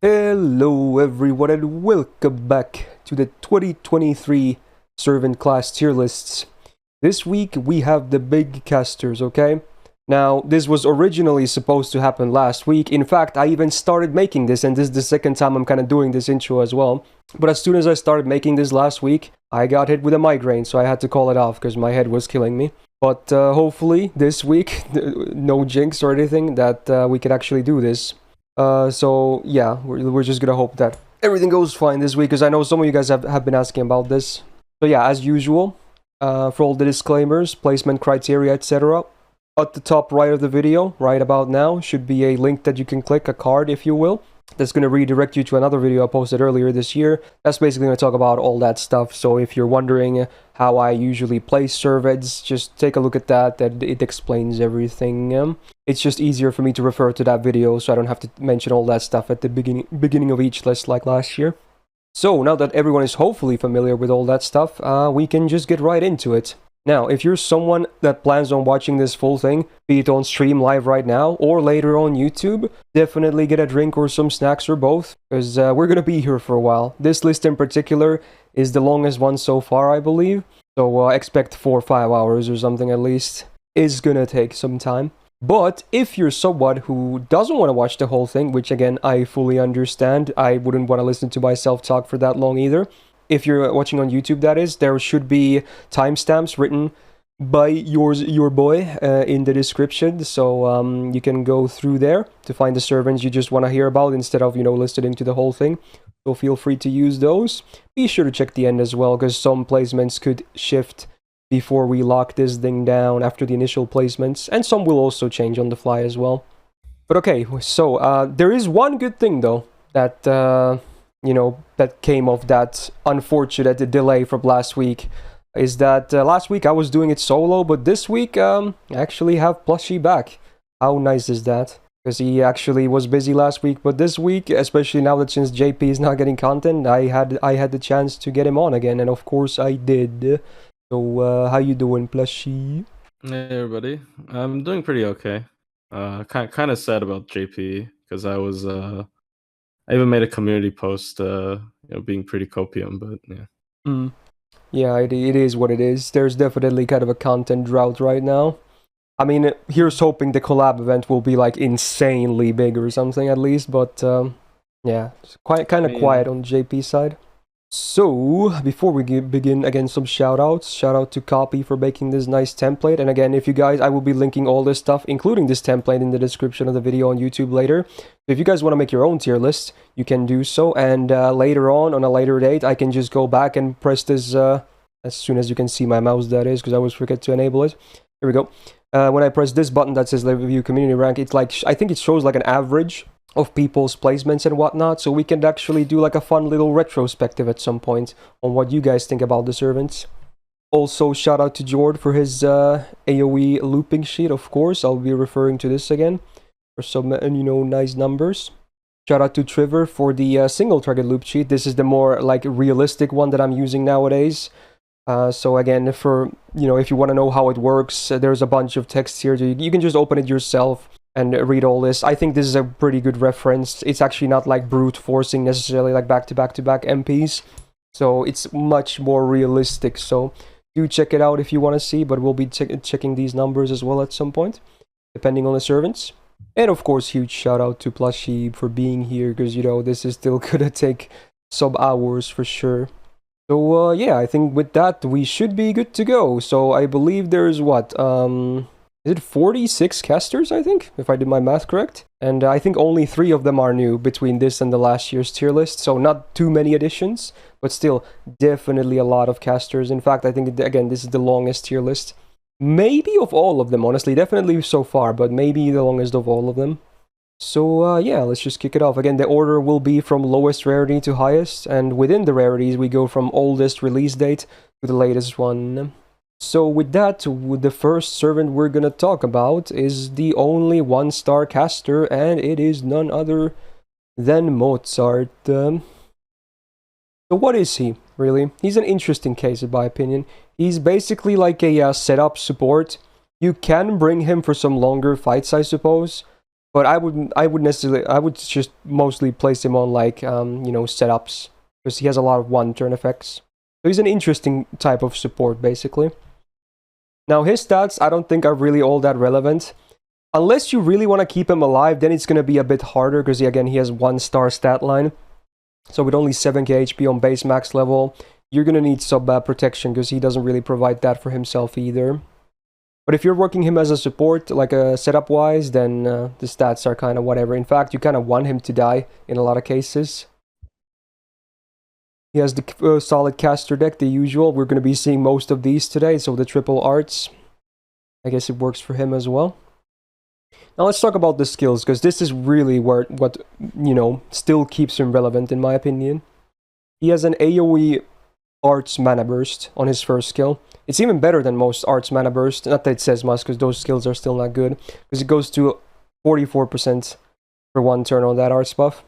Hello everyone and welcome back to the 2023 servant class tier lists. This week we have the big casters, okay? Now, this was originally supposed to happen last week. In fact, I even started making this, and this is the second time I'm kind of doing this intro as well. But as soon as I started making this last week, I got hit with a migraine, so I had to call it off because my head was killing me. But hopefully this week, no jinx or anything, that we can actually do this. So yeah, we're just gonna hope that everything goes fine this week, because I know some of you guys have been asking about this. So yeah, as usual, for all the disclaimers, placement criteria, etc. At the top right of the video, right about now, should be a link that you can click, a card if you will. That's going to redirect you to another video I posted earlier this year. That's basically going to talk about all that stuff. So if you're wondering how I usually place servants, just take a look at that. It explains everything. It's just easier for me to refer to that video, so I don't have to mention all that stuff at the beginning of each list like last year. So now that everyone is hopefully familiar with all that stuff, we can just get right into it. Now, if you're someone that plans on watching this full thing, be it on stream live right now or later on YouTube, definitely get a drink or some snacks or both, because we're going to be here for a while. This list in particular is the longest one so far, I believe, so expect 4 or 5 hours or something at least. It's going to take some time. But if you're someone who doesn't want to watch the whole thing, which again, I fully understand, I wouldn't want to listen to myself talk for that long either. If you're watching on YouTube, that is, there should be timestamps written by your boy in the description, so you can go through there to find the servants you just want to hear about instead of, listening to the whole thing. So feel free to use those. Be sure to check the end as well, because some placements could shift before we lock this thing down after the initial placements, and some will also change on the fly as well. But okay, so there is one good thing though that that came of that unfortunate delay from last week, is that last week I was doing it solo, but this week I actually have Plushie back. How nice is that? Because he actually was busy last week, but this week, especially now that since JP is not getting content, I had the chance to get him on again, and of course I did. So how you doing, Plushie? Hey everybody, I'm doing pretty okay. Kind of sad about JP, because I even made a community post, being pretty copium, but yeah. Yeah, it is what it is. There's definitely kind of a content drought right now. I mean, here's hoping the collab event will be like insanely big or something at least, but yeah, it's kind of quiet on JP's side. So, before we begin, again, some shoutouts. Shout out to Copy for making this nice template. And again, if you guys, I will be linking all this stuff, including this template, in the description of the video on YouTube later. If you guys want to make your own tier list, you can do so. And later on a later date, I can just go back and press this, as soon as you can see my mouse, that is, because I always forget to enable it. Here we go. When I press this button that says Review Community Rank, it's like, I think it shows like an average of people's placements and whatnot, so we can actually do like a fun little retrospective at some point on what you guys think about the servants. Also, shout out to Jord for his AoE looping sheet, of course. I'll be referring to this again for some, nice numbers. Shout out to Trevor for the single target loop sheet. This is the more like realistic one that I'm using nowadays. So again, for, if you want to know how it works, there's a bunch of text here. You can just open it yourself and read all this. I think this is a pretty good reference. It's actually not like brute forcing necessarily like back-to-back-to-back MPs. So it's much more realistic. So do check it out if you want to see, but we'll be checking these numbers as well at some point, depending on the servants. And of course, huge shout out to Plushie for being here, because, this is still gonna take some hours for sure. So yeah, I think with that, we should be good to go. So I believe there's what, is it 46 casters, I think, if I did my math correct? And I think only 3 of them are new between this and the last year's tier list, so not too many additions, but still definitely a lot of casters. In fact, I think, again, this is the longest tier list. Maybe of all of them, honestly, definitely so far, but maybe the longest of all of them. So yeah, let's just kick it off. Again, the order will be from lowest rarity to highest, and within the rarities, we go from oldest release date to the latest one. So with that, the first servant we're gonna talk about is the only 1-star caster, and it is none other than Mozart. So what is he, really? He's an interesting case, in my opinion. He's basically like a setup support. You can bring him for some longer fights, I suppose, But I would just mostly place him on like setups because he has a lot of one turn effects. So he's an interesting type of support basically. Now his stats I don't think are really all that relevant. Unless you really want to keep him alive, then it's going to be a bit harder because again he has 1-star stat line. So with only 7k HP on base max level, you're going to need sub protection because he doesn't really provide that for himself either. But if you're working him as a support, like a setup wise, then the stats are kind of whatever. In fact, you kind of want him to die in a lot of cases. He has the solid caster deck, the usual. We're going to be seeing most of these today, so the triple arts. I guess it works for him as well. Now let's talk about the skills, because this is really what still keeps him relevant in my opinion. He has an AoE Arts Mana Burst on his first skill. It's even better than most Arts Mana Burst. Not that it says much, because those skills are still not good. Because it goes to 44% for 1 turn on that Arts buff.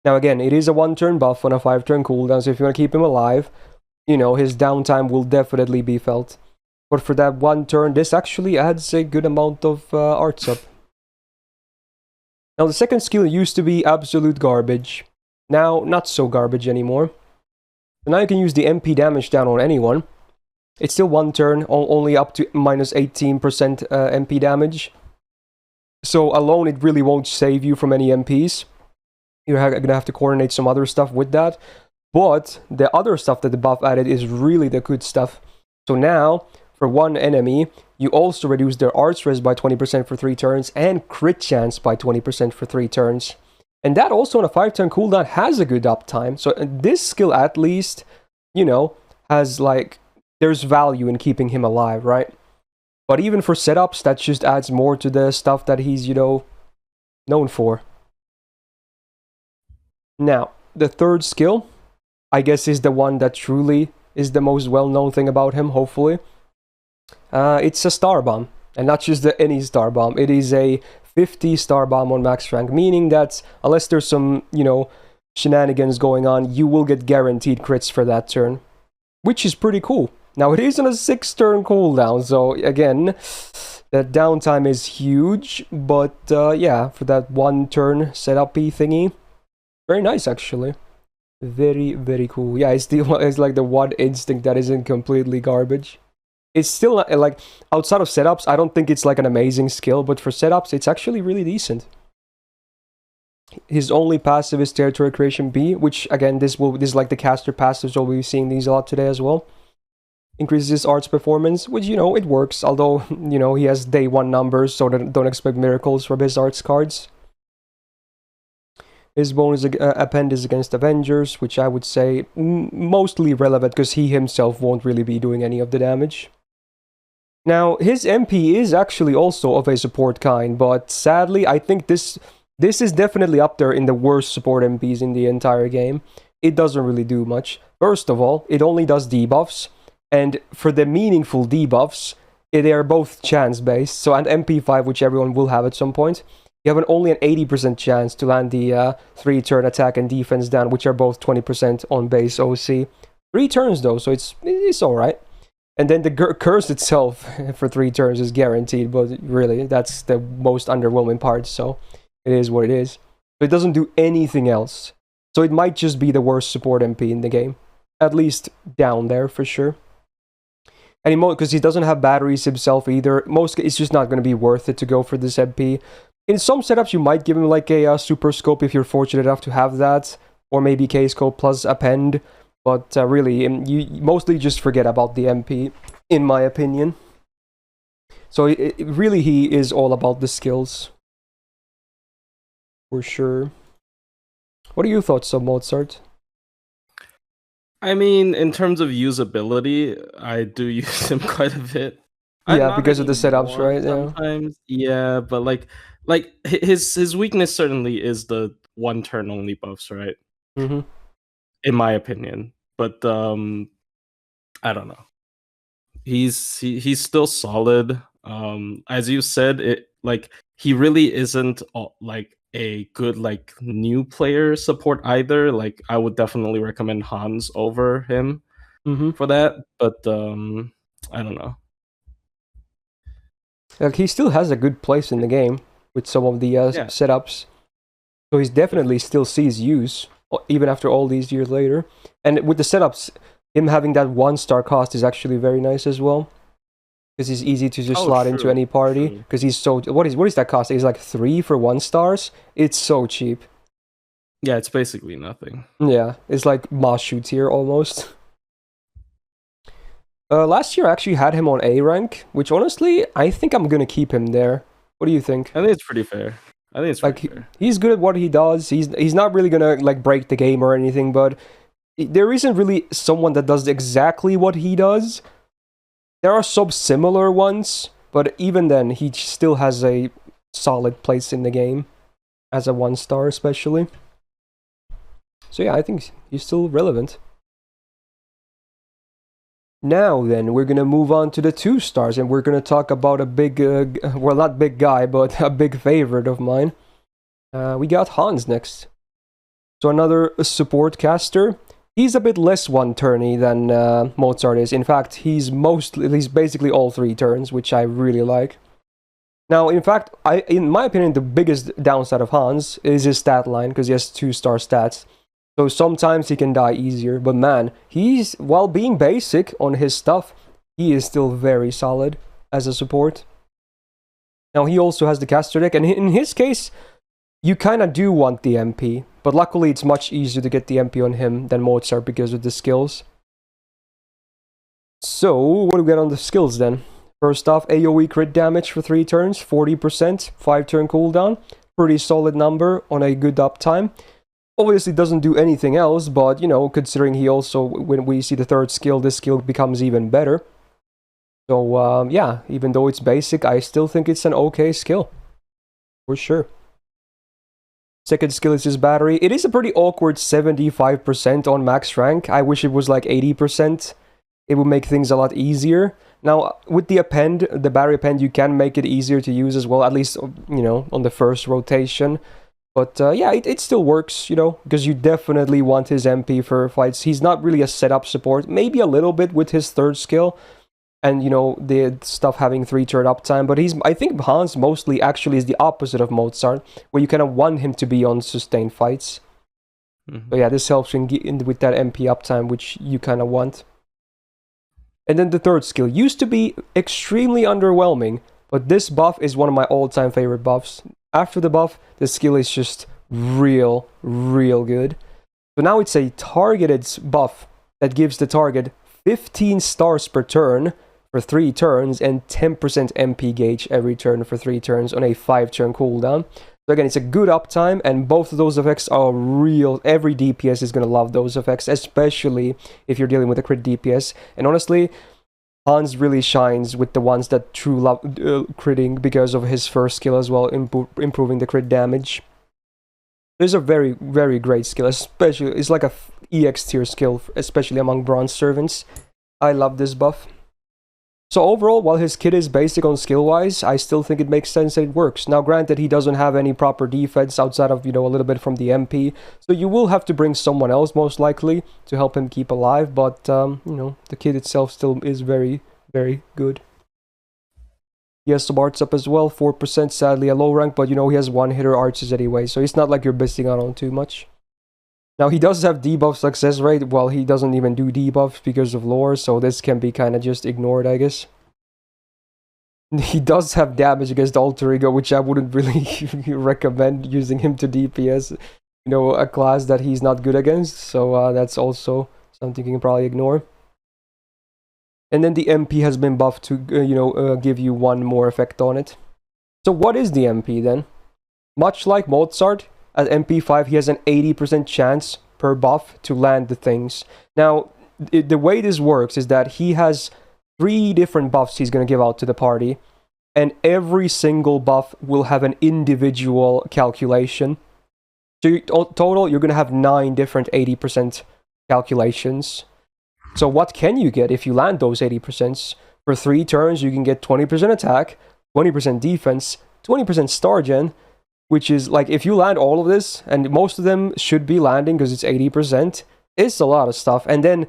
Now again, it is a 1-turn buff on a 5-turn cooldown, so if you want to keep him alive, his downtime will definitely be felt. But for that 1 turn, this actually adds a good amount of Arts up. Now the second skill used to be absolute garbage. Now, not so garbage anymore. So now you can use the MP damage down on anyone. It's still 1 turn, only up to minus 18% MP damage. So alone, it really won't save you from any MPs. You're going to have to coordinate some other stuff with that. But the other stuff that the buff added is really the good stuff. So now, for one enemy, you also reduce their Arts Res by 20% for 3 turns and crit chance by 20% for 3 turns. And that also on a 5-turn cooldown has a good uptime. So this skill at least, has like, there's value in keeping him alive, right? But even for setups, that just adds more to the stuff that he's, known for. Now, the third skill, I guess, is the one that truly is the most well-known thing about him, hopefully. It's a Star Bomb, and not just any Star Bomb. It is a 50 Star Bomb on max rank, meaning that unless there's some, shenanigans going on, you will get guaranteed crits for that turn, which is pretty cool. Now, it is on a 6-turn cooldown, so again, that downtime is huge, but yeah, for that 1-turn setup-y thingy, very nice, actually. Very, very cool. Yeah, it's like the one instinct that isn't completely garbage. It's still not, like, outside of setups, I don't think it's like an amazing skill, but for setups, it's actually really decent. His only passive is Territory Creation B, which, again, this is like the caster passive, so we'll be seeing these a lot today as well. Increases his arts performance, which, it works, although, he has day 1 numbers, so don't expect miracles from his arts cards. His bonus append is against Avengers, which I would say mostly relevant because he himself won't really be doing any of the damage. Now, his MP is actually also of a support kind, but sadly, I think this is definitely up there in the worst support MPs in the entire game. It doesn't really do much. First of all, it only does debuffs, and for the meaningful debuffs, they are both chance-based, so and MP5, which everyone will have at some point. You have only an 80% chance to land the 3-turn attack and defense down, which are both 20% on base OC. 3 turns though, so it's alright. And then the curse itself for 3 turns is guaranteed, but really, that's the most underwhelming part, so it is what it is. But it doesn't do anything else. So it might just be the worst support MP in the game. At least down there, for sure. And because he doesn't have batteries himself either, it's just not going to be worth it to go for this MP. In some setups, you might give him like a super scope if you're fortunate enough to have that, or maybe K-scope plus append, but really, you mostly just forget about the MP, in my opinion. So really, he is all about the skills, for sure. What are your thoughts on Mozart? I mean, in terms of usability, I do use him quite a bit. Yeah, because of the setups, right? Sometimes, yeah, but like his weakness certainly is the 1-turn only buffs, right? Mm-hmm. In my opinion, but I don't know. He's still solid. As you said, he really isn't like a good new player support either. Like I would definitely recommend Hans over him for that, but I don't know. Like he still has a good place in the game. with some of the Yeah. setups. So he's definitely still sees use, even after all these years later. And with the setups, him having that 1-star cost is actually very nice as well. Because he's easy to just slot into any party. Because he's so... What is that cost? It's like 3 for 1 stars? It's so cheap. Yeah, it's basically nothing. Yeah, it's like Mashu tier almost. Last year I actually had him on A rank, which honestly, I think I'm gonna keep him there. What do you think? I think it's pretty fair. I think it's pretty fair. He's good at what he does. He's not really gonna like break the game or anything, but there isn't really someone that does exactly what he does. There are some similar ones, but even then, he still has a solid place in the game as a 1-star, especially. So yeah, I think he's still relevant. Now then, we're gonna move on to the 2 stars, and we're gonna talk about a big, well, not big guy, but a big favorite of mine. We got Hans next. So another support caster. He's a bit less one-turny than Mozart is. In fact, he's basically all 3 turns, which I really like. Now, in fact, in my opinion, the biggest downside of Hans is his stat line, because he has 2-star stats. So sometimes he can die easier, but man, while being basic on his stuff, he is still very solid as a support. Now, he also has the caster deck, and in his case, you kind of do want the MP, but luckily it's much easier to get the MP on him than Mozart because of the skills. So, what do we get on the skills then? First off, AoE crit damage for 3 turns, 40%, 5-turn cooldown. Pretty solid number on a good uptime. Obviously doesn't do anything else, but, you know, considering he also, when we see the 3rd skill, this skill becomes even better. So, yeah, even though it's basic, I still think it's an okay skill. For sure. Second skill is his battery. It is a pretty awkward 75% on max rank. I wish it was like 80%. It would make things a lot easier. Now, with the append, the battery append, you can make it easier to use as well, at least, you know, on the first rotation. But yeah, it still works, you know, because you definitely want his MP for fights. He's not really a setup support, maybe a little bit with his 3rd skill. And, you know, the stuff having 3-turn uptime. But I think Hans mostly actually is the opposite of Mozart, where you kind of want him to be on sustained fights. Mm-hmm. So yeah, this helps with that MP uptime, which you kind of want. And then the 3rd skill used to be extremely underwhelming, but this buff is one of my all-time favorite buffs. After the buff, the skill is just real good. So now it's a targeted buff that gives the target 15 stars per turn for 3 turns and 10% MP gauge every turn for 3 turns on a 5-turn cooldown. So again, it's a good uptime, and both of those effects are real. Every DPS is going to love those effects, especially if you're dealing with a crit DPS. And honestly, Hans really shines with the ones that true love critting because of his 1st skill as well, improving the crit damage. It's a very, very great skill, especially, it's like a EX tier skill, especially among bronze servants. I love this buff. So overall, while his kit is basic on skill-wise, I still think it makes sense that it works. Now granted, he doesn't have any proper defense outside of, you know, a little bit from the MP, so you will have to bring someone else most likely to help him keep alive, but, you know, the kit itself still is very, very good. He has some arts up as well, 4%, sadly a low rank, but you know, he has 1-hitter arches anyway, so it's not like you're missing out on too much. Now, he does have debuff success rate, while he doesn't even do debuffs because of lore, so this can be kind of just ignored, I guess. He does have damage against Alter Ego, which I wouldn't really recommend using him to DPS, you know, a class that he's not good against, so that's also something you can probably ignore. And then the MP has been buffed to, give you 1 more effect on it. So what is the MP then? Much like Mozart, at MP5 he has an 80% chance per buff to land the things. Now, the way this works is that he has 3 different buffs he's going to give out to the party, and every single buff will have an individual calculation. So total, you're going to have 9 different 80% calculations. So what can you get if you land those 80%? For 3 turns, you can get 20% attack, 20% defense, 20% star gen, which is like, if you land all of this, and most of them should be landing because it's 80%, it's a lot of stuff. And then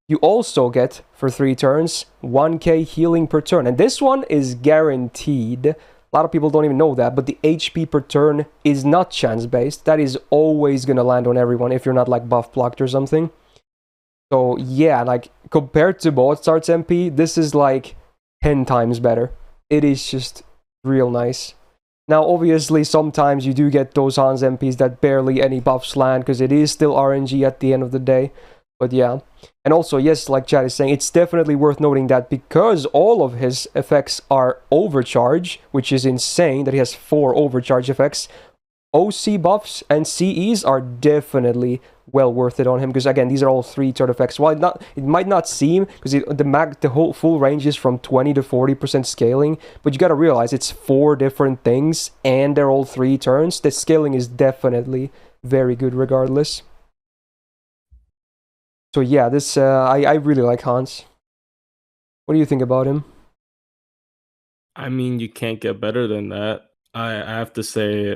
you also get, for 3 turns, 1k healing per turn. And this one is guaranteed. A lot of people don't even know that, but the HP per turn is not chance-based. That is always gonna land on everyone if you're not like buff blocked or something. So yeah, like compared to Mozart's MP, this is like 10 times better. It is just real nice. Now, obviously, sometimes you do get those Hans MPs that barely any buffs land, because it is still RNG at the end of the day. But yeah. And also, yes, like Chad is saying, it's definitely worth noting that because all of his effects are overcharge, which is insane that he has 4 overcharge effects, OC buffs and CEs are definitely well worth it on him, because again, these are all 3 turn effects. While it might not seem, because the whole full range is from 20 to 40% scaling, but you gotta realize it's 4 different things and they're all 3 turns. The scaling is definitely very good regardless. So yeah, this I really like Hans. What do you think about him? I mean, you can't get better than that. I have to say,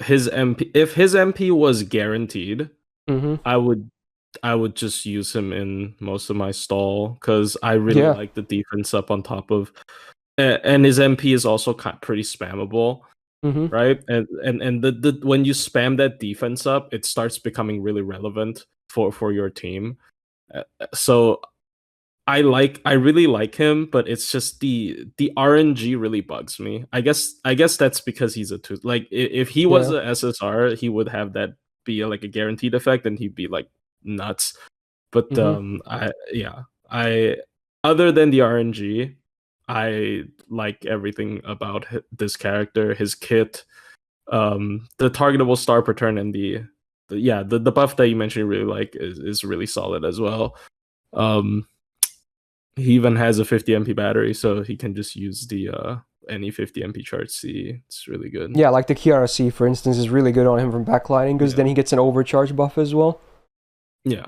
his MP. If his MP was guaranteed, I would just use him in most of my stall, because I really like the defense up on top of, and his MP is also pretty spammable, right? And the when you spam that defense up, it starts becoming really relevant for your team. So I really like him, but it's just the RNG really bugs me. I guess that's because he's a 2. Like if he was a SSR, he would have that be like a guaranteed effect, and he'd be like nuts. But I other than the RNG, I like everything about this character, his kit, the targetable star per turn, and the buff that you mentioned you really like is really solid as well. He even has a 50 MP battery, so he can just use the any 50 MP charge C. It's really good. Yeah, like the Kiara C, for instance, is really good on him from backlining, because then he gets an overcharge buff as well. Yeah.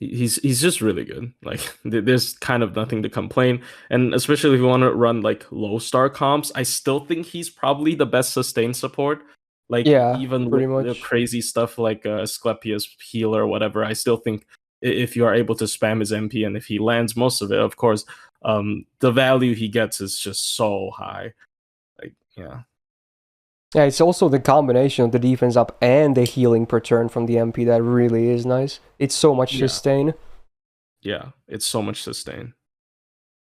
He's just really good. Like there's kind of nothing to complain, and especially if you want to run like low star comps, I still think he's probably the best sustained support. Like even with the crazy stuff like Asclepius heal or whatever, I still think if you are able to spam his MP, and if he lands most of it, of course, the value he gets is just so high. Like yeah, it's also the combination of the defense up and the healing per turn from the MP that really is nice. It's so much sustain. Yeah, it's so much sustain.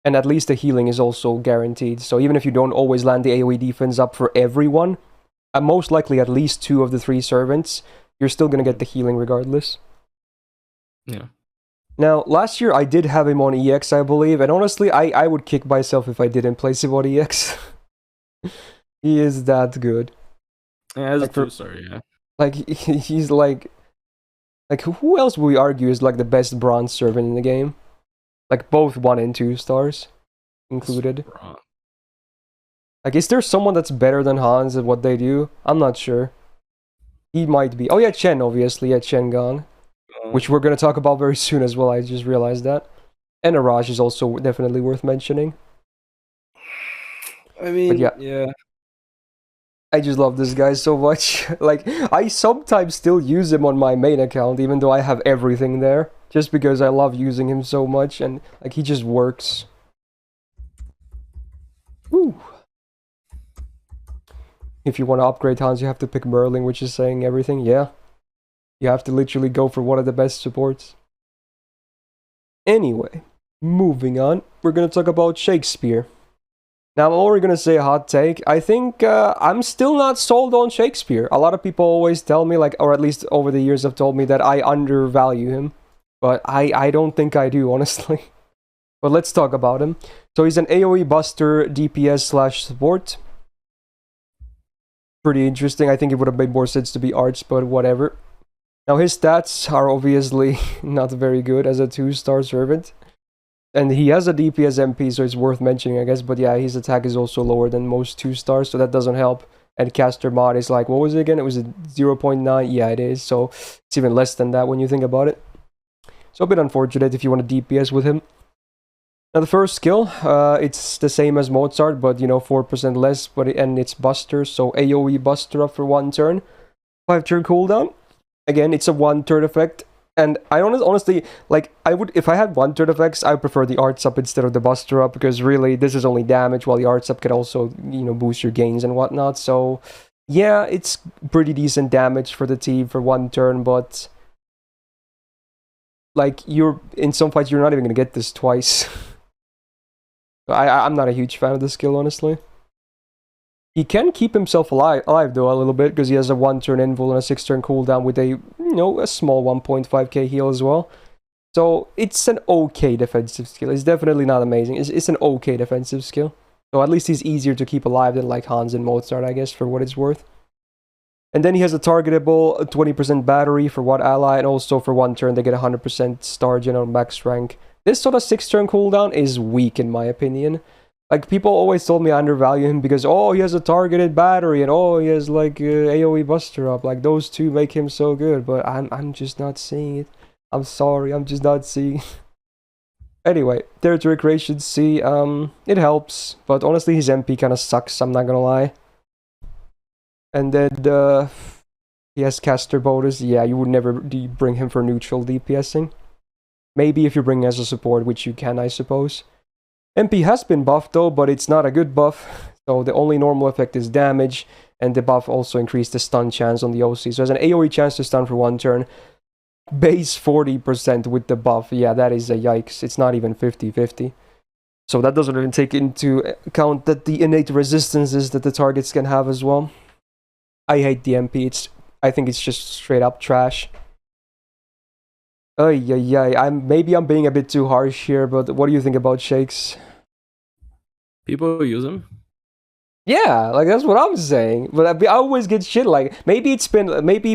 And at least the healing is also guaranteed. So even if you don't always land the AoE defense up for everyone, most likely at least 2 of the 3 servants, you're still going to get the healing regardless. Yeah. Now, last year I did have him on EX, I believe, and honestly, I would kick myself if I didn't place him on EX. He is that good. Yeah, as a 2-star, yeah. Like, he's like, who else would we argue is like the best bronze servant in the game? Like, both 1 and 2 stars included. Like, is there someone that's better than Hans at what they do? I'm not sure. He might be. Oh yeah, Chen, obviously. Yeah, Chen Gong. Which we're going to talk about very soon as well, I just realized that. And Araj is also definitely worth mentioning. I mean, yeah. I just love this guy so much. Like, I sometimes still use him on my main account, even though I have everything there. Just because I love using him so much, and like, he just works. Woo. If you want to upgrade Hans, you have to pick Merlin, which is saying everything. Yeah. You have to literally go for one of the best supports. Anyway, moving on. We're going to talk about Shakespeare. Now, I'm already going to say a hot take. I think I'm still not sold on Shakespeare. A lot of people always tell me, like, or at least over the years have told me that I undervalue him. But I don't think I do, honestly. But let's talk about him. So he's an AoE buster, DPS / support. Pretty interesting. I think it would have made more sense to be arts, but whatever. Now, his stats are obviously not very good as a 2-star servant. And he has a DPS MP, so it's worth mentioning, I guess. But yeah, his attack is also lower than most 2-stars, so that doesn't help. And caster mod is like, what was it again? It was a 0.9? Yeah, it is. So it's even less than that when you think about it. So a bit unfortunate if you want to DPS with him. Now, the first skill, it's the same as Mozart, but, 4% less. And it's Buster, so AoE Buster up for 1 turn. 5-turn cooldown. Again, it's a 1-turn effect. And I honestly, like, I would, if I had one turn effects, I would prefer the arts up instead of the buster up, because really, this is only damage, while the arts up can also, boost your gains and whatnot. So, yeah, it's pretty decent damage for the team for one turn, but like, in some fights, you're not even gonna get this twice. I'm not a huge fan of the skill, honestly. He can keep himself alive though, a little bit, because he has a 1-turn invul and a 6-turn cooldown with a, a small 1.5k heal as well. So it's an okay defensive skill. It's definitely not amazing. It's an okay defensive skill. So at least he's easier to keep alive than like Hans and Mozart, I guess, for what it's worth. And then he has a targetable 20% battery for one ally, and also for 1 turn they get 100% star general max rank. This sort of 6-turn cooldown is weak in my opinion. Like, people always told me I undervalue him because, oh, he has a targeted battery, and oh, he has like AoE buster up. Like, those two make him so good, but I'm just not seeing it. I'm sorry, I'm just not seeing it. Anyway, territory creation C, it helps, but honestly his MP kind of sucks, I'm not gonna lie. And then he has caster bonus. Yeah, you would never bring him for neutral DPSing. Maybe if you bring him as a support, which you can, I suppose. MP has been buffed though, but it's not a good buff. So the only normal effect is damage, and the buff also increased the stun chance on the OC. So has an AoE chance to stun for 1 turn. Base 40% with the buff. Yeah, that is a yikes. It's not even 50-50. So that doesn't even take into account that the innate resistances that the targets can have as well. I hate the MP. I think it's just straight up trash. Maybe I'm being a bit too harsh here, but what do you think about Shakes? People use him. Yeah, like that's what I'm saying. But I always get shit like, maybe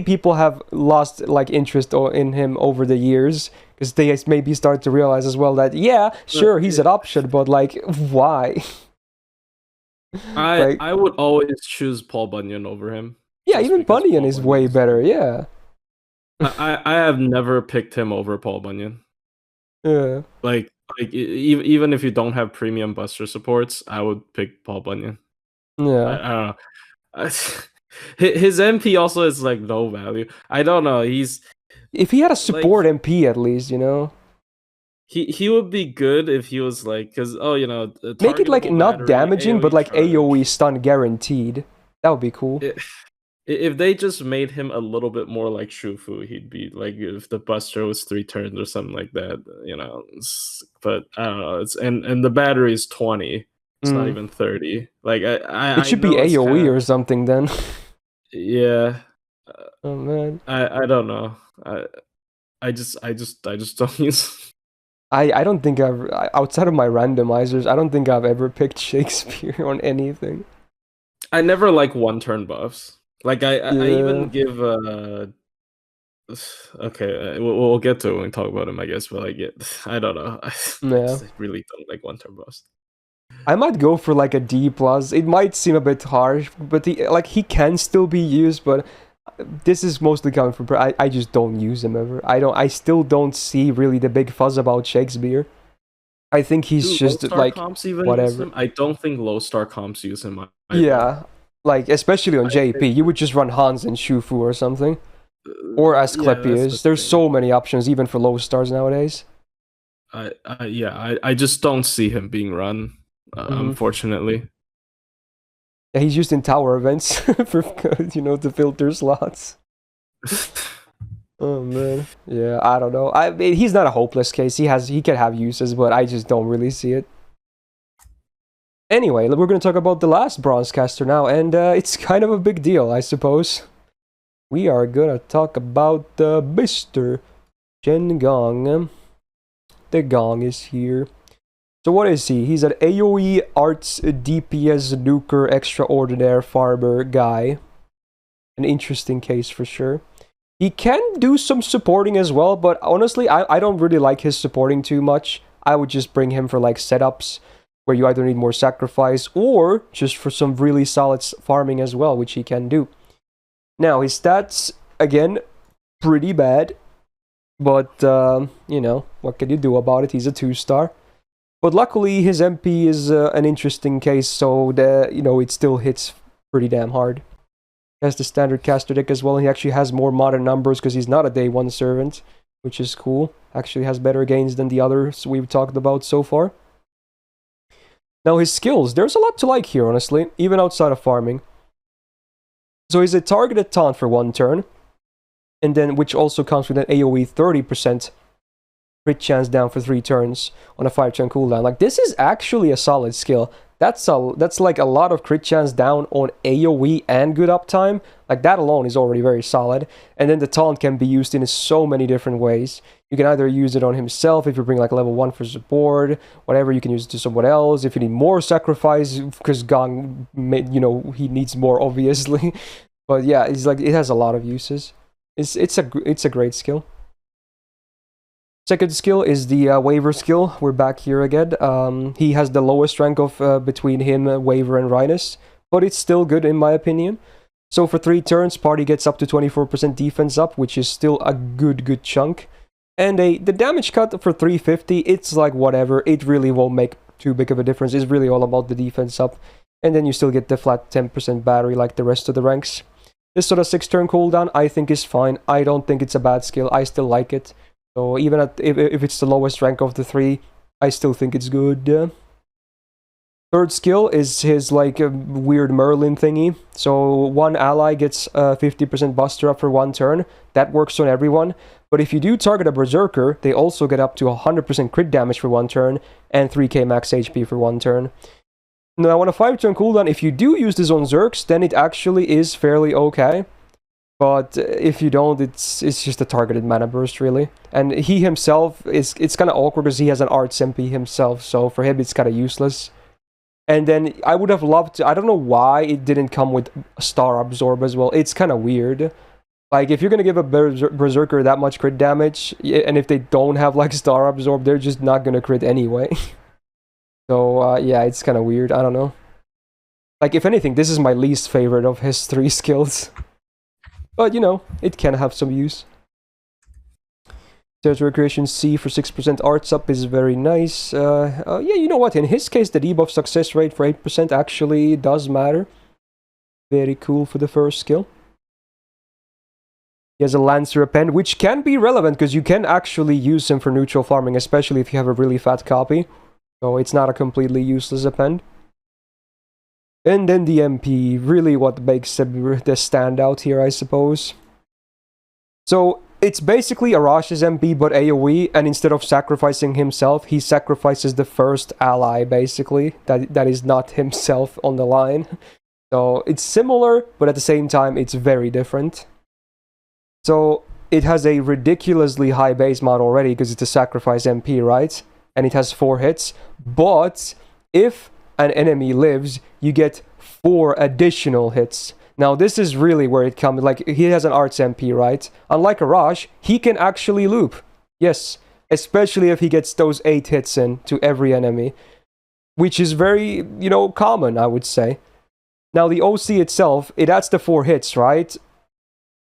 people have lost like interest in him over the years, because they maybe start to realize as well that, yeah, sure, he's an option, but like, why? I would always choose Paul Bunyan over him. Yeah, even Bunyan is way better, yeah. I have never picked him over Paul Bunyan. Yeah. Like even if you don't have premium buster supports, I would pick Paul Bunyan. Yeah. I don't know. His MP also is like low value. I don't know. If he had a support like, MP at least, He would be good if he was like, because make it like not damaging, but like AoE stun guaranteed. That would be cool. If they just made him a little bit more like Shufu, he'd be like, if the buster was 3 turns or something like that, But I don't know. And the battery is 20. It's not even 30. Like it should be AoE or something then. Yeah. Oh man. I don't know. I just don't use. I don't think outside of my randomizers, I don't think I've ever picked Shakespeare on anything. I never like 1-turn buffs. Like I even give okay, we'll get to it when we talk about him, I guess. But like, I don't know. I really don't like 1-turn buffs. I might go for like a D+. It might seem a bit harsh, but he can still be used. But this is mostly coming from I just don't use him ever. I still don't see really the big fuzz about Shakespeare. I think he's just like whatever. I don't think low star comps use him. Yeah. Like, especially on JP, you would just run Hans and Shufu or something. Or Asclepius. There's so many options, even for low stars nowadays. I just don't see him being run, unfortunately. Yeah, he's used in tower events for, to filter slots. Oh, man. Yeah, I don't know. I mean, he's not a hopeless case. He can have uses, but I just don't really see it. Anyway, we're going to talk about the last bronze caster now, and it's kind of a big deal, I suppose. We are going to talk about Mr. Chen Gong. The Gong is here. So what is he? He's an AoE Arts DPS Nuker Extraordinaire Farmer guy. An interesting case for sure. He can do some supporting as well, but honestly, I don't really like his supporting too much. I would just bring him for like setups, where you either need more sacrifice or just for some really solid farming as well, which he can do. Now, his stats, again, pretty bad. But, what can you do about it? He's a 2-star. But luckily, his MP is an interesting case, so it still hits pretty damn hard. He has the standard caster deck as well, and he actually has more modern numbers because he's not a day 1 servant, which is cool. Actually has better gains than the others we've talked about so far. Now his skills, there's a lot to like here, honestly, even outside of farming. So he's a targeted taunt for 1 turn, and then which also comes with an AoE 30% crit chance down for 3 turns on a 5-turn cooldown. Like, this is actually a solid skill. That's like a lot of crit chance down on AoE and good uptime. Like, that alone is already very solid. And then the taunt can be used in so many different ways. You can either use it on himself if you bring like level 1 for support, whatever. You can use it to someone else if you need more sacrifice, because Gong, you know, he needs more obviously. But yeah, it's like, it has a lot of uses. It's a great skill. Second skill is the Waver skill. We're back here again. He has the lowest rank of between him, Waver, and Rhinus, but it's still good in my opinion. So for 3 turns, party gets up to 24% defense up, which is still a good chunk. And the damage cut for 350, it's like whatever. It really won't make too big of a difference. It's really all about the defense up. And then you still get the flat 10% battery like the rest of the ranks. This sort of 6-turn cooldown I think is fine. I don't think it's a bad skill. I still like it. So even if it's the lowest rank of the 3, I still think it's good. Third skill is his like weird Merlin thingy. So 1 ally gets 50% buster up for 1 turn. That works on everyone. But if you do target a berserker, they also get up to 100% crit damage for 1 turn and 3k max HP for 1 turn. Now on a 5-turn cooldown, if you do use this on Zerks, then it actually is fairly okay. But if you don't, it's just a targeted mana burst, really. And he himself, it's kind of awkward because he has an Arts MP himself, so for him it's kind of useless. And then I would have loved to, I don't know why it didn't come with Star Absorb as well. It's kind of weird. Like, if you're going to give a Berserker that much crit damage, and if they don't have, like, Star Absorb, they're just not going to crit anyway. So, yeah, it's kind of weird. I don't know. Like, if anything, this is my least favorite of his 3 skills. But, you know, it can have some use. Territory Creation C for 6% arts up is very nice. Yeah, you know what? In his case, the debuff success rate for 8% actually does matter. Very cool for the first skill. He has a Lancer Append, which can be relevant because you can actually use him for neutral farming, especially if you have a really fat copy. So it's not a completely useless append. And then the MP, really what makes the standout here, I suppose. So it's basically Arash's MP, but AoE, and instead of sacrificing himself, he sacrifices the first ally, basically. That is not himself on the line. So it's similar, but at the same time, it's very different. So it has a ridiculously high base mod already, because it's a sacrifice MP, right? And it has 4 hits. But if an enemy lives, you get 4 additional hits. Now this is really where it comes, like, he has an Arts MP, right? Unlike Arash, he can actually loop. Yes, especially if he gets those 8 hits in to every enemy. Which is very, you know, common, I would say. Now the OC itself, it adds the 4 hits, right?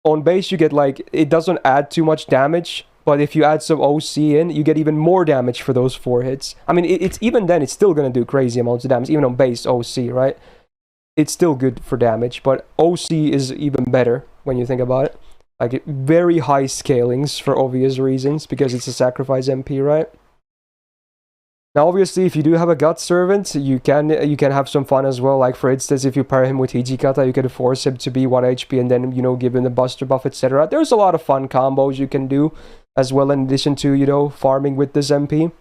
On base you get, like, it doesn't add too much damage. But if you add some OC in, you get even more damage for those 4 hits. I mean, it's even then, it's still going to do crazy amounts of damage, even on base OC, right? It's still good for damage, but OC is even better when you think about it. Like, very high scalings for obvious reasons, because it's a sacrifice MP, right? Now, obviously, if you do have a gut servant, you can have some fun as well. Like, for instance, if you pair him with Hijikata, you can force him to be 1 HP and then, you know, give him the buster buff, etc. There's a lot of fun combos you can do as well, in addition to, you know, farming with this MP.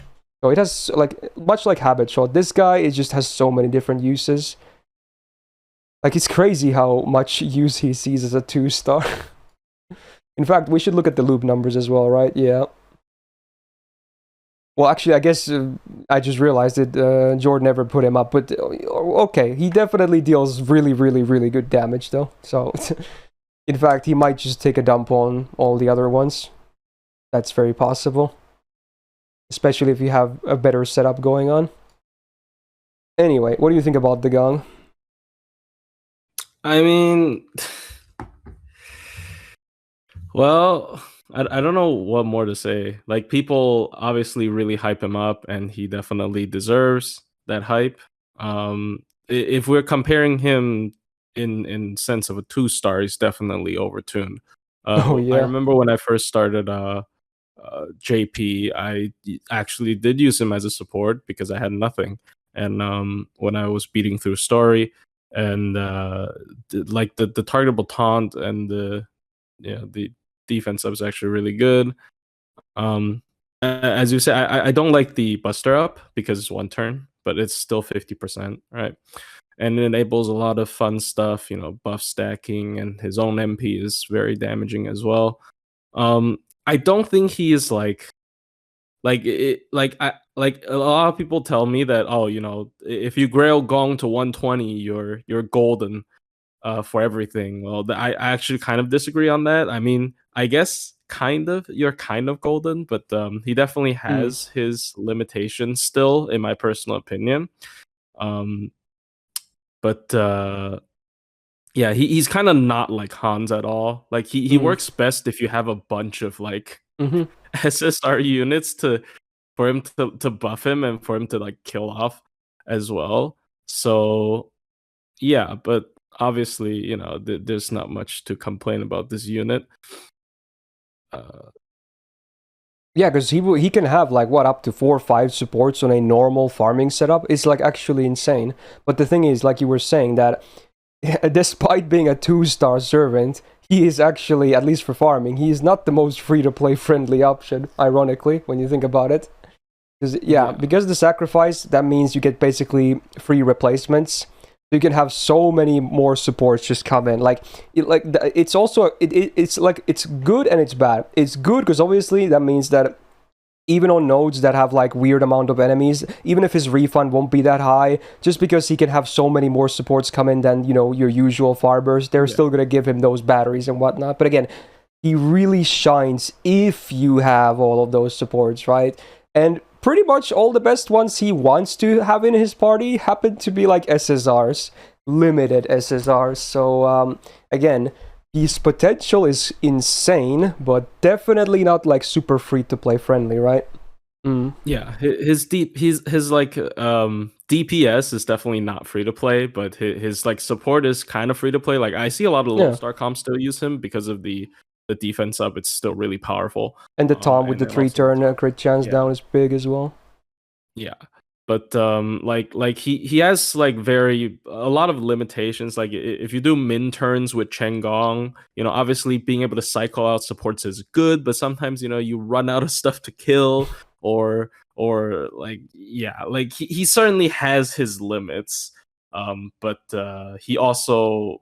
So it has, like, much like Habit Shot, this guy, it just has so many different uses. Like, it's crazy how much use he sees as a 2-star. In fact, we should look at the loop numbers as well, right? Yeah. Well, actually, I guess I just realized that Jordan never put him up, but okay, he definitely deals really good damage, though. So, in fact, he might just take a dump on all the other ones. That's very possible. Especially if you have a better setup going on. Anyway, what do you think about the Gong? I mean, well, I don't know what more to say. Like, people obviously really hype him up, and he definitely deserves that hype. If we're comparing him in sense of a 2-star, he's definitely overtuned. Oh yeah. I remember when I first started JP, I actually did use him as a support because I had nothing. And when I was beating through story, and like the targetable taunt and the defense was actually really good. As you say, I don't like the Buster Up because it's one turn, but it's still 50%, right? And it enables a lot of fun stuff, buff stacking, and his own MP is very damaging as well. I don't think he is like a lot of people tell me that, if you Grail Gong to 120, you're golden for everything. Well, I actually kind of disagree on that. I mean, I guess you're kind of golden, but he definitely has his limitations still, in my personal opinion. But yeah, he's kind of not like Hans at all. Like he works best if you have a bunch of like SSR units for him to buff him and for him to like kill off as well. So yeah, but obviously, there's not much to complain about this unit. Yeah, because he can have like up to 4 or 5 supports on a normal farming setup. It's like actually insane. But the thing is, like you were saying, that despite being a 2-star servant, he is actually, at least for farming, he is not the most free-to-play friendly option, ironically, when you think about it. Because the sacrifice, that means you get basically free replacements. You can have so many more supports just come in. It's also it's good and it's bad. It's good because obviously that means that even on nodes that have like weird amount of enemies, even if his refund won't be that high, just because he can have so many more supports come in than your usual farmers, they're still gonna give him those batteries and whatnot. But again, he really shines if you have all of those supports, right? And pretty much all the best ones he wants to have in his party happen to be like SSRs, limited SSRs. So again, his potential is insane, but definitely not like super free to play friendly, right? Yeah, his like DPS is definitely not free to play, but his like support is kind of free to play. Like I see a lot of low star comps still use him because of the defense up. It's still really powerful, and the Tom with the 3-turn crit chance down is big as well. Yeah, but like he has like a lot of limitations. Like if you do min turns with Chen Gong, obviously being able to cycle out supports is good, but sometimes you run out of stuff to kill, or like he certainly has his limits. But he also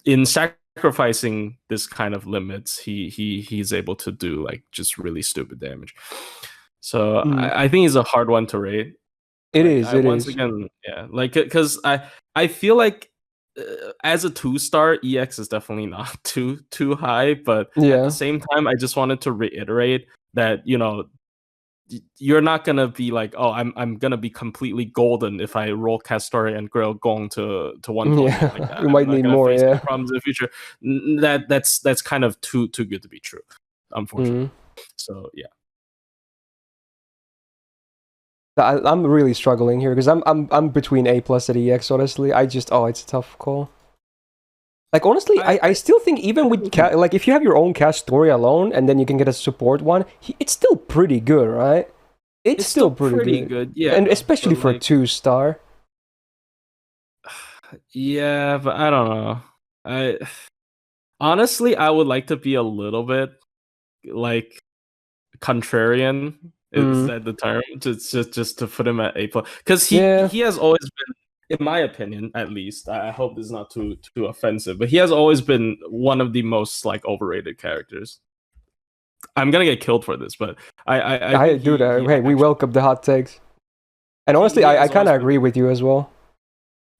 in sacrificing this kind of limits, he's able to do like just really stupid damage. So I think he's a hard one to rate. It is. Again, yeah, like because I feel like as a 2-star, EX is definitely not too high, but at the same time, I just wanted to reiterate that you're not gonna be like, oh, I'm gonna be completely golden if I roll Caster and Grail Gong to 120. Yeah, like that. We might need more. Yeah, problems in the future. That's kind of too good to be true, unfortunately. So yeah. I'm really struggling here because I'm between A+ and EX. Honestly, it's a tough call. Like honestly, I still think even with like if you have your own cast story alone and then you can get a support one, it's still pretty good, right? It's still pretty good, yeah. And especially for a 2-star. Yeah, but I don't know. Honestly, I would like to be a little bit like contrarian. Is that the term? Just to put him at A+, because he has always been, in my opinion, at least. I hope this is not too offensive, but he has always been one of the most like overrated characters. I'm gonna get killed for this, but I do that. Hey, we welcome the hot takes. And honestly, I kind of agree with you as well.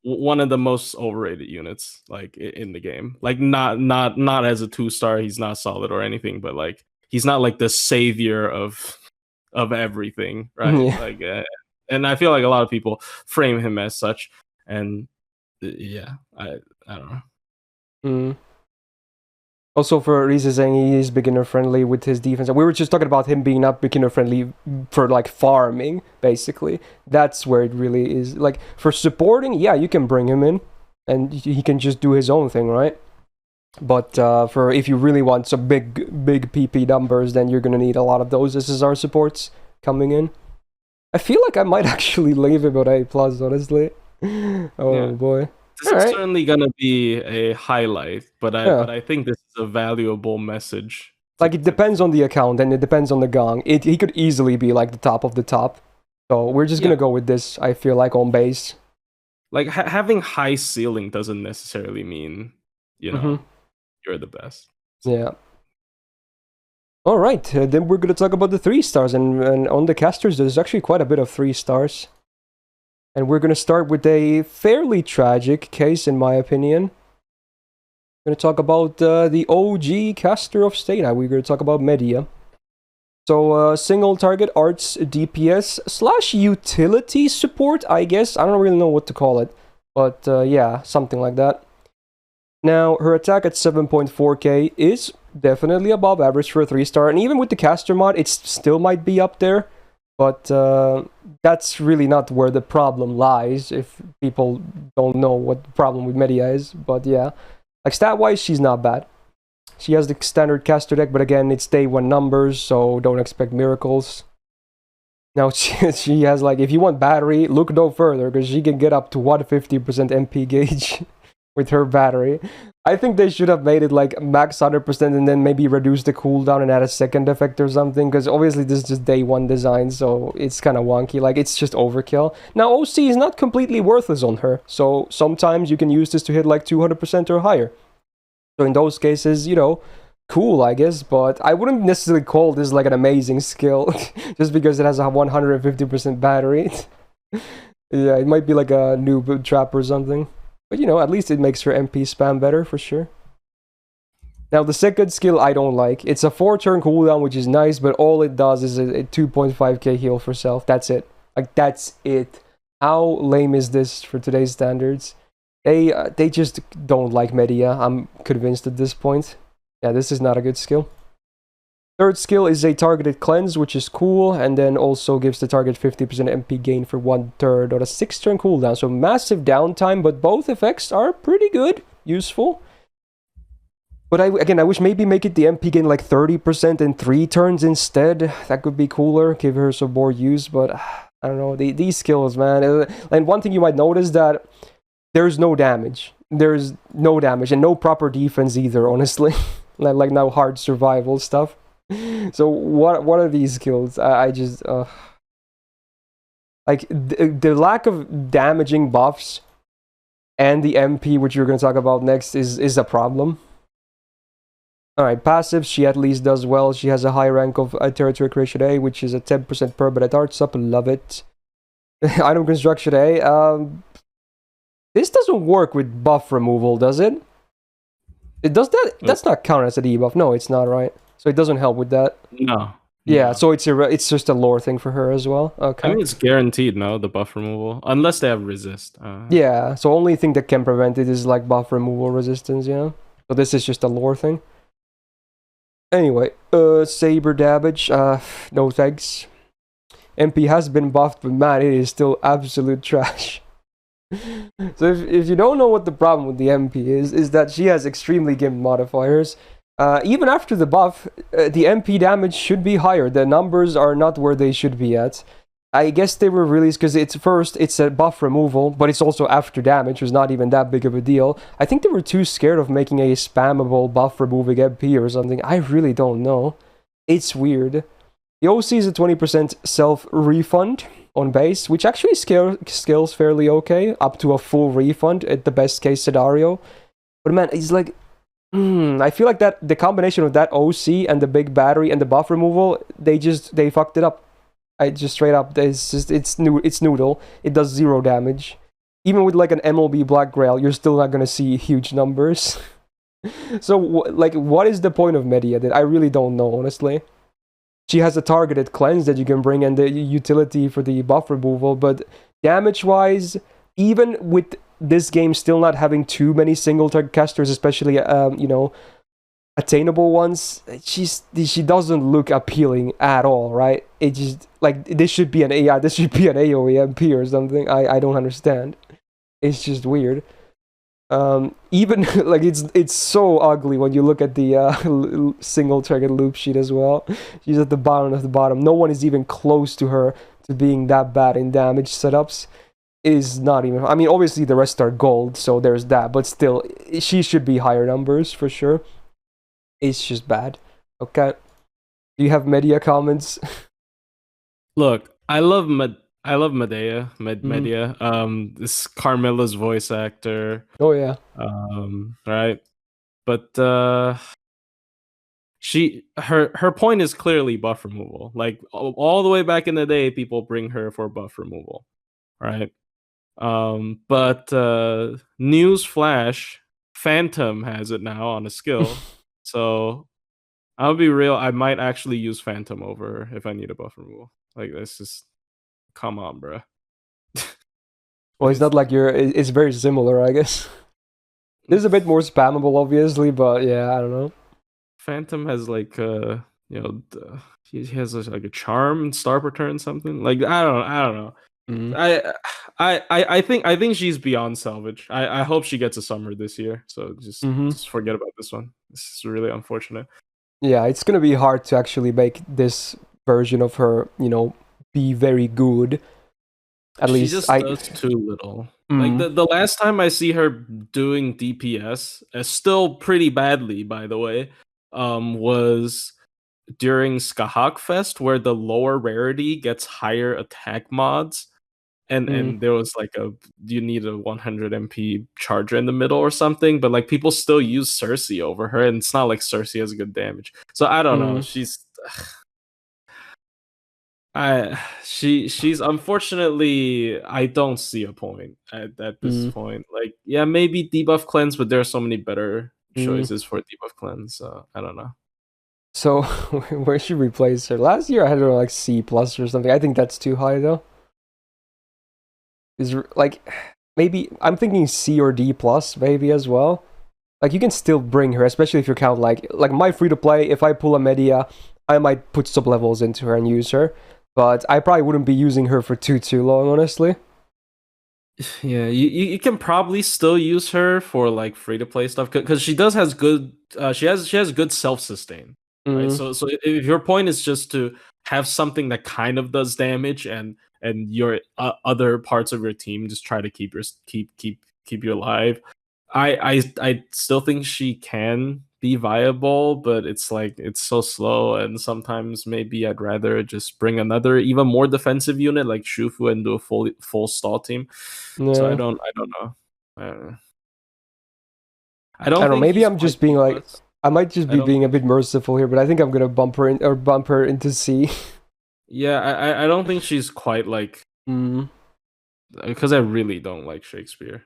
One of the most overrated units, like in the game. Like not as a 2-star, he's not solid or anything, but like he's not like the savior of everything, right? Yeah. Like, and I feel like a lot of people frame him as such, and yeah, I don't know. Also, for Riza saying he is beginner friendly with his defense, we were just talking about him being not beginner friendly for like farming, basically. That's where it really is. Like for supporting, yeah, you can bring him in, and he can just do his own thing, right? But for if you really want some big PP numbers, then you're gonna need a lot of those SSR supports coming in. I feel like I might actually leave him at A+, honestly. Oh boy. This is certainly gonna be a highlight, but I think this is a valuable message. Like, it depends on the account, and it depends on the Gong. He could easily be, like, the top of the top. So we're just gonna go with this, I feel like, on base. Like, having high ceiling doesn't necessarily mean, you know, you're the best. Yeah. All right, then we're gonna talk about the 3 stars, and on the casters, there's actually quite a bit of 3 stars. And we're gonna start with a fairly tragic case, in my opinion. We're gonna talk about the OG caster of Stena. We're gonna talk about Medea. So, single target arts DPS / utility support, I guess. I don't really know what to call it, but yeah, something like that. Now, her attack at 7.4k is definitely above average for a 3 star, and even with the caster mod, it still might be up there, but that's really not where the problem lies, if people don't know what the problem with Medea is. But yeah, like, stat-wise, she's not bad. She has the standard caster deck, but again, it's day 1 numbers, so don't expect miracles. Now, she has, like, if you want battery, look no further, because she can get up to 150% MP gauge with her battery. I think they should have made it, like, max 100% and then maybe reduce the cooldown and add a second effect or something, because obviously this is just day 1 design, so it's kind of wonky. Like, it's just overkill. Now, OC is not completely worthless on her, so sometimes you can use this to hit, like, 200% or higher. So in those cases, you know, cool, I guess, but I wouldn't necessarily call this like an amazing skill just because it has a 150% battery. Yeah, it might be like a noob trap or something. But, you know, at least it makes her MP spam better, for sure. Now, the second skill I don't like. It's a 4-turn cooldown, which is nice, but all it does is a 2.5k heal for self. That's it. Like, that's it. How lame is this for today's standards? They just don't like Medea, I'm convinced at this point. Yeah, this is not a good skill. Third skill is a targeted cleanse, which is cool, and then also gives the target 50% MP gain for 1/3 on a 6-turn cooldown. So massive downtime, but both effects are pretty good, useful. But I wish maybe make it the MP gain like 30% in 3 turns instead. That could be cooler, give her some more use, but I don't know, these skills, man. And one thing you might notice that there's no damage. There's no damage and no proper defense either, honestly. like now hard survival stuff. So what are these skills? I just like the lack of damaging buffs and the MP, which you're gonna talk about next, is a problem. Alright, passive, she at least does well. She has a high rank of territory creation A, which is a 10% permanent arts up. Love it. Item construction A. This doesn't work with buff removal, does it? It does that? That's not count as a debuff. No, it's not, right? So it doesn't help with that. No. Yeah, so it's just a lore thing for her as well. Okay. I mean, it's guaranteed, no, the buff removal, unless they have resist. Yeah, so only thing that can prevent it is like buff removal resistance, yeah. So this is just a lore thing. Anyway, Saber Babbage, no thanks. MP has been buffed, but man, it is still absolute trash. So if you don't know what the problem with the MP is that she has extremely gimped modifiers. Even after the buff, the MP damage should be higher. The numbers are not where they should be at. I guess they were released because it's a buff removal, but it's also after damage, which was not even that big of a deal. I think they were too scared of making a spammable buff removing MP or something. I really don't know. It's weird. The OC is a 20% self-refund on base, which actually scales fairly okay, up to a full refund at the best case scenario. But man, it's like, I feel like that the combination of that OC and the big battery and the buff removal, they fucked it up. I just straight up, it's noodle. It does 0 damage. Even with like an MLB Black Grail, you're still not gonna see huge numbers. So like, what is the point of Medea? That I really don't know, honestly. She has a targeted cleanse that you can bring and the utility for the buff removal, but damage-wise, even with this game still not having too many single target casters, especially you know, attainable ones, she doesn't look appealing at all, right? It just like this should be an AI, this should be an AoE MP or something. I don't understand. It's just weird. Even like it's so ugly when you look at the single target loop sheet as well. She's at the bottom of the bottom. No one is even close to her to being that bad in damage setups. Is not even. I mean, obviously the rest are gold, so there's that. But still, she should be higher numbers for sure. It's just bad. Okay. Do you have Medea comments? Look, I love Medea. Medea. This Carmilla's voice actor. Oh yeah. Right. But her point is clearly buff removal. Like all the way back in the day, people bring her for buff removal, right? But news flash, Phantom has it now on a skill. So I'll be real, I might actually use Phantom over her if I need a buff removal. Like this is come on, bro. Well, it's not like it's very similar, I guess. This is a bit more spammable, obviously, but yeah, I don't know. Phantom has like he has like a charm and star return something. Like I don't know. Mm. I think she's beyond salvage. I hope she gets a summer this year. So just forget about this one. This is really unfortunate. Yeah, it's gonna be hard to actually make this version of her, be very good. At She least just does too little. Like the last time I see her doing DPS, still pretty badly, by the way, was during Skahak Fest, where the lower rarity gets higher attack mods, and there was like you need a 100 MP charger in the middle or something, but like people still use Circe over her, and it's not like Circe has good damage. So I don't know. She's unfortunately, I don't see a point at this point. Like, yeah, maybe debuff cleanse, but there are so many better choices for debuff cleanse. I don't know. So where should we place her? Last year I had her like C plus or something. I think that's too high though. Is like maybe I'm thinking C or D plus maybe as well. Like you can still bring her, especially if you count like my free to play. If I pull a Medea, I might put sub levels into her and use her. But I probably wouldn't be using her for too long, honestly. Yeah, you can probably still use her for like free to play stuff because she does has good she has good self sustain, right? So if your point is just to have something that kind of does damage and your other parts of your team just try to keep you alive, I still think she can be viable, but it's like it's so slow, and sometimes maybe I'd rather just bring another even more defensive unit like Shufu and do a full stall team. Yeah. So I don't know. I don't know. Maybe he's I'm just quite being like useless. I might just be being a bit merciful here, but I think I'm gonna bump her into C. Yeah, I don't think she's quite like because I really don't like Shakespeare.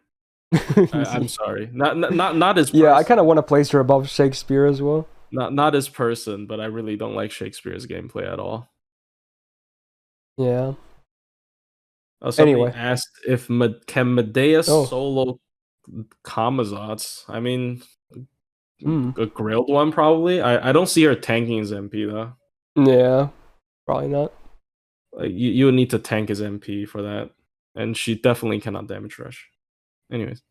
I'm sorry. Not as person. Yeah, I kind of want to place her above Shakespeare as well. Not as person, but I really don't like Shakespeare's gameplay at all. Yeah. Somebody asked if can Medea solo Kamazots. I mean, a grilled one probably. I don't see her tanking his MP though. Yeah, probably not. Like you would need to tank his MP for that, and she definitely cannot damage rush. Anyways,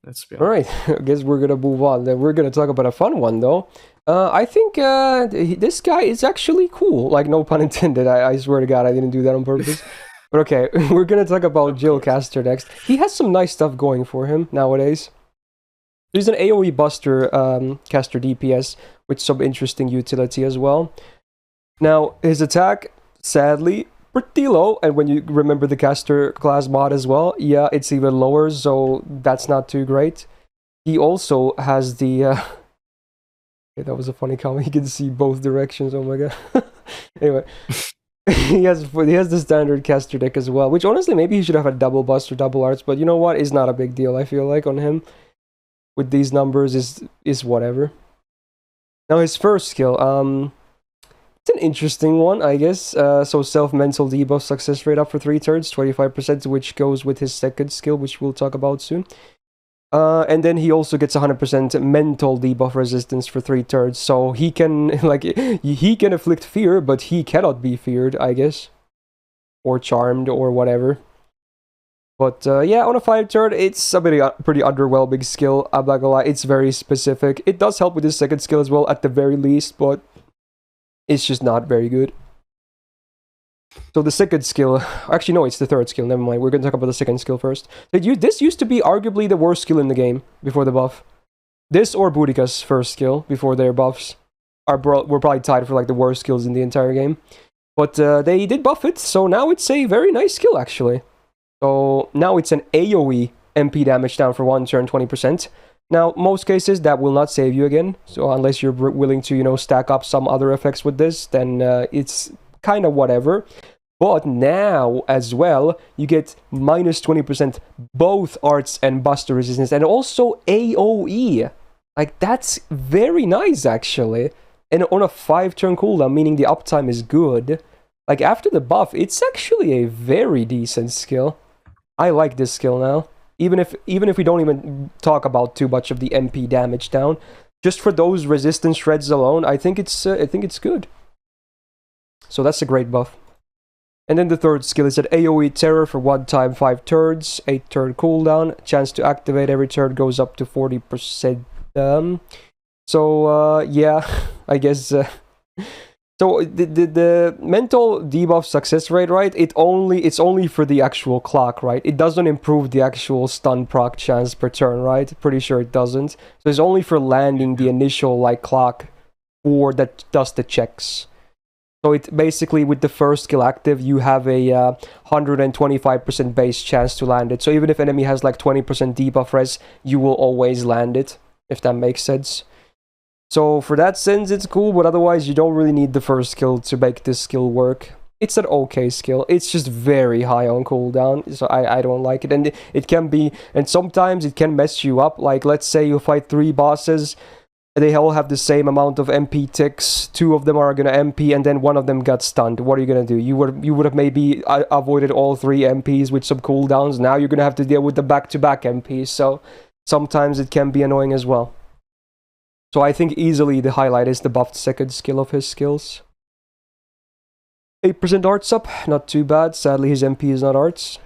let's be honest. All right, I guess we're gonna move on. Then we're gonna talk about a fun one though. I think this guy is actually cool. Like no pun intended. I swear to God, I didn't do that on purpose. But okay, we're gonna talk about Gilles Caster next. He has some nice stuff going for him nowadays. He's an AoE buster caster DPS with some interesting utility as well. Now his attack, sadly, pretty low, and when you remember the caster class mod as well, yeah, it's even lower, so that's not too great. He also has the okay, that was a funny comment. You can see both directions. Oh my god. Anyway, he has the standard caster deck as well, which honestly maybe he should have a double bust or double arts, but you know what? It's not a big deal. I feel like on him with these numbers is whatever. Now his first skill, it's an interesting one, I guess. So self-mental debuff success rate up for 3 turns, 25%, which goes with his second skill, which we'll talk about soon. And then he also gets 100% mental debuff resistance for 3 turns. So he can he can afflict fear, but he cannot be feared, I guess, or charmed or whatever. But yeah, on a 5 turn, it's a pretty underwhelming skill. I'm not gonna lie, it's very specific. It does help with the second skill as well, at the very least, but it's just not very good. So the second skill, actually no, it's the third skill, never mind. We're gonna talk about the second skill first. This used to be arguably the worst skill in the game before the buff. This or Boudicca's first skill before their buffs were probably tied for like the worst skills in the entire game. But they did buff it, so now it's a very nice skill actually. So now it's an AoE MP damage down for 1 turn, 20%. Now, most cases that will not save you again. So unless you're willing to, you know, stack up some other effects with this, then it's kind of whatever. But now, as well, you get minus 20% both arts and buster resistance, and also AoE. Like, that's very nice, actually. And on a 5-turn cooldown, meaning the uptime is good. Like, after the buff, it's actually a very decent skill. I like this skill now. Even if we don't even talk about too much of the MP damage down, just for those resistance shreds alone, I think it's good. So that's a great buff. And then the third skill is an AoE Terror for 1 time 5 turns, 8 turn cooldown. Chance to activate every turn goes up to 40%. Yeah, I guess. So the mental debuff success rate, right? It's only for the actual clock, right? It doesn't improve the actual stun proc chance per turn, right? Pretty sure it doesn't. So it's only for landing the initial like clock, or that does the checks. So it basically, with the first skill active, you have a 125% base chance to land it. So even if enemy has like 20% debuff res, you will always land it, if that makes sense. So for that sense, it's cool, but otherwise you don't really need the first skill to make this skill work. It's an okay skill. It's just very high on cooldown, so I don't like it. And it can be, and sometimes it can mess you up. Like, let's say you fight 3 bosses, they all have the same amount of MP ticks. 2 of them are gonna MP, and then 1 of them got stunned. What are you gonna do? You would have maybe avoided all 3 MPs with some cooldowns. Now you're gonna have to deal with the back-to-back MPs, so sometimes it can be annoying as well. So I think easily the highlight is the buffed second skill of his skills. 8% arts up, not too bad. Sadly, his MP is not arts.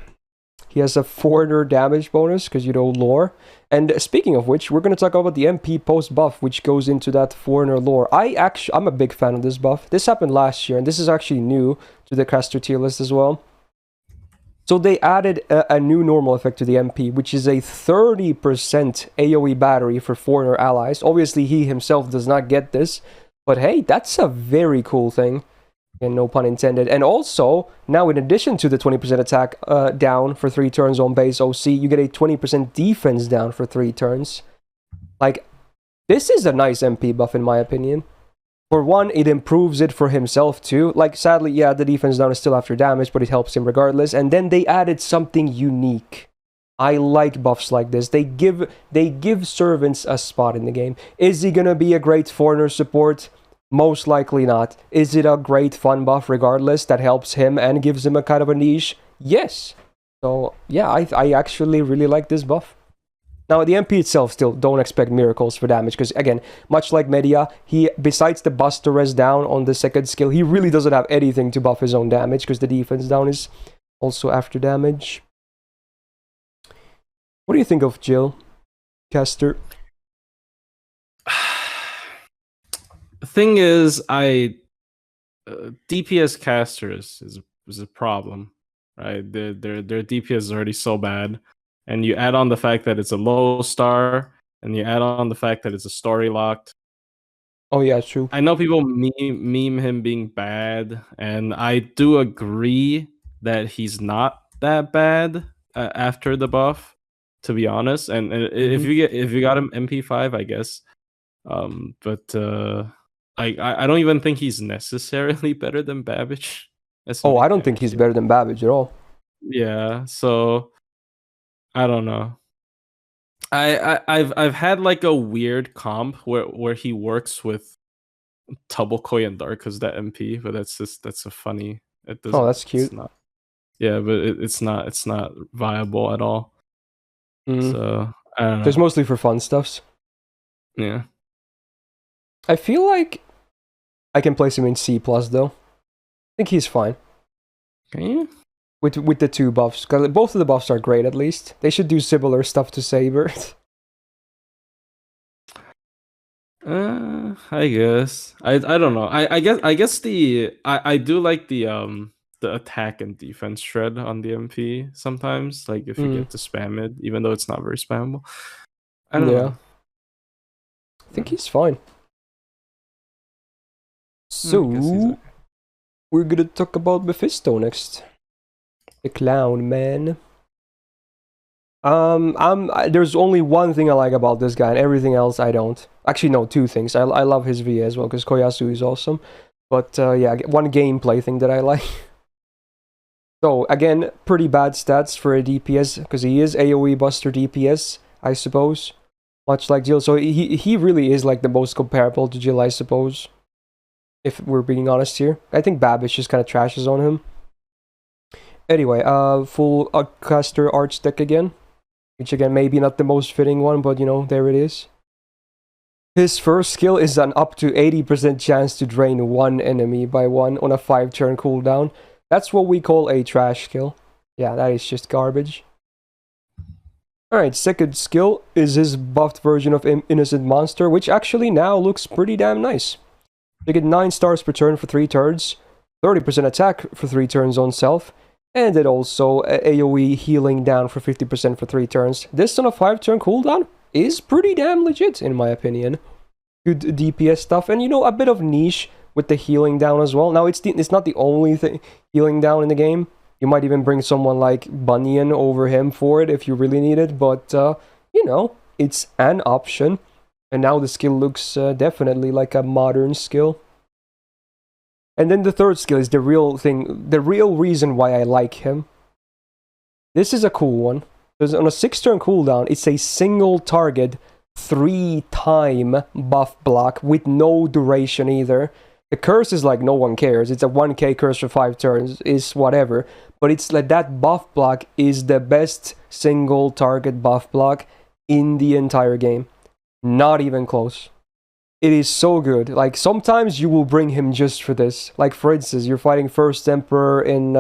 He has a foreigner damage bonus, because you know lore. And speaking of which, we're going to talk about the MP post buff, which goes into that foreigner lore. I'm a big fan of this buff. This happened last year, and this is actually new to the caster tier list as well. So they added a new normal effect to the MP, which is a 30% AoE battery for foreigner allies. Obviously, he himself does not get this, but hey, that's a very cool thing. And no pun intended. And also, now in addition to the 20% attack down for 3 turns on base OC, you get a 20% defense down for 3 turns. Like, this is a nice MP buff in my opinion. For one, it improves it for himself too. Like, sadly, yeah, the defense down is still after damage, but it helps him regardless. And then they added something unique. I like buffs like this. They give servants a spot in the game. Is he gonna be a great foreigner support? Most likely not. Is it a great fun buff regardless that helps him and gives him a kind of a niche? Yes. So yeah, I actually really like this buff. Now, the MP itself, still, don't expect miracles for damage, because, again, much like Medea, he, besides the buster res down on the second skill, he really doesn't have anything to buff his own damage, because the defense down is also after damage. What do you think of Gilles Caster? The thing is, DPS casters is a problem, right? Their DPS is already so bad. And you add on the fact that it's a low star, and you add on the fact that it's a story locked. Oh yeah, true. I know people meme him being bad, and I do agree that he's not that bad after the buff, to be honest. And if you got him MP5, I guess. But I don't even think he's necessarily better than Babbage. Oh, I don't think he's better than Babbage at all. Yeah, so I don't know. I've had like a weird comp where he works with Tubblecoy and Dark as that MP, but that's a funny. It doesn't, oh, that's cute. Not, yeah, but it's not viable at all. So I don't know. It's mostly for fun stuffs. Yeah. I feel like I can place him in C+ though. I think he's fine. Can you? with the 2 buffs. Because both of the buffs are great, at least. They should do similar stuff to Saber. I guess. I don't know. I guess I do like the attack and defense shred on the MP sometimes. Like if you get to spam it, even though it's not very spammable. I don't know. I think he's fine. So okay. we're gonna talk about Mephisto next. The clown man. There's only one thing I like about this guy, and everything else I don't. Actually, no, 2 things. I love his VA as well, because Koyasu is awesome. But yeah, one gameplay thing that I like. So again, pretty bad stats for a DPS, because he is AoE Buster DPS, I suppose. Much like Jill. So he really is like the most comparable to Jill, I suppose. If we're being honest here. I think Babbage just kind of trashes on him. Anyway, full caster arch deck again. Which again, maybe not the most fitting one, but you know, there it is. His first skill is an up to 80% chance to drain 1 enemy by 1 on a 5-turn cooldown. That's what we call a trash skill. Yeah, that is just garbage. Alright, second skill is his buffed version of Innocent Monster, which actually now looks pretty damn nice. You get 9 stars per turn for 3 turns, 30% attack for 3 turns on self, and it also AoE healing down for 50% for 3 turns. This on a 5-turn cooldown is pretty damn legit, in my opinion. Good DPS stuff, and you know, a bit of niche with the healing down as well. Now, it's not the only thing healing down in the game. You might even bring someone like Bunyan over him for it if you really need it, but, you know, it's an option. And now the skill looks definitely like a modern skill. And then the third skill is the real thing, the real reason why I like him. This is a cool one. Because on a 6-turn cooldown, it's a single target 3-time buff block with no duration either. The curse is like no one cares. It's a 1k curse for 5 turns, is whatever. But it's like that buff block is the best single target buff block in the entire game. Not even close. It is so good. Like, sometimes you will bring him just for this. Like, for instance, you're fighting First Emperor in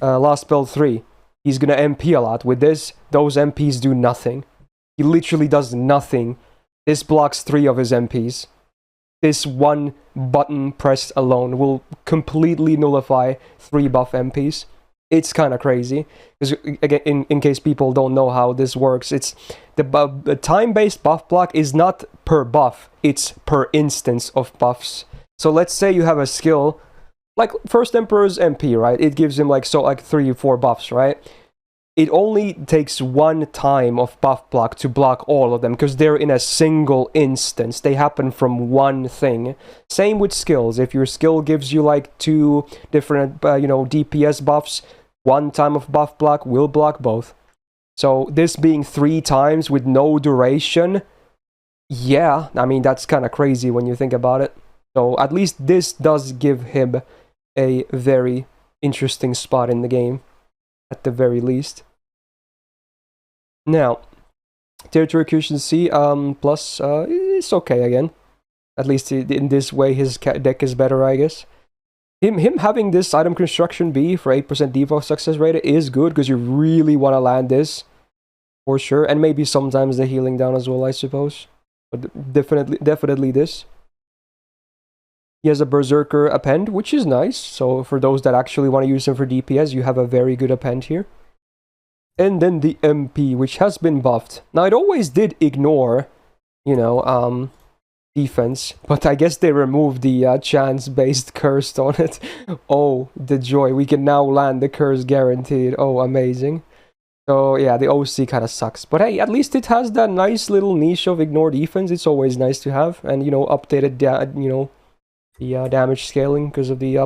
Last Spell 3. He's gonna MP a lot. With this, those MPs do nothing. He literally does nothing. This blocks 3 of his MPs. This one button pressed alone will completely nullify 3 buff MPs. It's kind of crazy. Because, again, in case people don't know how this works, it's the time-based buff block is not per buff, it's per instance of buffs. So let's say you have a skill, like First Emperor's MP, right? It gives him like 3 or 4 buffs, right? It only takes 1 time of buff block to block all of them, because they're in a single instance. They happen from one thing. Same with skills. If your skill gives you like 2 different, DPS buffs, 1 time of buff block will block both. So this being 3 times with no duration, yeah, I mean, that's kind of crazy when you think about it. So at least this does give him a very interesting spot in the game, at the very least. Now, territory efficiency plus it's okay again. At least in this way, his deck is better, I guess. Him having this item construction B for 8% default success rate is good, because you really want to land this, for sure. And maybe sometimes the healing down as well, I suppose. But definitely this. He has a Berserker append, which is nice. So for those that actually want to use him for DPS, you have a very good append here. And then the MP, which has been buffed. Now, it always did ignore, defense, but I guess they removed the chance-based curse on it. Oh, the joy. We can now land the curse guaranteed. Oh, amazing. So, yeah, the OC kind of sucks. But hey, at least it has that nice little niche of ignore defense. It's always nice to have. And, updated, the damage scaling because of the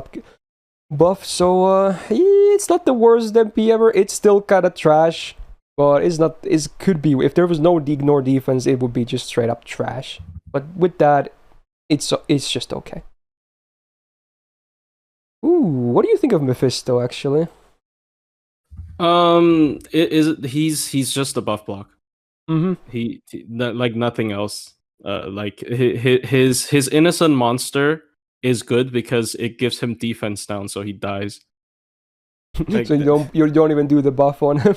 buff. So, it's not the worst MP ever. It's still kind of trash. But it could be. If there was no ignore defense, it would be just straight up trash. But with that, it's just okay. Ooh, what do you think of Mephisto, actually? He's just a buff block. Mm-hmm. He like nothing else. Like his innocent monster is good because it gives him defense down, so he dies. Like, So you don't even do the buff on him.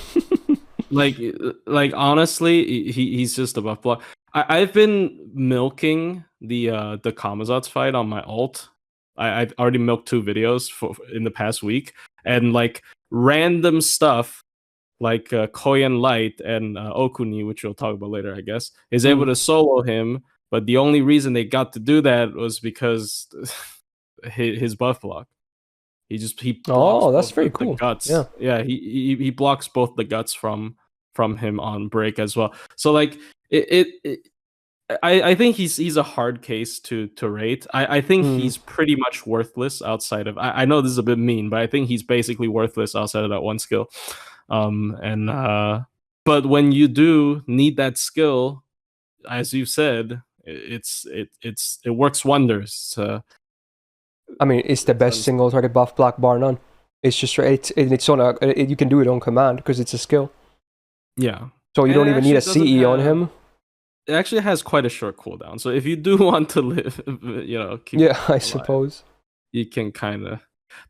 like honestly, he's just a buff block. I've been milking the Kamazot's fight on my alt. I've already milked 2 videos in the past week, and like random stuff like Koyan Light and Okuni, which we'll talk about later, I guess, is able to solo him. But the only reason they got to do that was because his buff block. He blocks that's both the the cool. guts. Yeah, he blocks both the guts from him on break as well. So like I think he's a hard case to rate. I think he's pretty much worthless outside of. I know this is a bit mean, but I think he's basically worthless outside of that one skill. But when you do need that skill, as you said, it works wonders. I mean, it's the best single target buff block bar none. It's just it's on you can do it on command because it's a skill. Yeah. So you don't even need a CE on him. It actually has quite a short cooldown. So if you do want to live, keep I suppose you can kind of.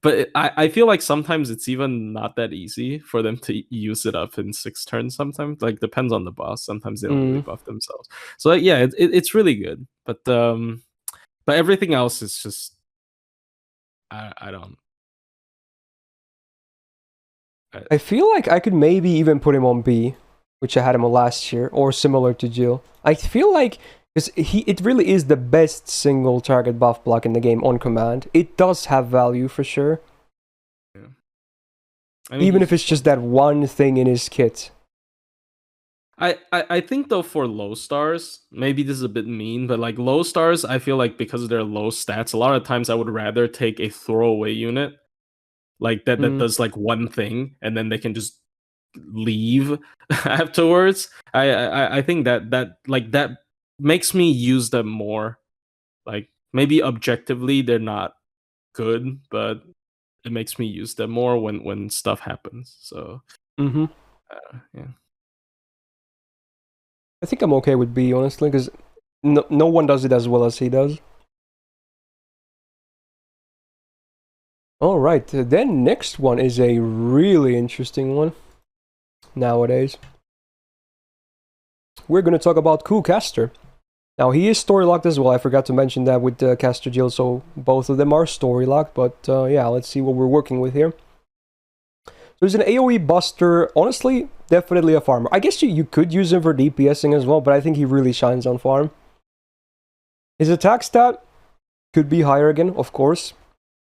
But I feel like sometimes it's even not that easy for them to use it up in 6 turns. Sometimes, like, depends on the boss. Sometimes they don't really buff themselves. So yeah, it's really good. But everything else is just I don't. I feel like I could maybe even put him on B, which I had him on last year, or similar to Jill. I feel like because it really is the best single target buff block in the game on command. It does have value for sure. Yeah. I mean, even if it's just that one thing in his kit. I think though for low stars, maybe this is a bit mean, but like low stars, I feel like because of their low stats, a lot of times I would rather take a throwaway unit like that does like one thing and then they can just leave afterwards. I think that makes me use them more. Like maybe objectively they're not good, but it makes me use them more when stuff happens. So yeah. I think I'm okay with B, honestly, because no one does it as well as he does. Alright, then next one is a really interesting one nowadays. We're going to talk about Caster. Now, he is story locked as well. I forgot to mention that with Caster Jill, so both of them are story locked, but yeah, let's see what we're working with here. So he's an AoE buster. Honestly, definitely a farmer. I guess you could use him for DPSing as well, but I think he really shines on farm. His attack stat could be higher again, of course.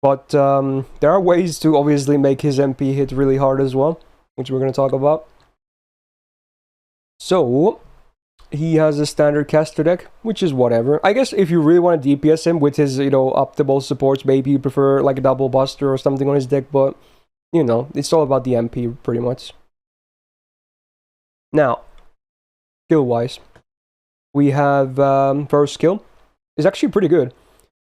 But there are ways to obviously make his MP hit really hard as well, which we're going to talk about. So, he has a standard caster deck, which is whatever. I guess if you really want to DPS him with his, optimal supports, maybe you prefer like a double buster or something on his deck, but it's all about the MP pretty much. Now, skill-wise, we have first skill is actually pretty good.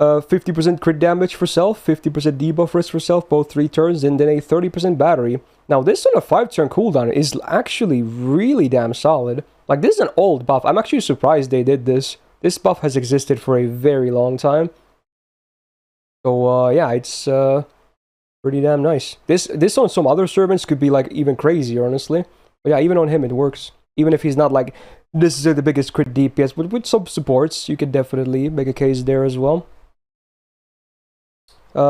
50% crit damage for self, 50% debuff risk for self, both 3 turns, and then a 30% battery. Now, this on a 5-turn cooldown is actually really damn solid. Like, this is an old buff. I'm actually surprised they did this. This buff has existed for a very long time. So, yeah, it's pretty damn nice. This on some other servants could be, like, even crazier, honestly. But yeah, even on him, it works. Even if he's not, like, this is the biggest crit DPS, but with some supports, you could definitely make a case there as well.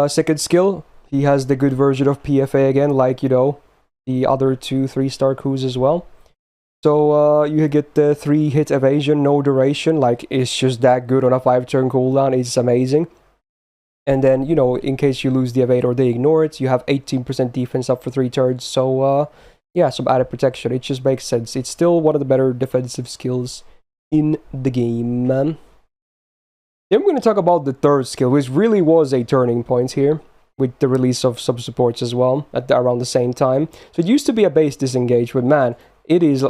Second skill, he has the good version of PFA again, like, the other 2 3-star coups as well. So, you get the 3-hit evasion, no duration, like, it's just that good on a 5-turn cooldown, it's amazing. And then, in case you lose the evade or they ignore it, you have 18% defense up for 3 turns, so, yeah, some added protection, it just makes sense. It's still one of the better defensive skills in the game, man. Then we're going to talk about the third skill, which really was a turning point here, with the release of some supports as well, around the same time. So it used to be a base disengage, but man, it is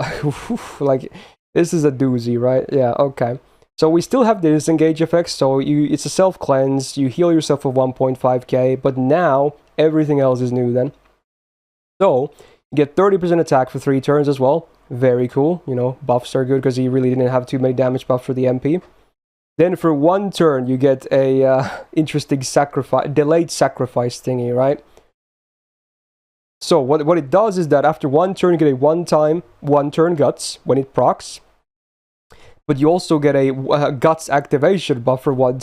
like, this is a doozy, right? Yeah, okay. So we still have the disengage effects, so it's a self-cleanse, you heal yourself for 1.5k, but now everything else is new then. So, you get 30% attack for 3 turns as well, very cool, buffs are good because he really didn't have too many damage buffs for the MP. Then for 1 turn, you get a interesting delayed sacrifice thingy, right? So what it does is that after one turn, you get a one turn guts when it procs. But you also get a guts activation buffer one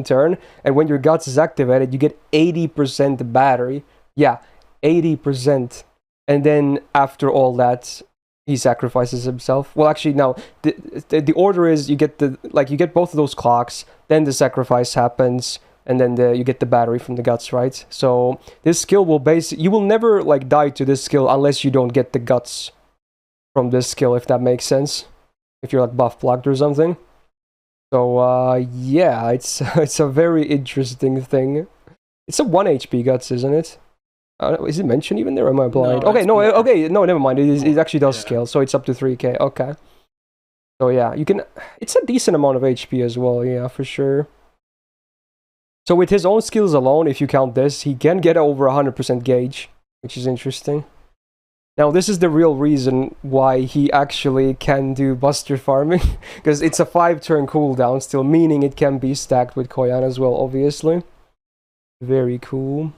turn. And when your guts is activated, you get 80% battery. Yeah, 80%. And then after all that, he sacrifices himself. Well, actually, no. The order is you get both of those clocks, then the sacrifice happens, and then you get the battery from the guts, right? So this skill will you will never like die to this skill unless you don't get the guts from this skill, if that makes sense. If you're like buff blocked or something. So yeah, it's a very interesting thing. It's a 1 HP guts, isn't it? Is it mentioned even there? Or am I blind? Okay, no, never mind. It actually does scale, so it's up to 3k. Okay. So yeah, you can. It's a decent amount of HP as well. Yeah, for sure. So with his own skills alone, if you count this, he can get over 100% gauge, which is interesting. Now, this is the real reason why he actually can do Buster farming, because it's a 5-turn cooldown still, meaning it can be stacked with Koyan as well, obviously. Very cool.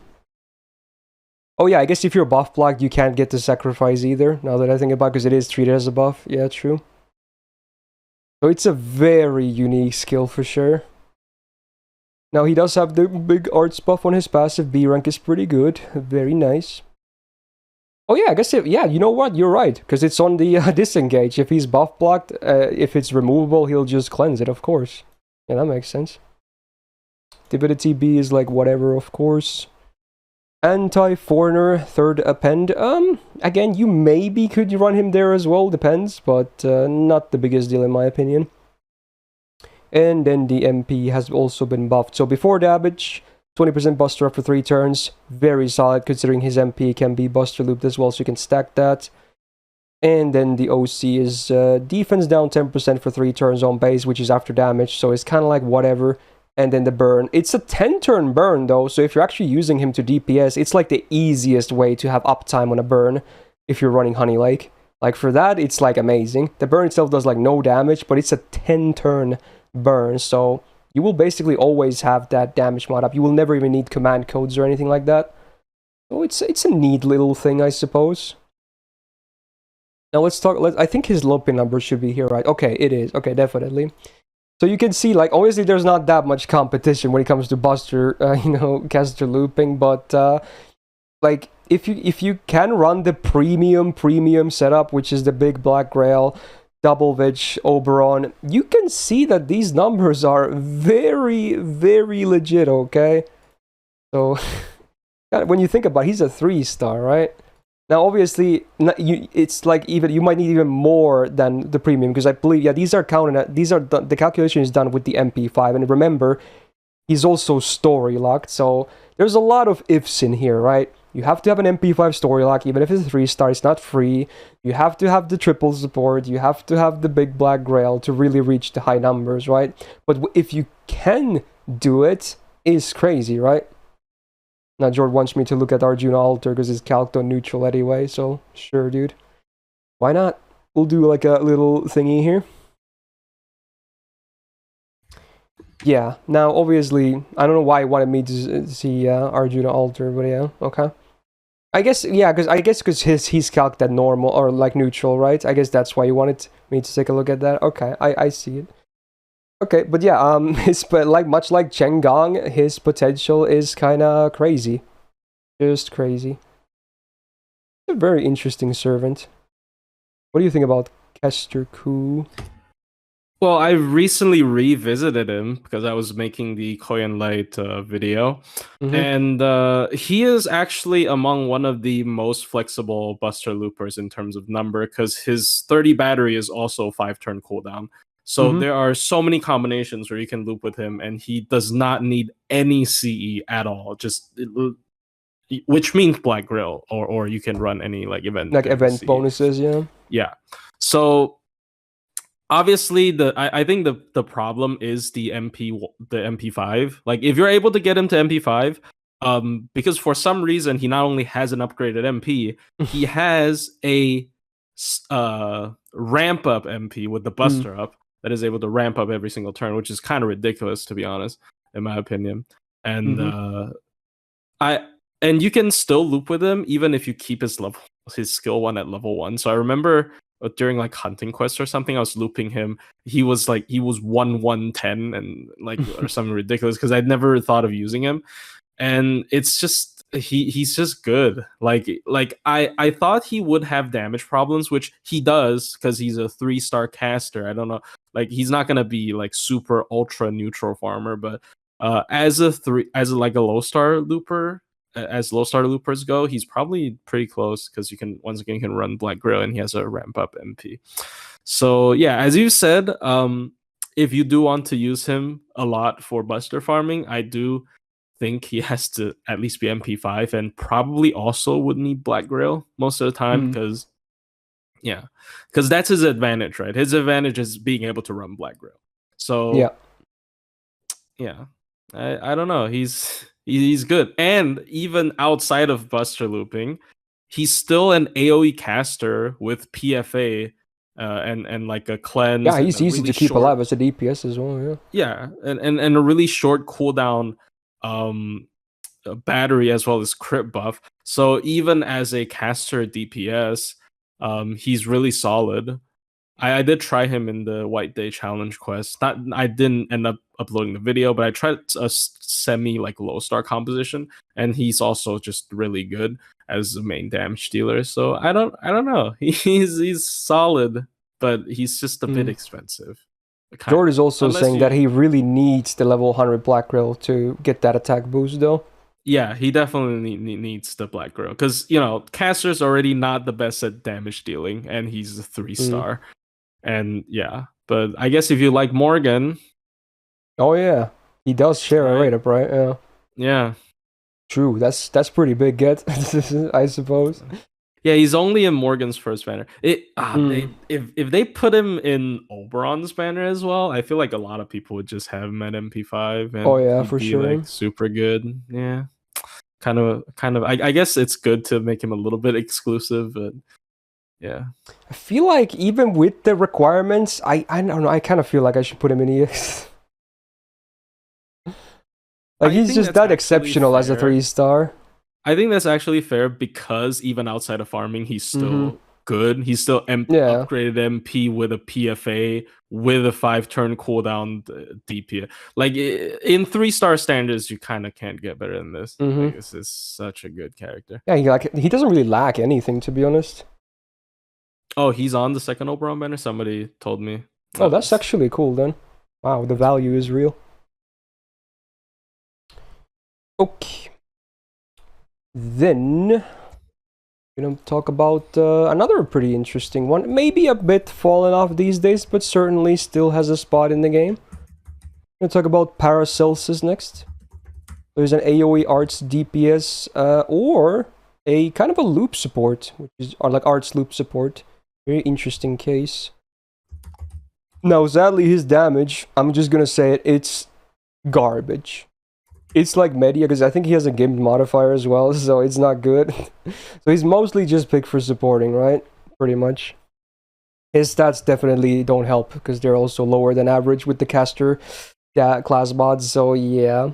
Oh yeah, I guess if you're buff blocked, you can't get the sacrifice either, now that I think about it, because it is treated as a buff. Yeah, true. So it's a very unique skill for sure. Now, he does have the big arts buff on his passive. B rank is pretty good. Very nice. Oh yeah, I guess yeah, you know what? You're right, because it's on the disengage. If he's buff blocked, if it's removable, he'll just cleanse it, of course. Yeah, that makes sense. Divinity B is like whatever, of course. Anti-foreigner, third append. Again, you maybe could run him there as well, depends, but not the biggest deal in my opinion. And then the MP has also been buffed. So before Babbage, 20% Buster up for 3 turns. Very solid considering his MP can be Buster looped as well, so you can stack that. And then the OC is defense down 10% for 3 turns on base, which is after damage, so it's kind of like whatever. And then the burn. It's a 10-turn burn though, so if you're actually using him to DPS, it's like the easiest way to have uptime on a burn if you're running Honey Lake. Like for that, it's like amazing. The burn itself does like no damage, but it's a 10-turn burn, so you will basically always have that damage mod up. You will never even need command codes or anything like that. So it's a neat little thing, I suppose. Now let's talk. I think his low pin number should be here, right? Okay, it is. Okay, definitely. So you can see, like, obviously there's not that much competition when it comes to Buster, caster looping, but like if you can run the premium setup, which is the big black grail, double Vich, Oberon, you can see that these numbers are very, very legit, okay? So, when you think about it, he's a 3-star, right? Now, obviously, it's like you might need even more than the premium, because I believe, yeah, the calculation is done with the MP5, and remember, he's also story locked, so there's a lot of ifs in here, right? You have to have an MP5 story lock, even if it's a 3-star, it's not free. You have to have the triple support, you have to have the big black grail to really reach the high numbers, right? But if you can do it, it's crazy, right? Now, George wants me to look at Arjuna Altar because it's calced on neutral anyway, so sure, dude. Why not? We'll do like a little thingy here. Yeah, now obviously, I don't know why he wanted me to see Arjuna Altar, but yeah, okay. I guess, yeah, because he's calced at normal, or like neutral, right? I guess that's why you wanted me to take a look at that. Okay, I see it. Okay, but yeah, much like Chen Gong, his potential is kinda crazy. Just crazy. A very interesting servant. What do you think about Caster Ku? Well, I recently revisited him because I was making the Koyan Light video, and he is actually among one of the most flexible Buster Loopers in terms of number, because his 30 battery is also 5-turn cooldown. So there are so many combinations where you can loop with him, and he does not need any CE at all. Which means Black Grill, or you can run any like event bonuses, yeah. Yeah. So obviously, I think the problem is the MP5. Like, if you're able to get him to MP5, because for some reason he not only has an upgraded MP, he has a ramp up MP with the Buster up that is able to ramp up every single turn, which is kind of ridiculous, to be honest, in my opinion. And and you can still loop with him even if you keep his skill 1 at level 1. So I remember during like hunting quest or something, I was looping him. He was 1-1-10 and like or something ridiculous because I'd never thought of using him. And it's just he's just good. Like I thought he would have damage problems, which he does because he's a 3-star caster. I don't know, like he's not gonna be like super ultra neutral farmer, but as a low star looper, as low star loopers go, he's probably pretty close because you can run Black Grill and he has a ramp up MP. So yeah, as you said, if you do want to use him a lot for Buster farming, I do think he has to at least be MP5 and probably also would need Black Grill most of the time because that's his advantage, right? His advantage is being able to run Black Grill. So yeah, I don't know. He's good, and even outside of Buster looping, he's still an AOE caster with PFA and like a cleanse. Yeah, he's easy really to keep alive as a DPS as well. Yeah, and a really short cooldown battery as well as crit buff. So even as a caster DPS, he's really solid. I did try him in the White Day challenge quest. I didn't end up uploading the video, but I tried a semi like low star composition, and he's also just really good as a main damage dealer. So I don't know. He's solid, but he's just a bit expensive. George is also saying that he really needs the level 100 Black Grill to get that attack boost, though. Yeah, he definitely needs the Black Grill because caster's already not the best at damage dealing, and he's a 3-star. And yeah, but I guess if you like Morgan, oh yeah, he does share a rate up, right? Yeah. Yeah. True. That's pretty big get, I suppose. Yeah, he's only in Morgan's first banner. If they put him in Oberon's banner as well, I feel like a lot of people would just have him at MP5. And for sure. Like, super good. Yeah. Kind of. I guess it's good to make him a little bit exclusive, but yeah. I feel like even with the requirements, I don't know. I kind of feel like I should put him in EX. Like he's just that exceptional as a 3-star. I think that's actually fair because even outside of farming, he's still good. He's still upgraded MP with a PFA with a 5-turn cooldown DPS. Like in 3-star standards, you kind of can't get better than this. Like, this is such a good character. Yeah, he doesn't really lack anything, to be honest. Oh, he's on the second Oberon banner? Somebody told me. Oh, that's actually cool then. Wow, the value is real. Okay. Then, we're going to talk about another pretty interesting one. Maybe a bit fallen off these days, but certainly still has a spot in the game. We're going to talk about Paracelsus next. There's an AoE Arts DPS or a kind of a loop support, which is like Arts loop support. Very interesting case. Now, sadly, his damage, I'm just gonna say it, it's garbage. It's like Medea, because I think he has a GIMP modifier as well, so it's not good. So he's mostly just picked for supporting, right? Pretty much. His stats definitely don't help, because they're also lower than average with the caster class mods, so yeah.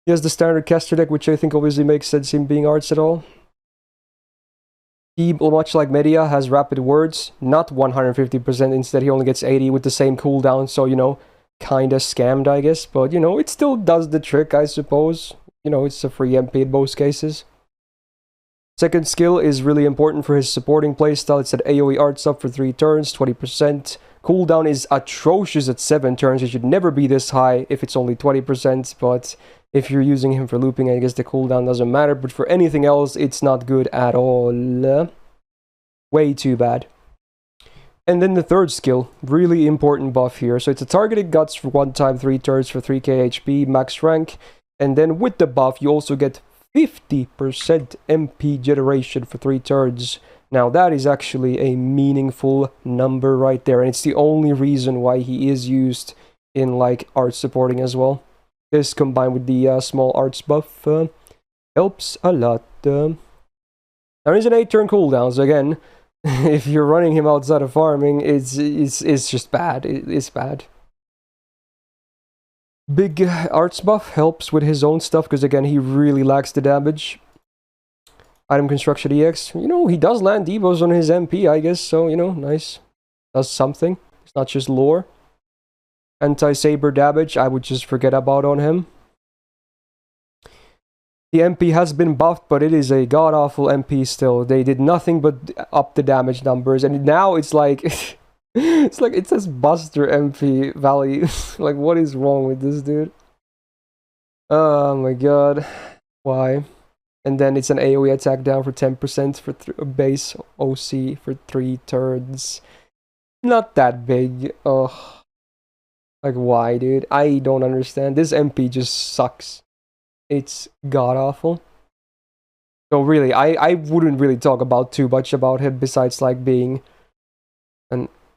He has the standard caster deck, which I think obviously makes sense him being Arts at all. He, much like Medea, has rapid words, not 150%, instead he only gets 80 with the same cooldown, so, kinda scammed, I guess, but, it still does the trick, I suppose. It's a free MP in most cases. Second skill is really important for his supporting playstyle. It's at AoE Arts up for 3 turns, 20%. Cooldown is atrocious at 7 turns. It should never be this high if it's only 20%, but if you're using him for looping, I guess the cooldown doesn't matter, but for anything else, it's not good at all. Way too bad. And then the third skill, really important buff here. So it's a targeted guts for 1 time 3 turns for 3k HP, max rank. And then with the buff, you also get 50% MP generation for 3 turns. Now that is actually a meaningful number right there. And it's the only reason why he is used in like art supporting as well. This combined with the small arts buff helps a lot. There is an 8-turn cooldown, so again, if you're running him outside of farming, it's just bad. It's bad. Big arts buff helps with his own stuff, because again, he really lacks the damage. Item construction EX. You know, he does land devos on his MP, I guess, so, you know, nice. Does something. It's not just lore. Anti-saber damage, I would just forget about on him. The MP has been buffed, but it is a god-awful MP still. They did nothing but up the damage numbers, and now it's like... it's like it says Buster MP value. Like, what is wrong with this dude? Oh my god. Why? And then it's an AoE attack down for 10% for base OC for 3 turns. Not that big. Ugh. Like, why, dude? I don't understand. This MP just sucks. It's god-awful. So really, I wouldn't really talk about too much about him besides, like, being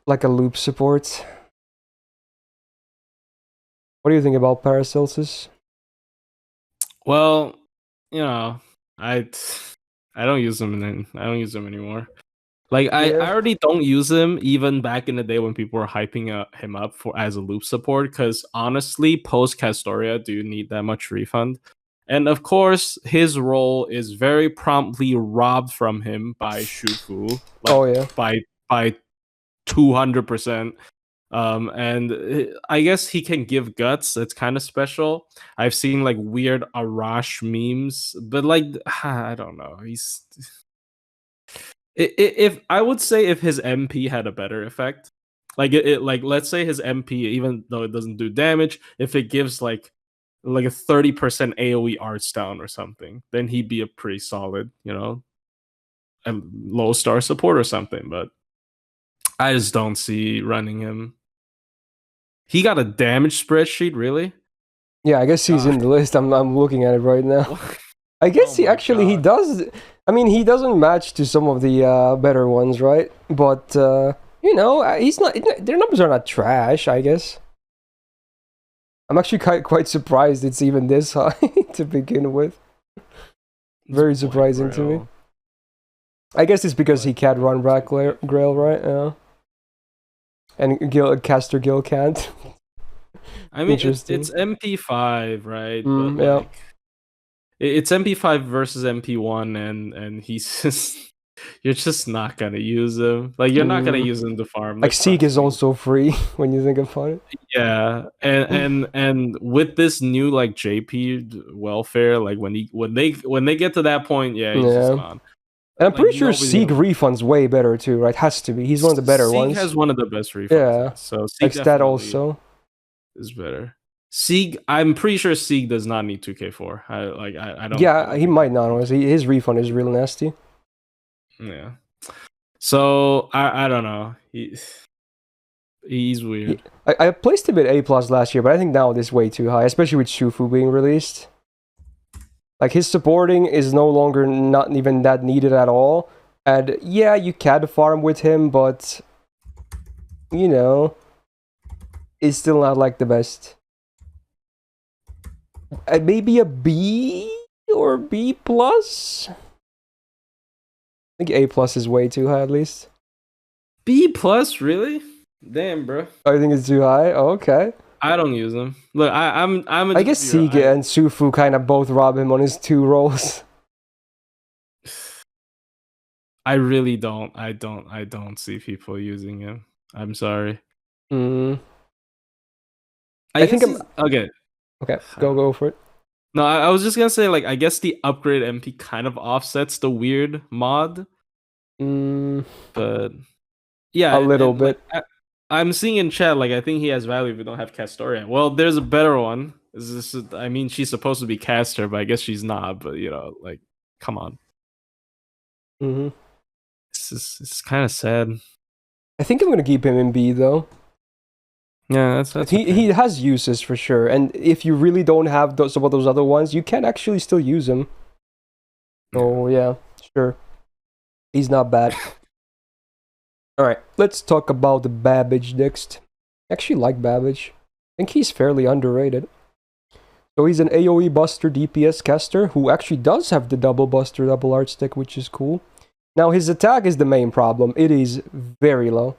like a loop support. What do you think about Paracelsus? Well, you know, I don't use him I don't use him anymore. Like I already don't use him even back in the day when people were hyping him up for as a loop support, because honestly, post Castoria, do you need that much refund? And of course, his role is very promptly robbed from him by Shufu. Like, oh yeah, by 200%. And I guess he can give guts. It's kind of special. I've seen like weird Arash memes, but like I don't know. He's if I would say if his MP had a better effect, like like let's say his MP, even though it doesn't do damage, if it gives like a 30% AoE arts down or something, then he'd be a pretty solid, you know, a low star support or something. But I just don't see running him. He got a damage spreadsheet, really? Yeah, I guess he's in the list. I'm looking at it right now. I guess he does. I mean, he doesn't match to some of the better ones, right? But you know, he's not. Their numbers are not trash, I guess. I'm actually quite surprised it's even this high to begin with. Very surprising to me. I guess it's because he can't run Black Grail, right? Yeah. And Caster Gil can't. I mean, it's MP5, right? But yeah. Like, it's MP5 versus MP1, and he's just... You're just not gonna use him. Like, you're not gonna use him to farm. Like, Sieg is also free when you think about it. Yeah, and with this new like JP welfare, like when they get to that point, yeah, he's just gone. And I'm pretty sure Sieg refunds way better too, right? Has to be. He's one of the better ones. Sieg has one of the best refunds. Yeah. So Sieg that also is better. Sieg, I'm pretty sure Sieg does not need 2K4. I don't. Yeah, he might not. Honestly, his refund is real nasty. Yeah. So I don't know. He's weird. I placed him at A+ last year, but I think now this is way too high, especially with Shufu being released. Like, his supporting is no longer not even that needed at all. And yeah, you can farm with him, but you know, it's still not like the best. Maybe a B or B+? I think A+ is way too high, at least. B+, really? Damn, bro. Oh, you think it's too high? Oh, okay. I don't use him. Look, I guess Sieg and Sufu kind of both rob him on his 2 roles. I really don't. I don't see people using him. I'm sorry. I think I'm okay. Okay, go for it. No, I was just gonna say, like, I guess the upgrade MP kind of offsets the weird mod. But yeah, a little bit. Like, I'm seeing in chat, like, I think he has value if we don't have Castoria. Well, there's a better one. I mean, she's supposed to be Caster, but I guess she's not. But, you know, like, come on. It's kind of sad. I think I'm gonna keep him in B though. Yeah, that's he has uses for sure, and if you really don't have some of those other ones, you can actually still use him. Oh yeah, sure. He's not bad. Alright, let's talk about the Babbage next. I actually like Babbage. I think he's fairly underrated. So he's an AoE Buster DPS caster who actually does have the double Buster, double art stick, which is cool. Now his attack is the main problem. It is very low.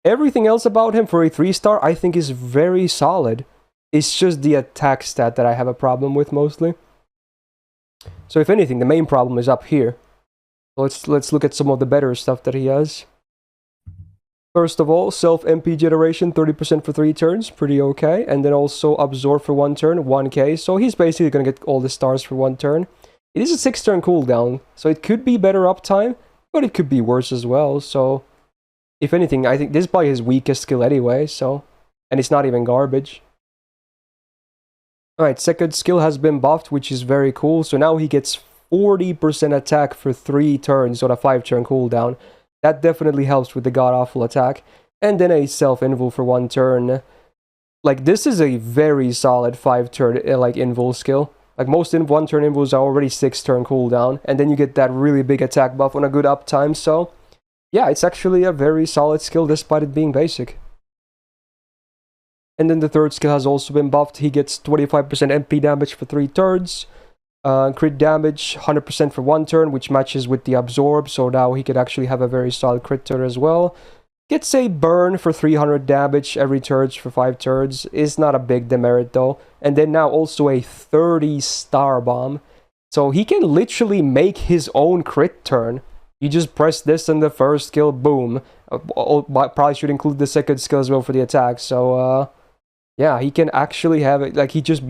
Everything else about him for a 3-star I think is very solid. It's just the attack stat that I have a problem with mostly. So if anything, the main problem is up here. Let's look at some of the better stuff that he has. First of all, self-MP generation, 30% for 3 turns, pretty okay. And then also absorb for 1 turn, 1k. So he's basically going to get all the stars for 1 turn. It is a 6-turn cooldown, so it could be better uptime, but it could be worse as well. So, if anything, I think this is probably his weakest skill anyway, so... And it's not even garbage. Alright, second skill has been buffed, which is very cool. So now he gets 40% attack for 3 turns on a 5-turn cooldown. That definitely helps with the god-awful attack. And then a self-invul for 1 turn. Like, this is a very solid 5-turn, like, invul skill. Like, most 1-turn invuls are already 6-turn cooldown. And then you get that really big attack buff on a good uptime, so... Yeah, it's actually a very solid skill despite it being basic. And then the third skill has also been buffed. He gets 25% MP damage for 3 turns. Crit damage, 100% for 1 turn, which matches with the absorb. So now he could actually have a very solid crit turn as well. Gets a burn for 300 damage every turn for 5 turns. Is not a big demerit though. And then now also a 30 star bomb. So he can literally make his own crit turn. You just press this in the first skill, boom. Probably should include the second skill as well for the attack. So, yeah, he can actually have it. Like, he just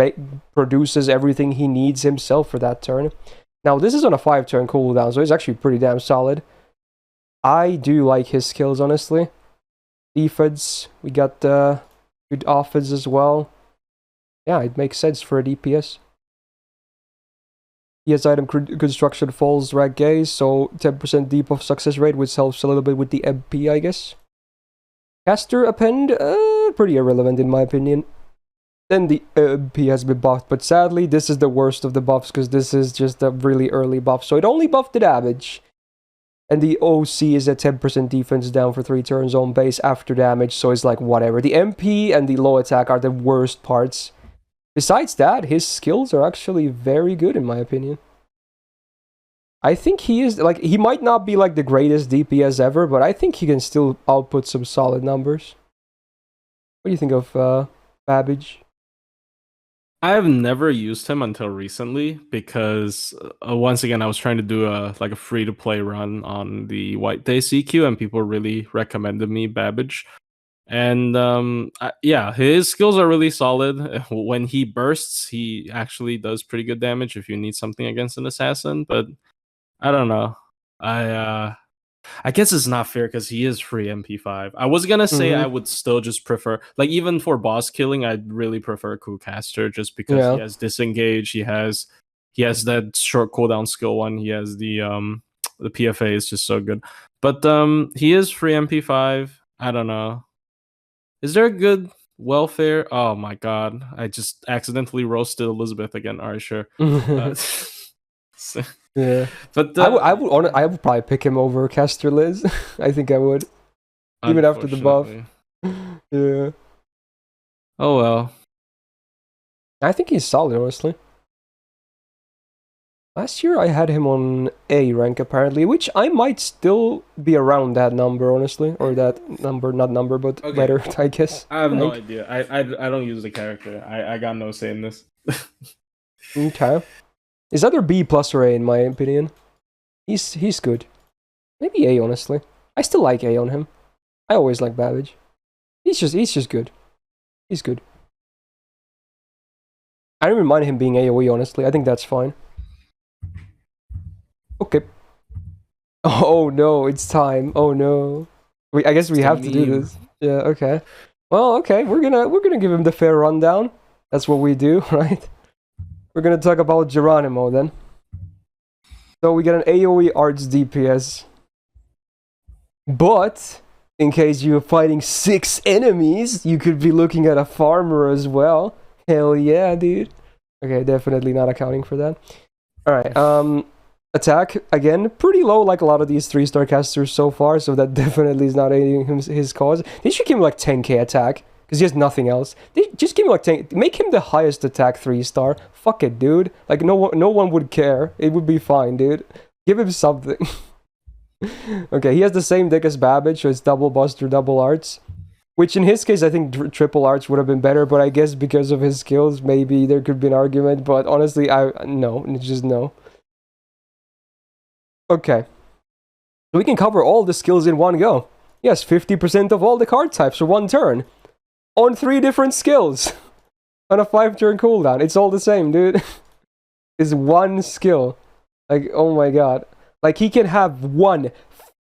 produces everything he needs himself for that turn. Now, this is on a 5-turn cooldown, so it's actually pretty damn solid. I do like his skills, honestly. Defense, we got good offense as well. Yeah, it makes sense for a DPS. He has item construction falls rank gaze, so 10% debuff success rate, which helps a little bit with the MP, I guess. Caster append, pretty irrelevant in my opinion. Then the MP has been buffed, but sadly this is the worst of the buffs because this is just a really early buff, so it only buffed the damage. And the OC is a 10% defense down for 3 turns on base after damage, so it's like whatever. The MP and the low attack are the worst parts. Besides that, his skills are actually very good in my opinion. I think he is, like, he might not be like the greatest DPS ever, but I think he can still output some solid numbers. What do you think of Babbage? I have never used him until recently because once again I was trying to do a free-to-play run on the White Day CQ and people really recommended me Babbage. And yeah, his skills are really solid. When he bursts, he actually does pretty good damage if you need something against an assassin, but I don't know. I guess it's not fair because he is free MP5. I was gonna say I would still just prefer, like, even for boss killing, I'd really prefer Caster just because he has disengage, he has that short cooldown skill one, he has the PFA is just so good. But he is free MP5. I don't know. Is there a good welfare? Oh my god! I just accidentally roasted Elizabeth again. Alright, sure. Yeah, but I would probably pick him over Caster Liz. I think I would, even after the buff. Yeah. Oh well. I think he's solid, honestly. Last year I had him on A rank apparently, which I might still be around that number, honestly, or that number, not number, but letter, I guess. I have no idea. I don't use the character. I got no say in this. Okay. Is either B plus or A in my opinion. He's good. Maybe A, honestly. I still like A on him. I always like Babbage. He's just good. He's good. I don't mind him being AoE, honestly. I think that's fine. Okay. Oh no, it's time. Oh no. I guess we have to do this. Yeah, okay. Well, okay, we're gonna give him the fair rundown. That's what we do, right? We're gonna talk about Geronimo then. So we get an AoE arts DPS. But in case you're fighting 6 enemies, you could be looking at a farmer as well. Hell yeah, dude. Okay, definitely not accounting for that. Alright, attack, again, pretty low like a lot of these 3-star casters so far, so that definitely is not aiding his cause. They should give him like 10k attack, because he has nothing else. They just give him like 10, make him the highest attack 3-star. Fuck it, dude. Like, no one would care. It would be fine, dude. Give him something. Okay, he has the same deck as Babbage, so it's double Buster, double Arts. Which in his case, I think triple arts would have been better, but I guess because of his skills, maybe there could be an argument, but honestly, no, just no. Okay. We can cover all the skills in one go. Yes, 50% of all the card types for one turn. On 3 different skills. On a 5-turn cooldown. It's all the same, dude. It's one skill. Like, oh my god. Like, he can have one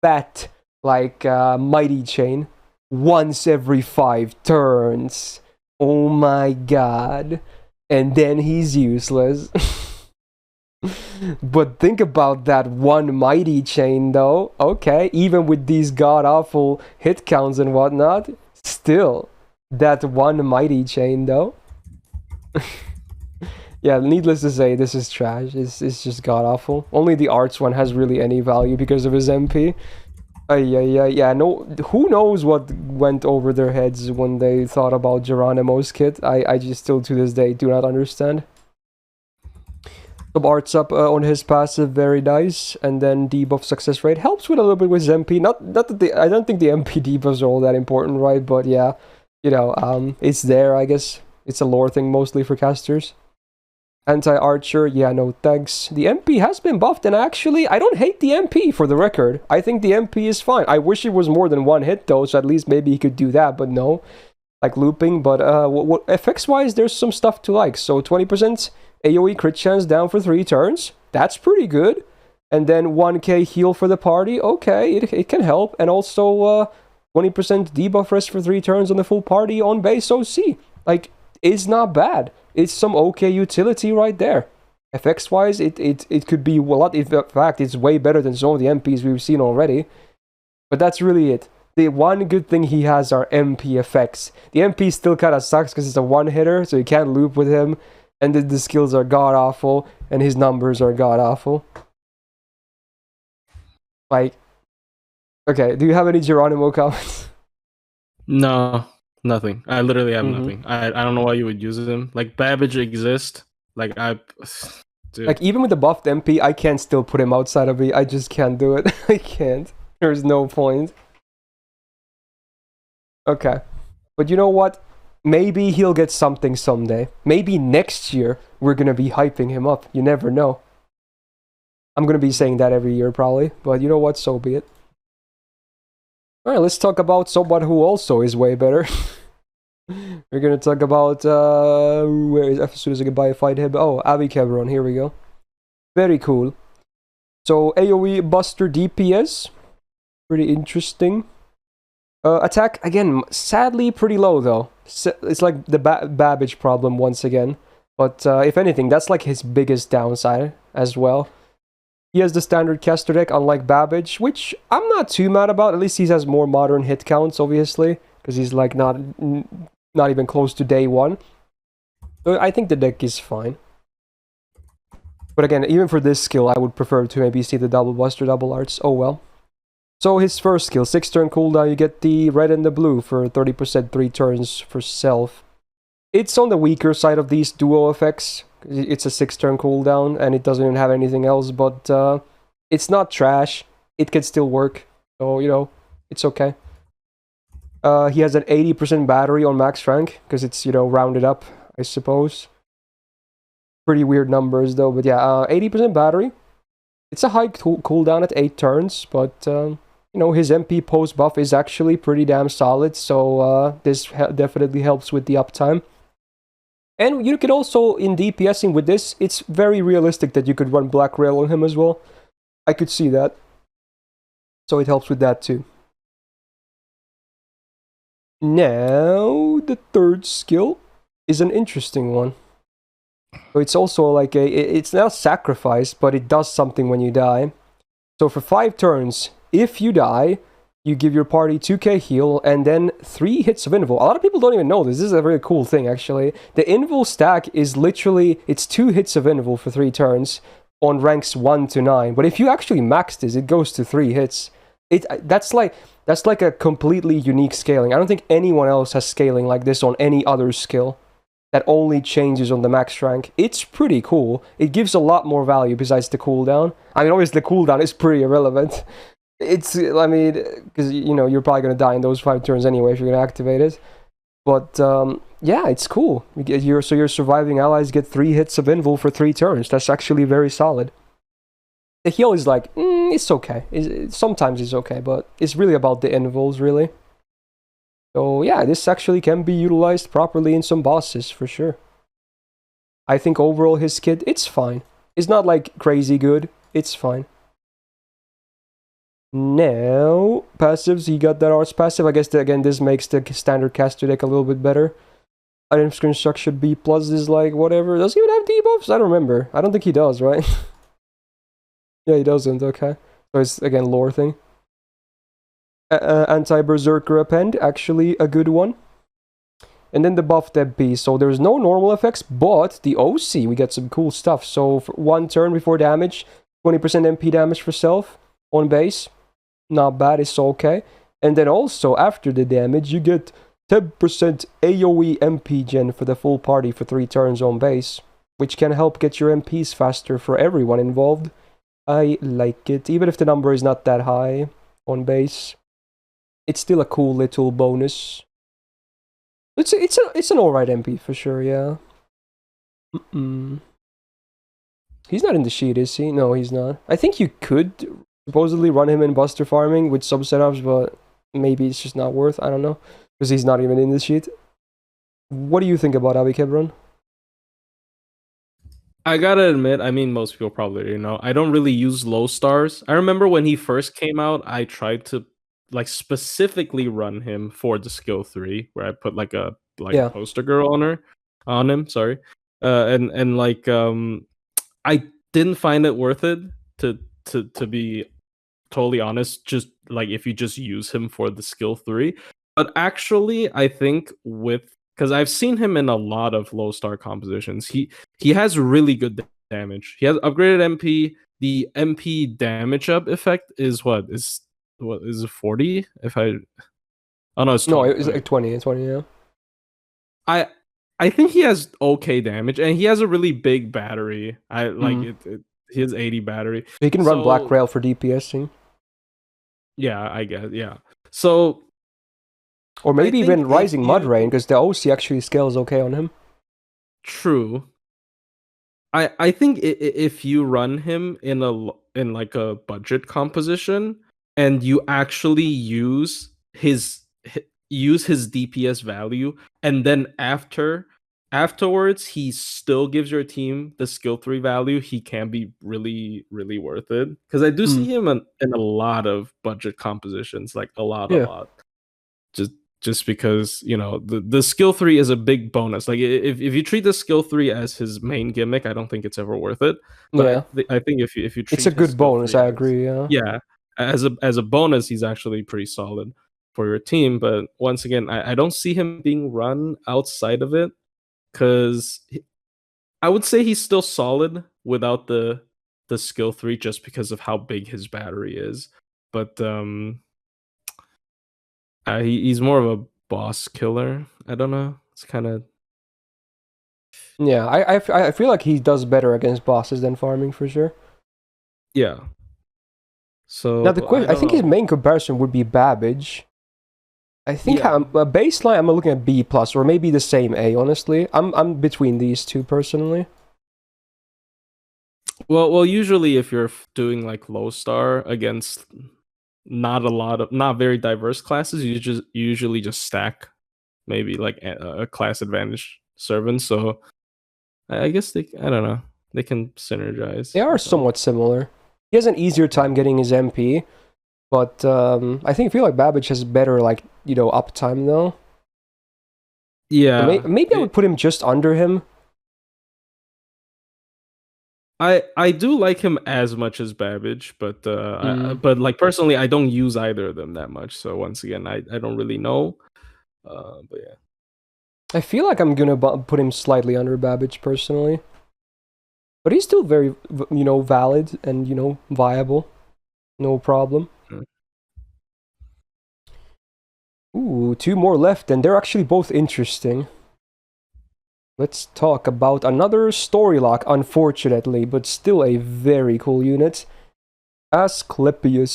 fat, like, mighty chain once every 5 turns. Oh my god. And then he's useless. But think about that one mighty chain though. Okay, even with these god-awful hit counts and whatnot, still, that one mighty chain though. Yeah, needless to say, this is trash. It's just god-awful. Only the arts one has really any value because of his MP. Yeah, no, who knows what went over their heads when they thought about Geronimo's kit. I just still to this day do not understand. Some arts up on his passive, very nice, and then debuff success rate helps with a little bit with his MP. Not that I don't think the MP debuffs are all that important, right? But yeah, you know, it's there, I guess. It's a lore thing mostly for casters. Anti-archer, yeah, no thanks. The MP has been buffed, and actually, I don't hate the MP for the record. I think the MP is fine. I wish it was more than one hit though, so at least maybe he could do that, but no. Like looping, but what effects-wise, there's some stuff to like. So 20% AoE crit chance down for 3 turns. That's pretty good. And then 1k heal for the party. Okay, it can help. And also 20% debuff rest for 3 turns on the full party on base OC. Like, it's not bad. It's some okay utility right there. Effects-wise, it could be a lot. In fact, it's way better than some of the MPs we've seen already. But that's really it. The one good thing he has are MP effects. The MP still kind of sucks because it's a one-hitter, so you can't loop with him. And the skills are god-awful, and his numbers are god-awful. Like, okay, do you have any Geronimo comments? No, nothing. I literally have nothing. I don't know why you would use him. Like, Babbage exists. Like, dude. Like, even with the buffed MP, I can't still put him outside of me. I just can't do it. I can't. There's no point. Okay. But you know what? Maybe he'll get something someday. Maybe next year we're gonna be hyping him up. You never know. I'm gonna be saying that every year probably. But you know what? So be it. Alright, let's talk about someone who also is way better. We're gonna talk about... where is... As soon as I can buy a fight him... Oh, Avicebron. Here we go. Very cool. So, AoE Buster DPS. Pretty interesting. Attack, again, sadly pretty low though. It's like the Babbage problem once again. But if anything, that's like his biggest downside as well. He has the standard caster deck, unlike Babbage, which I'm not too mad about. At least he has more modern hit counts, obviously. Because he's like not even close to day 1. So I think the deck is fine. But again, even for this skill, I would prefer to maybe see the double buster, double arts. Oh well. So his first skill, 6-turn cooldown, you get the red and the blue for 30% 3 turns for self. It's on the weaker side of these duo effects. It's a 6-turn cooldown, and it doesn't even have anything else, but it's not trash. It can still work, so, you know, it's okay. He has an 80% battery on max rank, because it's, you know, rounded up, I suppose. Pretty weird numbers, though, but yeah, 80% battery. It's a high cooldown at 8 turns, but... you know, his MP post buff is actually pretty damn solid, so this definitely helps with the uptime. And you could also, in DPSing with this, it's very realistic that you could run Black Rail on him as well. I could see that. So it helps with that too. Now, the third skill is an interesting one. So it's also like it's not a sacrifice, but it does something when you die. So for 5 turns... If you die, you give your party 2k heal and then 3 hits of invul. A lot of people don't even know this. This is a very cool thing, actually. The invul stack is literally... It's 2 hits of invul for 3 turns on ranks 1 to 9. But if you actually max this, it goes to 3 hits. That's like a completely unique scaling. I don't think anyone else has scaling like this on any other skill that only changes on the max rank. It's pretty cool. It gives a lot more value besides the cooldown. I mean, obviously the cooldown is pretty irrelevant. It's, I mean, because, you know, you're probably going to die in those 5 turns anyway if you're going to activate it. But, yeah, it's cool. So your surviving allies get 3 hits of invul for 3 turns. That's actually very solid. The heal is like, it's okay. Sometimes it's okay, but it's really about the invuls, really. So, yeah, this actually can be utilized properly in some bosses, for sure. I think overall his kit, it's fine. It's not, like, crazy good. It's fine. Now, passives, he got that arts passive. I guess, again, this makes the standard caster deck a little bit better. Item construction B plus is like, whatever. Does he even have debuffs? I don't remember. I don't think he does, right? Yeah, he doesn't, okay. So it's, again, lore thing. Anti-Berserker Append, actually a good one. And then the buff MP. So there's no normal effects, but the OC, we get some cool stuff. So for 1 turn before damage, 20% MP damage for self on base. Not bad, it's okay. And then also, after the damage, you get 10% AoE MP gen for the full party for 3 turns on base, which can help get your MPs faster for everyone involved. I like it, even if the number is not that high on base. It's still a cool little bonus. It's an alright MP for sure, yeah. He's not in the sheet, is he? No, he's not. I think you could supposedly run him in Buster Farming with some setups, but maybe it's just not worth. I don't know, because he's not even in the sheet. What do you think about Avicebron? I gotta admit, I mean, most people probably I don't really use low stars. I remember when he first came out, I tried to like specifically run him for the skill 3, where I put like a poster girl on him. Sorry, and like I didn't find it worth it to be totally honest. Just like if you just use him for the skill 3, but actually, I think because I've seen him in a lot of low star compositions. He has really good damage. He has upgraded MP. The MP damage up effect is what is it 40? If I oh no, it's 20. No, it's like 20. It's 20, yeah. I think he has okay damage, and he has a really big battery. I like it. He has 80 battery. He can run Black Rail for DPSing. Yeah, I guess. Yeah. So. Or maybe even Rising Mud Rain, because the OC actually scales okay on him. True. I think if you run him in like a budget composition, and you actually use his DPS value, and then afterwards he still gives your team the skill 3 value, he can be really, really worth it. Because I do see him in a lot of budget compositions, like a lot. Just because the skill 3 is a big bonus. Like if you treat the skill 3 as his main gimmick, I don't think it's ever worth it. But yeah. I think if you treat it's a good bonus, I agree. Yeah, as a bonus, he's actually pretty solid for your team. But once again, I don't see him being run outside of it, because I would say he's still solid without the skill 3, just because of how big his battery is. But he's more of a boss killer. I don't know. It's kind of. Yeah, I feel like he does better against bosses than farming for sure. Yeah. So now the question, I think his main comparison would be Babbage. I think baseline I'm looking at B plus, or maybe the same A. Honestly, I'm between these two personally. Well, usually if you're doing like low star against not very diverse classes, you usually just stack maybe like a class advantage servant. So I guess I don't know, they can synergize. They are somewhat similar. He has an easier time getting his MP, but I feel like Babbage has better like uptime though. Yeah, so maybe I would put him just under him. I do like him as much as Babbage, but but like personally, I don't use either of them that much. So once again, I don't really know. But yeah, I feel like I'm gonna put him slightly under Babbage personally, but he's still very valid and viable, no problem. Ooh, 2 more left, and they're actually both interesting. Let's talk about another story lock, unfortunately, but still a very cool unit. Asclepius.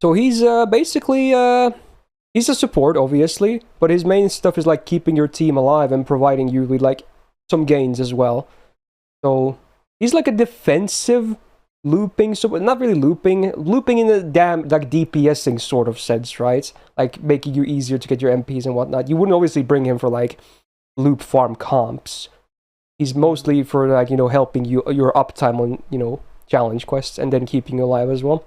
So he's basically he's a support, obviously, but his main stuff is like keeping your team alive and providing you with like some gains as well. So he's like a defensive looping, so not really looping in a damn like DPSing sort of sense, right? Like making you easier to get your MPs and whatnot. You wouldn't obviously bring him for like loop farm comps. He's mostly for like, you know, helping you your uptime on, you know, challenge quests and then keeping you alive as well.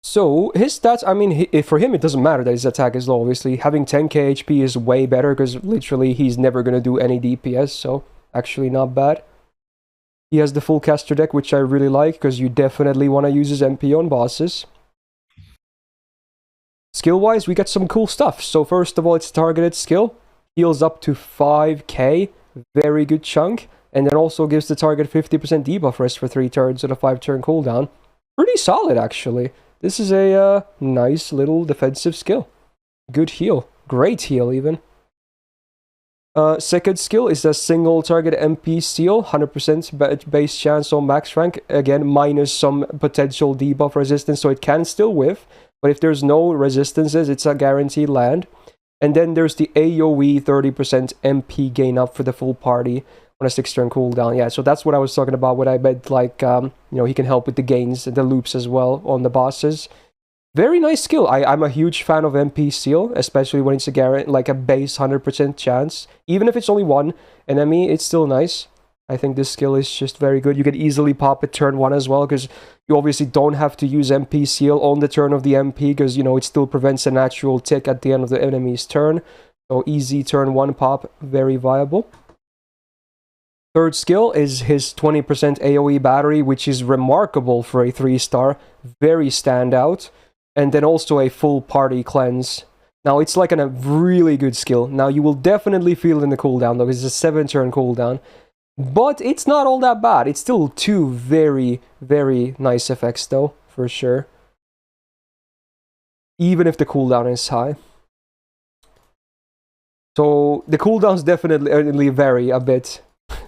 So his stats, I mean, for him it doesn't matter that his attack is low. Obviously, having 10k HP is way better because literally he's never gonna do any DPS. So actually not bad. He has the full caster deck, which I really like because you definitely want to use his MP on bosses. Skill-wise, we get some cool stuff. So first of all, it's targeted skill. Heals up to 5k. Very good chunk. And then also gives the target 50% debuff rest for 3 turns and a 5-turn cooldown. Pretty solid, actually. This is a nice little defensive skill. Good heal. Great heal, even. Second skill is a single target MP seal, 100% base chance on max rank, again minus some potential debuff resistance, so it can still whiff, but if there's no resistances, it's a guaranteed land. And then there's the AoE 30% MP gain up for the full party on a 6-turn cooldown. Yeah, so that's what I was talking about when I meant like, you know, he can help with the gains and the loops as well on the bosses. Very nice skill. I'm a huge fan of MP Seal, especially when it's like a base 100% chance. Even if it's only one enemy, it's still nice. I think this skill is just very good. You can easily pop it turn 1 as well, because you obviously don't have to use MP Seal on the turn of the MP, because, you know, it still prevents a natural tick at the end of the enemy's turn. So easy turn 1 pop, very viable. Third skill is his 20% AoE battery, which is remarkable for a 3-star. Very standout. And then also a full party cleanse. Now, it's like a really good skill. Now, you will definitely feel it in the cooldown, though. It's a 7-turn cooldown. But it's not all that bad. It's still 2 very, very nice effects, though, for sure. Even if the cooldown is high. So, the cooldowns definitely vary a bit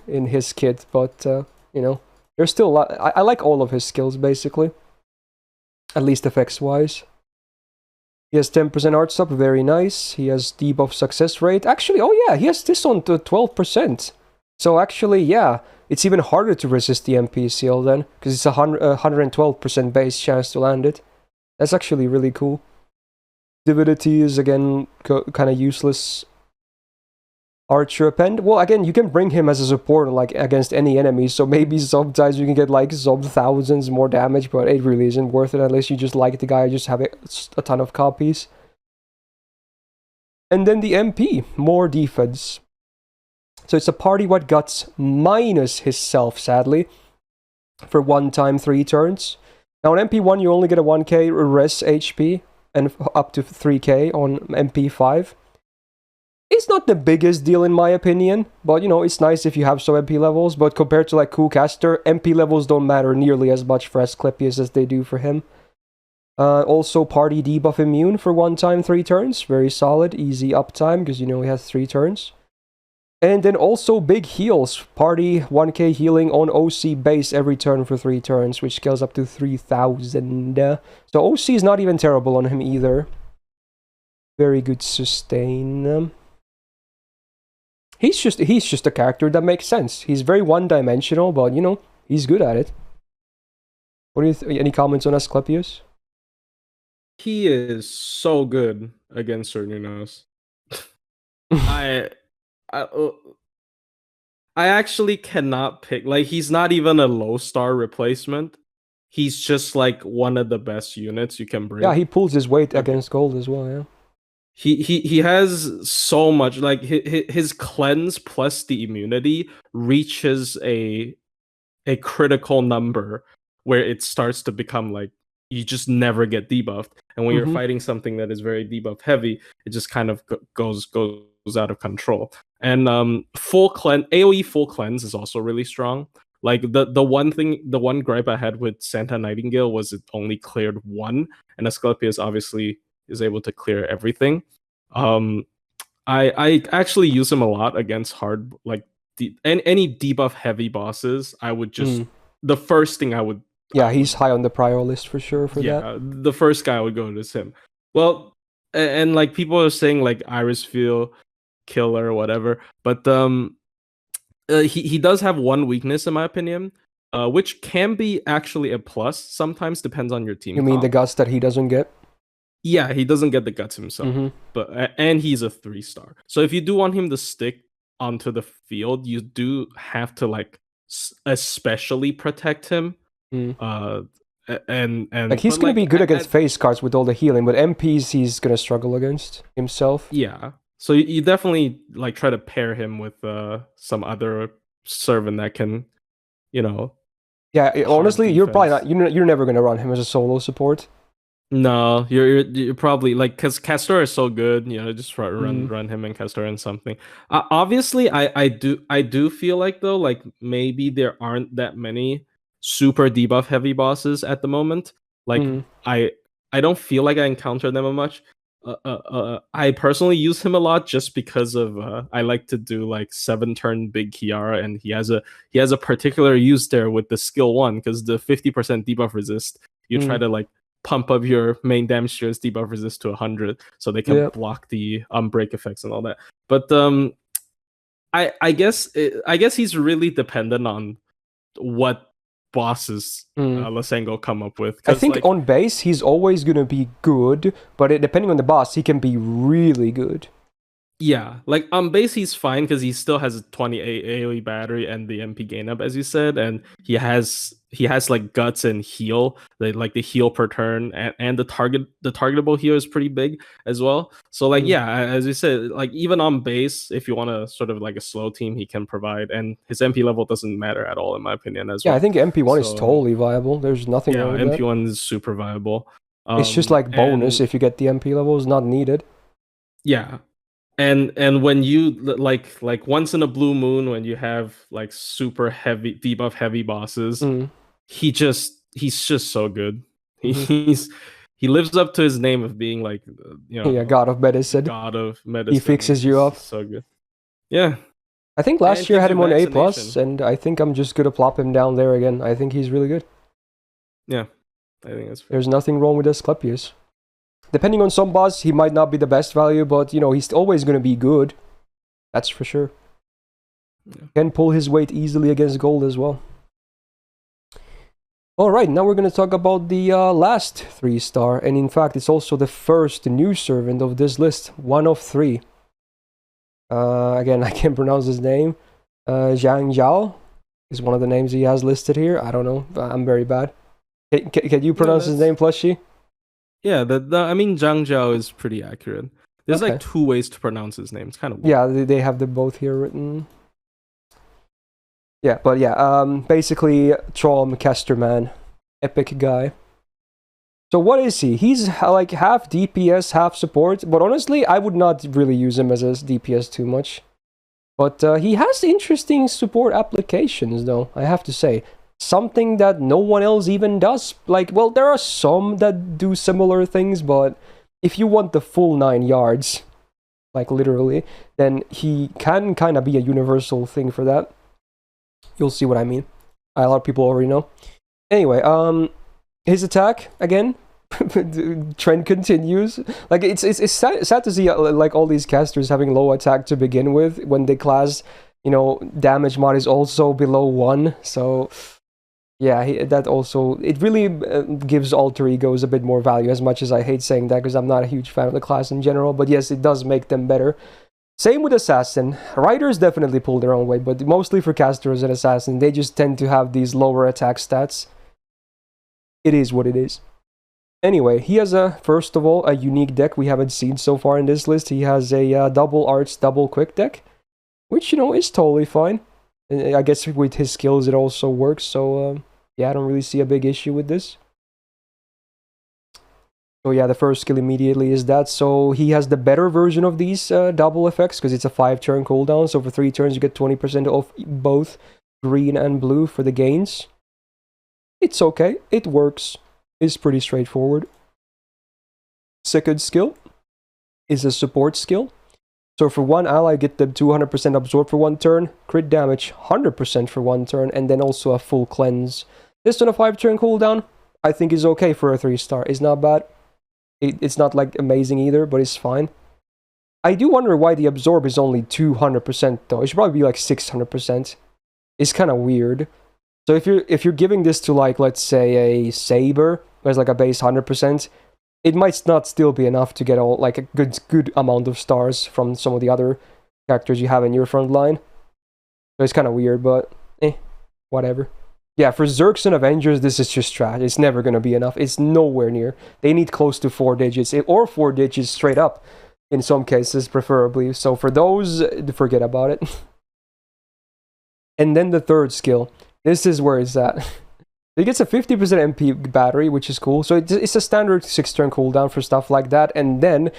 in his kit. But, you know, there's still a lot. I like all of his skills, basically. At least effects-wise. He has 10% art stop, very nice. He has debuff success rate. Actually, oh yeah, he has this on to 12%. So actually, yeah, it's even harder to resist the MP seal then, because it's a 112% base chance to land it. That's actually really cool. Divinity is, again, kind of useless. Archer append. Well, again, you can bring him as a support like against any enemy, so maybe sometimes you can get like some thousands more damage, but it really isn't worth it unless you just like the guy, just have a ton of copies. And then the MP, more defense. So it's a party what guts minus his self, sadly, for 1 time 3 turns. Now on MP1 you only get a 1k res HP and up to 3k on MP5. It's not the biggest deal in my opinion, but you know, it's nice if you have some MP levels, but compared to like Cool Caster, MP levels don't matter nearly as much for Asclepius as they do for him. Also party debuff immune for 1 time 3 turns, very solid, easy uptime, because you know he has 3 turns. And then also big heals, party 1k healing on OC base every turn for 3 turns, which scales up to 3000. So OC is not even terrible on him either. Very good sustain. He's just a character that makes sense. He's very one-dimensional, but you know, he's good at it. What do you any comments on Asclepius? He is so good against Cernunos. I actually cannot pick. Like, he's not even a low-star replacement. He's just like one of the best units you can bring. Yeah, he pulls his weight against gold as well. Yeah. He has so much, like his cleanse plus the immunity reaches a critical number where it starts to become like you just never get debuffed, and when you're fighting something that is very debuff heavy, it just kind of goes out of control. And full cleanse, AoE full cleanse is also really strong. Like the one gripe I had with Santa Nightingale was it only cleared 1, and Asclepius obviously is able to clear everything. I actually use him a lot against hard, like any debuff heavy bosses. I would just the first thing I would. Yeah, he's high on the prior list for sure for that. Yeah, the first guy I would go to is him. Well, and like people are saying like Irisviel killer or whatever, but he does have one weakness in my opinion, which can be actually a plus. Sometimes depends on your team. You mean the guts that he doesn't get? Yeah, he doesn't get the guts himself, but and he's a 3-star. So if you do want him to stick onto the field, you do have to like especially protect him. And like he's gonna be good against face cards with all the healing, but MPs he's gonna struggle against himself. Yeah, so you definitely like try to pair him with some other servant that can, Yeah, honestly, you're probably not. You're never gonna run him as a solo support. No, you're probably like because Castor is so good, just run him and Castor and something. Obviously, I do feel like though, like maybe there aren't that many super debuff heavy bosses at the moment. Like I don't feel like I encounter them much. I personally use him a lot just because of I like to do like 7-turn big Kiara, and he has a particular use there with the skill 1 because the 50% debuff resist. You try to like pump up your main damage dealers debuff resist to 100 so they can block the break effects and all that. But I guess he's really dependent on what bosses Lysenko come up with. I think on base he's always gonna be good, but depending on the boss he can be really good. Yeah, like on base he's fine because he still has a 28 AoE battery and the MP gain up, as you said, and he has like guts and heal, like the heal per turn, and the targetable heal is pretty big as well. So like yeah, as you said, like even on base, if you want to sort of like a slow team, he can provide, and his MP level doesn't matter at all in my opinion as well. Yeah, I think MP1 is totally viable. There's nothing wrong with that. MP1 is super viable. It's just like bonus if you get the MP level is not needed. Yeah. And when you like once in a blue moon when you have like super heavy debuff heavy bosses, he's just so good. He lives up to his name of being like God of medicine. God of medicine. He fixes you up. So good. Yeah. I think last year I had him on A+, and I think I'm just gonna plop him down there again. I think he's really good. Yeah. I think that's fair. There's nothing wrong with Asclepius. Depending on some boss, he might not be the best value, but he's always going to be good. That's for sure. Yeah. Can pull his weight easily against gold as well. Alright, now we're going to talk about the last 3-star, and in fact, it's also the first new servant of this list, 1 of 3. Again, I can't pronounce his name. Zhang Jue is one of the names he has listed here. I don't know. I'm very bad. Can you pronounce his name, Plushie? Yeah, I mean, Zhang Jue is pretty accurate. There's like 2 ways to pronounce his name. It's kind of weird. Yeah, they have them both here written. Yeah, but yeah, basically, Trom Caster man. Epic guy. So what is he? He's like half DPS, half support, but honestly, I would not really use him as a DPS too much. But he has interesting support applications, though, I have to say. Something that no one else even does. Like, well, there are some that do similar things, but if you want the full 9 yards, like literally, then he can kind of be a universal thing for that. You'll see what I mean. A lot of people already know. Anyway, his attack, again, trend continues. Like, it's sad to see, like, all these casters having low attack to begin with, when the class, damage mod is also below 1, so... Yeah, that also, it really gives alter egos a bit more value, as much as I hate saying that, because I'm not a huge fan of the class in general, but yes, it does make them better. Same with Assassin. Riders definitely pull their own weight, but mostly for casters and Assassin, they just tend to have these lower attack stats. It is what it is. Anyway, he has first of all, a unique deck we haven't seen so far in this list. He has a double arts, double quick deck, which, is totally fine. And I guess with his skills it also works, so yeah, I don't really see a big issue with this. So yeah, the first skill immediately is that. So he has the better version of these double effects, because it's a 5-turn cooldown, so for 3 turns you get 20% off both green and blue for the gains. It's okay, it works, it's pretty straightforward. Second skill is a support skill. So for one ally, get them 200% absorb for 1 turn, crit damage 100% for 1 turn, and then also a full cleanse. This on a 5-turn cooldown, I think is okay for a 3-star. It's not bad. It's not like amazing either, but it's fine. I do wonder why the absorb is only 200% though. It should probably be like 600%. It's kind of weird. So if you're giving this to like, let's say a saber, there's like a base 100%, it might not still be enough to get all like a good amount of stars from some of the other characters you have in your front line. So it's kind of weird, but whatever. Yeah, for Zerks and Avengers, this is just trash. It's never going to be enough. It's nowhere near. They need close to 4 digits, or 4 digits straight up, in some cases, preferably. So for those, forget about it. And then the third skill. This is where it's at. It gets a 50% MP battery, which is cool. So it's a standard 6-turn cooldown for stuff like that. And then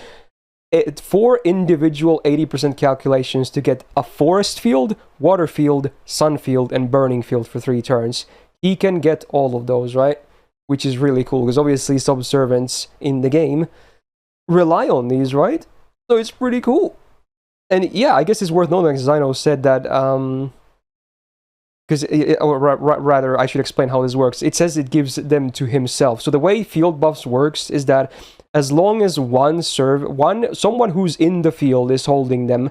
4 individual 80% calculations to get a forest field, water field, sun field, and burning field for 3 turns. He can get all of those, right? Which is really cool, because obviously some servants in the game rely on these, right? So it's pretty cool. And yeah, I guess it's worth noting, as Zino said that, or rather, I should explain how this works. It says it gives them to himself. So the way field buffs works is that as long as someone who's in the field is holding them,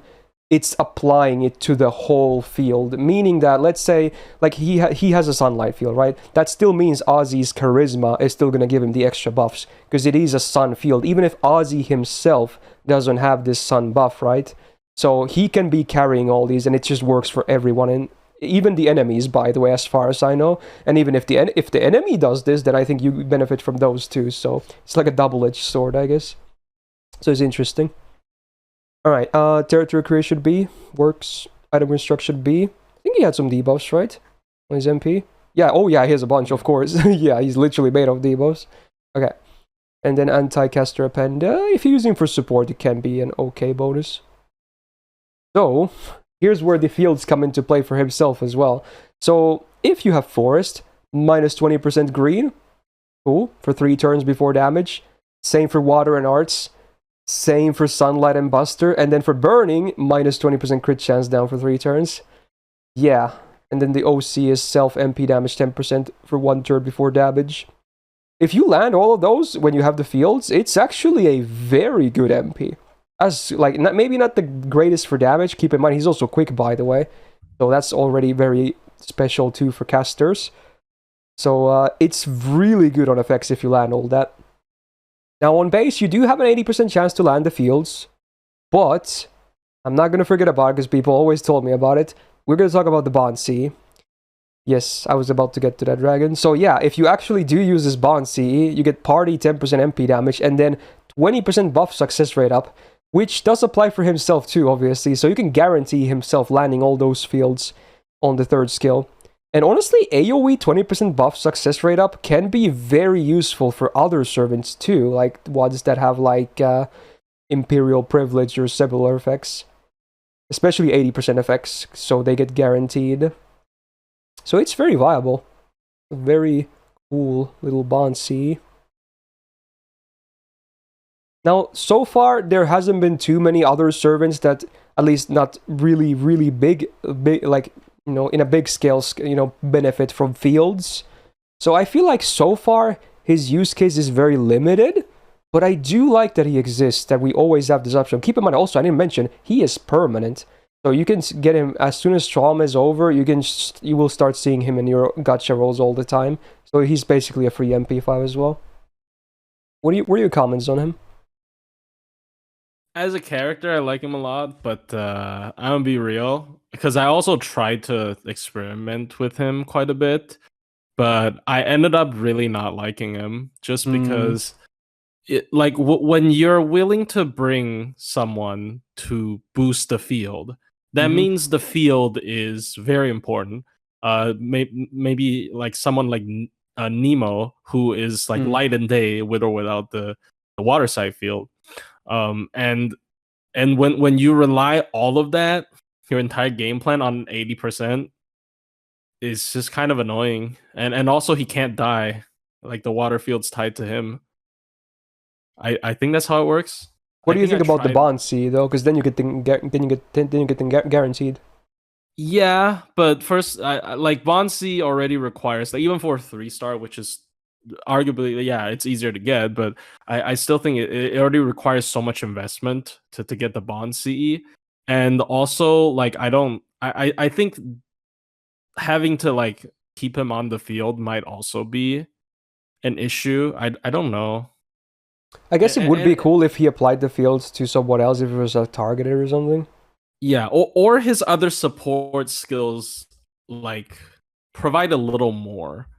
it's applying it to the whole field. Meaning that, let's say, like he has a sunlight field, right? That still means Ozzy's charisma is still gonna give him the extra buffs, because it is a sun field, even if Ozzy himself doesn't have this sun buff, right? So he can be carrying all these, and it just works for everyone, and even the enemies, by the way, as far as I know. And even if the enemy does this, then I think you benefit from those too. So it's like a double-edged sword, I guess. So it's interesting. Alright, territory creation B works. Item construction B. I think he had some debuffs, right? On his MP. Yeah, oh yeah, he has a bunch, of course. Yeah, he's literally made of debuffs. Okay. And then anti-caster append. If you're using for support, it can be an okay bonus. So here's where the fields come into play for himself as well. So if you have forest, minus 20% green, cool, for 3 turns before damage. Same for water and arts. Same for sunlight and buster. And then for burning, minus 20% crit chance down for 3 turns. Yeah. And then the OC is self MP damage 10% for 1 turn before damage. If you land all of those when you have the fields, it's actually a very good MP. As like maybe not the greatest for damage. Keep in mind he's also quick, by the way, so that's already very special too for casters. So it's really good on effects if you land all that. Now on base you do have an 80% chance to land the fields, but I'm not gonna forget about it because people always told me about it. We're gonna talk about the Bond C. Yes, I was about to get to that, dragon. So yeah, if you actually do use this Bond C, you get party 10% MP damage and then 20% buff success rate up, which does apply for himself too, obviously. So you can guarantee himself landing all those fields on the 3rd skill. And honestly, AoE 20% buff success rate up can be very useful for other servants too, like ones that have like Imperial Privilege or similar effects. Especially 80% effects, so they get guaranteed. So it's very viable. Very cool little Bond C. Now, so far, there hasn't been too many other servants that, at least not really, really big, like, you know, in a big scale, you know, benefit from fields. So I feel like so far, his use case is very limited, but I do like that he exists, that we always have this option. Keep in mind also, I didn't mention, he is permanent. So you can get him, as soon as trauma is over, you will start seeing him in your gacha rolls all the time. So he's basically a free MP5 as well. What are your comments on him? As a character, I like him a lot, but I'm gonna be real, because I also tried to experiment with him quite a bit, but I ended up really not liking him, just because when you're willing to bring someone to boost the field, that means the field is very important. Maybe like someone like Nemo, who is like light and day with or without the water side field. And when you rely all of that, your entire game plan on 80%, is just kind of annoying. And also he can't die. Like the water field's tied to him. I think that's how it works. What do you think I about the tried. Bonsi though? Because then you get the guaranteed. Yeah, but first, I like Bonsi already requires like even for a 3-star, which is arguably it's easier to get, but I still think it already requires so much investment to get the Bond CE, and also like I think having to like keep him on the field might also be an issue. I don't know. I guess it would be And cool if he applied the fields to someone else if it was a targeted or something. yeah, or his other support skills like provide a little more.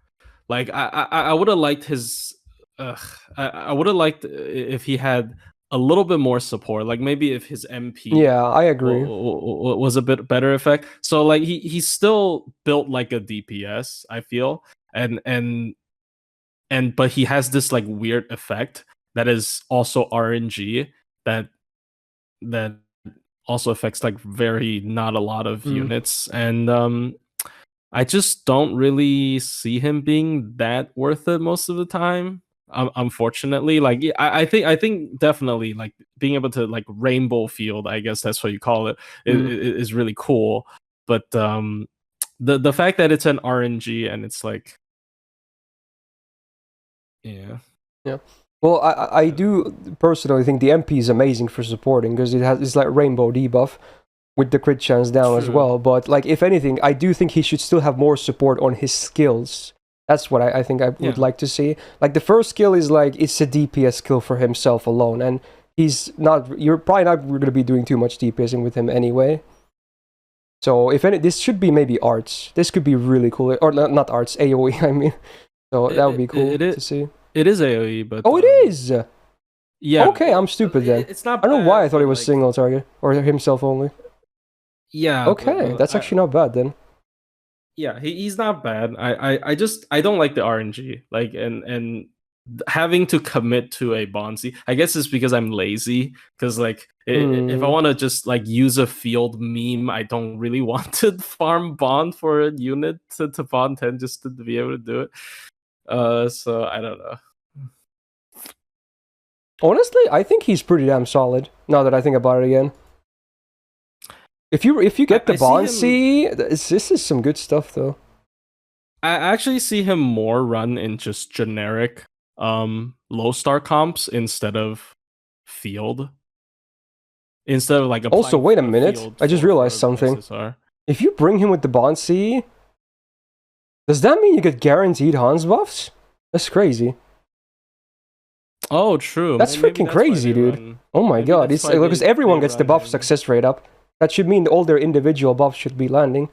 Like I would have liked his. I would have liked if he had a little bit more support. Like maybe if his MP Yeah, I agree. was a bit better effect. So like he's still built like a DPS. I feel and but he has this like weird effect that is also RNG that also affects like very not a lot of units and I just don't really see him being that worth it most of the time. Unfortunately, like I think definitely like being able to like rainbow field, I guess that's what you call it, is really cool. But the fact that it's an RNG and it's like, yeah. Well, I do personally think the MP is amazing for supporting because it's like rainbow debuff with the crit chance down as True. well. But like if anything, I do think he should still have more support on his skills. That's what I think I would like to see. Like the first skill is like it's a DPS skill for himself alone, and you're probably not going to be doing too much DPSing with him anyway. So if any, this should be maybe arts. This could be really cool, or not arts, AOE. I mean, so that would be cool to see. It is AOE, but oh, it is. Yeah. Okay, I'm stupid then. It's not. I don't know why I thought it was like, single target or himself only. Yeah. Okay, that's actually not bad then. Yeah, he's not bad. I don't like the RNG. Like and having to commit to a Bonzi. I guess it's because I'm lazy. Because like if I want to just like use a field meme, I don't really want to farm Bond for a unit to Bond 10 just to be able to do it. So I don't know. Honestly, I think he's pretty damn solid. Now that I think about it again. If you get the Bonsi, this is some good stuff though. I actually see him more run in just generic low star comps instead of field. Instead of like also, wait a minute. I just realized something. SSR. If you bring him with the Bonsi, does that mean you get guaranteed Hans buffs? That's crazy. Oh, true. That's freaking crazy, dude. Oh my god. It's because everyone gets the buff success rate up. That should mean all their individual buffs should be landing.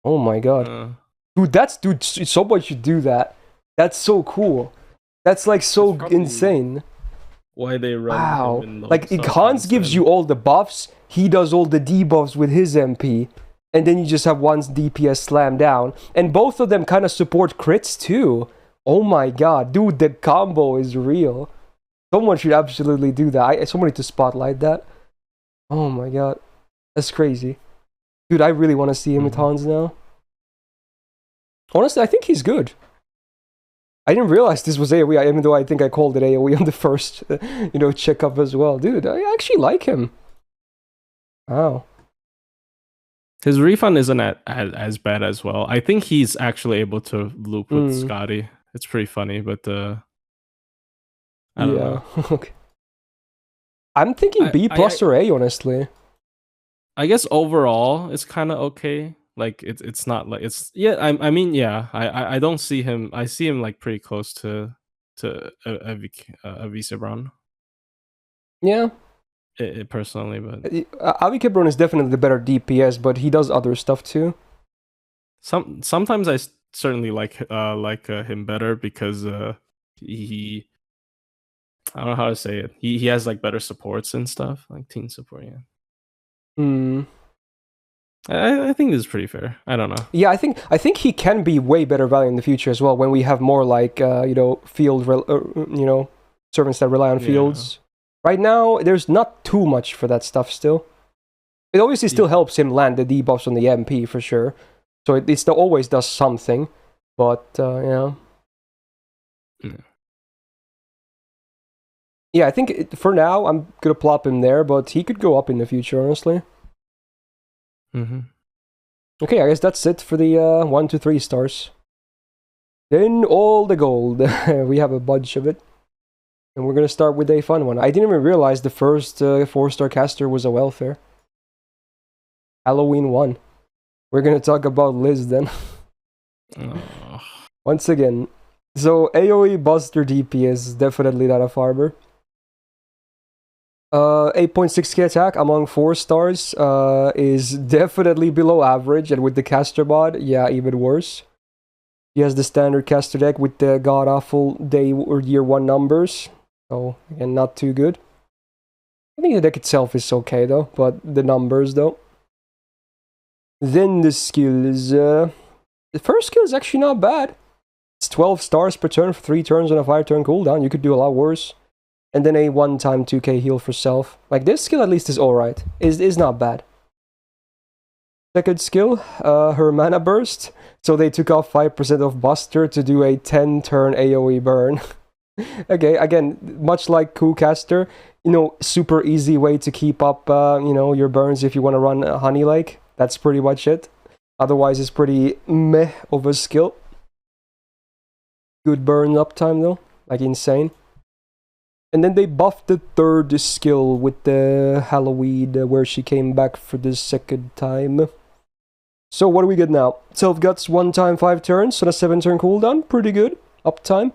Oh my god. Dude, someone should do that. That's so cool. That's like so insane. Why they run? Wow. Like Hans gives you all the buffs, he does all the debuffs with his MP, and then you just have one DPS slam down. And both of them kind of support crits too. Oh my god, dude, the combo is real. Someone should absolutely do that. Someone need to spotlight that. Oh my god. That's crazy. Dude, I really want to see him with Hans now. Honestly, I think he's good. I didn't realize this was AoE, even though I think I called it AoE on the first, checkup as well. Dude, I actually like him. Wow. His refund isn't as bad as well. I think he's actually able to loop with Skadi. It's pretty funny, but I don't know. Okay. I'm thinking B plus or A, honestly. I guess overall it's kind of okay. Like it's not like it's I don't see him. I see him like pretty close to Avicebron. Yeah. Personally, but Avicebron is definitely the better DPS, but he does other stuff too. Sometimes I certainly like him better because he I don't know how to say it. He has like better supports and stuff, like team support. Yeah. I think this is pretty fair. I don't know. Yeah, I think he can be way better value in the future as well when we have more like field servants that rely on fields. Right now, there's not too much for that stuff still. It obviously still helps him land the debuffs on the MP for sure. So it still always does something, but Yeah, I think for now I'm gonna plop him there, but he could go up in the future, honestly. Mm-hmm. Okay, I guess that's it for the 1 to 3 stars. Then all the gold. We have a bunch of it. And we're gonna start with a fun one. I didn't even realize the first 4-star caster was a welfare. Halloween 1. We're gonna talk about Liz then. Oh. Once again. So AoE Buster DP is definitely not a farmer. 8.6k attack among 4 stars is definitely below average, and with the caster mod, yeah, even worse. He has the standard caster deck with the god awful day or year 1 numbers. So again, not too good. I think the deck itself is okay though, but the numbers though. Then the skills. The first skill is actually not bad. It's 12 stars per turn for 3 turns on a 5-turn cooldown. You could do a lot worse. And then a 1-time 2k heal for self. Like, this skill at least is alright. Is not bad. Second skill, her mana burst. So they took off 5% of Buster to do a 10-turn AoE burn. Okay, again, much like Caster, super easy way to keep up, your burns if you want to run Honey Lake. That's pretty much it. Otherwise, it's pretty meh of a skill. Good burn uptime though, like insane. And then they buffed the third skill with the Halloween, where she came back for the second time. So what do we get now? Self Guts 1-time 5 turns on a 7-turn cooldown. Pretty good. Uptime.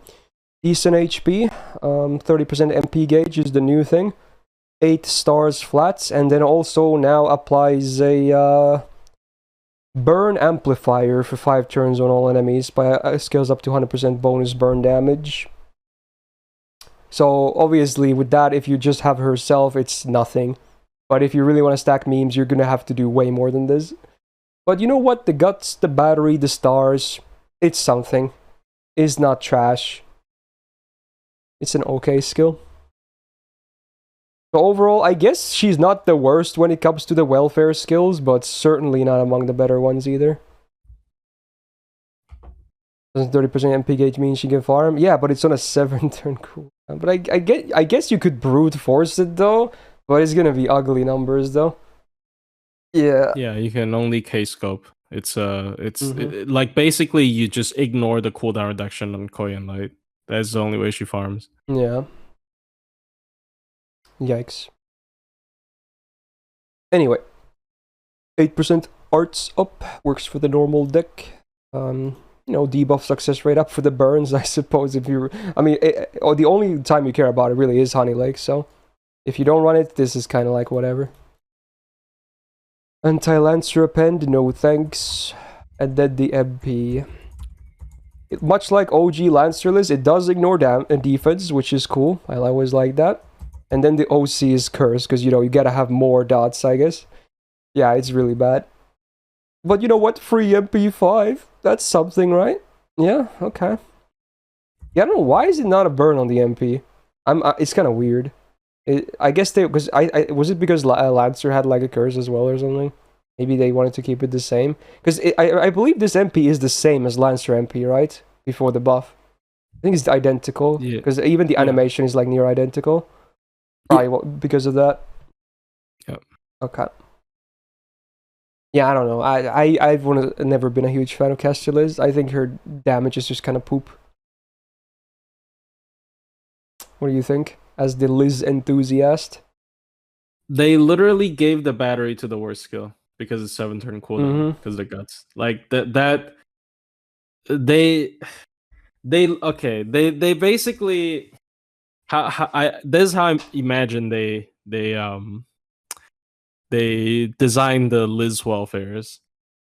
Decent HP. 30% MP gauge is the new thing. 8 stars flats. And then also now applies a burn amplifier for 5 turns on all enemies. By scales up to 100% bonus burn damage. So obviously with that, if you just have herself, it's nothing. But if you really want to stack memes, you're gonna have to do way more than this. But you know what? The guts, the battery, the stars, it's something. It's not trash. It's an okay skill. So overall, I guess she's not the worst when it comes to the welfare skills, but certainly not among the better ones either. Doesn't 30% MP gauge mean she can farm? Yeah, but it's on a 7-turn cooldown. But I guess you could brute force it though, but it's gonna be ugly numbers though. Yeah. Yeah, you can only K-scope. It's like basically you just ignore the cooldown reduction on Koyan Light. That's the only way she farms. Yeah. Yikes. Anyway, 8% arts up, works for the normal deck. Debuff success rate up for the burns, I suppose. If you, the only time you care about it really is Honey Lake, so if you don't run it, this is kind of like whatever. Anti-Lancer append, no thanks. And then the MP. Much like OG Lancerless, it does ignore defense, which is cool. I always like that. And then the OC is Curse, because, you gotta have more dots, I guess. Yeah, it's really bad. But you know what? Free MP5. That's something, right? Yeah, okay. Yeah, I don't know. Why is it not a burn on the MP? It's kind of weird. I guess was it because Lancer had like a curse as well or something? Maybe they wanted to keep it the same. Because I believe this MP is the same as Lancer MP, right? Before the buff. I think it's identical. Because even the animation is like near identical. Probably because of that. Yep. Okay. Yeah, I don't know. I've never been a huge fan of Caster Liz. I think her damage is just kind of poop. What do you think, as the Liz enthusiast? They literally gave the battery to the worst skill because it's 7-turn cooldown because the guts. Like that they basically this is how I imagine they designed the Liz welfares.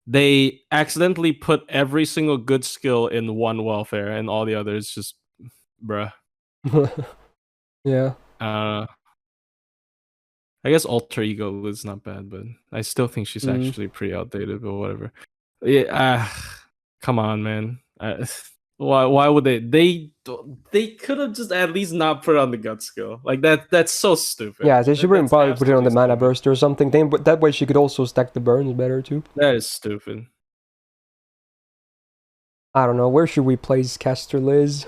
They accidentally put every single good skill in one welfare and all the others just bruh. Yeah. I guess Alter Ego is not bad, but I still think she's actually pretty outdated, but whatever. Yeah, come on, man. Why would they could have just at least not put on the gut skill. Like that's so stupid. Yeah, they should probably put it on the mana burst or something. But that way she could also stack the burns better too. That is stupid. I don't know. Where should we place Caster Liz?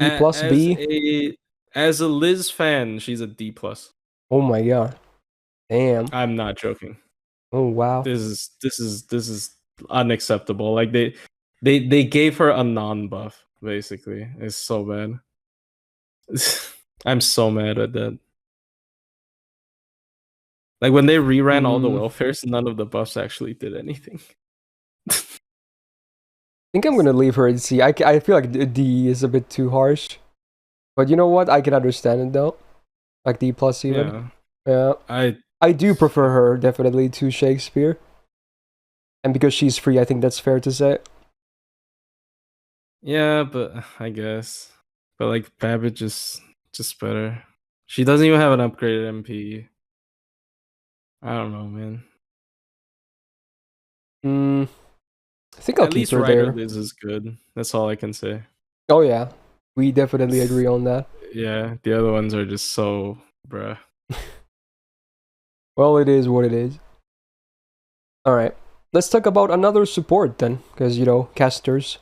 E plus B? As a Liz fan, she's a D+. Oh my god. Damn. I'm not joking. Oh wow. This is unacceptable. Like they gave her a non-buff, basically. It's so bad. I'm so mad at that. Like when they reran all the welfares, none of the buffs actually did anything. I think I'm gonna leave her in C. I feel like D is a bit too harsh. But you know what? I can understand it though. Like D+ even. Yeah. I do prefer her definitely to Shakespeare. And because she's free, I think that's fair to say. Yeah, but I guess. But like Babbage is just better. She doesn't even have an upgraded MP. I don't know, man. I think I'll At keep least her Ryder there. Liz is good. That's all I can say. Oh yeah. We definitely agree on that. Yeah, the other ones are just so bruh. Well, it is what it is. Alright. Let's talk about another support then. Because, you know, casters.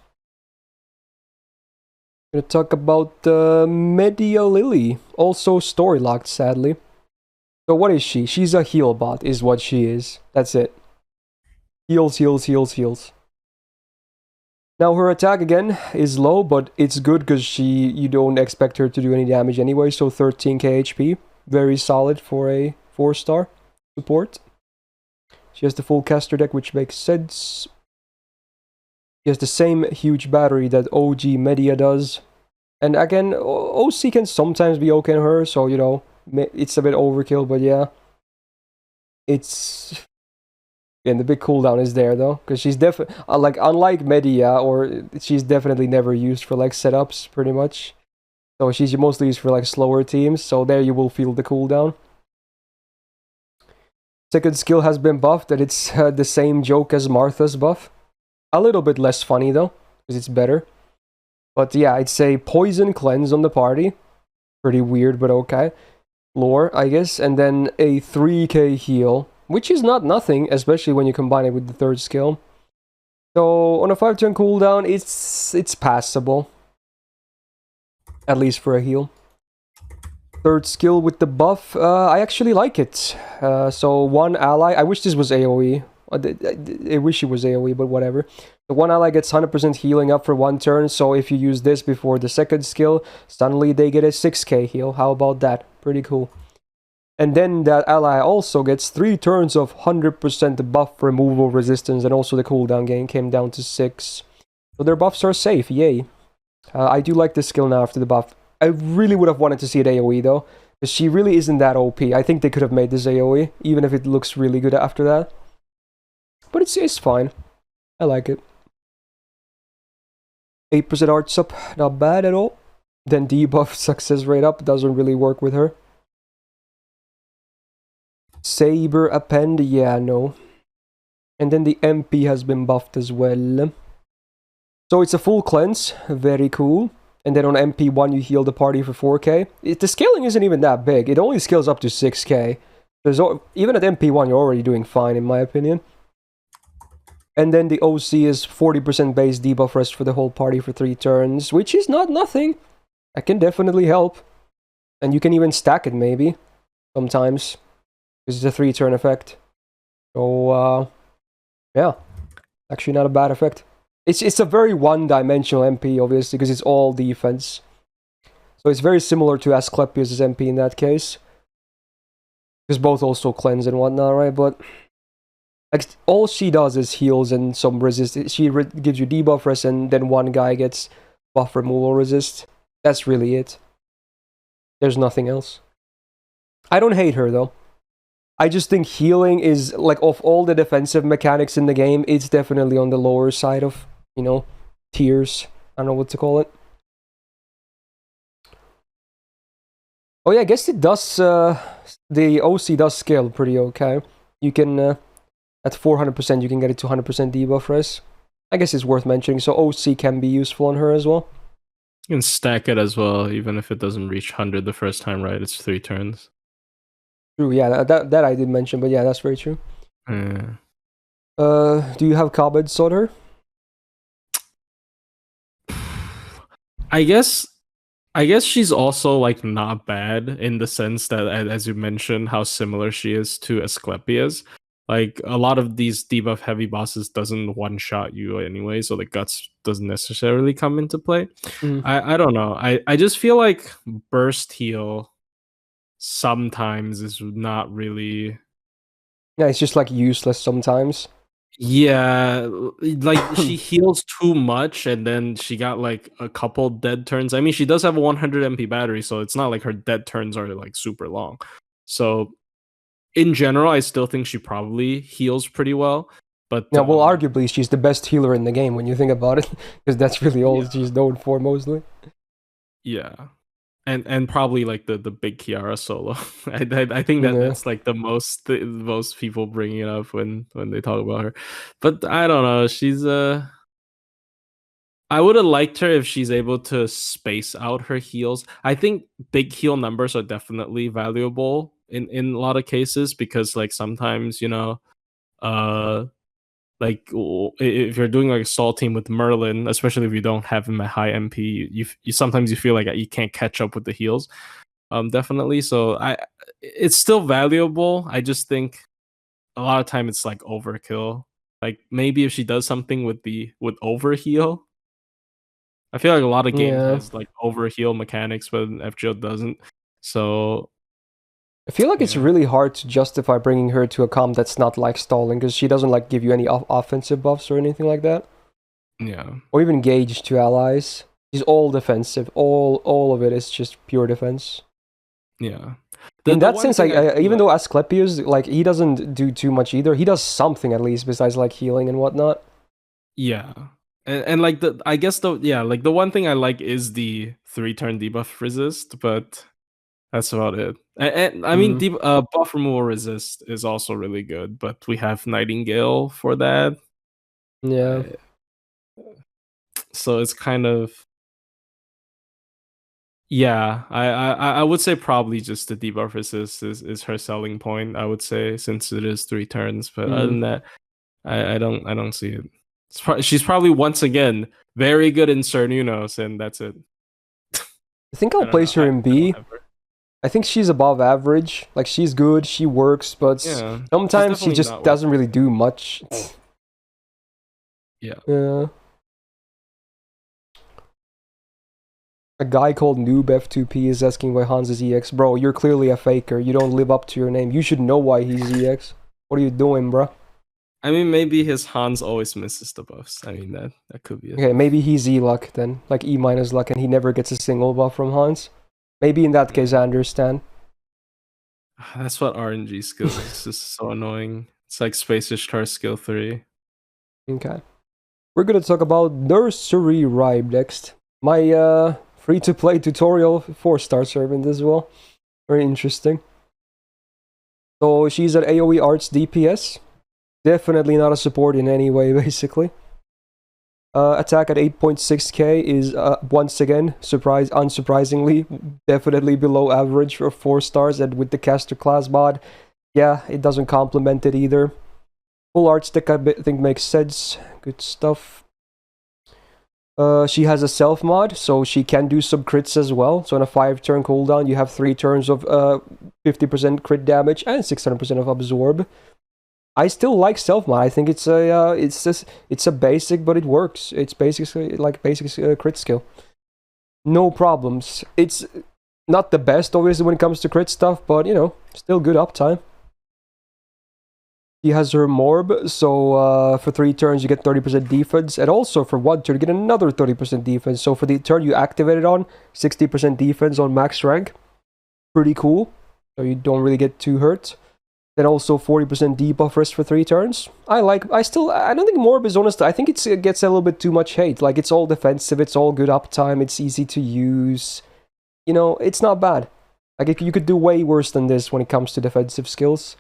Gonna talk about Medea Lily. Also story locked, sadly. So what is she? She's a heal bot, is what she is. That's it. Heals, heals, heals, heals. Now her attack again is low, but it's good because you don't expect her to do any damage anyway, so 13k HP. Very solid for a 4-star support. She has the full caster deck, which makes sense. She has the same huge battery that OG Medea does. And again, OC can sometimes be okay on her, so you know, it's a bit overkill, but yeah. It's... And the big cooldown is there though, because she's definitely like unlike Medea, or she's definitely never used for like setups pretty much. So she's mostly used for like slower teams. So there you will feel the cooldown. Second skill has been buffed, and it's the same joke as Martha's buff. A little bit less funny though, because it's better. But yeah, I'd say poison cleanse on the party. Pretty weird, but okay. Lore, I guess, and then a 3k heal. Which is not nothing, especially when you combine it with the third skill. So on a 5-turn cooldown, it's passable. At least for a heal. Third skill with the buff, I actually like it. So one ally, I wish this was AoE. I wish it was AoE, but whatever. The one ally gets 100% healing up for 1 turn, so if you use this before the second skill, suddenly they get a 6k heal. How about that? Pretty cool. And then that ally also gets 3 turns of 100% buff removal resistance, and also the cooldown gain came down to 6. So their buffs are safe, yay. I do like this skill now after the buff. I really would have wanted to see it AoE though, because she really isn't that OP. I think they could have made this AoE, even if it looks really good after that. But it's fine. I like it. 8% arts up, not bad at all. Then debuff success rate up, doesn't really work with her. Saber append, yeah, no. And then the MP has been buffed as well. So it's a full cleanse, very cool. And then on MP1 you heal the party for 4k. The scaling isn't even that big, it only scales up to 6k. Even at MP1 you're already doing fine in my opinion. And then the OC is 40% base debuff rest for the whole party for 3 turns, which is not nothing. That can definitely help. And you can even stack it maybe, sometimes. Because it's a 3-turn effect. So, yeah. Actually not a bad effect. It's a very one-dimensional MP, obviously, because it's all defense. So it's very similar to Asclepius' MP in that case. Because both also cleanse and whatnot, right? But like, all she does is heals and some resist. She gives you debuff rest, and then one guy gets buff removal resist. That's really it. There's nothing else. I don't hate her, though. I just think healing is, like, of all the defensive mechanics in the game, it's definitely on the lower side of, you know, tiers. I don't know what to call it. Oh yeah, I guess it does, the OC does scale pretty okay. You can, at 400%, you can get it to 100% debuff res. I guess it's worth mentioning, so OC can be useful on her as well. You can stack it as well, even if it doesn't reach 100 the first time, right? It's 3 turns. True, yeah, that I did mention, but yeah, that's very true. Yeah. Do you have comments on her? I guess I guess she's also like not bad in the sense that, as you mentioned, how similar she is to Asclepius. Like a lot of these debuff heavy bosses doesn't one shot you anyway, so the guts doesn't necessarily come into play. Mm. I don't know. I just feel like burst heal sometimes is not really. Yeah, it's just like useless sometimes. Yeah, like she heals too much and then she got like a couple dead turns. I mean, she does have a 100 MP battery, so it's not like her dead turns are like super long. So in general, I still think she probably heals pretty well. But Yeah, well, arguably she's the best healer in the game when you think about it, because that's really all she's known for mostly. yeah, and probably like the big Kiara solo. I think that Yeah. that's like the most people bring it up when they talk about her. But I don't know. She's I would have liked her if she's able to space out her heals. I think big heal numbers are definitely valuable in a lot of cases because like sometimes uh like if you're doing like a stall team with Merlin, especially if you don't have him at high MP, you sometimes you feel like you can't catch up with the heals. Definitely. So it's still valuable. I just think a lot of time it's like overkill. Like maybe if she does something with overheal. I feel like a lot of games Yeah. has like overheal mechanics, but FGO doesn't. So I feel like it's yeah, really hard to justify bringing her to a comp that's not like stalling, because she doesn't like give you any offensive buffs or anything like that, yeah, or even gauge to allies. She's all defensive. All of it is just pure defense. yeah. In The that one sense, thing I do even like, though Asclepius, like, he doesn't do too much either. He does something at least besides like healing and whatnot. yeah, and like I guess like the one thing I like is the 3-turn debuff resist, but that's about it. And I mean, Mm, buff removal resist is also really good, but we have Nightingale for that. yeah. I, so it's kind of yeah. I would say probably just the debuff resist is her selling point. I would say since it is 3 turns, but other Mm. than that, I don't see it. She's probably once again very good in Cernunos, and that's it. I think I I'll don't know. place her in I don't B. have her. I think she's above average. Like, she's good, she works, but Yeah, she's sometimes she definitely just not doesn't working. really do much. Yeah. Yeah. A guy called NoobF2P is asking why Hans is EX. Bro, you're clearly a faker. You don't live up to your name. You should know why he's EX. What are you doing, bro? I mean, maybe his Hans always misses the buffs. I mean, that could be it. Okay, maybe he's E luck then. Like E minus luck, and he never gets a single buff from Hans. Maybe in that case, Yeah. I understand. That's what RNG skills is. It's just so annoying. It's like Space Ishtar skill 3. Okay. We're gonna talk about Nursery Rhyme next. My free-to-play tutorial 4-star servant as well. Very interesting. So she's an AoE Arts DPS. Definitely not a support in any way, basically. Attack at 8.6k is once again, unsurprisingly, definitely below average for 4 stars, and with the caster class mod, yeah, it doesn't complement it either. Full art stick, I think, makes sense. Good stuff. She has a self mod, so she can do some crits as well. So on a 5-turn cooldown, you have 3 turns of 50% crit damage and 600% of absorb. I still like self mod. I think it's a basic, but it works. It's basically like basic crit skill. No problems. It's not the best, obviously, when it comes to crit stuff, but still good uptime. She has her Morb, so for 3 turns you get 30% defense, and also for 1 turn you get another 30% defense. So for the turn you activate it on, 60% defense on max rank. Pretty cool. So you don't really get too hurt. Then also 40% debuff rest for 3 turns. I don't think Morb is honest. I think it gets a little bit too much hate. Like, it's all defensive, it's all good uptime, it's easy to use. It's not bad. Like, you could do way worse than this when it comes to defensive skills.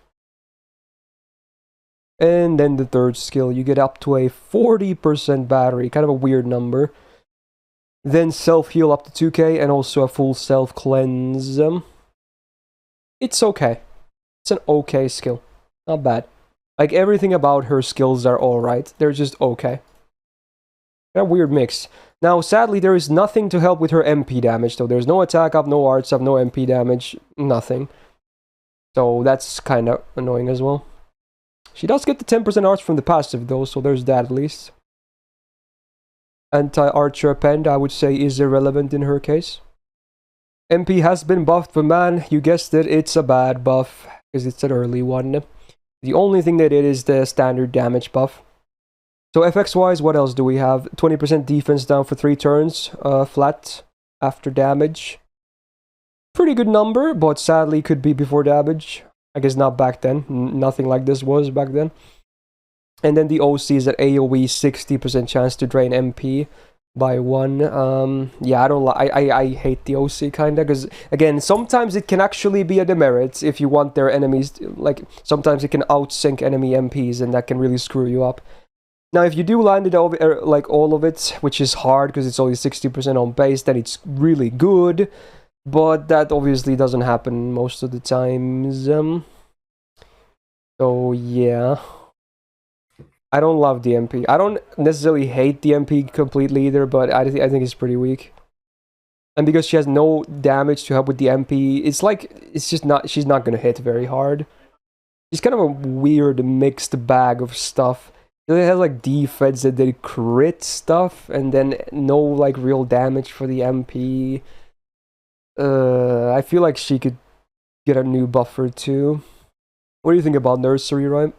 And then the third skill, you get up to a 40% battery, kind of a weird number. Then self-heal up to 2k, and also a full self-cleanse. It's okay. It's an okay skill. Not bad. Like, everything about her skills are alright. They're just okay. A weird mix. Now, sadly, there is nothing to help with her MP damage, though. There's no attack up, no arts up, no MP damage, nothing. So that's kind of annoying as well. She does get the 10% arts from the passive, though, so there's that at least. Anti-archer append, I would say, is irrelevant in her case. MP has been buffed, but man, you guessed it, it's a bad buff, because it's an early one. The only thing they did is the standard damage buff. So FX-wise, what else do we have? 20% defense down for 3 turns, flat after damage. Pretty good number, but sadly could be before damage. I guess not back then. Nothing like this was back then. And then the OC is at AoE 60% chance to drain MP by 1. Yeah, I hate the OC kinda, because again, sometimes it can actually be a demerit if you want their enemies like sometimes it can outsync enemy MPs, and that can really screw you up. Now, if you do land it over, like all of it, which is hard because it's only 60% on base, then it's really good. But that obviously doesn't happen most of the times. So yeah, I don't love the MP. I don't necessarily hate the MP completely either, but I think it's pretty weak. And because she has no damage to help with the MP, it's like she's not gonna hit very hard. She's kind of a weird mixed bag of stuff. It has like defense and then crit stuff, and then no like real damage for the MP. I feel like she could get a new buffer too. What do you think about Nursery Rhyme?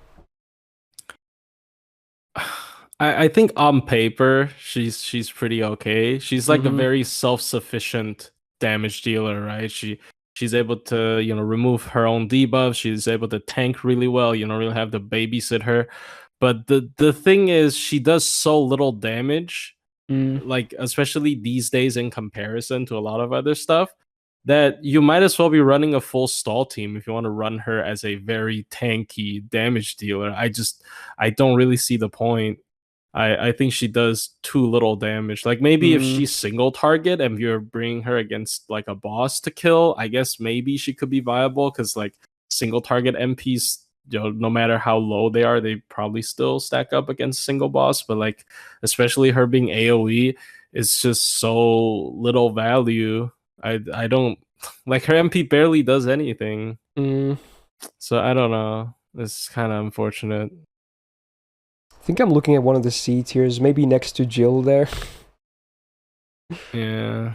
I think on paper she's pretty okay. She's like a very self-sufficient damage dealer, right? She's able to, remove her own debuff. She's able to tank really well. You don't really have to babysit her. But the thing is, she does so little damage, like especially these days in comparison to a lot of other stuff, that you might as well be running a full stall team if you want to run her as a very tanky damage dealer. I don't really see the point. I think she does too little damage. Like maybe if she's single target and you're bringing her against like a boss to kill, I guess maybe she could be viable, because like single target MPs, no matter how low they are, they probably still stack up against single boss. But like, especially her being AoE, it's just so little value. I don't like her MP barely does anything. So I don't know. It's kind of unfortunate. I think I'm looking at one of the C tiers, maybe next to Jill there. Yeah.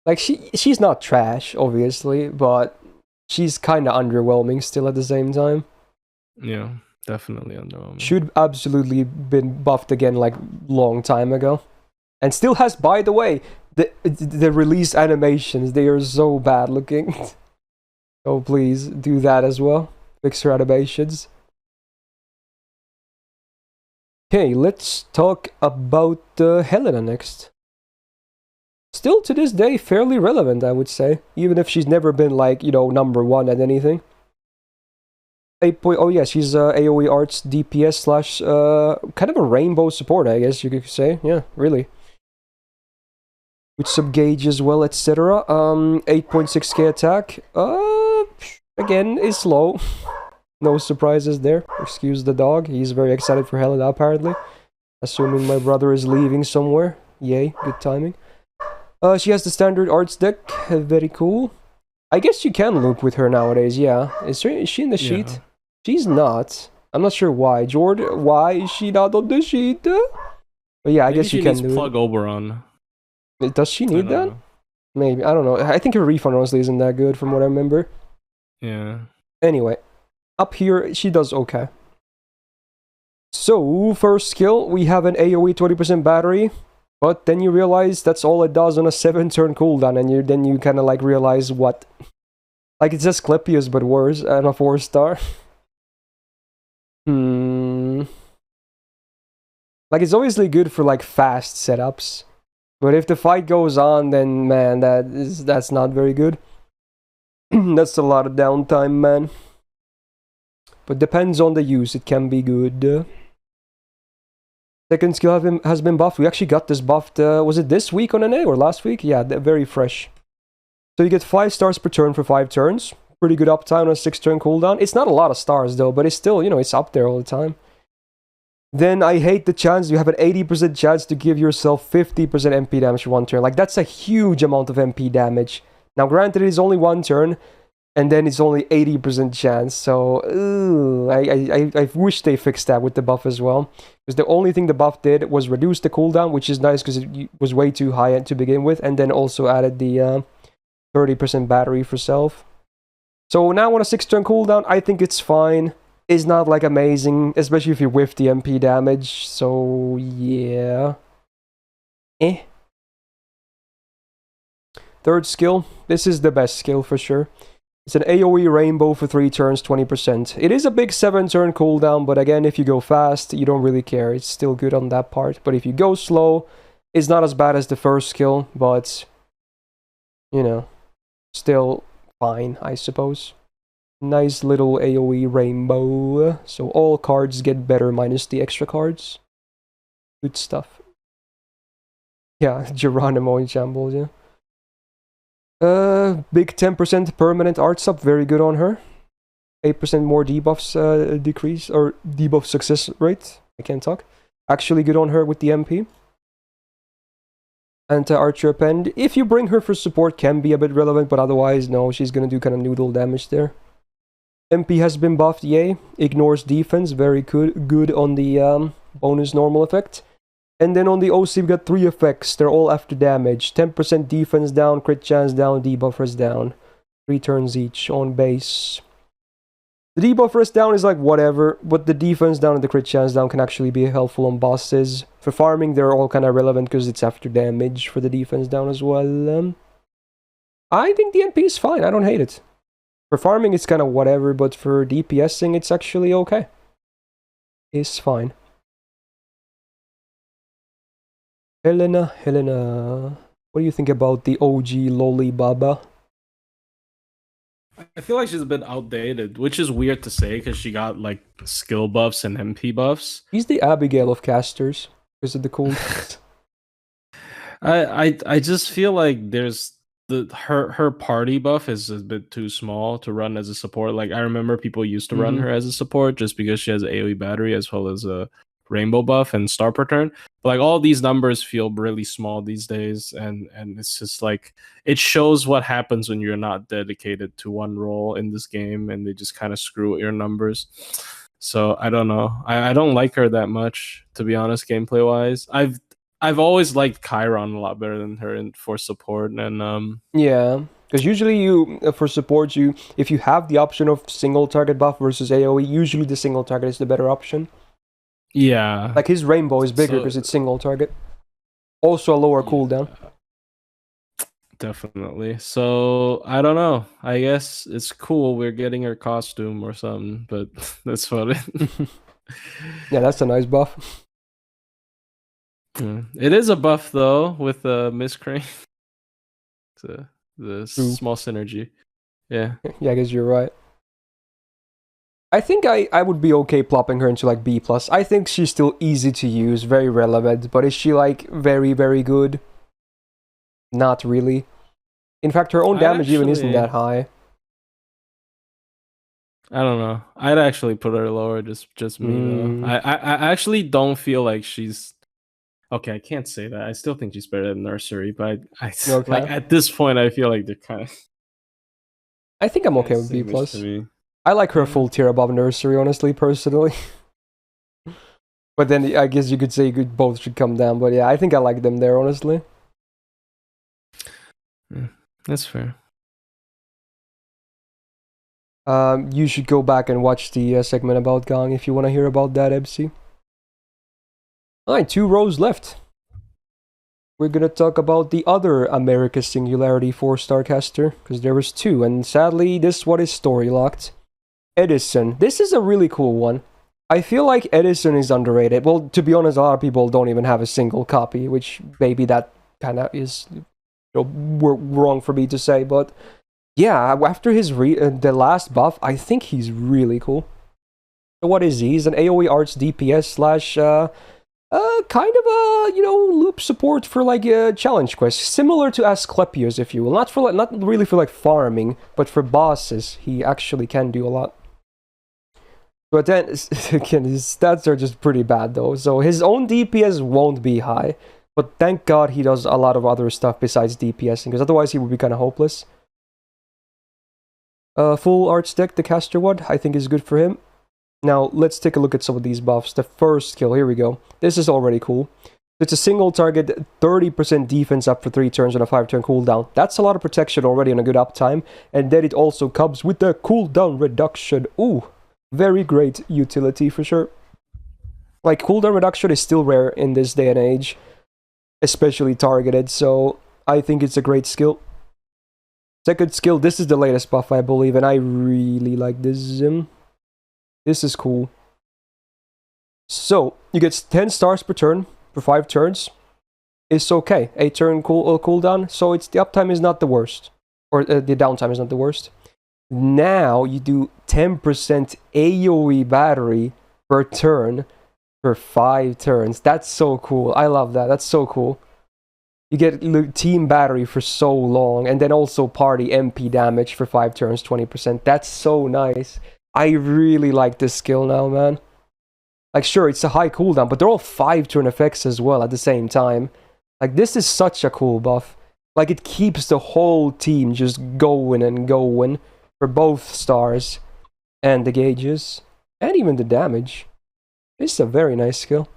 Like she's not trash, obviously, but she's kind of underwhelming still at the same time. Yeah, definitely underwhelming. Should absolutely been buffed again like long time ago. And still has, by the way, the release animations, they are so bad looking. So please do that as well. Fix her animations. Okay, let's talk about Helena next. Still to this day fairly relevant, I would say, even if she's never been like, number 1 at anything. 8 point, oh yeah, she's AoE arts DPS slash kind of a rainbow support, I guess you could say. Yeah, really. With some gauge as well, etc. 8.6k attack. Again, is low. No surprises there. Excuse the dog. He's very excited for Helena, apparently. Assuming my brother is leaving somewhere. Yay, good timing. She has the standard arts deck. Very cool. I guess you can loop with her nowadays, yeah. Is she in the sheet? Yeah. She's not. I'm not sure why. Jord, why is she not on the sheet? But yeah, I guess you can do plug Oberon. Does she need that? Know. Maybe. I don't know. I think her refund honestly isn't that good from what I remember. Yeah. Anyway, up here, she does okay. So, first skill, we have an AoE 20% battery. But then you realize that's all it does on a 7-turn cooldown, and then you kind of like realize what... Like, it's just Asclepius, but worse, and a 4-star. Like, it's obviously good for like fast setups. But if the fight goes on, then man, that's not very good. That's a lot of downtime, man. But depends on the use, it can be good. Second skill has been buffed. We actually got this buffed, was it this week on NA or last week? Yeah, very fresh. So you get 5 stars per turn for 5 turns. Pretty good uptime on a 6-turn cooldown. It's not a lot of stars though, but it's still, it's up there all the time. then I hate the chance you have an 80% chance to give yourself 50% MP damage one turn. Like, that's a huge amount of MP damage. Now, granted, it is only one turn, and then it's only 80% chance, so I wish they fixed that with the buff as well. Because the only thing the buff did was reduce the cooldown, which is nice because it was way too high to begin with, and then also added the 30% battery for self. So now on a 6-turn cooldown, I think it's fine. It's not like amazing, especially if you whiff the MP damage, so yeah. Third skill, this is the best skill for sure. It's an AoE rainbow for 3 turns, 20%. It is a big 7-turn cooldown, but again, if you go fast, you don't really care. It's still good on that part. But if you go slow, it's not as bad as the first skill, but, you know, still fine, I suppose. Nice little AoE rainbow. So all cards get better minus the extra cards. Good stuff. Yeah, Geronimo in shambles, yeah. Big 10% permanent art sub, very good on her. 8% more debuffs decrease, or debuff success rate. I can't talk. Actually good on her with the MP. Anti-archer append. If you bring her for support, can be a bit relevant, but otherwise, no, she's gonna do kind of noodle damage there. MP has been buffed, yay. Ignores defense, very good on the bonus normal effect. And then on the OC, we got 3 effects. They're all after damage. 10% defense down, crit chance down, debuffers down. 3 turns each on base. The debuffers down is like whatever, but the defense down and the crit chance down can actually be helpful on bosses. For farming, they're all kind of relevant because it's after damage for the defense down as well. I think the MP is fine. I don't hate it. For farming, it's kind of whatever, but for DPSing, it's actually okay. It's fine. Helena. What do you think about the OG Loli Baba? I feel like she's a bit outdated, which is weird to say because she got like skill buffs and MP buffs. She's the Abigail of casters because of the cool. I just feel like there's her party buff is a bit too small to run as a support. Like I remember people used to run her as a support just because she has AoE battery as well as a rainbow buff and star per turn. But like all these numbers feel really small these days, and it's just like it shows what happens when you're not dedicated to one role in this game and they just kind of screw with your numbers. So I don't know. I don't like her that much, to be honest, gameplay wise. I've always liked Chiron a lot better than her for support, and yeah, because usually you for support if you have the option of single target buff versus AoE, usually the single target is the better option. Yeah, like his rainbow is bigger because it's single target. Also a lower cooldown. Definitely. So I don't know. I guess it's cool we're getting her costume or something, but that's about it. Yeah, that's a nice buff. It is a buff though with Miss Crane. The small synergy. Yeah. Yeah, I guess you're right. I think I would be okay plopping her into like B+. I think she's still easy to use, very relevant, but is she like very, very good? Not really. In fact, her own damage even isn't that high. I don't know. I'd actually put her lower, just me though. I actually don't feel like she's okay. I can't say that. I still think she's better than Nursery, but like at this point, I feel like they're kind of. I think I'm okay with B+. I like her full tier above Nursery, honestly, personally. But then I guess you could say both should come down. But yeah, I think I like them there, honestly. Yeah, that's fair. You should go back and watch the segment about Gong if you want to hear about that, MC. Alright, 2 rows left. We're gonna talk about the other America Singularity 4-star caster, because there was 2, and sadly, this one is story locked. Edison. This is a really cool one. I feel like Edison is underrated. Well, to be honest, a lot of people don't even have a single copy, which maybe that kind of is wrong for me to say, but yeah, after his the last buff, I think he's really cool. So what is he? He's an AoE arts DPS slash kind of a loop support for like challenge quests, similar to Asclepius, if you will. Not really for like farming, but for bosses, he actually can do a lot. But then, again, his stats are just pretty bad, though. So his own DPS won't be high. But thank God he does a lot of other stuff besides DPSing, because otherwise he would be kind of hopeless. Full arts deck, the caster one, I think is good for him. Now, let's take a look at some of these buffs. The first skill, here we go. This is already cool. It's a single target, 30% defense up for 3 turns on a 5-turn cooldown. That's a lot of protection already on a good uptime. And then it also comes with the cooldown reduction. Ooh, very great utility for sure. Like, cooldown reduction is still rare in this day and age, especially targeted, so I think it's a great skill. Second skill, this is the latest buff, I believe, and I really like this. This is cool. So, you get 10 stars per turn for 5 turns. It's okay. 8-turn cooldown, so the uptime is not the worst. Or the downtime is not the worst. Now, you do 10% AoE battery per turn for 5 turns. That's so cool. I love that. That's so cool. You get team battery for so long, and then also party MP damage for 5 turns, 20%. That's so nice. I really like this skill now, man. Like, sure, it's a high cooldown, but they're all 5-turn effects as well at the same time. Like, this is such a cool buff. Like, it keeps the whole team just going and going for both stars and the gauges, and even the damage. It's a very nice skill.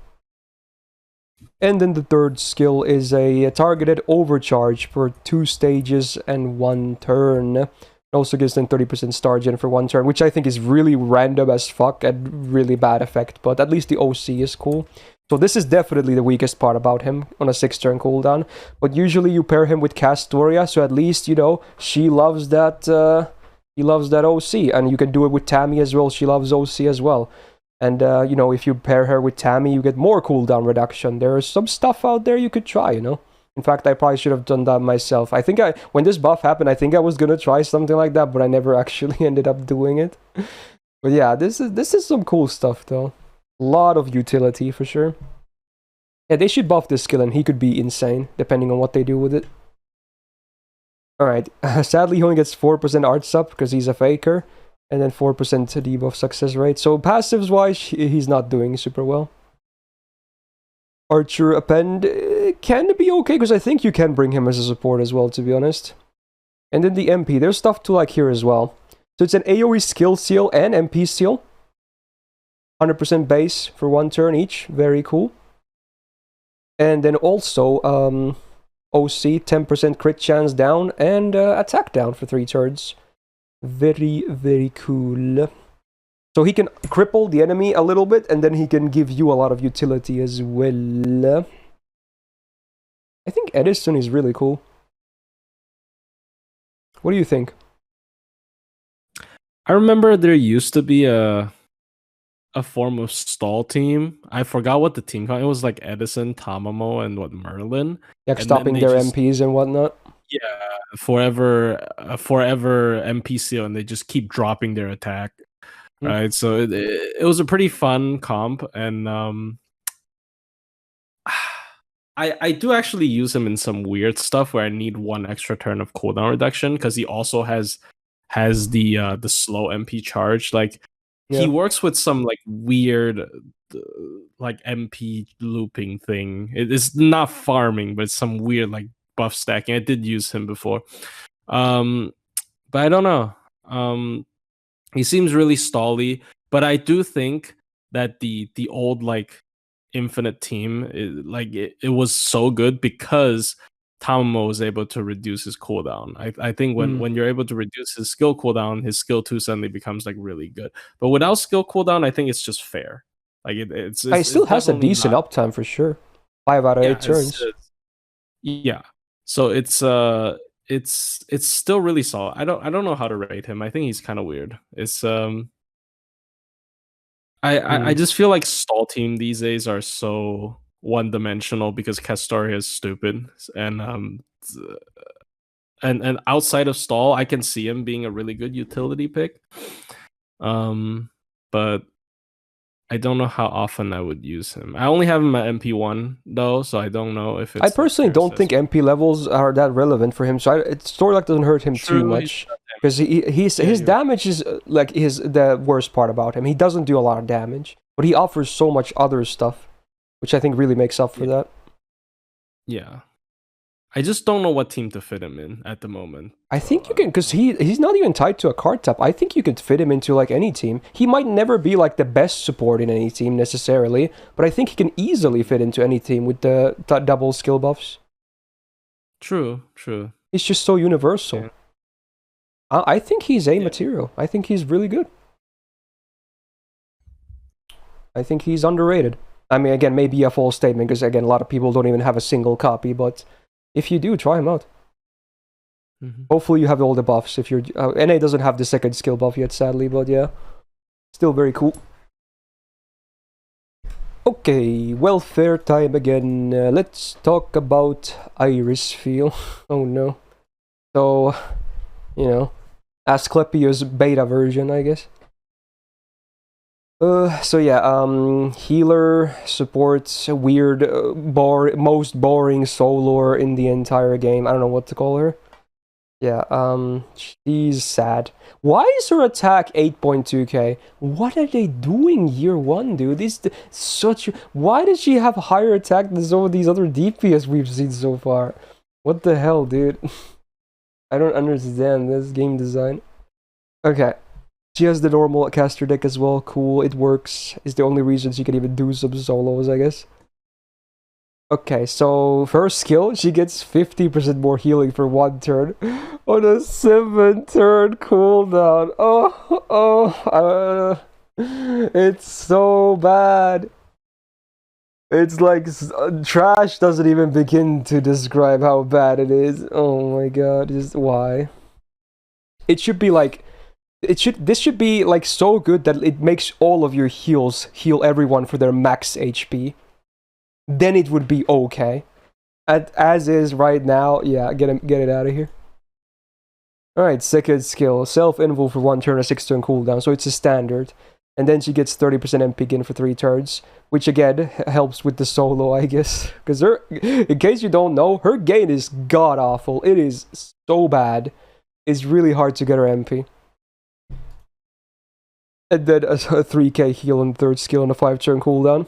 And then the third skill is a targeted overcharge for 2 stages and 1 turn. It also gives them 30% star gen for 1 turn, which I think is really random as fuck and really bad effect, but at least the OC is cool. So this is definitely the weakest part about him on a 6-turn cooldown. But usually you pair him with Castoria, so at least, you know, she loves that, he loves that OC. And you can do it with Tammy as well, she loves OC as well. And, you know, if you pair her with Tammy, you get more cooldown reduction. There is some stuff out there you could try, you know? In fact, I probably should have done that myself. I think when this buff happened, I think I was gonna try something like that, but I never actually ended up doing it. But yeah, this is some cool stuff, though. A lot of utility, for sure. Yeah, they should buff this skill, and he could be insane, depending on what they do with it. Alright, sadly, he only gets 4% arts up, because he's a faker. And then 4% debuff success rate. So passives-wise, he's not doing super well. Archer Append can be okay, because I think you can bring him as a support as well, to be honest. And then the MP, there's stuff to like here as well. So it's an AoE skill seal and MP seal. 100% base for 1 turn each, very cool. And then also OC, 10% crit chance down and attack down for 3 turns. Very, very cool. So he can cripple the enemy a little bit, and then he can give you a lot of utility as well. I think Edison is really cool. What do you think? I remember there used to be a form of stall team. I forgot what the team called. It was like Edison, Tamamo, and Merlin. Like stopping their MPs and whatnot. Yeah, forever MPC, and they just keep dropping their attack, right? So it was a pretty fun comp, and I do actually use him in some weird stuff where I need 1 extra turn of cooldown reduction, because he also has the slow MP charge. Like he works with some like weird like MP looping thing. It is not farming, but it's some weird like buff stacking. I did use him before, but I don't know. He seems really stally, but I do think that the old like infinite team, it was so good because Tamamo was able to reduce his cooldown. I think when you're able to reduce his skill cooldown, his skill 2 suddenly becomes like really good. But without skill cooldown, I think it's just fair. Like it's still has a decent uptime for sure. 5 out of 8 turns. Yeah. So it's still really solid. I don't know how to rate him. I think he's kind of weird. It's I just feel like stall team these days are so one-dimensional because Castoria is stupid, and outside of stall, I can see him being a really good utility pick. But I don't know how often I would use him. I only have him at MP1 though, so I don't know if it's. I personally don't think MP levels are that relevant for him. So story luck doesn't hurt him too much. because his damage is like the worst part about him. He doesn't do a lot of damage, but he offers so much other stuff, which I think really makes up for that. Yeah. I just don't know what team to fit him in at the moment. I think you can, because he's not even tied to a card type. I think you could fit him into like any team. He might never be like the best support in any team necessarily, but I think he can easily fit into any team with the double skill buffs. True. He's just so universal. Yeah. I think he's A material. I think he's really good. I think he's underrated. I mean, again, maybe a false statement, because again, a lot of people don't even have a single copy, but if you do, try him out. Hopefully you have all the buffs. If you're NA doesn't have the second skill buff yet, sadly, but yeah, still very cool. Okay, welfare time again. Let's talk about Irisviel. Oh no. So, you know, Asclepius beta version, I guess. So yeah, healer, supports, weird, most boring soloer in the entire game. I don't know what to call her. Yeah, she's sad. Why is her attack 8.2k? What are they doing year one, dude? Why does she have higher attack than some of these other DPS we've seen so far? What the hell, dude? I don't understand this game design. Okay. She has the normal caster deck as well. Cool, it works. It's the only reason she can even do some solos, I guess. Okay, so for her skill, she gets 50% more healing for 1 turn on a 7-turn cooldown. It's so bad. It's like trash doesn't even begin to describe how bad it is. Oh my god, just why? It should be like this should be like so good that it makes all of your heals heal everyone for their max HP. Then it would be okay. As is right now, yeah, get it out of here. Alright, second skill. Self-invul for 1 turn, a 6-turn cooldown, so it's a standard. And then she gets 30% MP gain for 3 turns, which again helps with the solo, I guess. Because in case you don't know, her gain is god-awful. It is so bad. It's really hard to get her MP. And then a 3k heal on 3rd skill on a 5-turn cooldown.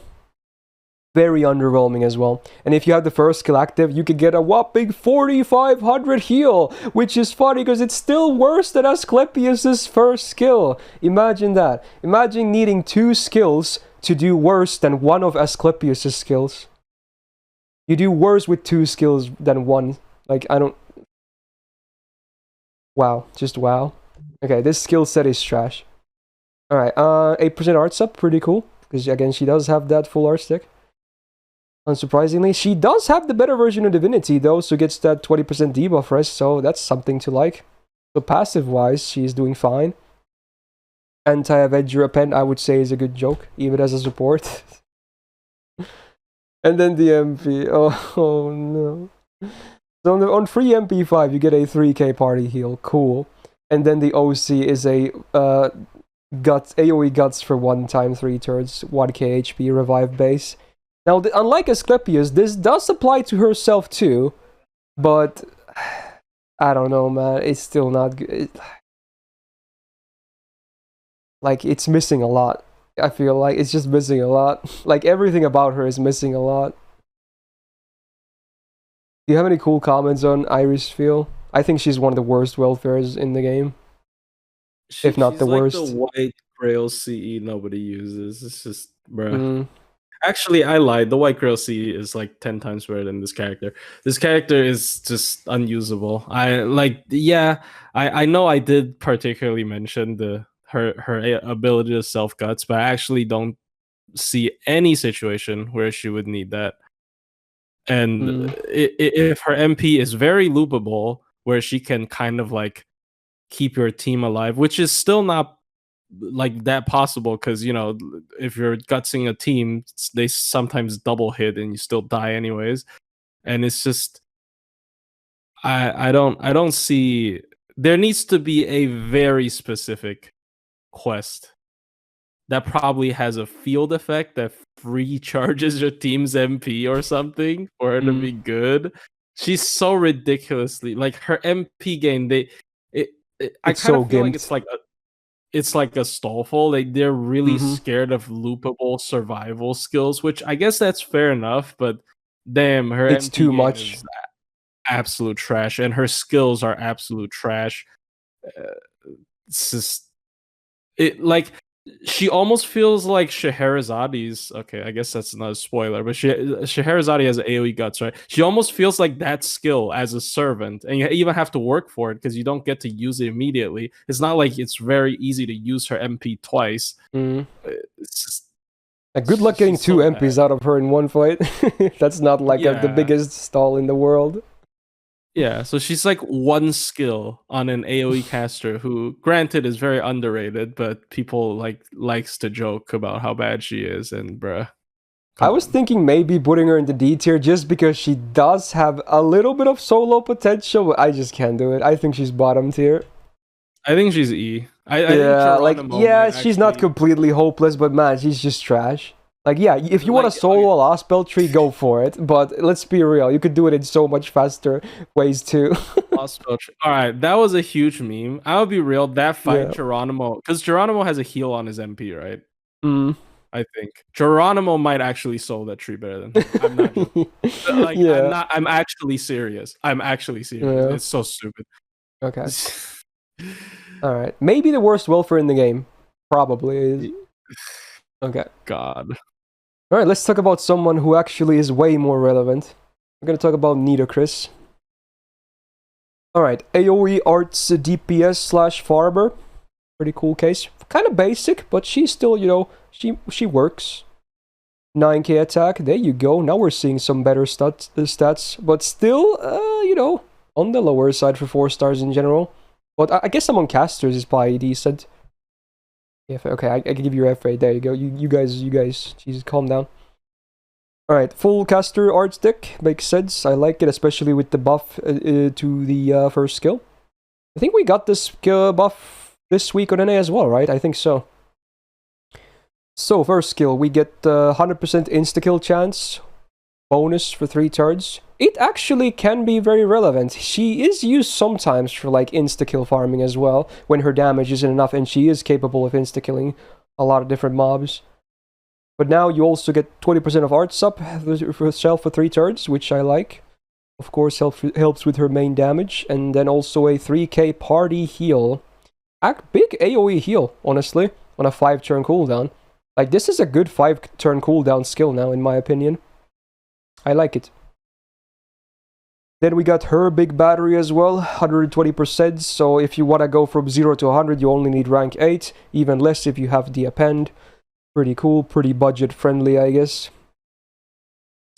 Very underwhelming as well. And if you have the first skill active, you can get a whopping 4500 heal, which is funny because it's still worse than Asclepius' first skill. Imagine that. Imagine needing 2 skills to do worse than one of Asclepius' skills. You do worse with 2 skills than 1. Like, I don't... Wow. Just wow. Okay, this skill set is trash. Alright, 8% arts up, pretty cool. Because again, she does have that full art stick. Unsurprisingly, she does have the better version of Divinity though, so gets that 20% debuff rest, so that's something to like. So passive-wise, she's doing fine. Anti-Avenger Append, I would say, is a good joke, even as a support. And then the MP, oh no. So on free MP5, you get a 3k party heal, cool. And then the OC is a AoE Guts for 1 time 3 turns, 1k HP, revive base. Now, unlike Asclepius, this does apply to herself too, but I don't know, man. It's still not good. Like, it's missing a lot. I feel like it's just missing a lot. Like, everything about her is missing a lot. Do you have any cool comments on Irisviel? I think she's one of the worst welfares in the game. If not the worst. She's like the white grail CE nobody uses. It's just, bruh. Actually, I lied. The white grail CE is like 10 times better than this character. This character is just unusable. I know I did particularly mention her ability to self guts, but I actually don't see any situation where she would need that. And if her MP is very loopable, where she can kind of like keep your team alive, which is still not like that possible, because you know, if you're gutsing a team, they sometimes double hit and you still die anyways. And it's just I don't see, there needs to be a very specific quest that probably has a field effect that recharges your team's MP or something for her to be good. She's so ridiculously, like, her MP gain, I It's kind so of feel like gimped. it's like a stallful. They're really Mm-hmm. scared of loopable survival skills, which I guess that's fair enough. But damn, her It's MP too game much. is absolute trash, and her skills are absolute trash. Uh, it's just it like she almost feels like Scheherazades. Okay, I guess that's not a spoiler, but Scheherazade has AoE guts, right? She almost feels like that skill as a servant, and you even have to work for it because you don't get to use it immediately. It's not like it's very easy to use her MP twice. Mm. It's just Good luck getting she's 2 so MPs bad. out of her in one fight. That's not like the Yeah, biggest stall in the world. yeah. So she's like one skill on an AoE caster who, granted, is very underrated, but people likes to joke about how bad she is, and bruh. I Come was on. thinking maybe putting her in the D tier just because she does have a little bit of solo potential, but I just can't do it. I think she's bottom tier. I think she's E. I think Yeah, like, Geronimo yeah, might she's not actually completely hopeless, but man, she's just trash. Like, yeah, if you want a like okay, solo last spell tree, go for it. But let's be real, you could do it in so much faster ways too. lost spell tree. All right, that was a huge meme. I'll be real. That fight, Yeah. Geronimo, because Geronimo has a heal on his MP, right? Mm. I think Geronimo might actually soul that tree better than him. I'm not joking. Like I'm Yeah. not. I'm actually serious. I'm actually serious. Yeah. It's so stupid. Okay. All right. Maybe the worst welfare in the game. Probably is. Okay. God. All right. Let's talk about someone who actually is way more relevant. We're gonna talk about Nitocris. All right. AOE arts DPS slash farmer. Pretty cool case. Kind of basic, but she's still, you know, she works. 9k attack. There you go. Now we're seeing some better stats, but still, you know, on the lower side for 4 stars in general. But I guess among casters is probably decent. Yeah, okay, I can give you your FA. There you go. You guys, Jesus, calm down. All right, full caster art stick makes sense. I like it, especially with the buff to the first skill. I think we got this buff this week on NA as well, right? I think so. So, first skill, we get 100% insta-kill chance, bonus for 3 turns. It actually can be very relevant. She is used sometimes for like insta-kill farming as well, when her damage isn't enough, and she is capable of insta-killing a lot of different mobs. But now you also get 20% of arts up for herself for 3 turns, which I like. Of course, helps with her main damage, and then also a 3k party heal. Big AoE heal, honestly, on a 5-turn cooldown. Like, this is a good 5-turn cooldown skill now, in my opinion. I like it. Then we got her big battery as well, 120%. So if you want to go from 0 to 100, you only need rank 8. Even less if you have the append. Pretty cool, pretty budget friendly, I guess.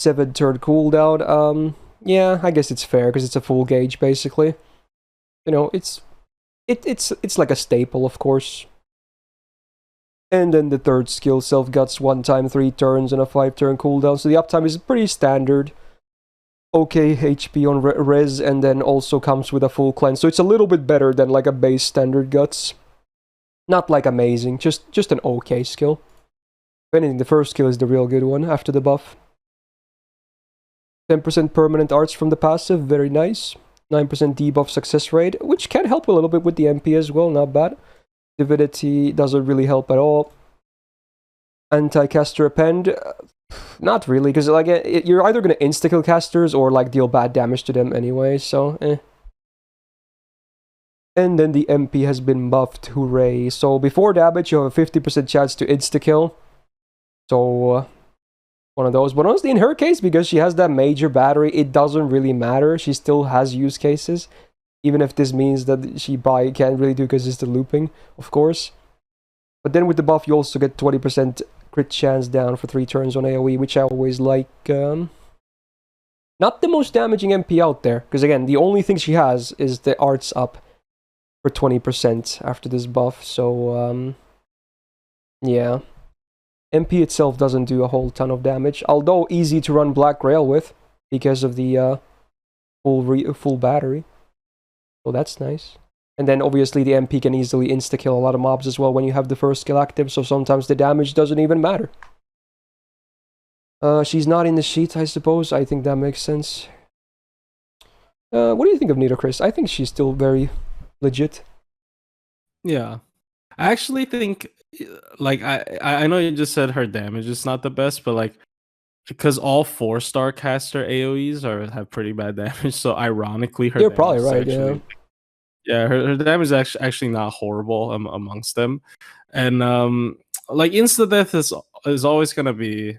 7-turn cooldown. Yeah, I guess it's fair because it's a full gauge, basically. You know, it's like a staple, of course. And then the third skill, self-guts, 1 time 3 turns and a 5-turn cooldown. So the uptime is pretty standard. Okay HP on res, and then also comes with a full cleanse. So it's a little bit better than like a base standard guts. Not like amazing, just an okay skill. If anything, the first skill is the real good one after the buff. 10% permanent arts from the passive, very nice. 9% debuff success rate, which can help a little bit with the MP as well, not bad. Divinity doesn't really help at all. Anti-caster append, not really, because like you're either gonna insta-kill casters or like deal bad damage to them anyway, so eh. And then the MP has been buffed, hooray. So before damage, you have a 50% chance to insta-kill. So one of those. But honestly, in her case, because she has that major battery, it doesn't really matter. She still has use cases. Even if this means that she probably can't really do because it's the looping, of course. But then with the buff, you also get 20% crit chance down for 3 turns on AoE, which I always like. Not the most damaging MP out there, because again, the only thing she has is the arts up for 20% after this buff, so yeah. MP itself doesn't do a whole ton of damage, although easy to run Black Grail with, because of the full battery. So that's nice. And then obviously the MP can easily insta-kill a lot of mobs as well when you have the first skill active, so sometimes the damage doesn't even matter. She's not in the sheet, I suppose. I think that makes sense. What do you think of Nitocris? I think she's still very legit. Yeah. I actually think, like, I know you just said her damage is not the best, but like, because all 4-star caster AoEs have pretty bad damage, so ironically, her You're damage probably is right, yeah. actually, yeah, her damage is actually not horrible amongst them, and like insta death is always gonna be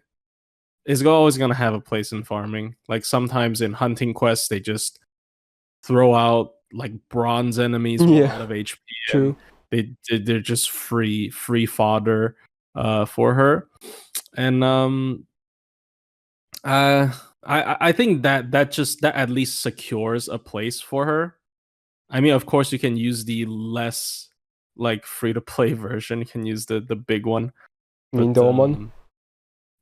is always gonna have a place in farming. Like sometimes in hunting quests, they just throw out like bronze enemies with a Yeah, lot of HP, and true. they're just free fodder for her, and uh I think that at least secures a place for her. I mean, of course, you can use the less like free to play version. You can use the big one, I mean, but Dolman.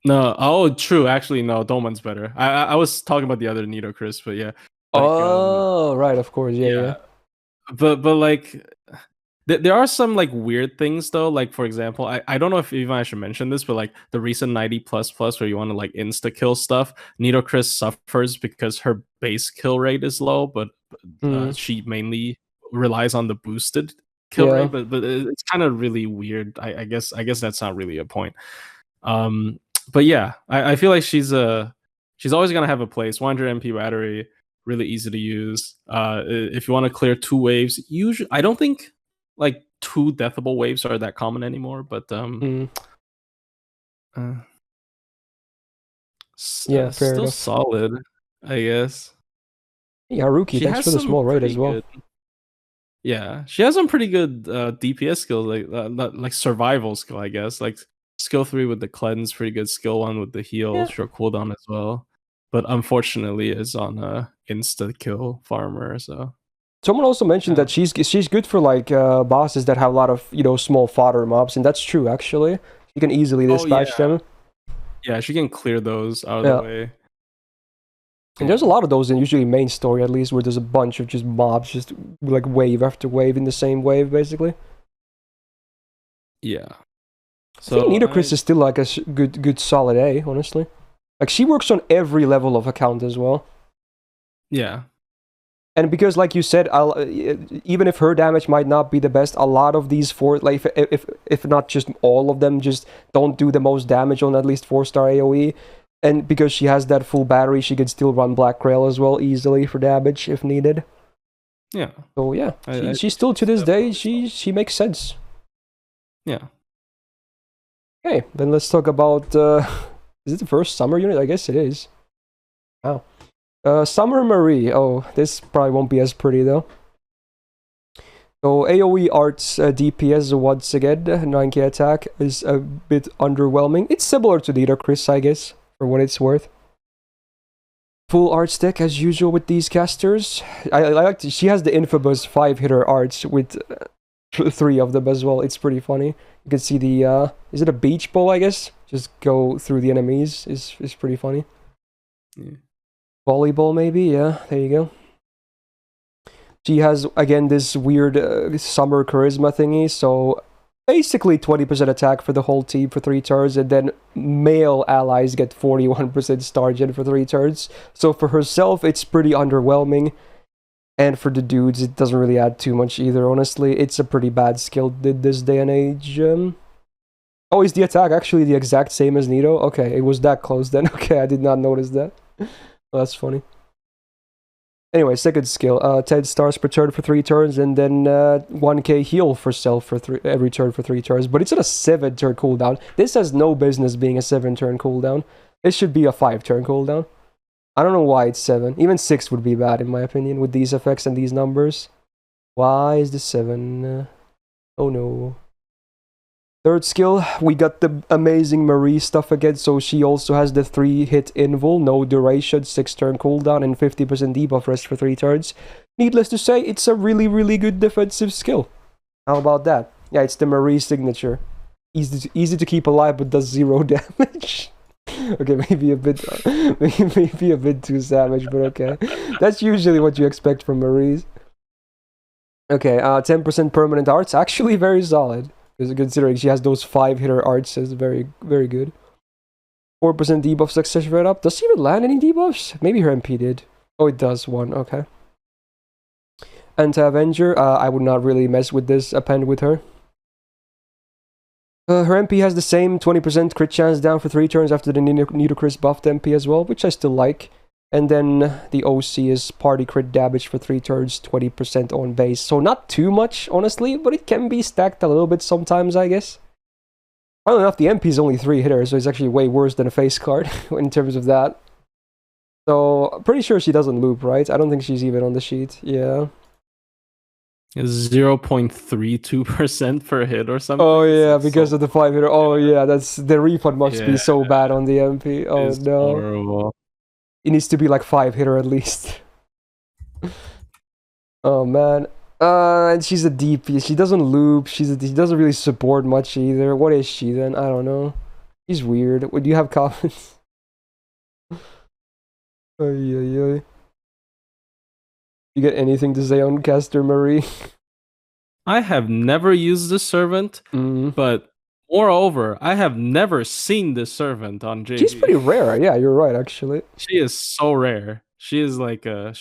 no. Oh, true. Actually, no. Doman's better. I was talking about the other Nitocris, but yeah, like Oh, right, of course, yeah, yeah. yeah, but like there are some like weird things though. Like for example, I don't know if even I should mention this, but like the recent 90++ where you want to like insta kill stuff, Nitocris suffers because her base kill rate is low, but Hmm. she mainly relies on the boosted kill Yeah. rate. But it's kind of really weird. I guess that's not really a point. Um, but yeah, I feel like she's always gonna have a place. 100 MP battery, really easy to use. If you want to clear 2 waves, usually I don't think like 2 deathable waves are that common anymore, but Mm. uh, Yeah, fair still enough. solid, I guess. Hey, Haruki, She thanks has for the some small raid as pretty well. good. Yeah, she has some pretty good DPS skills, like survival skill, I guess. Like skill 3 with the cleanse, pretty good. Skill 1 with the heal, Yeah. short cooldown as well. But unfortunately, is on a insta kill farmer. So Someone also mentioned yeah. that she's good for like bosses that have a lot of small fodder mobs, and that's true actually. You can easily Oh dispatch yeah, them. yeah. She can clear those out of the Yeah, way. and there's a Yeah, lot of those in usually main story at least, where there's a bunch of just mobs, just like wave after wave in the same wave, basically. yeah. I think So Nitocris I is still like a good solid A, honestly. Like she works on every level of account as well. yeah, And because, like you said, even if her damage might not be the best, a lot of these four, like if not just all of them, just don't do the most damage on at least 4-star AOE. And because she has that full battery, she can still run Black Grail as well easily for damage if needed. yeah. So yeah, I she think still to she's this day definitely she makes sense. yeah. Okay, then let's talk about. Is it the first summer unit? I guess it is. Wow. Summer Marie. Oh, this probably won't be as pretty though. So AoE arts DPS once again, 9k attack is a bit underwhelming. It's similar to Nitocris, I guess, for what it's worth. Full art stick as usual with these casters. I like she has the infamous 5-hitter arts with 3 of them as well. It's pretty funny. You can see the is it a beach ball, I guess? Just go through the enemies is pretty funny. Yeah. Volleyball maybe, yeah, there you go. She has, again, this weird summer charisma thingy, so basically 20% attack for the whole team for 3 turns, and then male allies get 41% star gen for 3 turns. So for herself, it's pretty underwhelming, and for the dudes, it doesn't really add too much either, honestly. It's a pretty bad skill in this day and age. Oh, is the attack actually the exact same as Nito? Okay, it was that close then. Okay, I did not notice that. Well, that's funny. Anyway, second skill, 10 stars per turn for 3 turns, and then 1k heal for self for every turn for 3 turns. But it's at a 7-turn cooldown. This has no business being a 7-turn cooldown. It should be a 5-turn cooldown. I don't know why it's 7. Even 6 would be bad, in my opinion, with these effects and these numbers. Why is this 7? Oh no. Third skill, we got the amazing Marie stuff again, so she also has the 3-hit invul, no duration, 6-turn cooldown, and 50% debuff rest for 3 turns. Needless to say, it's a really good defensive skill. How about that? Yeah, it's the Marie signature. Easy to keep alive, but does 0 damage. Okay, maybe a bit too savage, but okay. That's usually what you expect from Maries. Okay, 10% permanent arts, actually very solid. Considering she has those 5-hitter arts, is very good. 4% debuff success rate up. Does she even land any debuffs? Maybe her MP did. Oh, it does, 1, okay. Anti-Avenger, I would not really mess with this append with her. Her MP has the same 20% crit chance down for 3 turns after the Nitocris buffed MP as well, which I still like. And then the OC is party crit damage for 3 turns, 20% on base. So not too much, honestly, but it can be stacked a little bit sometimes, I guess. Funnily enough, the MP is only 3 hitters, so it's actually way worse than a face card in terms of that. So, I'm pretty sure she doesn't loop, right? I don't think she's even on the sheet. Yeah. 0.32% per hit or something. Oh yeah, because of the 5 hitter. Oh yeah, that's the refund must be so bad on the MP. Oh it's no. Horrible. It needs to be like 5 hitter at least. Oh man. And she's a DP. She doesn't loop. She doesn't really support much either. What is she then? I don't know. She's weird. Would you have comments? Ay, ay, ay. You get anything to say on Caster Marie? I have never used this servant, but moreover, I have never seen this servant on JB. She's pretty rare. Yeah, you're right, actually. She is so rare. She's like a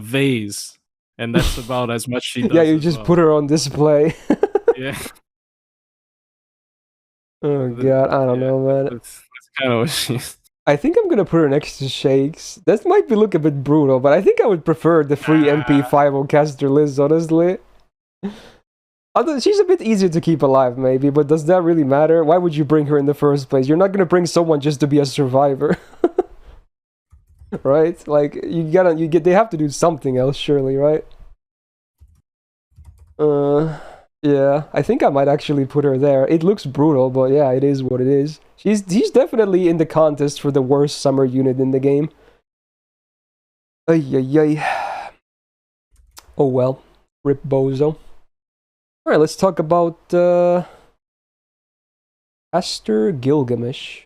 vase, and that's about as much she does. Yeah, you just put her on display. Yeah. Oh god, I don't know, man. That's kind of what she's. I think I'm gonna put her next to Shakes. That might be look a bit brutal, but I think I would prefer the free MP5 on Caster list, honestly. Although she's a bit easier to keep alive, maybe, but does that really matter? Why would you bring her in the first place? You're not gonna bring someone just to be a survivor. Right? Like, they have to do something else, surely, right? Yeah, I think I might actually put her there. It looks brutal, but yeah, it is what it is. He's definitely in the contest for the worst summer unit in the game. Ay, ay, ay. Oh well. Rip Bozo. Alright, let's talk about Caster Gilgamesh.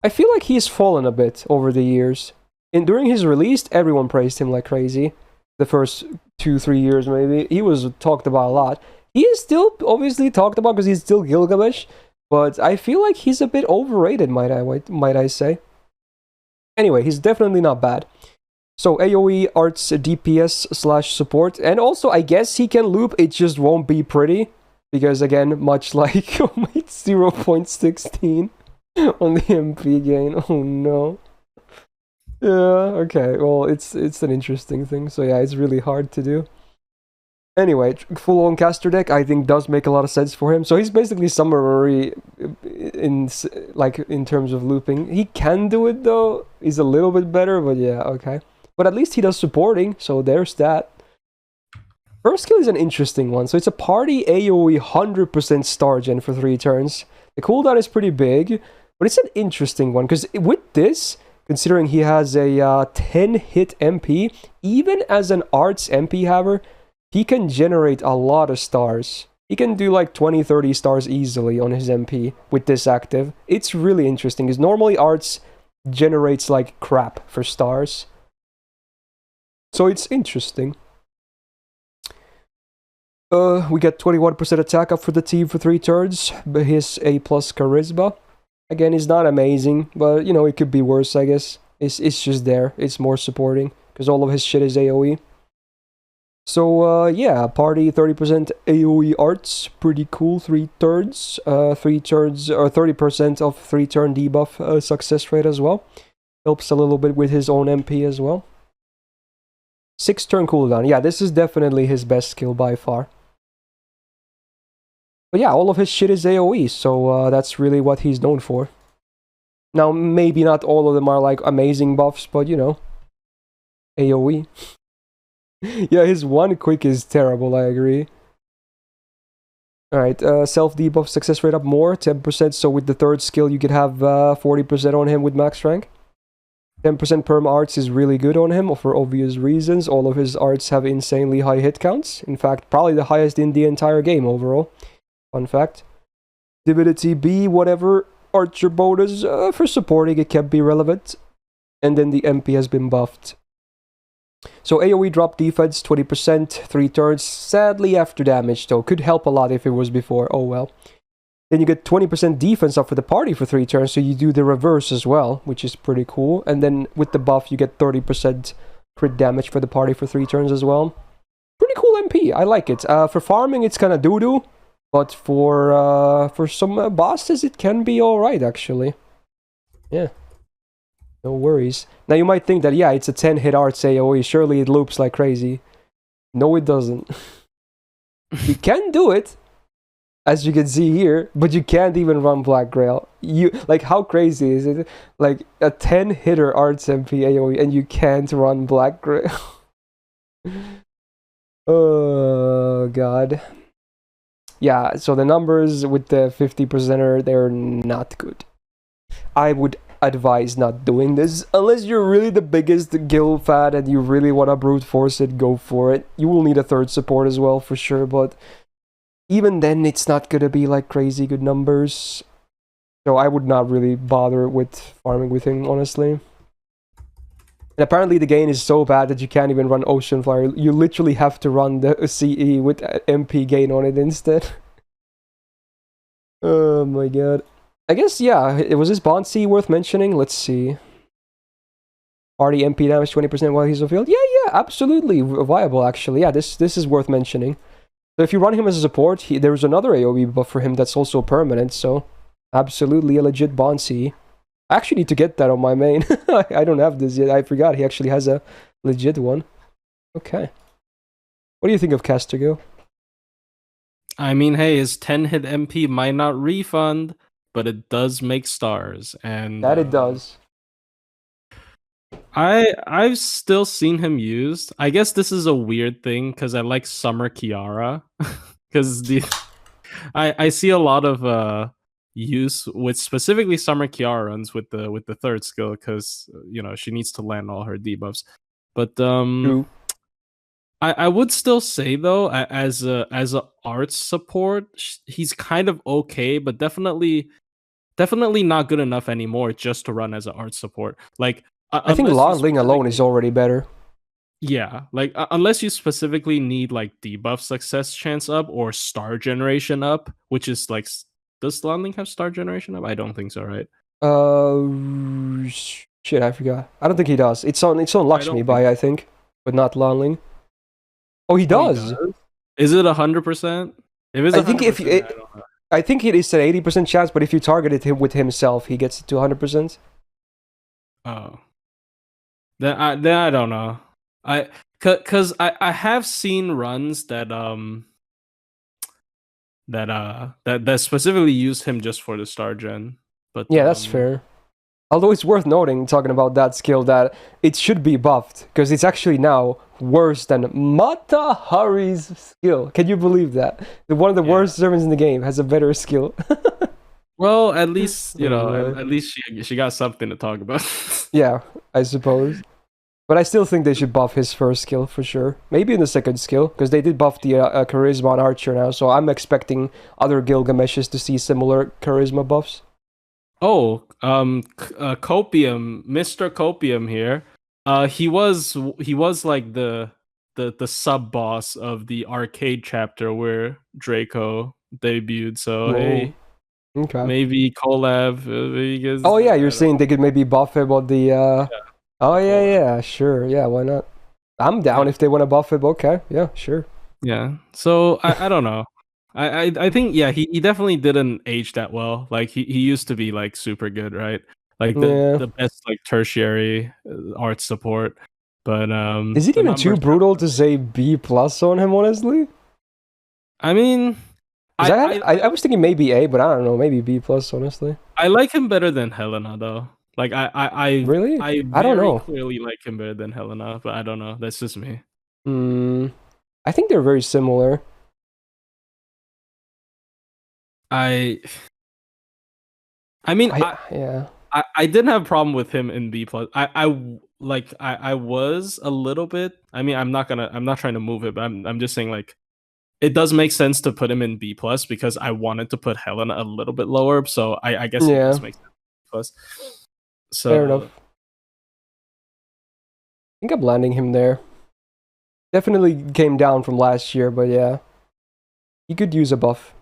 I feel like he's fallen a bit over the years. During his release, everyone praised him like crazy. The first 2-3 years maybe. He was talked about a lot. He is still obviously talked about because he's still Gilgamesh, but I feel like he's a bit overrated, might I say. Anyway, he's definitely not bad. So AoE, arts, DPS / support, and also I guess he can loop, it just won't be pretty, because again, much like oh my 0.16 on the MP gain. Oh no. Yeah, okay, well, it's an interesting thing, so yeah, it's really hard to do. Anyway, full-on caster deck, I think, does make a lot of sense for him. So he's basically summary in terms of looping. He can do it, though. He's a little bit better, but yeah, okay. But at least he does supporting, so there's that. First skill is an interesting one. So it's a party AoE 100% star gen for 3 turns. The cooldown is pretty big, but it's an interesting one, because with this, considering he has a 10-hit MP, even as an arts MP haver, he can generate a lot of stars. He can do like 20-30 stars easily on his MP with this active. It's really interesting, because normally arts generates like crap for stars. So it's interesting. We get 21% attack up for the team for 3 turns. But his A+ charisma. Again, is not amazing, but you know, it could be worse, I guess. It's just there. It's more supporting, because all of his shit is AoE. So, yeah, party 30% AoE arts, pretty cool, 3 turns, 3 turns, or 30% of 3-turn debuff success rate as well. Helps a little bit with his own MP as well. 6-turn cooldown, yeah, this is definitely his best skill by far. But yeah, all of his shit is AoE, so that's really what he's known for. Now, maybe not all of them are like amazing buffs, but you know, AoE. Yeah, his 1 quick is terrible, I agree. Alright, self-debuff success rate up more, 10%, so with the 3rd skill you could have 40% on him with max rank. 10% perm arts is really good on him for obvious reasons. All of his arts have insanely high hit counts. In fact, probably the highest in the entire game overall. Fun fact. Divinity B, whatever, Archer bonus for supporting, it can be relevant. And then the MP has been buffed. So AoE drop defense, 20%, 3 turns. Sadly after damage though, could help a lot if it was before, oh well. Then you get 20% defense up for the party for 3 turns, so you do the reverse as well, which is pretty cool. And then with the buff, you get 30% crit damage for the party for 3 turns as well. MP. I like it. For farming, it's kind of doo-doo. But for some bosses, it can be alright, actually. Yeah. No worries. Now, you might think that, yeah, it's a 10-hit arts AoE. Surely it loops like crazy. No, it doesn't. You can do it, as you can see here, but you can't even run Black Grail. Like, how crazy is it? Like, a 10-hitter arts MP AoE, and you can't run Black Grail. Oh, God. Yeah, so the numbers with the 50%er, they're not good. I would advise not doing this. Unless you're really the biggest Gil fan and you really want to brute force it, go for it. You will need a third support as well, for sure, but even then, it's not gonna be like crazy good numbers. So I would not really bother with farming with him, honestly. And apparently the gain is so bad that you can't even run Ocean Flyer. You literally have to run the CE with MP gain on it instead. Oh my god. I guess, yeah, was this Bond C worth mentioning? Let's see. Party MP damage 20% while he's on field? Yeah, absolutely viable, actually. Yeah, this is worth mentioning. So if you run him as a support, there's another AoE buff for him that's also permanent, so absolutely a legit Bond C. I actually need to get that on my main. I don't have this yet. I forgot he actually has a legit one. Okay. What do you think of Caster, Gil? I mean, hey, his 10-hit MP might not refund, but it does make stars, and That it does. I've still seen him used. I guess this is a weird thing because I like Summer Kiara, because I see a lot of use with specifically Summer Kiara runs with the third skill because she needs to land all her debuffs. But True. I would still say though, as a arts support, he's kind of okay, but definitely not good enough anymore just to run as an art support. Like, I think Longling alone is already better. Yeah, like unless you specifically need like debuff success chance up or star generation up, which is like, does Longling have star generation up? I don't think so, right? Shit, I forgot. I don't think he does. It's on Lakshmi Bai, I think, but not Longling. Oh, he does. Is it 100%? If it's 100%, I think it is an 80% chance, but if you targeted him with himself, he gets it to 100%. Oh, then I don't know. Cause I have seen runs that specifically use him just for the star gen. But yeah, that's fair. Although it's worth noting, talking about that skill, that it should be buffed, because it's actually now worse than Mata Hari's skill. Can you believe that? One of the worst servants in the game has a better skill. Well, at least, at least she got something to talk about. Yeah, I suppose. But I still think they should buff his first skill, for sure. Maybe in the second skill, because they did buff the Charisma on Archer now, so I'm expecting other Gilgameshes to see similar Charisma buffs. Oh, Copium, Mr. Copium here. He was like the sub boss of the arcade chapter where Draco debuted. So Whoa. hey, okay, maybe collab. Because, oh yeah, you're saying they could maybe buff him on the. Yeah. Oh yeah, sure, yeah, why not? I'm down if they want to buff him. Okay, yeah, sure. Yeah. So I don't know. I think he definitely didn't age that well. Like he used to be like super good, right? Like the best like tertiary art support. But is it even too brutal to say B+ on him, honestly? I mean, I was thinking maybe A, but I don't know, maybe B+, honestly. I like him better than Helena though. Like I really? I don't know. Clearly like him better than Helena, but I don't know. That's just me. I think they're very similar. I mean, I didn't have a problem with him in B+. I was a little bit. I mean, I'm not trying to move it, but I'm just saying like it does make sense to put him in B+ because I wanted to put Helena a little bit lower. So I guess it does make sense. So fair enough. I think I'm landing him there. Definitely came down from last year, but yeah, he could use a buff.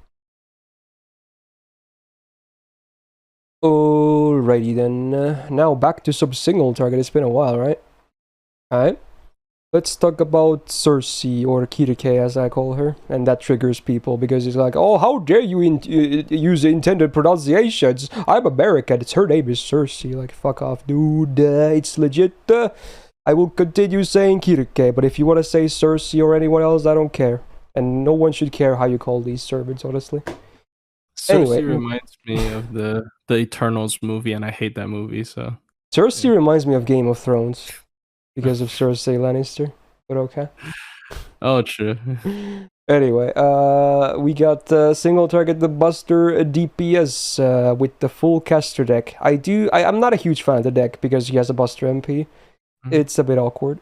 Alrighty then. Now back to sub-single target. It's been a while, right? Alright. Let's talk about Circe, or Kirike as I call her, and that triggers people because it's like, oh, how dare you use the intended pronunciations? I'm American, her name is Circe. Like, fuck off, dude, it's legit. I will continue saying Kirike, but if you want to say Circe or anyone else, I don't care. And no one should care how you call these servants, honestly. Circe Anyway. reminds me of the Eternals movie, and I hate that movie, so... Circe reminds me of Game of Thrones. Because of Cersei Lannister, but okay. Oh, true. Anyway, we got single target the Buster DPS with the full caster deck. I'm not a huge fan of the deck because he has a Buster MP. It's a bit awkward.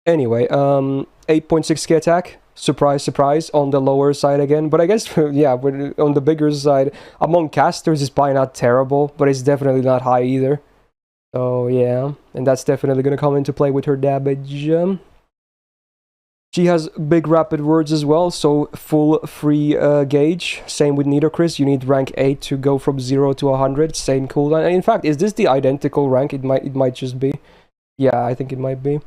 Anyway, 8.6k attack. Surprise, surprise, on the lower side again. But I guess, yeah, on the bigger side, among casters, it's probably not terrible, but it's definitely not high either. So yeah, and that's definitely going to come into play with her Babbage. She has big rapid words as well, so full free gauge. Same with Nitocris, you need rank 8 to go from 0 to 100, same cooldown. And in fact, is this the identical rank? It might just be. Yeah, I think it might be.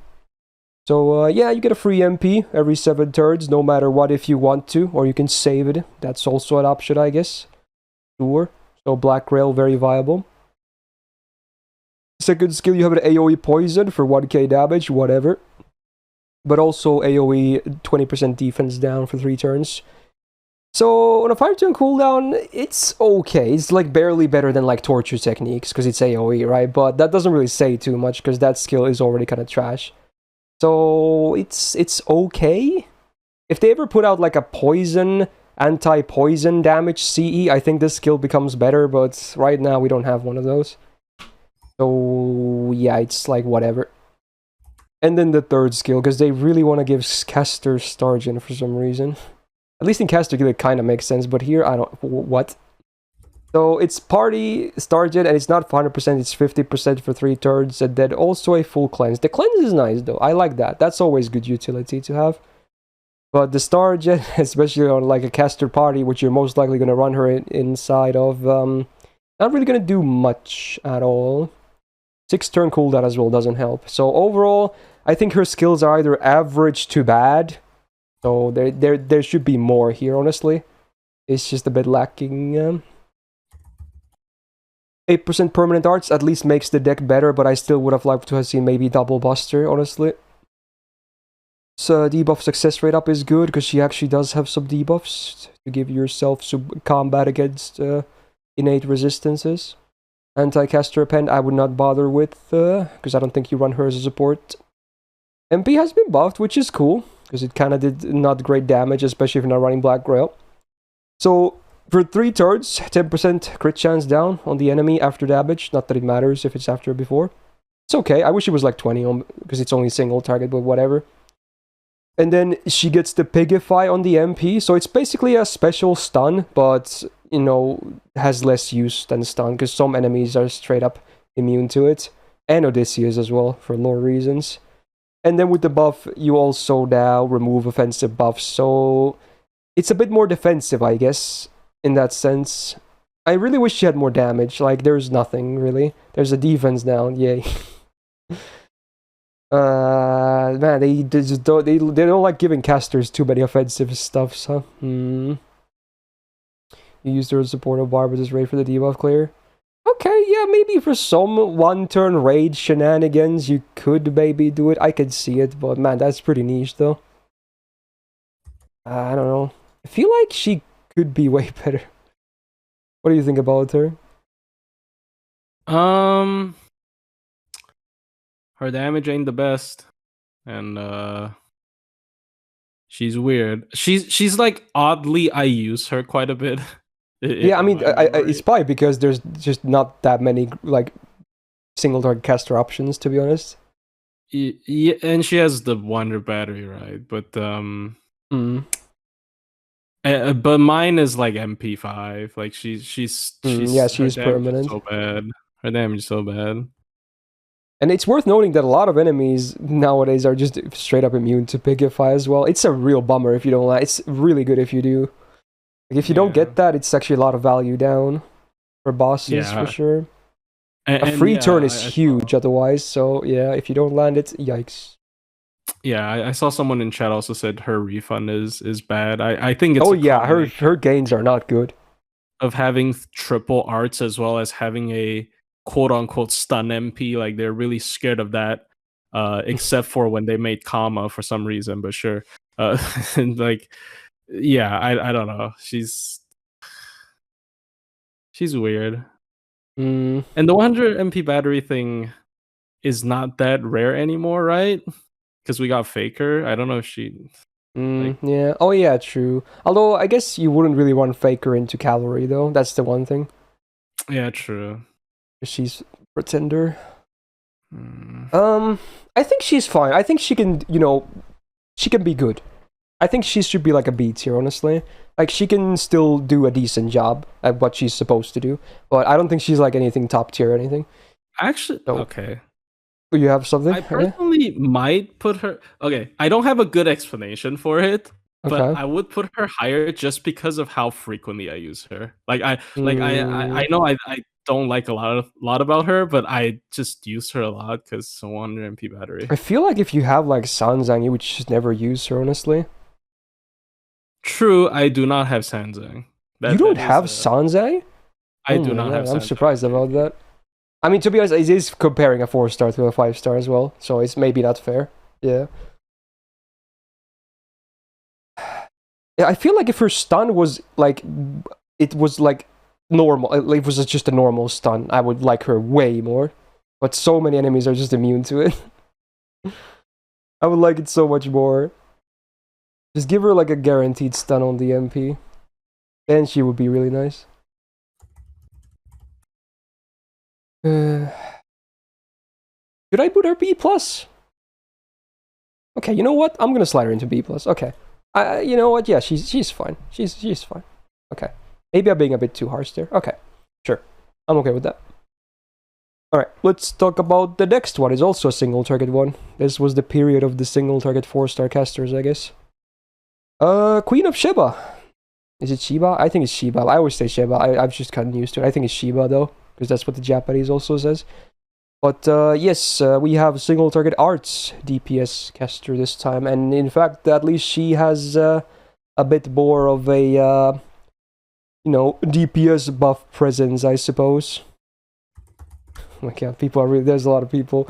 So yeah, you get a free MP every 7 turns, no matter what if you want to, or you can save it. That's also an option, I guess. Sure. So Black Rail, very viable. Second skill, you have an AoE poison for 1k damage, whatever. But also AoE 20% defense down for 3 turns. So on a 5-turn cooldown, it's okay. It's like barely better than like torture techniques because it's AoE, right? But that doesn't really say too much because that skill is already kind of trash. So it's okay. If they ever put out like a poison, anti-poison damage CE, I think this skill becomes better. But right now we don't have one of those. So yeah, it's like whatever. And then the third skill, because they really want to give Caster Stargent for some reason. At least in Caster it kind of makes sense, but here I don't... What? So it's Party Stargent, and it's not 100%, it's 50% for 3 turns, and then also a full cleanse. The cleanse is nice though, I like that. That's always good utility to have. But the Stargent, especially on like a Caster party, which you're most likely going to run her inside of, not really going to do much at all. 6-turn cooldown as well doesn't help. So overall, I think her skills are either average to bad. So there should be more here, honestly. It's just a bit lacking. 8% permanent arts at least makes the deck better, but I still would have liked to have seen maybe double Buster, honestly. So debuff success rate up is good, because she actually does have some debuffs to give yourself some combat against innate resistances. Anti-caster pen I would not bother with, because I don't think you run her as a support. MP has been buffed, which is cool, because it kind of did not great damage, especially if you're not running Black Grail. So, for 3 turns, 10% crit chance down on the enemy after damage. Not that it matters if it's after or before. It's okay, I wish it was like 20, because it's only single target, but whatever. And then she gets the Pigify on the MP, so it's basically a special stun, but, you know, has less use than stun, because some enemies are straight up immune to it. And Odysseus as well, for lore reasons. And then with the buff, you also now remove offensive buffs, so it's a bit more defensive, I guess, in that sense. I really wish she had more damage, like, there's nothing, really. There's a defense down, yay. Man, they don't like giving casters too many offensive stuffs, huh? You use their support of Barb as raid for the debuff clear. Okay, yeah, maybe for some 1-turn raid shenanigans, you could maybe do it. I could see it, but man, that's pretty niche, though. I don't know. I feel like she could be way better. What do you think about her? Her damage ain't the best, and she's weird. She's like oddly, I use her quite a bit. Yeah, I mean, it's probably because there's just not that many like single target caster options, to be honest. Yeah, and she has the Wonder Battery, right? But but mine is like MP5. Like she's yeah, she's permanent. So bad. Her damage is so bad. And it's worth noting that a lot of enemies nowadays are just straight up immune to Pigify as well. It's a real bummer if you don't like. It's really good if you do. Like if you don't get that, it's actually a lot of value down for bosses for sure. A free turn is huge otherwise. So yeah, if you don't land it, yikes. Yeah, I saw someone in chat also said her refund is bad. I think it's Oh a yeah, combination her gains are not good. of having triple arts as well as having a quote unquote stun MP. Like they're really scared of that, except for when they made comma for some reason. But sure, and like, yeah, I don't know. She's weird. Mm, And the 100 MP battery thing is not that rare anymore, right? Because we got Faker. I don't know if she like. yeah. Oh yeah, true. Although I guess you wouldn't really want Faker into cavalry though. That's the one thing. Yeah, true. She's pretender. Mm. I think she's fine. I think she can, she can be good. I think she should be like a B tier, honestly. Like she can still do a decent job at what she's supposed to do, but I don't think she's like anything top tier or anything. Actually, So, okay. You have something? I personally might put her. Okay, I don't have a good explanation for it, but Okay. I would put her higher just because of how frequently I use her. Like I Mm, I know I don't like a lot about her, but I just use her a lot because 100 MP battery. I feel like if you have like Sanzang, you would just never use her, honestly. True, I do not have Sanzang. You don't have Sanzang? I Oh do my not god, have I'm Sanzang. surprised about that. I mean, to be honest, it is comparing a 4-star to a 5-star as well, so it's maybe not fair. Yeah. Yeah, I feel like if her stun was like, it was like normal, it was just a normal stun, I would like her way more. But so many enemies are just immune to it. I would like it so much more. Just give her like a guaranteed stun on the MP. And she would be really nice. Should I put her B+? Okay, you know what? I'm gonna slide her into B+. Okay. You know what? Yeah, she's fine. She's fine. Okay. Maybe I'm being a bit too harsh there. Okay. Sure. I'm okay with that. Alright, let's talk about the next one. It's also a single target one. This was the period of the single target 4-star casters, I guess. Queen of Sheba. Is it Sheba? I think it's Sheba. I always say Sheba. I've just gotten used to it. I think it's Sheba though, because that's what the Japanese also says. But yes, we have single target arts DPS caster this time, and in fact, at least she has a bit more of a DPS buff presence, I suppose. Oh my god, people are really, there's a lot of people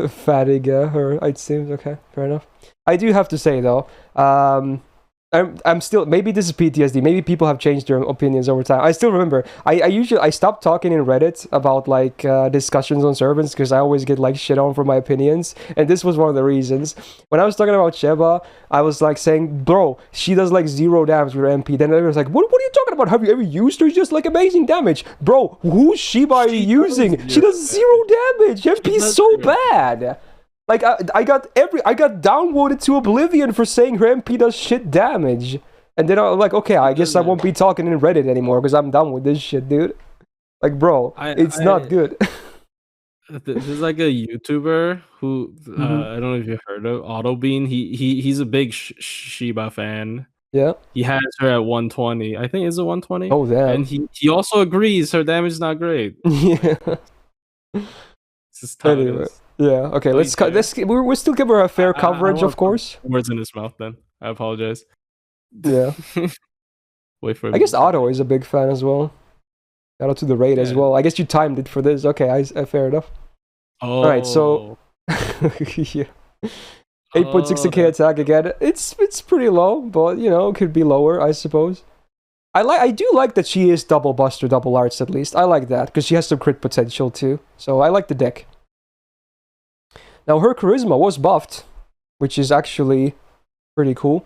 fatting her, it seems. Okay, fair enough. I do have to say though, I'm still, maybe this is PTSD, maybe people have changed their opinions over time. I still remember, I stopped talking in Reddit about like discussions on servants because I always get like shit on for my opinions, and this was one of the reasons. When I was talking about Sheba, I was like saying, bro, she does like 0 damage with her MP. Then everyone's like, what are you talking about? Have you ever used her? She's just like amazing damage. Bro, whose Sheba are you using? She does 0 damage. MP is so bad. Like I got downvoted to oblivion for saying her MP does shit damage, and then I'm like, okay, I guess I won't be talking in Reddit anymore because I'm done with this shit, dude. Like, bro, it's not good. There's like a YouTuber who I don't know if you've heard of, Autobean. He's a big Sheba fan. Yeah. He has her at 120. I think it's a 120. Oh damn. And he also agrees her damage is not great. Yeah. It's just how anyway. it is. Yeah, okay, let's cut this. We're still giving her a fair coverage, of course. Words in his mouth then. I apologize. Yeah. Wait for it. I guess Otto is a big fan as well. Shout out to the raid as well. I guess you timed it for this. Okay, fair enough. Oh. Alright, so yeah. 8.6k attack again. It's pretty low, but it could be lower, I suppose. I do like that she is double buster, double arts at least. I like that, because she has some crit potential too. So I like the deck. Now, her charisma was buffed, which is actually pretty cool.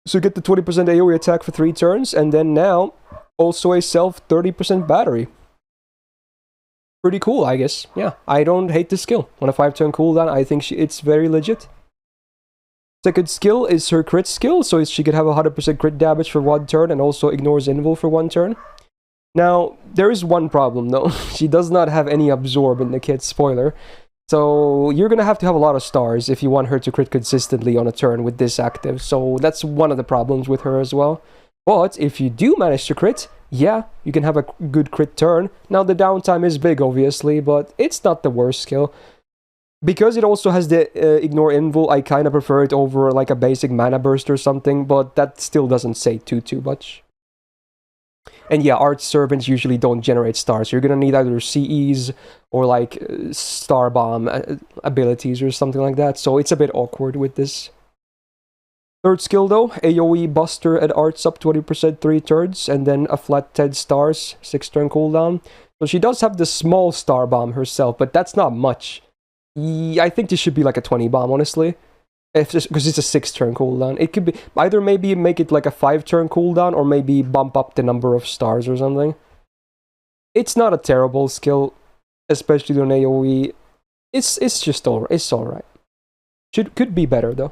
So you get the 20% AoE attack for 3 turns, and then now, also a self 30% battery. Pretty cool, I guess. Yeah, I don't hate the skill. On a 5-turn cooldown, I think it's very legit. Second skill is her crit skill, so she could have 100% crit damage for 1 turn, and also ignores invul for 1 turn. Now, there is one problem though. She does not have any absorb in the kit, spoiler. So you're gonna have to have a lot of stars if you want her to crit consistently on a turn with this active. So that's one of the problems with her as well. But if you do manage to crit, yeah, you can have a good crit turn. Now the downtime is big, obviously, but it's not the worst skill. Because it also has the ignore invul, I kind of prefer it over like a basic mana burst or something, but that still doesn't say too much. And yeah, art servants usually don't generate stars. You're gonna need either CEs or like star bomb abilities or something like that. So it's a bit awkward with this. Third skill though, AoE Buster at arts up 20% 3 turns, and then a flat 10 stars, 6 turn cooldown. So she does have the small star bomb herself, but that's not much. I think this should be like a 20 bomb, honestly. Because it's a 6 turn cooldown. It could be either maybe make it like a 5 turn cooldown or maybe bump up the number of stars or something. It's not a terrible skill, especially on AoE. It's just alright. Could be better though.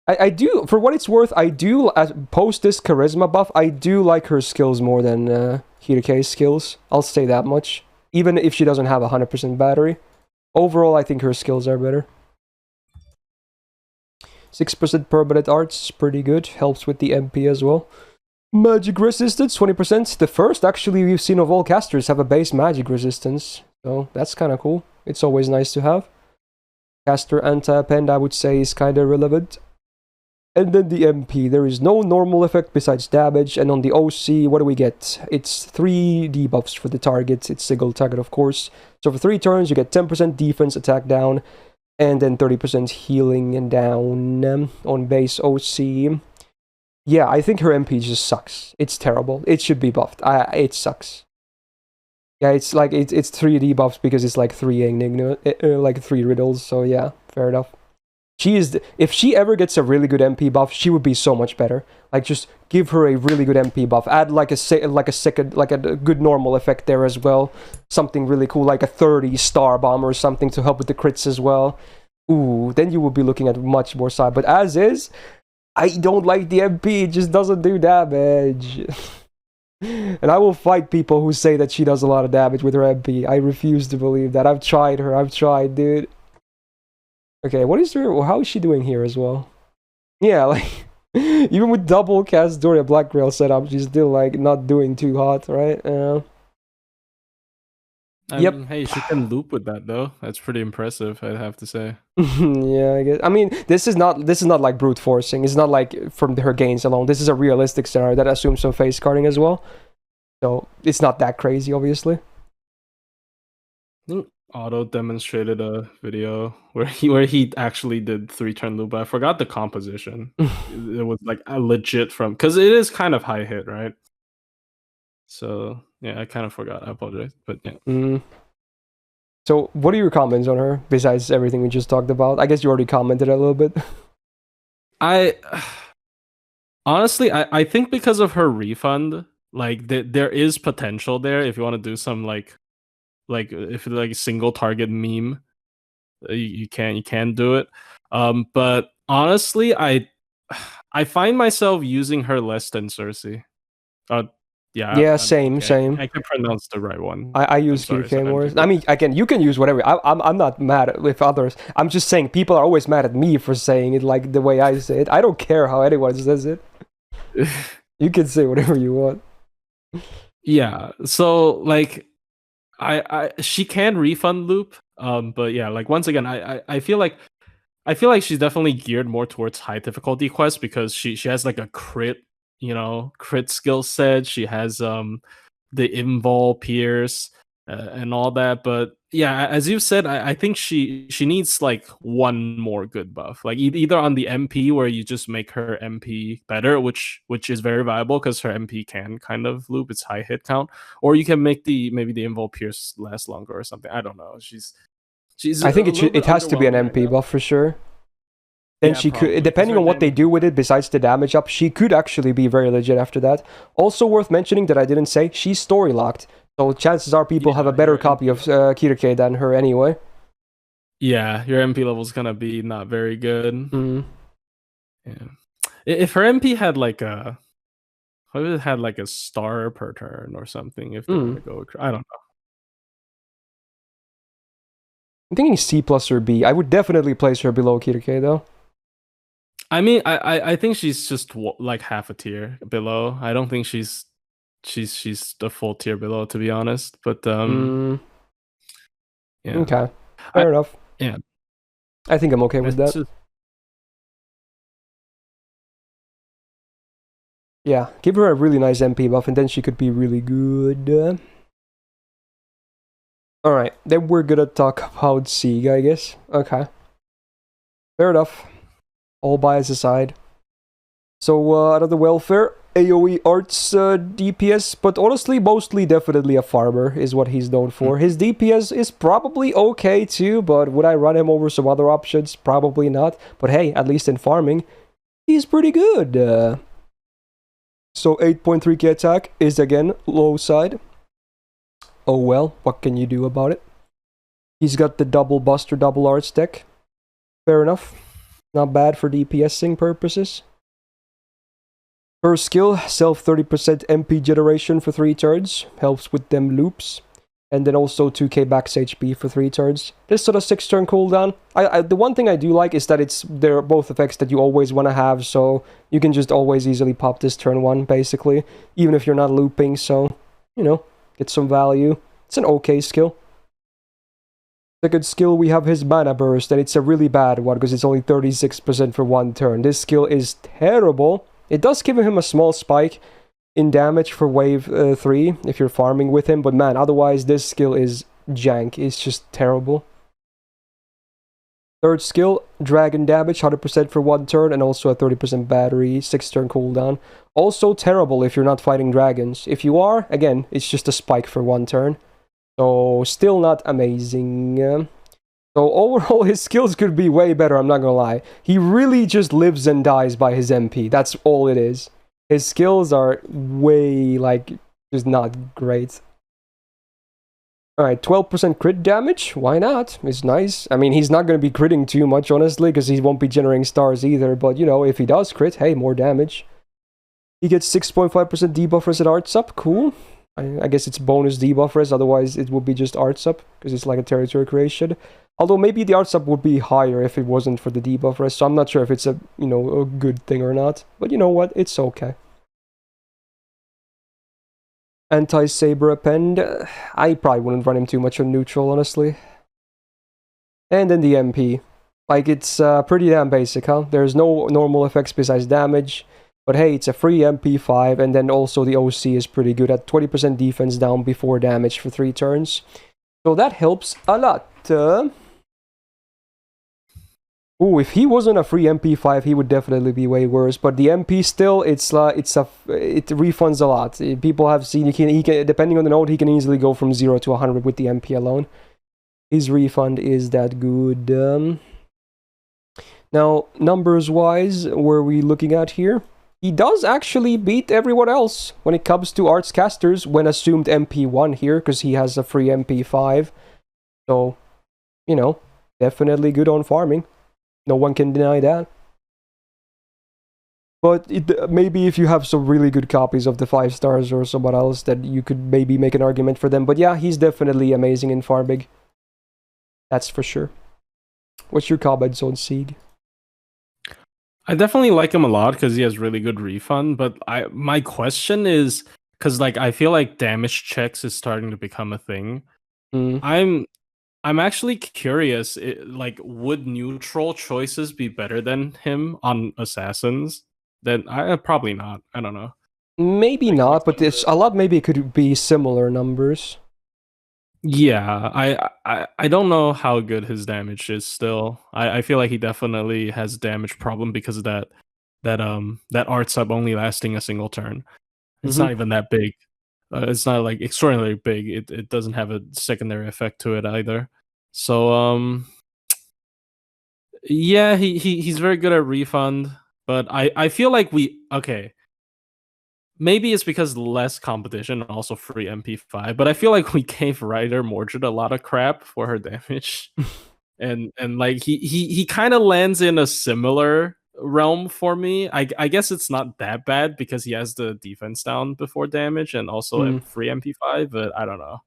I do, for what it's worth, I do, post this charisma buff, I do like her skills more than Hirike's skills. I'll say that much. Even if she doesn't have 100% battery. Overall, I think her skills are better. 6% permanent arts, pretty good. Helps with the MP as well. Magic resistance, 20%. The first, actually, we've seen of all casters have a base magic resistance. So, that's kind of cool. It's always nice to have. Caster anti-append, I would say, is kind of relevant. And then the MP, there is no normal effect besides damage, and on the OC, what do we get? It's 3 debuffs for the target, it's single target of course. So for 3 turns, you get 10% defense attack down, and then 30% healing and down on base OC. Yeah, I think her MP just sucks. It's terrible. It should be buffed. It sucks. Yeah, it's like, it's 3 debuffs because it's like 3 enigma, like 3 riddles, so yeah, fair enough. If she ever gets a really good MP buff, she would be so much better. Like, just give her a really good MP buff. Add like a good normal effect there as well. Something really cool, like a 30 star bomb or something to help with the crits as well. Ooh, then you will be looking at much more side. But as is, I don't like the MP. It just doesn't do damage. And I will fight people who say that she does a lot of damage with her MP. I refuse to believe that. I've tried, dude. Okay, what is her? How is she doing here as well? Yeah, like even with double cast Doria Black Rail setup, she's still like not doing too hot, right? Yep. Hey, she can loop with that though. That's pretty impressive, I'd have to say. Yeah, I guess. I mean, this is not like brute forcing. It's not like from her gains alone. This is a realistic scenario that assumes some face carding as well. So it's not that crazy, obviously. Otto demonstrated a video where he actually did 3-turn loop, but I forgot the composition. It was like a legit from, because it is kind of high hit, right? So yeah, I kind of forgot. I apologize, but yeah. So what are your comments on her besides everything we just talked about? I guess you already commented a little bit. I honestly, I think because of her refund, like there is potential there if you want to do some like if like a single target meme, you can do it. But honestly, I find myself using her less than Circe. Yeah, same. I can pronounce the right one. I use Kirke more. I mean, again, you can use whatever. I'm not mad with others. I'm just saying people are always mad at me for saying it like the way I say it. I don't care how anyone says it. You can say whatever you want. Yeah. So like, she can refund loop. But yeah, like once again, I feel like she's definitely geared more towards high difficulty quests because she has like a crit skill set. She has the invul pierce and all that. But yeah, as you said, I think she needs like one more good buff, like either on the MP where you just make her MP better, which is very viable because her MP can kind of loop, it's high hit count, or you can make maybe the invul pierce last longer or something. I don't know. She's I think it has to be an MP buff for sure. Then she could, depending on what they do with it, besides the damage up, she could actually be very legit after that. Also worth mentioning that I didn't say, she's story locked. So chances are people have a better copy of Kirke than her anyway. Yeah, your MP level's gonna be not very good. Yeah. If her MP had like a star per turn or something, if they were to go, I don't know. I'm thinking C plus or B. I would definitely place her below Kirke though. I mean, I think she's just like half a tier below. I don't think she's the full tier below, to be honest. But yeah. Okay, fair enough. Yeah. I think I'm okay with that. Yeah, give her a really nice MP buff and then she could be really good. Alright, then we're gonna talk about Sieg, I guess. Okay. Fair enough. All bias aside. So, out of the welfare, AoE arts DPS, but honestly, mostly definitely a farmer is what he's known for. His DPS is probably okay too, but would I run him over some other options? Probably not. But hey, at least in farming, he's pretty good. So 8.3k attack is again low side. Oh well, what can you do about it? He's got the double buster, double arts deck. Fair enough. Not bad for DPSing purposes. First skill, self 30% MP generation for 3 turns. Helps with them loops. And then also 2k max HP for 3 turns. This sort of 6 turn cooldown. The one thing I do like is that they're both effects that you always want to have, so you can just always easily pop this turn 1, basically. Even if you're not looping, so, you know, get some value. It's an okay skill. Second skill, we have his mana burst, and it's a really bad one because it's only 36% for 1 turn. This skill is terrible. It does give him a small spike in damage for wave 3 if you're farming with him, but man, otherwise this skill is jank. It's just terrible. Third skill, dragon damage, 100% for 1 turn, and also a 30% battery, 6 turn cooldown. Also terrible if you're not fighting dragons. If you are, again, it's just a spike for 1 turn. So, still not amazing. So, overall, his skills could be way better, I'm not gonna lie. He really just lives and dies by his MP. That's all it is. His skills are way, like, just not great. Alright, 12% crit damage. Why not? It's nice. I mean, he's not gonna be critting too much, honestly, because he won't be generating stars either. But, you know, if he does crit, hey, more damage. He gets 6.5% debuff as an arts up. Cool. I guess it's bonus debuff res, otherwise it would be just arts up, because it's like a territory creation. Although maybe the arts up would be higher if it wasn't for the debuff res, so I'm not sure if it's a, you know, a good thing or not. But you know what, it's okay. Anti-saber append, I probably wouldn't run him too much on neutral, honestly. And then the MP. Like, it's pretty damn basic, huh? There's no normal effects besides damage. But hey, it's a free MP5, and then also the OC is pretty good at 20% defense down before damage for 3 turns. So that helps a lot. Ooh, if he wasn't a free MP5, he would definitely be way worse. But the MP still, it refunds a lot. People have seen he can depending on the node, he can easily go from 0 to 100 with the MP alone. His refund is that good. Now, numbers-wise, what are we looking at here? He does actually beat everyone else when it comes to arts casters when assumed MP1 here, because he has a free MP5. So, you know, definitely good on farming. No one can deny that. But maybe if you have some really good copies of the 5 stars or someone else, that you could maybe make an argument for them. But yeah, he's definitely amazing in farming. That's for sure. What's your comments on Sieg? I definitely like him a lot because he has really good refund, but my question is, because like I feel like damage checks is starting to become a thing. I'm actually curious, like, would neutral choices be better than him on assassins? Then probably not. I don't know. Maybe not, but it's a lot. Maybe it could be similar numbers. Yeah, I don't know how good his damage is still. I feel like he definitely has a damage problem because of that art sub only lasting a single turn. It's not even that big. It's not like extraordinarily big. It doesn't have a secondary effect to it either. So yeah, he's very good at refund, but I feel like maybe it's because less competition, also free MP5, but I feel like we gave Ryder Mordred a lot of crap for her damage. and like he kind of lands in a similar realm for me. I guess it's not that bad because he has the defense down before damage and also free MP5, but I don't know.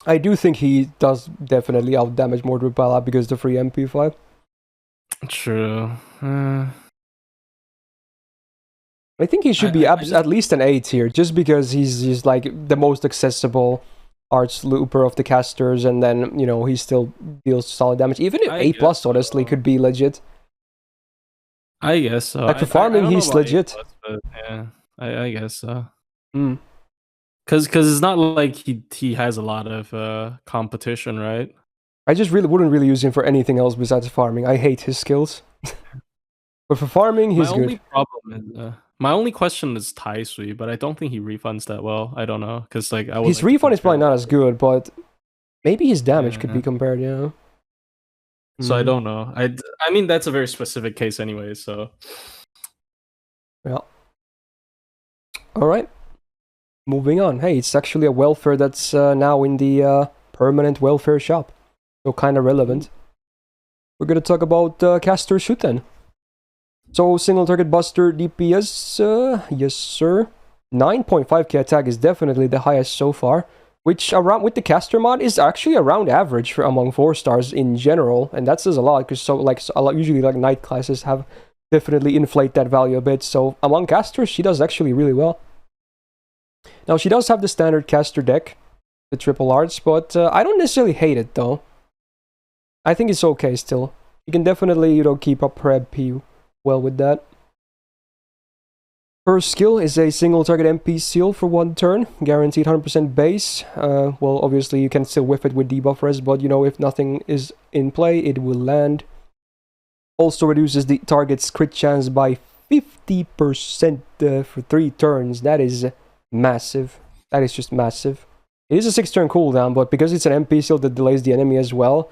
I do think he does definitely out damage Mordred by a lot because the free MP5. True. I think he should be at least an 8 here, just because he's like the most accessible arts looper of the casters, and then, you know, he still deals solid damage. Even if A+, honestly, could be legit. I guess so. Like, for farming, I don't he's know about legit. A+, but yeah, I guess so. Mm. Cause it's not like he has a lot of competition, right? I just wouldn't really use him for anything else besides farming. I hate his skills. But for farming, he's good. My only question is Tai Sui, but I don't think he refunds that well. I don't know, because like His refund is probably not as good, but maybe his damage could be compared, yeah. So I don't know. I mean, that's a very specific case anyway, so. Yeah. Alright. Moving on. Hey, it's actually a welfare that's now in the permanent welfare shop. So kind of relevant. We're going to talk about Caster Shuten. So single target buster DPS, yes sir. 9.5k attack is definitely the highest so far, which around with the caster mod is actually around average for among 4 stars in general, and that says a lot because usually like knight classes have definitely inflate that value a bit. So among casters, she does actually really well. Now she does have the standard caster deck, the triple arts, but I don't necessarily hate it though. I think it's okay still. You can definitely, you know, keep up her MP well with that. Her skill is a single target MP seal for 1 turn, guaranteed 100% base. Well, obviously you can still whiff it with debuff res, but you know, if nothing is in play, it will land. Also reduces the target's crit chance by 50% for 3 turns. That is massive. That is just massive. It is a 6-turn cooldown, but because it's an MP seal that delays the enemy as well,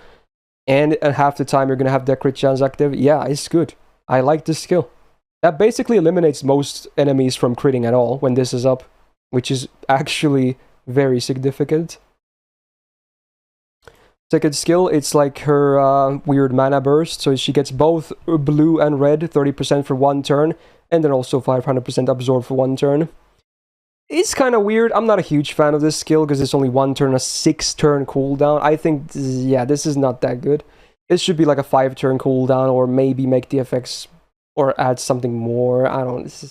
and at half the time you're gonna have that crit chance active, yeah, it's good. I like this skill. That basically eliminates most enemies from critting at all when this is up, which is actually very significant. Second skill, it's like her weird mana burst, so she gets both blue and red, 30% for 1 turn, and then also 500% absorb for 1 turn. It's kind of weird. I'm not a huge fan of this skill because it's only 1 turn, a 6-turn cooldown. I think, yeah, this is not that good. It should be like a 5-turn cooldown, or maybe make the effects or add something more. I don't know.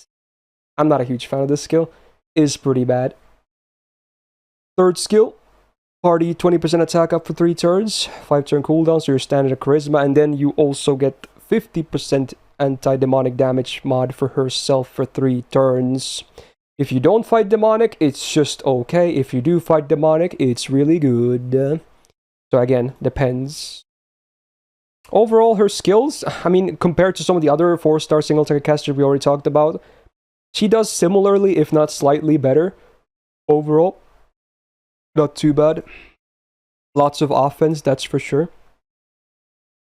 I'm not a huge fan of this skill. It is pretty bad. Third skill, party 20% attack up for 3 turns, 5-turn cooldown, so your standard charisma, and then you also get 50% anti-demonic damage mod for herself for 3 turns. If you don't fight demonic, it's just okay. If you do fight demonic, it's really good. So again, depends. Overall, her skills, I mean, compared to some of the other 4-star single target casters we already talked about, she does similarly, if not slightly better. Overall, not too bad. Lots of offense, that's for sure.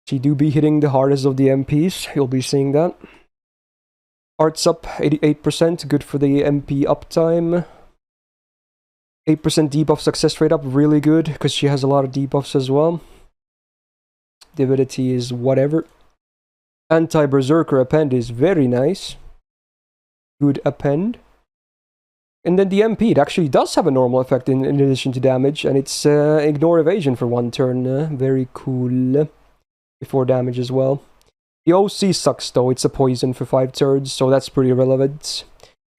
She do be hitting the hardest of the MPs, you'll be seeing that. Arts up 88%, good for the MP uptime. 8% debuff success rate up, really good, because she has a lot of debuffs as well. Divinity is whatever. Anti-Berserker append is very nice. Good append. And then the MP, it actually does have a normal effect in addition to damage, and it's ignore evasion for 1 turn. Very cool. Before damage as well. The OC sucks though, it's a poison for 5 turns, so that's pretty relevant.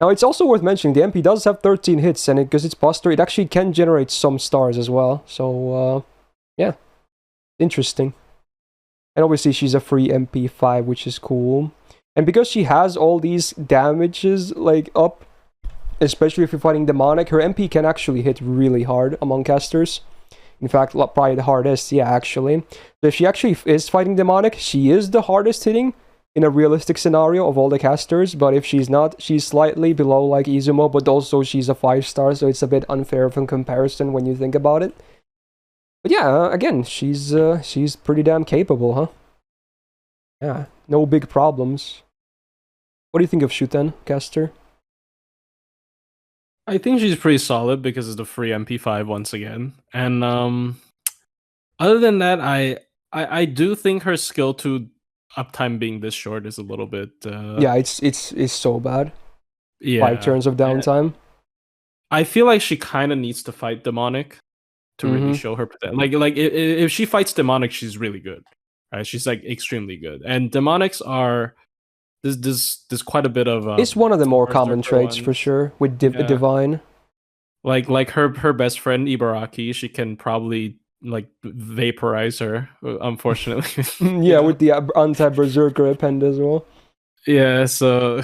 Now it's also worth mentioning, the MP does have 13 hits, and because it's buster, it actually can generate some stars as well. So, yeah. Interesting. And obviously she's a free MP5, which is cool. And because she has all these damages, like, up, especially if you're fighting demonic, her MP can actually hit really hard among casters. In fact, probably the hardest, yeah, actually. So if she actually is fighting demonic, she is the hardest hitting in a realistic scenario of all the casters. But if she's not, she's slightly below like Izumo, but also she's a 5-star, so it's a bit unfair of a comparison when you think about it. But yeah, again, she's pretty damn capable, huh? Yeah, no big problems. What do you think of Shuten Caster? I think she's pretty solid because it's the free MP5 once again. And other than that, I do think her skill 2 uptime being this short is a little bit yeah, it's so bad. Yeah. 5 turns of downtime. I feel like she kind of needs to fight demonic to really show her potential. Like if she fights demonic, she's really good. Right? She's like extremely good. And demonics are there's quite a bit of it's one of the more common traits for sure with divine. like her best friend Ibaraki, she can probably like vaporize her. Unfortunately, Yeah, with the anti-berserker append as well. Yeah, so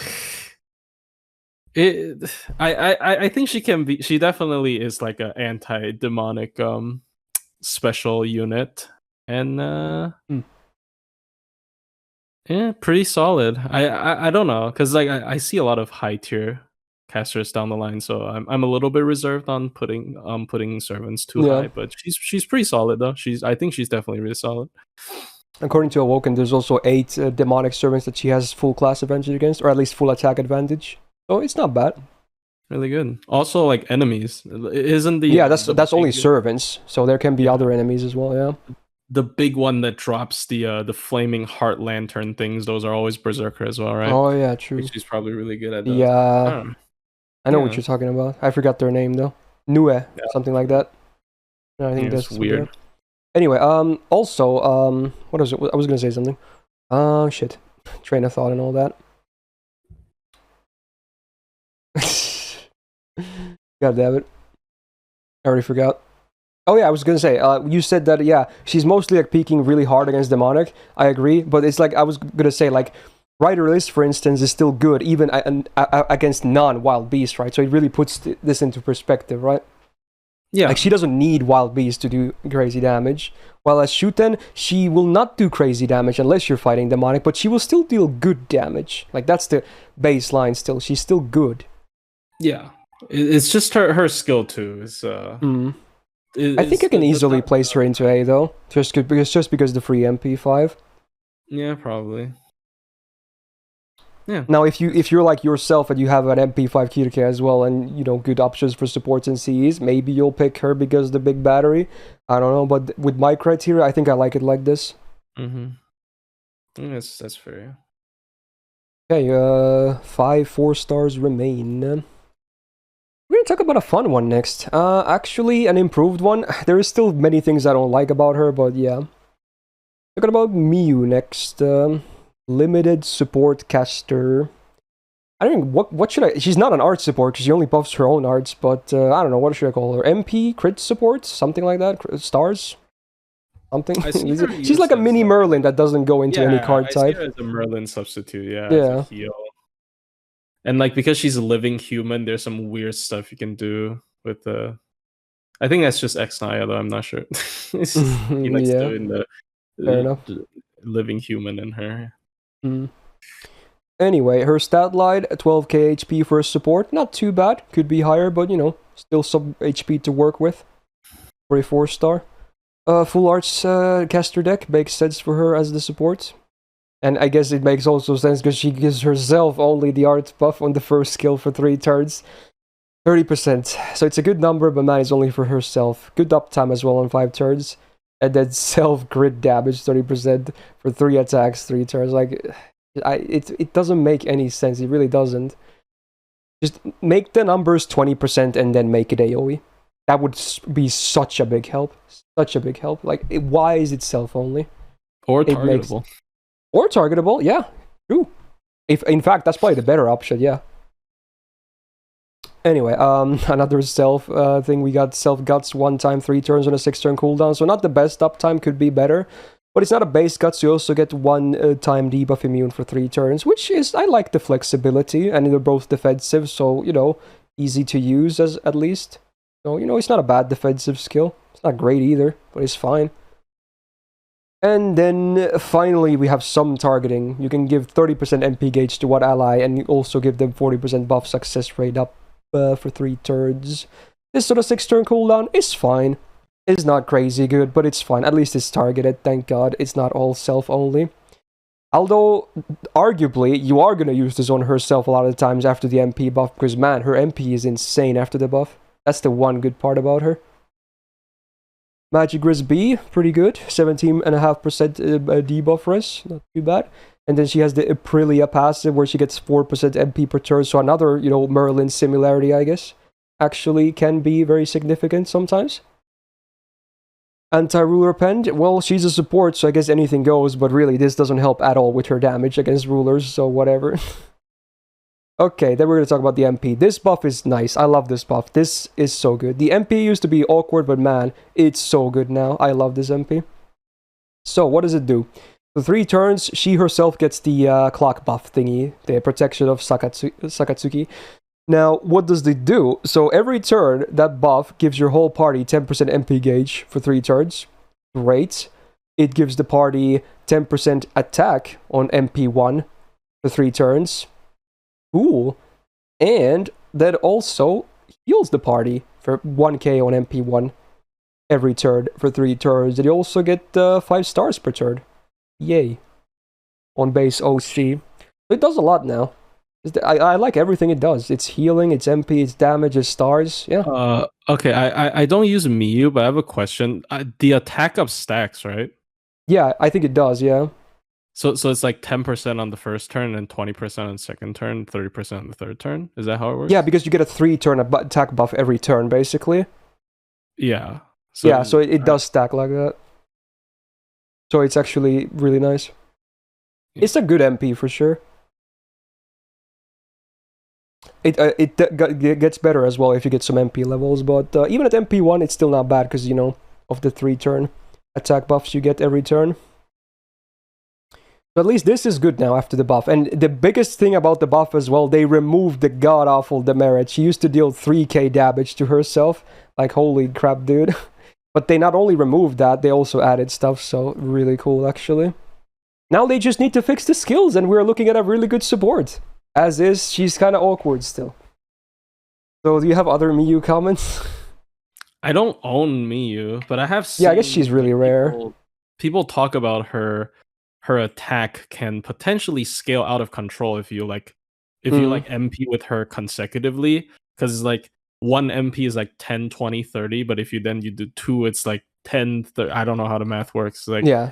it I think she can be. She definitely is like an anti-demonic special unit, and yeah, pretty solid. I don't know, because like I see a lot of high tier casters down the line, so I'm a little bit reserved on putting servants too Yeah. high, but she's pretty solid though. I think she's definitely really solid. According to Awoken, there's also 8 demonic servants that she has full class advantage against, or at least full attack advantage. So it's not bad. Really good. Also, like enemies, isn't the Yeah, that's only servants, so there can be other enemies as well. Yeah. The big one that drops the flaming heart lantern things, those are always berserker as well, right? Oh yeah, true. She's probably really good at those. Yeah, I know what you're talking about. I forgot their name though. Nue, something like that. No, I think that's weird. Anyway, also, what was it? I was gonna say something. Shit, train of thought and all that. God damn it, I already forgot. Oh yeah, I was gonna say, you said that, yeah, she's mostly like peaking really hard against demonic. I agree, but it's like, I was gonna say, like, Rider List, for instance, is still good even against non-wild beast, right? So it really puts this into perspective, right? Yeah. Like, she doesn't need wild beast to do crazy damage. While as Shuten, she will not do crazy damage unless you're fighting demonic, but she will still deal good damage. Like, that's the baseline still. She's still good. Yeah. It's just her skill too. Is I think I can easily place her into A though, just because the free MP5. Yeah, probably. Yeah. Now, if you're like yourself and you have an MP5 Kirke as well, and you know, good options for supports and CEs, maybe you'll pick her because of the big battery. I don't know, but with my criteria, I think I like it like this. That's fair. Okay, 5 4-stars remain. We're gonna talk about a fun one next. Actually, an improved one. There is still many things I don't like about her, but yeah. Talking about Miyu next. Limited support caster. I don't know, what should I... She's not an art support, because she only buffs her own arts, but I don't know, what should I call her? MP? Crit support? Something like that? Stars? Something? She's like a mini Merlin that doesn't go into any card type. I see her as a Merlin substitute, yeah. Yeah. As a heal. And like, because she's a living human, there's some weird stuff you can do with the... I think that's just X-Naya, though, I'm not sure. He likes doing the fair enough. Living human in her. Anyway, her stat line, 12k HP for support. Not too bad. Could be higher, but you know, still some HP to work with for a 4-star. Full arts caster deck makes sense for her as the support. And I guess it makes also sense because she gives herself only the art buff on the first skill for 3 turns. 30%. So it's a good number, but man, it's only for herself. Good uptime as well on 5 turns. And then self-grid damage, 30% for 3 attacks, 3 turns. Like, it doesn't make any sense. It really doesn't. Just make the numbers 20% and then make it AoE. That would be such a big help. Such a big help. Like, why is it self-only? Or targetable. Or targetable, yeah. True. In fact, that's probably the better option, yeah. Anyway, another self thing, we got self guts 1 time 3 turns on a 6-turn cooldown, so not the best uptime, could be better, but it's not a base guts, you also get 1 time debuff immune for 3 turns, which is, I like the flexibility, and they're both defensive, so, you know, easy to use as at least. So, you know, it's not a bad defensive skill. It's not great either, but it's fine. And then finally we have some targeting. You can give 30% MP gauge to one ally, and you also give them 40% buff success rate up for 3 turns. This sort of 6-turn cooldown is fine. It's not crazy good, but it's fine. At least it's targeted, thank god. It's not all self-only. Although, arguably, you are going to use this on herself a lot of the times after the MP buff, because man, her MP is insane after the buff. That's the one good part about her. Magic Res B, pretty good. 17.5% debuff res, not too bad. And then she has the Aprilia passive where she gets 4% MP per turn, so another, you know, Merlin similarity, I guess. Actually can be very significant sometimes. Anti-ruler pend, well, she's a support, so I guess anything goes, but really this doesn't help at all with her damage against rulers, so whatever. Okay, then we're going to talk about the MP. This buff is nice. I love this buff. This is so good. The MP used to be awkward, but man, it's so good now. I love this MP. So, what does it do? For 3 turns, she herself gets the clock buff thingy, the protection of Sakatsuki. Now, what does it do? So, every turn, that buff gives your whole party 10% MP gauge for 3 turns. Great. It gives the party 10% attack on MP1 for 3 turns. Cool. And that also heals the party for 1k on MP1 every turn for 3 turns. And you also get 5 stars per turn. Yay. On base OC. It does a lot now. I like everything it does. It's healing, it's MP, it's damage, it's stars. Yeah. Okay, I don't use Miyu, but I have a question. The attack up stacks, right? Yeah, I think it does, yeah. So it's like 10% on the first turn and 20% on the second turn, 30% on the third turn. Is that how it works? Yeah, because you get a 3-turn attack buff every turn, basically. Yeah. So it does stack like that. So it's actually really nice. Yeah. It's a good MP for sure. It gets better as well if you get some MP levels, but even at MP1, it's still not bad because, you know, of the 3-turn attack buffs you get every turn. But at least this is good now after the buff. And the biggest thing about the buff as well, they removed the god-awful demerit. She used to deal 3k damage to herself. Like, holy crap, dude. But they not only removed that, they also added stuff, so really cool, actually. Now they just need to fix the skills, and we're looking at a really good support. As is, she's kind of awkward still. So, do you have other Miyu comments? I don't own Miyu, but I have seen... Yeah, I guess she's really rare. People talk about her attack can potentially scale out of control if you like MP with her consecutively, because like 1 MP is like 10, 20, 30, but if you do 2, it's like 10, 30. I don't know how the math works. Like, yeah,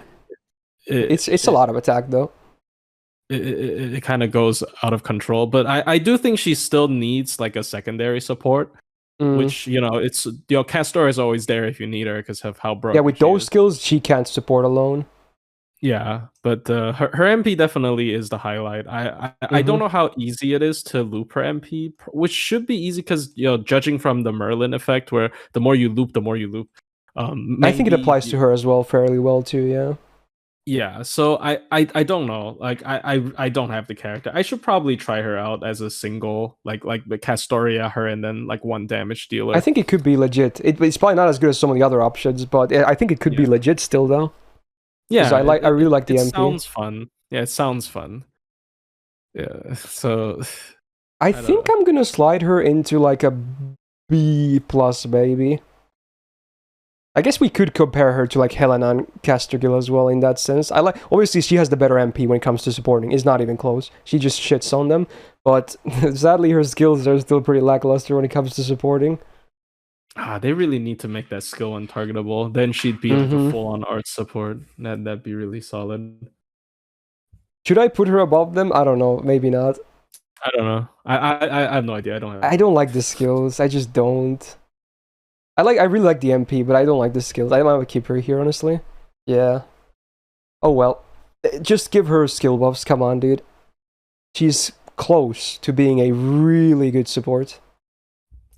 it's a lot of attack though. It kind of goes out of control, but I do think she still needs like a secondary support, which, you know, it's, you know, Castor is always there if you need her because of how broken. Yeah, with those skills, she can't support alone. Yeah, but her MP definitely is the highlight. I don't know how easy it is to loop her MP, which should be easy because, you know, judging from the Merlin effect, where the more you loop, the more you loop. I think it applies to her as well fairly well too. Yeah. Yeah, so I don't know. Like I don't have the character. I should probably try her out as a single, like the Castoria, her, and then like 1 damage dealer. I think it could be legit. It's probably not as good as some of the other options, but I think it could be legit still though. Yeah, I really like the MP. It sounds fun. Yeah, it sounds fun. Yeah, so I think I'm gonna slide her into like a B plus maybe. I guess we could compare her to like Helena and Castergil as well in that sense. Obviously she has the better MP when it comes to supporting. It's not even close. She just shits on them, but sadly her skills are still pretty lackluster when it comes to supporting. They really need to make that skill untargetable. Then she'd be like a full-on art support. That'd be really solid. Should I put her above them? I don't know. Maybe not. I don't know. I have no idea. I don't like the skills. I just don't. I really like the MP, but I don't like the skills. I might keep her here, honestly. Yeah. Oh well. Just give her skill buffs. Come on, dude. She's close to being a really good support.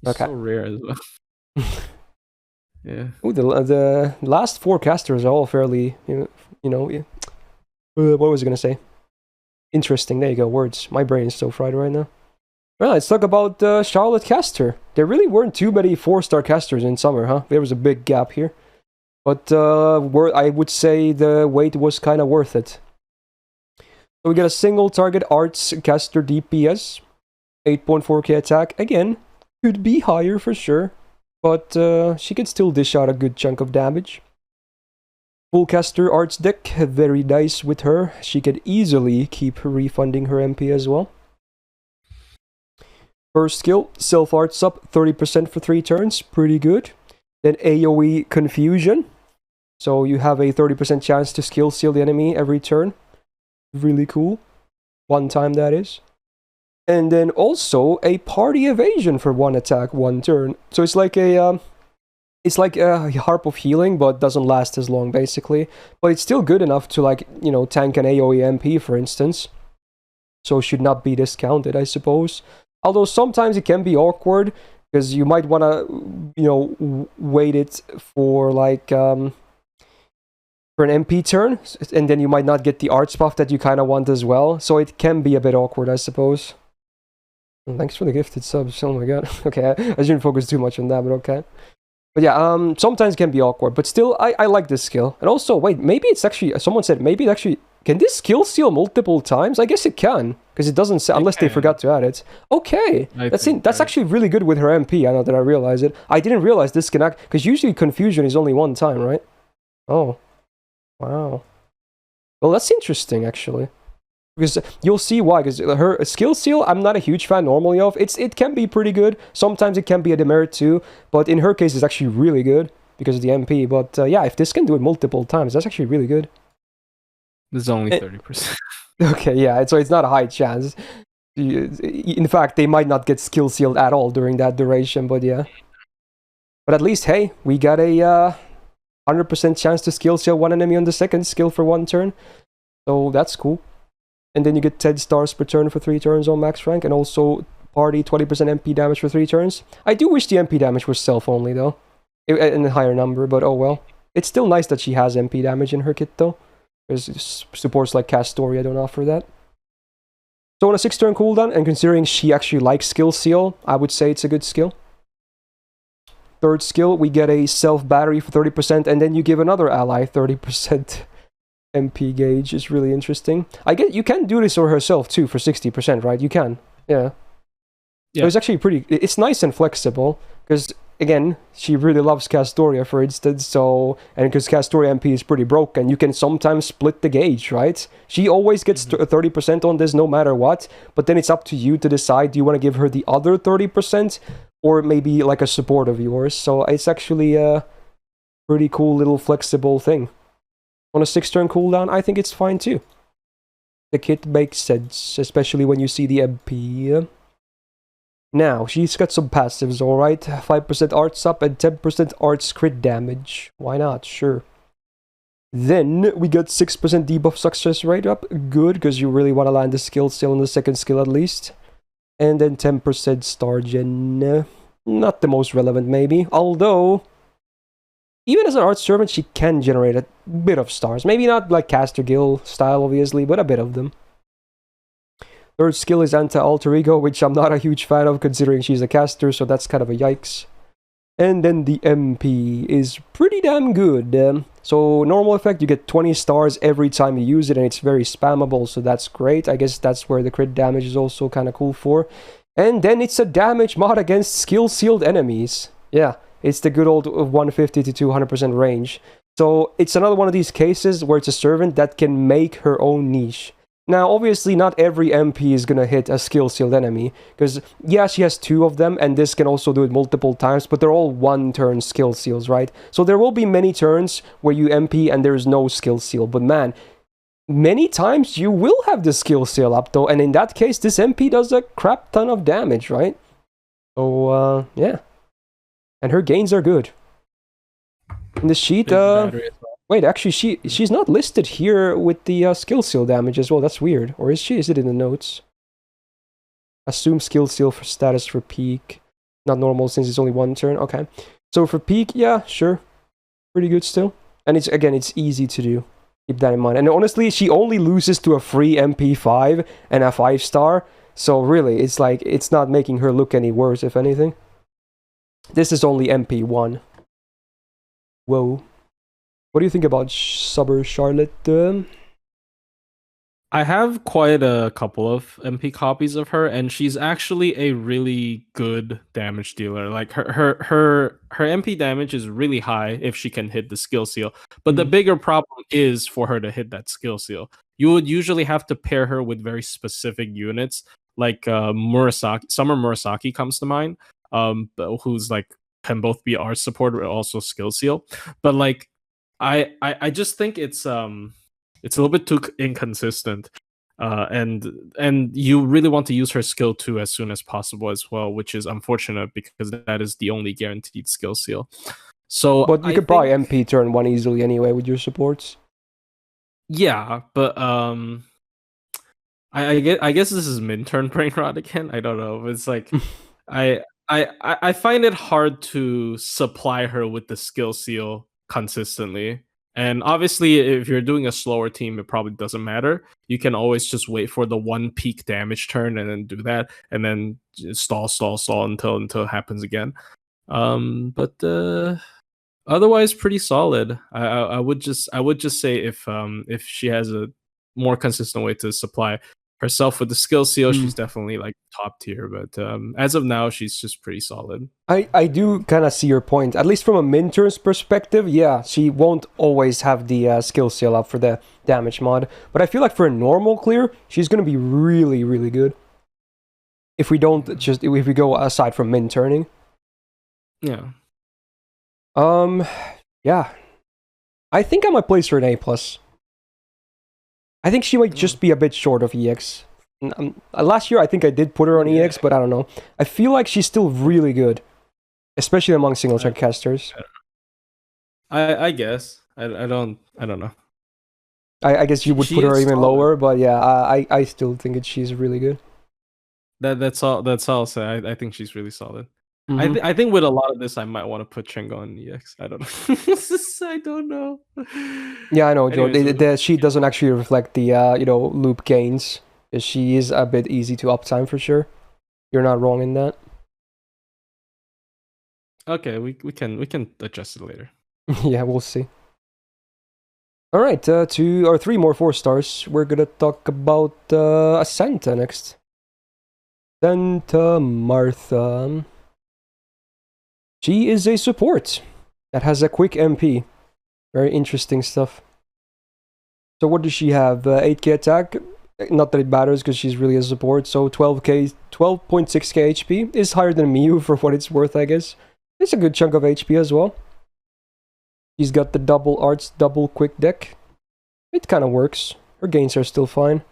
Okay. So rare as well. Yeah. Ooh, the last 4 casters are all fairly, you know. What was I gonna say? Interesting. There you go. Words. My brain is so fried right now. Well, let's talk about Charlotte Caster. There really weren't too many 4-star casters in summer, huh? There was a big gap here, but I would say the wait was kind of worth it. So we got a single target arts caster DPS, 8.4k attack. Again, could be higher for sure, but she can still dish out a good chunk of damage. Full caster arts deck, very nice with her. She could easily keep refunding her MP as well. First skill, self arts up 30% for 3 turns, pretty good. Then AoE confusion, so you have a 30% chance to skill seal the enemy every turn. Really cool. 1 time that is. And then also a party evasion for 1 attack, 1 turn. So it's like a harp of healing, but doesn't last as long basically. But it's still good enough to, like, you know, tank an AoE MP for instance. so should not be discounted, I suppose. Although sometimes it can be awkward, because you might want to, wait it for like for an MP turn, and then you might not get the arts buff that you kind of want as well. So it can be a bit awkward, I suppose. Thanks for the gifted subs. Oh my god. Okay, I shouldn't focus too much on that, but okay. But yeah, sometimes it can be awkward, but still, I like this skill. And also, wait, maybe it's actually, someone said, maybe it actually, can this skill seal multiple times? I guess it can, because it doesn't say, unless they forgot to add it. Okay, that's actually really good with her MP, I know that I realize it. I didn't realize this can act, because usually confusion is only one time, right? Oh, wow. Well, that's interesting, actually. Because you'll see why, because her skill seal, I'm not a huge fan normally of. It can be pretty good. Sometimes it can be a demerit too, but in her case, it's actually really good because of the MP. But yeah, if this can do it multiple times, that's actually really good. This is only 30%. Okay, yeah, so it's not a high chance. In fact, they might not get skill sealed at all during that duration, but yeah. But at least, hey, we got a 100% chance to skill seal one enemy on the second skill for one turn. So that's cool. And then you get 10 stars per turn for 3 turns on max rank, and also party 20% MP damage for 3 turns. I do wish the MP damage was self-only, though, in a higher number, but oh well. It's still nice that she has MP damage in her kit, though, because supports like Castoria don't offer that. So on a 6-turn cooldown, and considering she actually likes Skill Seal, I would say it's a good skill. Third skill, we get a self-battery for 30%, and then you give another ally 30%. MP gauge is really interesting. I get you can do this for herself too for 60%, right? You can, yeah. So it's actually it's nice and flexible because again, she really loves Castoria, for instance. So and because Castoria MP is pretty broken, you can sometimes split the gauge, right? She always gets 30% on this no matter what. But then it's up to you to decide: do you want to give her the other 30%, or maybe like a support of yours? So it's actually a pretty cool little flexible thing. On a 6-turn cooldown, I think it's fine too. The kit makes sense, especially when you see the MP. Now, she's got some passives, alright. 5% arts up and 10% arts crit damage. Why not? Sure. Then, we got 6% debuff success rate up. Good, because you really want to land the skill still on the second skill at least. And then 10% star gen. Not the most relevant, maybe. Although, even as an art servant, she can generate a bit of stars. Maybe not like Caster Gil style, obviously, but a bit of them. Third skill is Anti-Alter Ego, which I'm not a huge fan of considering she's a caster, so that's kind of a yikes. And then the MP is pretty damn good. So normal effect, you get 20 stars every time you use it, and it's very spammable, so that's great. I guess that's where the crit damage is also kind of cool for. And then it's a damage mod against skill-sealed enemies. Yeah. It's the good old 150 to 200% range. So it's another one of these cases where it's a servant that can make her own niche. Now, obviously, not every MP is gonna hit a skill-sealed enemy, because, yeah, she has 2 of them, and this can also do it multiple times, but they're all 1-turn skill seals, right? So there will be many turns where you MP and there's no skill seal, but man, many times you will have the skill seal up, though, and in that case, this MP does a crap ton of damage, right? So, yeah. And her gains are good. In the sheet, wait, actually, she's not listed here with the skill seal damage as well. That's weird. Or is she? Is it in the notes? Assume skill seal for status for peak. Not normal since it's only 1 turn. Okay. So for peak, yeah, sure. Pretty good still. And it's easy to do. Keep that in mind. And honestly, she only loses to a free MP5 and a 5-star. So really, it's like, it's not making her look any worse, if anything. This is only MP1. Whoa. What do you think about Summer Charlotte? I have quite a couple of MP copies of her, and she's actually a really good damage dealer. Like her MP damage is really high if she can hit the skill seal. But the bigger problem is for her to hit that skill seal. You would usually have to pair her with very specific units, like Murasaki. Summer Murasaki comes to mind. Who's like can both be art support but also skill seal. But like I just think it's a little bit too inconsistent. And you really want to use her skill 2 as soon as possible as well, which is unfortunate because that is the only guaranteed skill seal. So but you could probably MP turn 1 easily anyway with your supports. Yeah, but I guess this is Minturn brain rot again. I don't know. It's like I find it hard to supply her with the skill seal consistently. And obviously, if you're doing a slower team, it probably doesn't matter. You can always just wait for the one peak damage turn and then do that, and then just stall until it happens again. But otherwise, pretty solid. I would just say if she has a more consistent way to supply herself with the skill seal, she's definitely like top tier. But as of now, she's just pretty solid. I do kind of see your point. At least from a Minturn's perspective, yeah, she won't always have the skill seal up for the damage mod. But I feel like for a normal clear, she's going to be really, really good. If we go aside from Minturning. Yeah. Yeah. I think I might place her an A+. I think she might just be a bit short of EX. Last year, I think I did put her on EX, but I don't know. I feel like she's still really good, especially among single-turn casters. I guess. I don't know. I guess you would put her even lower, but yeah, I still think she's really good. That's all I'll say. I think she's really solid. I think with a lot of this, I might want to put Chen Gong in EX. I don't know. I don't know. Yeah, I know, Joe. The sheet doesn't actually reflect the loop gains. She is a bit easy to uptime for sure. You're not wrong in that. Okay, we can adjust it later. Yeah, we'll see. All right, 2 or 3 more 4 stars. We're gonna talk about a Santa next. Santa Martha. She is a support that has a quick MP. Very interesting stuff. So what does she have? 8k attack. Not that it matters because she's really a support. So 12.6k HP is higher than Miyu for what it's worth, I guess. It's a good chunk of HP as well. She's got the double arts, double quick deck. It kind of works. Her gains are still fine.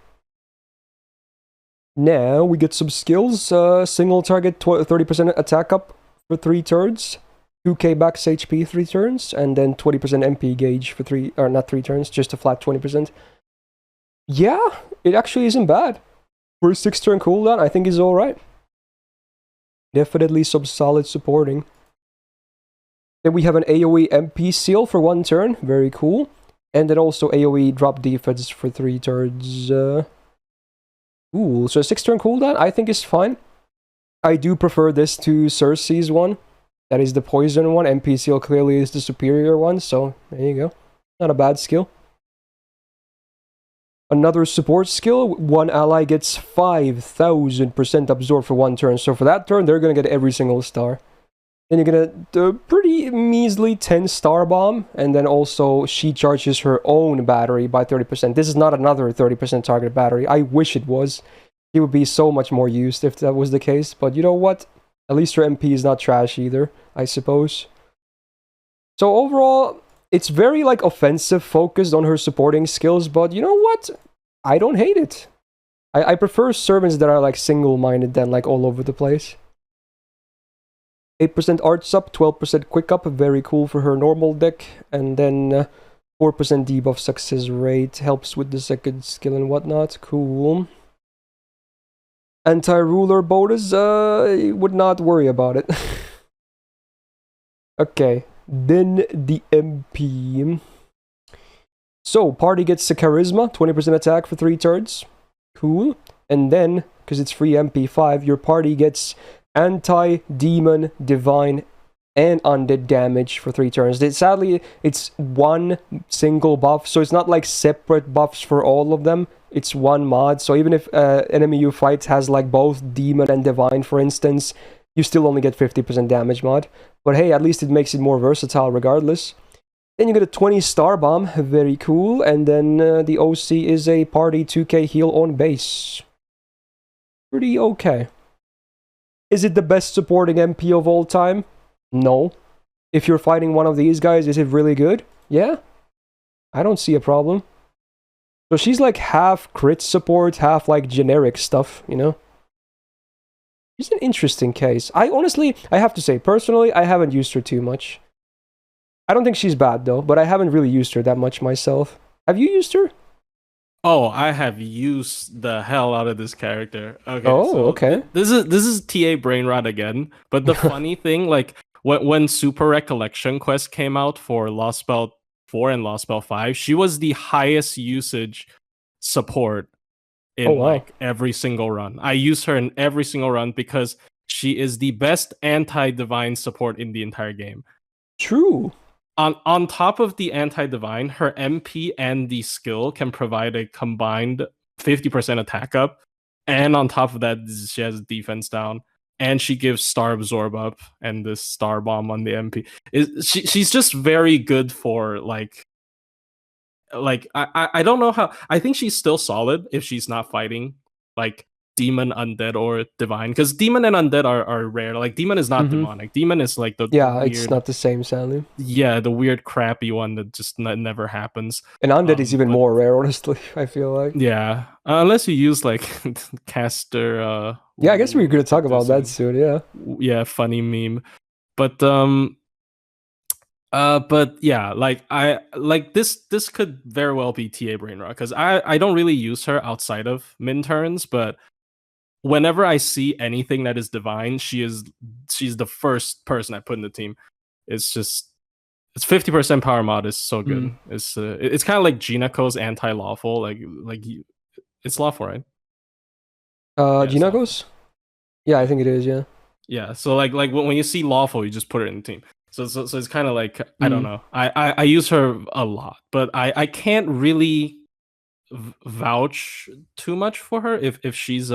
Now we get some skills. Single target 30% attack up for 3 turns, 2k max HP 3 turns, and then 20% MP gauge for 3, or not 3 turns, just a flat 20%. Yeah, it actually isn't bad. For a 6-turn cooldown, I think it's alright. Definitely some solid supporting. Then we have an AoE MP seal for 1 turn, very cool. And then also AoE drop defense for 3 turns. Cool, so a 6-turn cooldown I think is fine. I do prefer this to Circe's one. That is the poison one. MP seal clearly is the superior one, so there you go. Not a bad skill. Another support skill, one ally gets 5,000% absorb for 1 turn. So for that turn, they're going to get every single star. Then you're going to a pretty measly 10 star bomb. And then also she charges her own battery by 30%. This is not another 30% target battery. I wish it was. It would be so much more used if that was the case. But you know what? At least her MP is not trash either, I suppose. So overall, it's very like offensive focused on her supporting skills. But you know what? I don't hate it. I prefer servants that are like single-minded than like all over the place. 8% arts up, 12% quick up. Very cool for her normal deck. And then 4% debuff success rate. Helps with the second skill and whatnot. Cool. Anti-ruler bonus, would not worry about it. Okay, then the MP. So, party gets a charisma, 20% attack for 3 turns. Cool. And then, because it's free MP5, your party gets anti-demon, divine, and undead damage for 3 turns. Sadly, it's one single buff, so it's not like separate buffs for all of them. It's one mod, so even if enemy you fight has like both demon and divine, for instance, you still only get 50% damage mod. But hey, at least it makes it more versatile regardless. Then you get a 20 star bomb, very cool. And then the OC is a party 2k heal on base. Pretty okay. Is it the best supporting MP of all time? No. If you're fighting one of these guys, is it really good? Yeah. I don't see a problem. So she's like half crit support, half like generic stuff, you know? She's an interesting case. I have to say, personally, I haven't used her too much. I don't think she's bad though, but I haven't really used her that much myself. Have you used her? Oh, I have used the hell out of this character. Okay, Oh, so okay. this is TA Brainrot again. But the funny thing, like when Super Recollection Quest came out for Lost Spell 4 and Lost Spell 5, she was the highest usage support Oh, in wow. like every single run. I use her in every single run because she is the best anti-divine support in the entire game. True. On top of the anti-divine, her MP and the skill can provide a combined 50% attack up. And on top of that, she has defense down. And she gives star absorb up and this star bomb on the MP. She's just very good for I don't know how. I think she's still solid if she's not fighting like demon, undead, or divine, because demon and undead are rare. Like demon is not demonic. Demon is like the Yeah, it's weird, not the same, sadly. yeah, the weird crappy one that just never happens. And undead is even But more rare, honestly, I feel like. yeah, unless you use like caster. Yeah, I guess we're gonna talk what about is that it? soon, yeah. Yeah, funny meme. But but yeah, like I like this could very well be TA Brainrot, because I don't really use her outside of min turns, but whenever I see anything that is divine, she's the first person I put in the team. It's just it's 50% power mod is so good. It's kind of like Ginako's anti-lawful, it's lawful, right? Yeah, it's lawful. Ginagos? Yeah, I think it is, yeah. Yeah, so like when you see lawful, you just put it in the team. So it's kind of like, I don't know. I use her a lot, but I can't really vouch too much for her if she's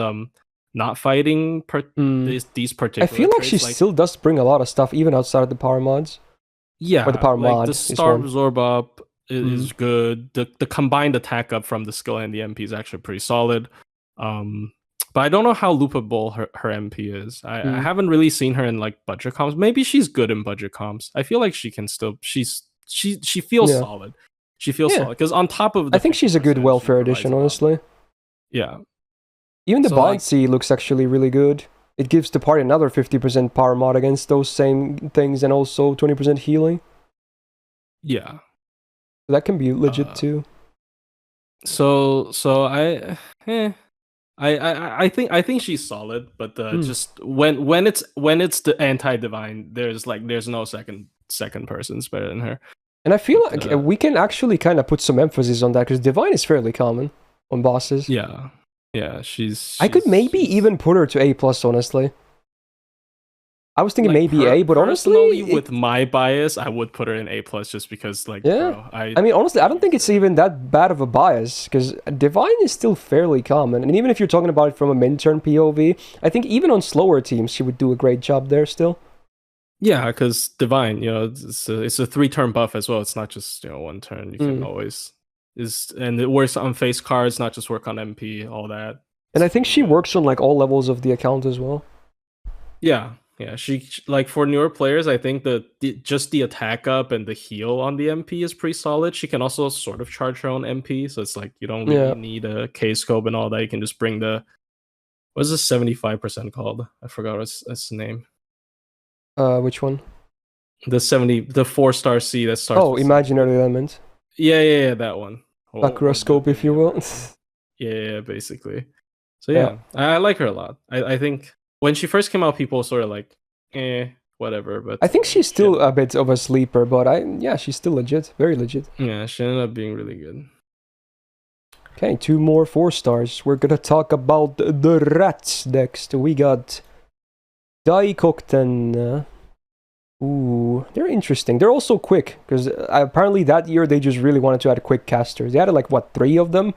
not fighting these particular. I feel like traits. she still does bring a lot of stuff even outside of the power mods. Yeah, Or the power like mod the is star one. absorb up is good. The combined attack up from the skill and the MP is actually pretty solid. But I don't know how loopable her MP is. I haven't really seen her in like budget comps. Maybe she's good in budget comps. I feel like she can still. She feels solid. She feels solid because on top of I think she's a good welfare addition, honestly. Yeah. Even the Bouncy looks actually really good. It gives the party another 50% power mod against those same things and also 20% healing. Yeah. That can be legit too. So I think she's solid, but just when it's the anti-divine, there's no second person's better than her. And I feel like we can actually kind of put some emphasis on that because divine is fairly common on bosses. Yeah. Yeah, she's I could maybe even put her to A+, honestly. I was thinking like maybe A, but honestly... with my bias, I would put her in A+, just because, like, bro, I mean, honestly, I don't think it's even that bad of a bias, because Divine is still fairly common, and even if you're talking about it from a min-turn POV, I think even on slower teams, she would do a great job there still. Yeah, because Divine, it's a 3-turn buff as well. It's not just, 1 turn. You can always... and it works on face cards, not just work on MP, all that. And I think she works on, like, all levels of the account as well. Yeah. Yeah, she like for newer players, I think just the attack up and the heal on the MP is pretty solid. She can also sort of charge her own MP, so it's like you don't really need a K scope and all that. You can just bring what is this 75% called? I forgot what's the name. Which one? The 4-star C that starts. Oh, imaginary element. Yeah, that one. Sakura scope, if you will. yeah, basically. So yeah, I like her a lot. I think. When she first came out, people sort of like, whatever. But I think she's still a bit of a sleeper, but she's still legit, very legit. Yeah, she ended up being really good. Okay, 2 more 4-stars. We're gonna talk about the rats next. We got Daikokuten. Ooh, they're interesting. They're also quick, because apparently that year they just really wanted to add quick casters. They added like, what, 3 of them?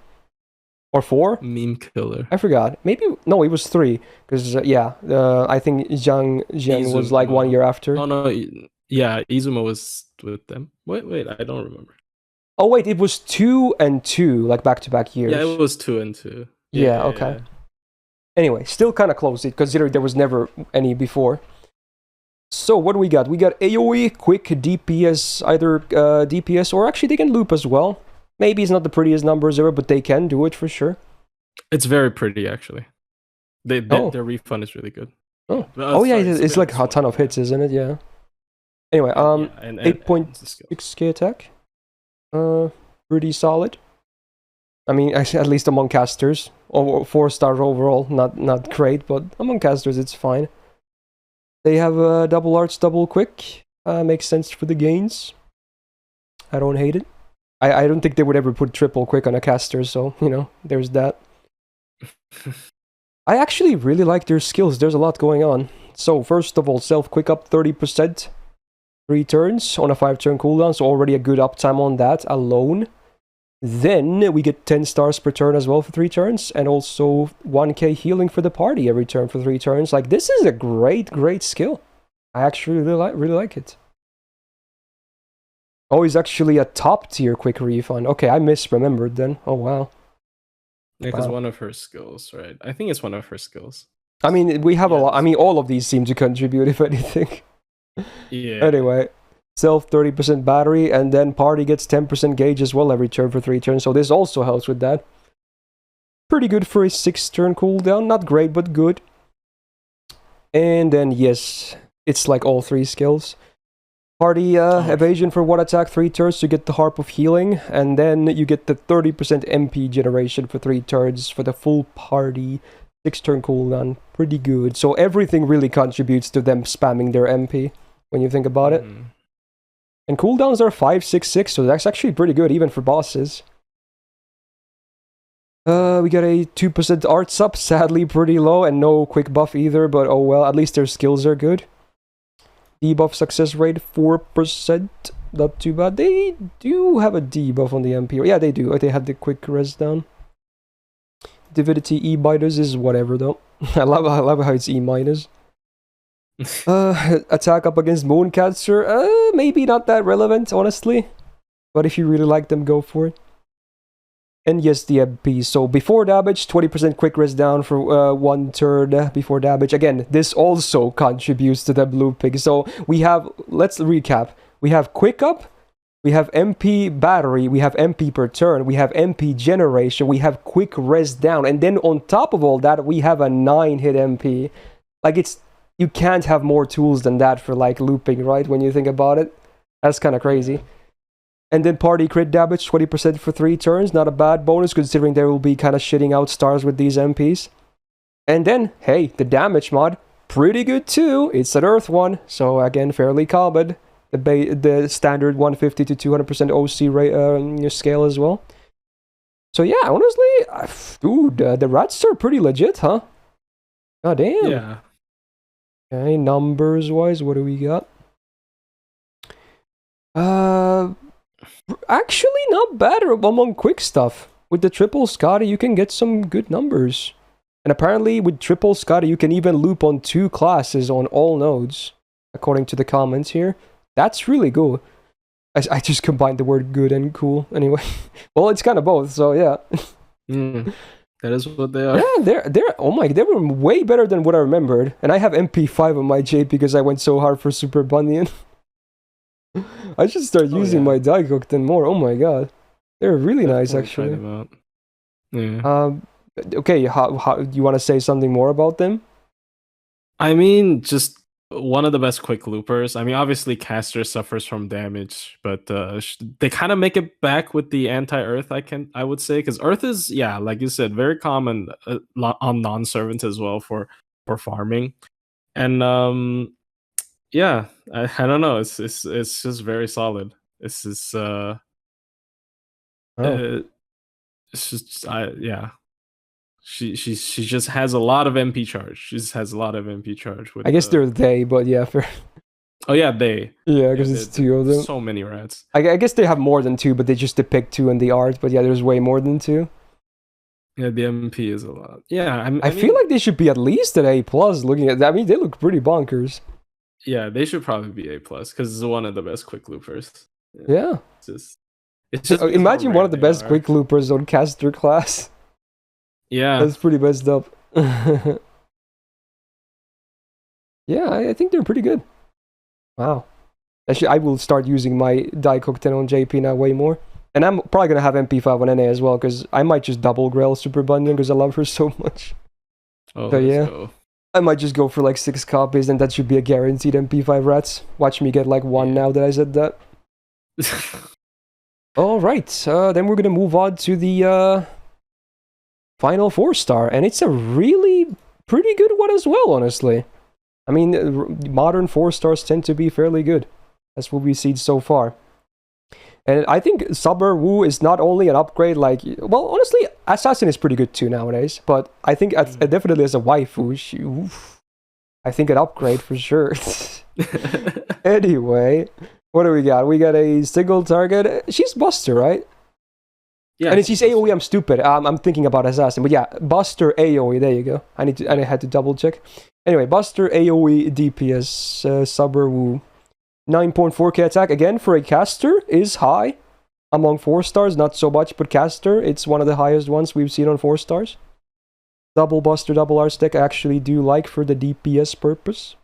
Or 4? Meme killer. I forgot. Maybe, no, it was 3. Because, I think Zhang Jue was like 1 year after. Oh, no, yeah, Izuma was with them. Wait, I don't remember. Oh, wait, it was 2 and 2, like back-to-back years. Yeah, it was 2 and 2. Yeah, okay. Yeah. Anyway, still kind of close, considering there was never any before. So, what do we got? We got AoE, quick DPS, either DPS, or actually they can loop as well. Maybe it's not the prettiest numbers ever, but they can do it for sure. It's very pretty, actually. Their refund is really good. Oh, yeah, it's like a ton of hits, isn't it? Yeah. Anyway, 8.6k attack. Pretty solid. I mean, at least among casters. Or 4 stars overall, not great, but among casters it's fine. They have double arts, double quick. Makes sense for the gains. I don't hate it. I don't think they would ever put triple quick on a caster, so, you know, there's that. I actually really like their skills. There's a lot going on. So, first of all, self-quick up 30%. 3 turns on a 5-turn cooldown, so already a good uptime on that alone. Then we get 10 stars per turn as well for 3 turns, and also 1k healing for the party every turn for 3 turns. Like, this is a great skill. I actually really like it. Oh, he's actually a top tier quick refund. Okay, I misremembered then. Oh, wow. Yeah, because one of her skills, right? I think it's one of her skills. I mean, we have a lot. I mean, all of these seem to contribute, if anything. Yeah. Anyway, self 30% battery, and then party gets 10% gauge as well every turn for 3 turns. So this also helps with that. Pretty good for a 6-turn cooldown. Not great, but good. And then, yes, it's like all 3 skills. Party evasion for 1 attack, 3 turns to get the Harp of Healing, and then you get the 30% MP generation for 3 turns for the full party. 6-turn cooldown, pretty good. So everything really contributes to them spamming their MP, when you think about it. And cooldowns are 5, 6, 6, so that's actually pretty good, even for bosses. We got a 2% arts up, sadly pretty low, and no quick buff either, but oh well, at least their skills are good. Debuff success rate 4%, not too bad. They do have a debuff on the MP. Yeah, they do. They had the quick res down. Divinity E-minus is whatever though. I love how it's E-minus. Attack up against Mooncaster. Maybe not that relevant, honestly. But if you really like them, go for it. And yes, the MP. So before damage, 20% quick res down for 1 turn before damage. Again, this also contributes to the blue pig. So we have, let's recap. We have quick up, we have MP battery, we have MP per turn, we have MP generation, we have quick res down. And then on top of all that, we have a 9-hit MP. Like, it's, you can't have more tools than that for like looping, right? When you think about it. That's kind of crazy. And then party crit damage, 20% for 3 turns. Not a bad bonus, considering they will be kind of shitting out stars with these MPs. And then, hey, the damage mod, pretty good too. It's an Earth one, so again, fairly common. The standard 150 to 200% OC rate, scale as well. So yeah, honestly, dude, the rats are pretty legit, huh? God damn. Yeah. Okay, numbers-wise, what do we got? Actually, not bad among quick stuff. With the triple Skadi, you can get some good numbers. And apparently, with triple Skadi, you can even loop on 2 classes on all nodes, according to the comments here. That's really cool. I just combined the word good and cool. Anyway, well, it's kind of both, so yeah. That is what they are. Yeah, they were way better than what I remembered. And I have MP5 on my JP because I went so hard for Super Bunyan. I should start using my Daikokuten more. Oh my god, they're really nice, actually. Yeah. Okay, how you want to say something more about them? I mean, just one of the best quick loopers. I mean, obviously, Caster suffers from damage, but they kind of make it back with the anti-Earth. I would say, because Earth is, yeah, like you said, very common on non-servants as well for farming, and yeah, I don't know. It's just very solid. It's just it's just yeah. She just has a lot of MP charge. She just has a lot of MP charge. With, I guess they're they, but yeah, fair. Oh yeah, they. Yeah, because it's 2 of them. So many rats. I guess they have more than 2, but they just depict 2 in the art. But yeah, there's way more than 2. Yeah, the MP is a lot. Yeah, I feel like they should be at least at A+. Looking at that, I mean, they look pretty bonkers. Yeah, they should probably be A+, because it's one of the best quick loopers. Yeah. It's just imagine one of the best quick loopers on caster class. Yeah. That's pretty messed up. Yeah, I think they're pretty good. Wow. Actually, I will start using my Daikokuten on JP now way more. And I'm probably going to have MP5 on NA as well, because I might just double Grail Super Bunyan, because I love her so much. Oh, so yeah. I might just go for like 6 copies, and that should be a guaranteed MP5 rats. Watch me get like 1 now that I said that. Alright, then we're gonna move on to the final 4-star, and it's a really pretty good one as well, honestly. I mean, modern 4-stars tend to be fairly good. That's what we've seen so far. And I think Summer Wu is not only an upgrade, like, well, honestly, Assassin is pretty good too nowadays, but I think definitely as a waifu, I think an upgrade for sure. Anyway, what do we got? We got a single target. She's Buster, right? Yeah. And she's AoE, I'm stupid. I'm thinking about Assassin. But yeah, Buster AoE, there you go. I had to double check. Anyway, Buster AoE DPS, Summer Wu. 9.4k attack, again, for a caster, is high. Among 4-stars, not so much, but caster, it's one of the highest ones we've seen on 4-stars. Double Buster, double R stack, I actually do like for the DPS purpose.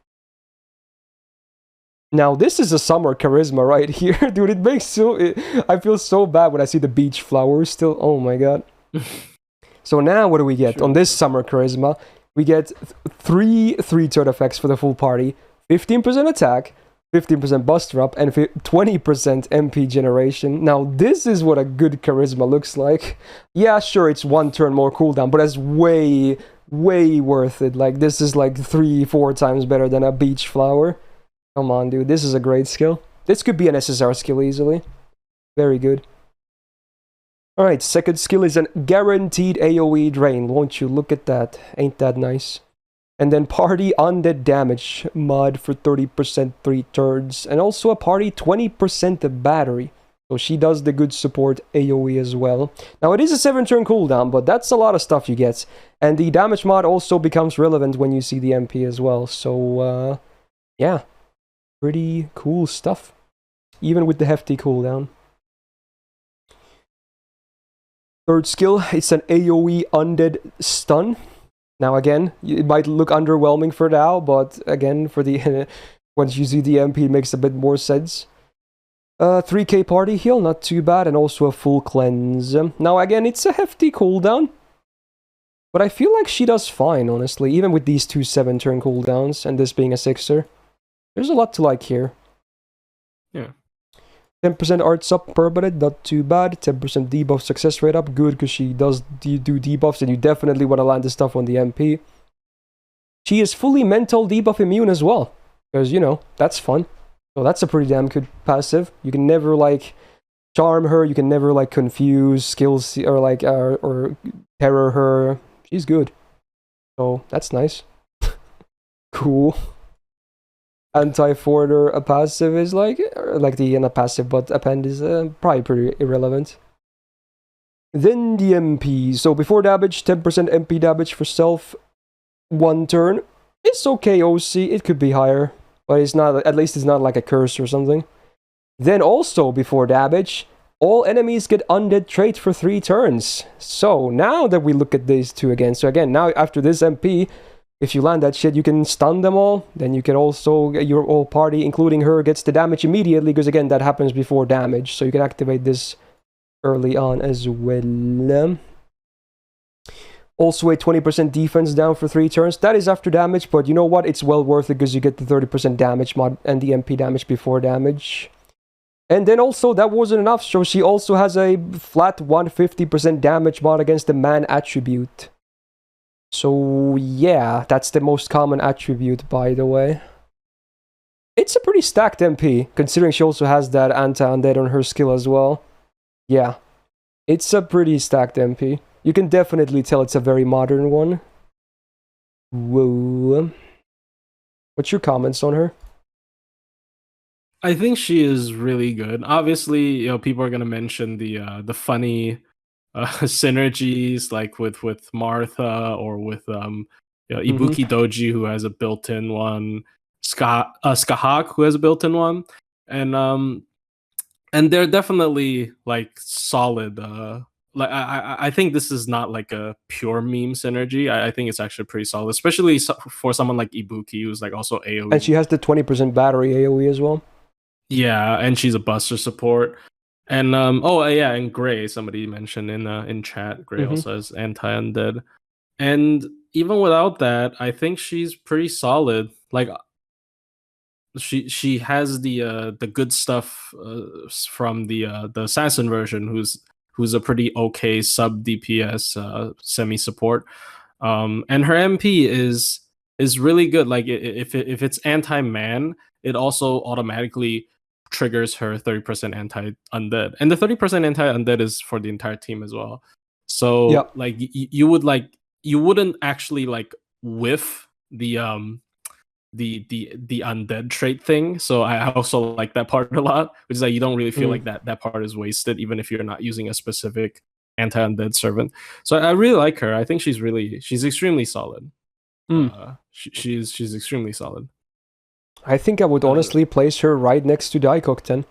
Now, this is a summer charisma right here. Dude, it makes I feel so bad when I see the beach flowers still. Oh my god. So now, what do we get? Sure. On this summer charisma, we get 3-turn effects for the full party. 15% attack, 15% buster up, and 20% MP generation. Now, this is what a good charisma looks like. Yeah, sure, it's 1 turn more cooldown, but that's way, way worth it. Like, this is like 3-4 times better than a beach flower. Come on, dude, this is a great skill. This could be an SSR skill easily. Very good. Alright, second skill is an guaranteed AoE drain. Won't you look at that? Ain't that nice? And then party undead damage mod for 30% 3 turns. And also a party 20% of battery. So she does the good support AoE as well. Now it is a 7-turn cooldown, but that's a lot of stuff you get. And the damage mod also becomes relevant when you see the MP as well. So, yeah. Pretty cool stuff. Even with the hefty cooldown. Third skill, it's an AoE undead stun. Now again, it might look underwhelming for now, but again, for the once you see the MP, it makes a bit more sense. 3k party heal, not too bad, and also a full cleanse. Now again, it's a hefty cooldown, but I feel like she does fine, honestly, even with these 2 7-turn cooldowns, and this being a 6er. There's a lot to like here. Yeah. 10% arts up permanent, not too bad. 10% debuff success rate up, good, because she does do debuffs, and you definitely want to land this stuff on the MP. She is fully mental debuff immune as well, because, you know, that's fun. So that's a pretty damn good passive. You can never, like, charm her, you can never, like, confuse, skills, or, like, or terror her. She's good. So, that's nice. Cool. Anti-forwarder, a passive is like the not passive, but append is probably pretty irrelevant. Then the MP. So before damage, 10% MP damage for self, 1 turn. It's okay, OC. It could be higher, but it's not. At least it's not like a curse or something. Then also before damage, all enemies get undead trait for 3 turns. So now that we look at these two again, so again now after this MP. If you land that shit, you can stun them all. Then you can also, your whole party, including her, gets the damage immediately, because again, that happens before damage. So you can activate this early on as well. Also a 20% defense down for 3 turns. That is after damage, but you know what? It's well worth it, because you get the 30% damage mod and the MP damage before damage. And then also, that wasn't enough, so she also has a flat 150% damage mod against the man attribute. So, yeah, that's the most common attribute, by the way. It's a pretty stacked MP, considering she also has that anti-undead on her skill as well. Yeah, it's a pretty stacked MP. You can definitely tell it's a very modern one. Whoa. What's your comments on her? I think she is really good. Obviously, you know, people are going to mention the funny synergies, like with Martha, or with Ibuki Doji, who has a built-in one, Skahak, who has a built-in one, and they're definitely like solid. Like I think this is not like a pure meme synergy. I think it's actually pretty solid, especially for someone like Ibuki, who's like also AoE. And she has the 20% battery AoE as well. Yeah, and she's a buster support. And oh yeah, and Gray, somebody mentioned in chat, Gray also has anti-undead. And even without that, I think she's pretty solid. Like she has the good stuff from the assassin version, who's who's a pretty okay sub DPS semi support. And her MP is really good. Like if it's anti man, it also automatically triggers her 30% anti undead, and the 30% anti undead is for the entire team as well. So like you wouldn't actually like whiff the undead trait thing. So I also like that part a lot, which is like you don't really feel like that part is wasted, even if you're not using a specific anti-undead servant. So I really like her. I think she's extremely solid. She's extremely solid. I think I would honestly place her right next to Daikokuten.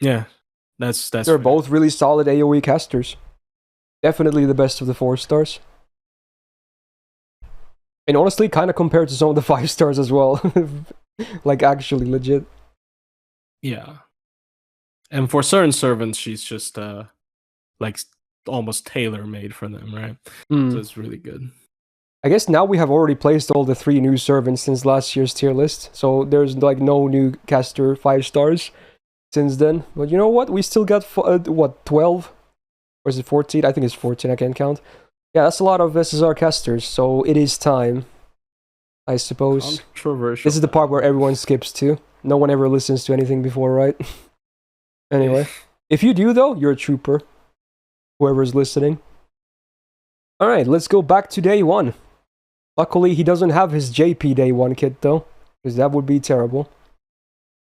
Yeah, that's They're fair. both really solid AoE casters. Definitely the best of the 4 stars. And honestly, kind of compared to some of the 5 stars as well. Like, actually legit. Yeah. And for certain servants, she's just like almost tailor-made for them, right? So it's really good. I guess now we have already placed all the 3 new servants since last year's tier list. So there's like no new caster 5 stars since then. But you know what? We still got, 12? Or is it 14? I think it's 14, I can't count. Yeah, that's a lot of SSR casters, so it is time, I suppose. Controversial. This is the part where everyone skips to. No one ever listens to anything before, right? Anyway, if you do though, you're a trooper. Whoever's listening. Alright, let's go back to day 1. Luckily, he doesn't have his JP day 1 kit though, because that would be terrible.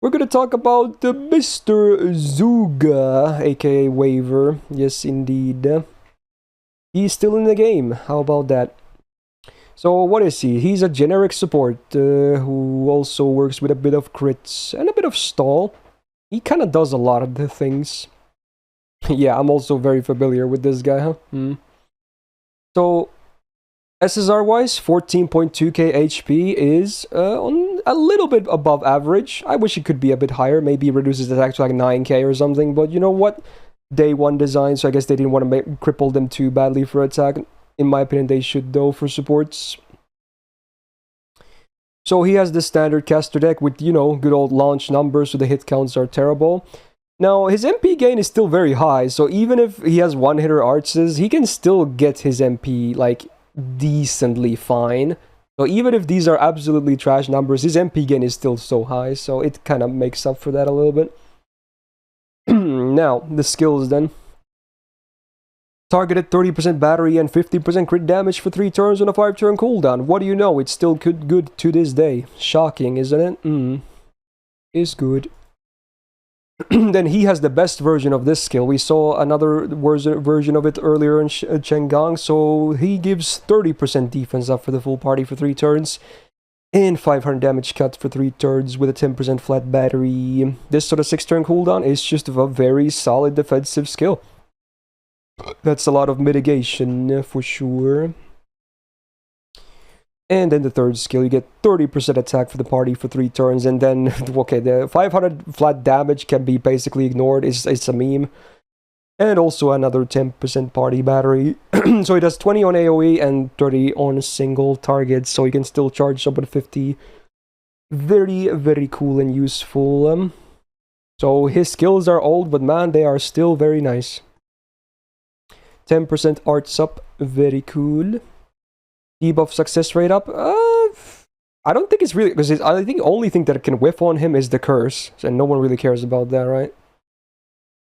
We're gonna talk about Mr. Zuga, aka Waver. Yes, indeed. He's still in the game. How about that? So what is he? He's a generic support who also works with a bit of crits and a bit of stall. He kind of does a lot of the things. Yeah, I'm also very familiar with this guy, huh? So SSR wise, 14.2k HP is on a little bit above average. I wish it could be a bit higher. Maybe it reduces attack to like 9k or something, but you know what? Day 1 design, so I guess they didn't want to cripple them too badly for attack. In my opinion, they should though for supports. So he has the standard caster deck with, you know, good old launch numbers, so the hit counts are terrible. Now, his MP gain is still very high, so even if he has one-hitter arches, he can still get his MP, like, decently fine. So even if these are absolutely trash numbers, his MP gain is still so high, so it kind of makes up for that a little bit. Now, the skills then. Targeted 30% battery and 50% crit damage for 3 turns on a 5-turn cooldown. What do you know? It's still good to this day. Shocking, isn't it? Is good. Then he has the best version of this skill. We saw another version of it earlier in Chen Gong, so he gives 30% defense up for the full party for 3 turns. And 500 damage cut for 3 turns with a 10% flat battery. This sort of 6-turn cooldown is just a very solid defensive skill. That's a lot of mitigation for sure. And then the third skill, you get 30% attack for the party for 3 turns. And then, okay, the 500 flat damage can be basically ignored. It's a meme. And also another 10% party battery. So it does 20 on AoE and 30 on single targets. So you can still charge up at 50. Very, very cool and useful. So his skills are old, but man, they are still very nice. 10% arts up. Very cool. Debuff success rate up. I don't think it's really... because I think the only thing that can whiff on him is the curse. And no one really cares about that, right?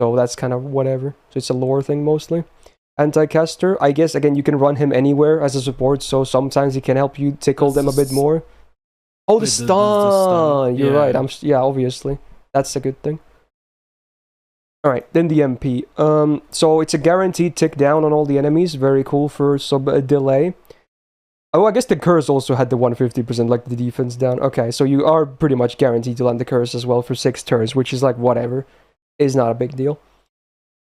So that's kind of whatever. So it's a lore thing mostly. Anti-caster, I guess, again, you can run him anywhere as a support, so sometimes he can help you tickle them a bit more. Oh, the stun! You're right, yeah, obviously. That's a good thing. Alright, then the MP. So it's a guaranteed tick down on all the enemies. Very cool for sub-delay. Oh, I guess the curse also had the 150%, like the defense down. Okay, so you are pretty much guaranteed to land the curse as well for 6 turns, which is like whatever. Is not a big deal.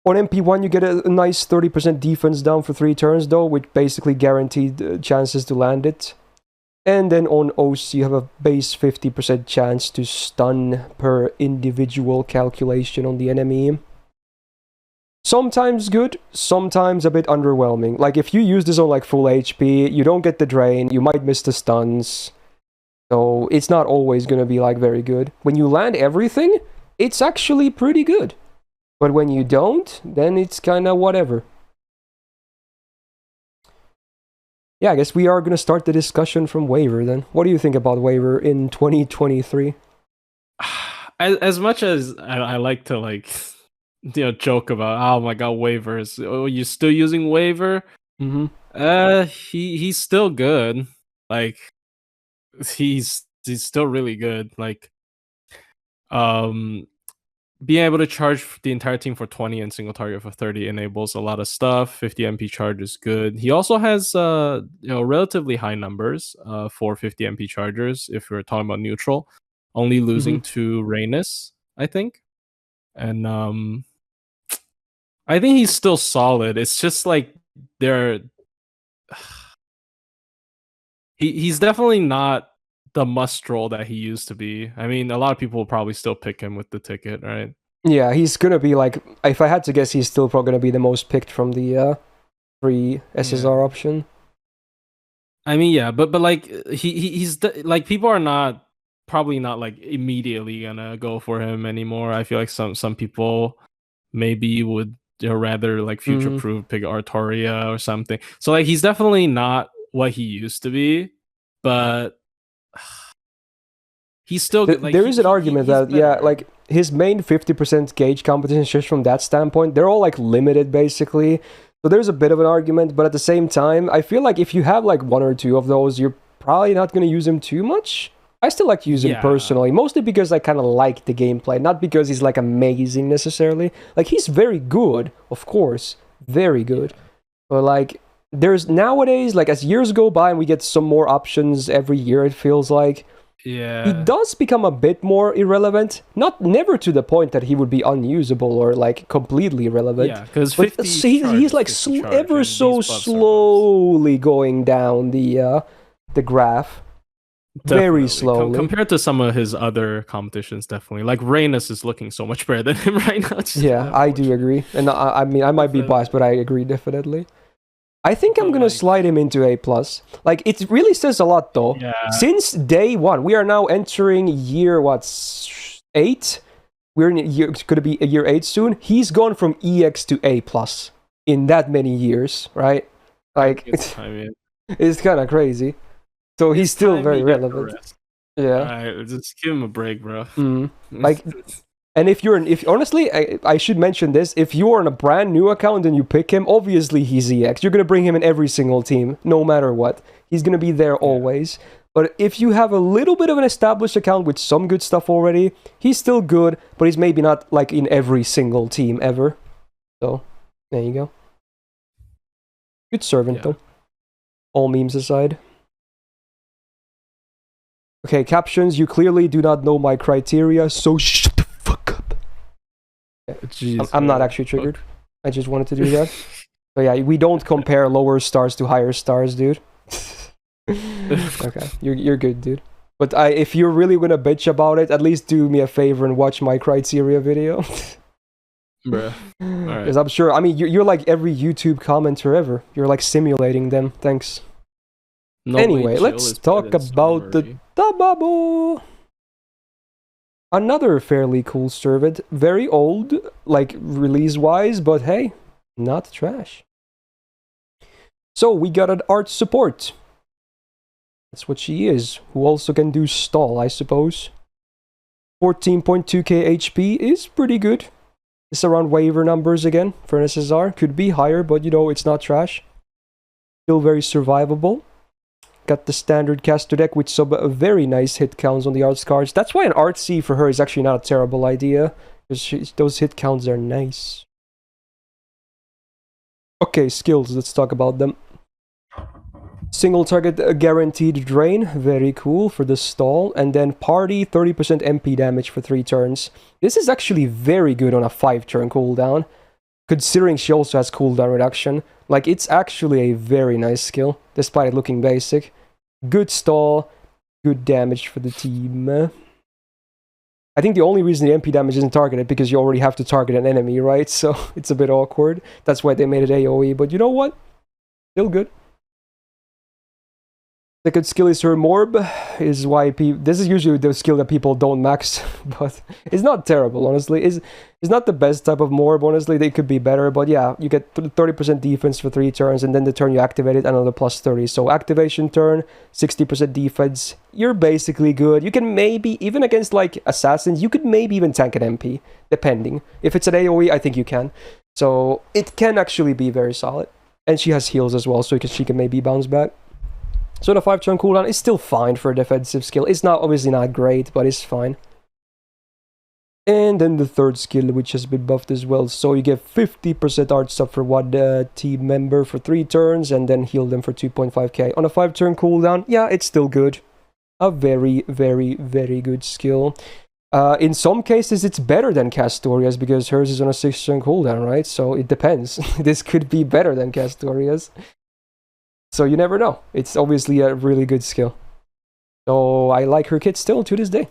On MP1, you get a nice 30% defense down for 3 turns, though, with basically guaranteed chances to land it. And then on OC, you have a base 50% chance to stun per individual calculation on the enemy. Sometimes good, sometimes a bit underwhelming. Like, if you use this on, like, full HP, you don't get the drain, you might miss the stuns. So, it's not always gonna be, like, very good. When you land everything, it's actually pretty good. But when you don't, then it's kind of whatever. Yeah, I guess we are going to start the discussion from waiver then. What do you think about waiver in 2023? As much as I like to joke about, oh my god, waivers. Oh, you still using waiver? Mm-hmm. He's still good. Like he's still really good. Like being able to charge the entire team for 20 and single target for 30 enables a lot of stuff. 50 MP charge is good. He also has relatively high numbers for 50 MP chargers if we're talking about neutral. Only losing to Rhaenys, I think. And I think he's still solid. It's just like he's definitely not the must-roll that he used to be. I mean, a lot of people will probably still pick him with the ticket, right? Yeah, he's gonna be like, if I had to guess, he's still probably gonna be the most picked from the free SSR option. I mean, yeah, but like he's like, people are probably not like immediately gonna go for him anymore. I feel like some people maybe would rather like future-proof pick Artoria or something. So like he's definitely not what he used to be, but he's still good. Like, there is an argument that better. Like his main 50% gauge competition, just from that standpoint, they're all like limited basically. So there's a bit of an argument, but at the same time, I feel like if you have like one or two of those, you're probably not going to use him too much. I still like to use him personally, mostly because I kind of like the gameplay, not because he's like amazing necessarily. Like he's very good, of course, very good. But like there's nowadays, like as years go by and we get some more options every year, it feels like. Yeah, he does become a bit more irrelevant. Never to the point that he would be unusable or like completely irrelevant. Yeah, because he's like ever so slowly going down the graph. Definitely. Very slowly. Compared to some of his other competitions, definitely. Like Rhaenys is looking so much better than him right now. Yeah, I do agree. And I mean, I might be biased, but I agree definitely. I think I'm gonna slide him into A+. Like, it really says a lot, though. Yeah. Since day one, we are now entering year, 8? We're in it's gonna be year 8 soon. He's gone from EX to A+ in that many years, right? Like, it's kind of crazy. So he's still very relevant. Yeah. Alright, just give him a break, bro. Like... And if honestly, I should mention this, if you are on a brand new account and you pick him, obviously he's EX. You're going to bring him in every single team, no matter what. He's going to be there always. But if you have a little bit of an established account with some good stuff already, he's still good, but he's maybe not like in every single team ever. So, there you go. Good servant, though. All memes aside. Okay, captions. You clearly do not know my criteria, so shut the fuck up. Jeez, I'm not actually triggered. I just wanted to do that. So yeah, we don't compare lower stars to higher stars, dude. Okay, you're good, dude. But if you're really gonna bitch about it, at least do me a favor and watch my criteria video. Bruh. Because I'm sure, I mean, you're like every YouTube commenter ever. You're like simulating them. Thanks. Anyway, let's talk about the Tamamo. Another fairly cool servant. Very old, like release-wise, but hey, not trash. So we got an art support. That's what she is. Who also can do stall, I suppose. 14.2k HP is pretty good. It's around waiver numbers again for an SSR. Could be higher, but you know, it's not trash. Still very survivable. Got the standard caster deck with some very nice hit counts on the arts cards. That's why an art C for her is actually not a terrible idea. Because those hit counts are nice. Okay, skills. Let's talk about them. Single target guaranteed drain. Very cool for the stall. And then party 30% MP damage for 3 turns. This is actually very good on a 5-turn cooldown. Considering she also has cooldown reduction. Like, it's actually a very nice skill, despite it looking basic. Good stall, good damage for the team. I think the only reason the MP damage isn't targeted because you already have to target an enemy, right? So it's a bit awkward. That's why they made it AoE, but you know what? Still good. Second skill is her Morb, is why this is usually the skill that people don't max, but it's not terrible, honestly. It's not the best type of Morb, honestly. They could be better, but yeah, you get 30% defense for 3 turns, and then the turn you activate it, another plus 30. So activation turn, 60% defense. You're basically good. You can maybe, even against like assassins, you could maybe even tank an MP, depending. If it's an AoE, I think you can. So it can actually be very solid. And she has heals as well, so she can maybe bounce back. So the 5-turn cooldown is still fine for a defensive skill. It's not obviously not great, but it's fine. And then the third skill, which has been buffed as well. So you get 50% art stuff for one team member for 3 turns, and then heal them for 2.5k. On a 5-turn cooldown, yeah, it's still good. A very, very, very good skill. In some cases, it's better than Castoria's, because hers is on a 6-turn cooldown, right? So it depends. This could be better than Castoria's. So you never know. It's obviously a really good skill. So I like her kit still to this day.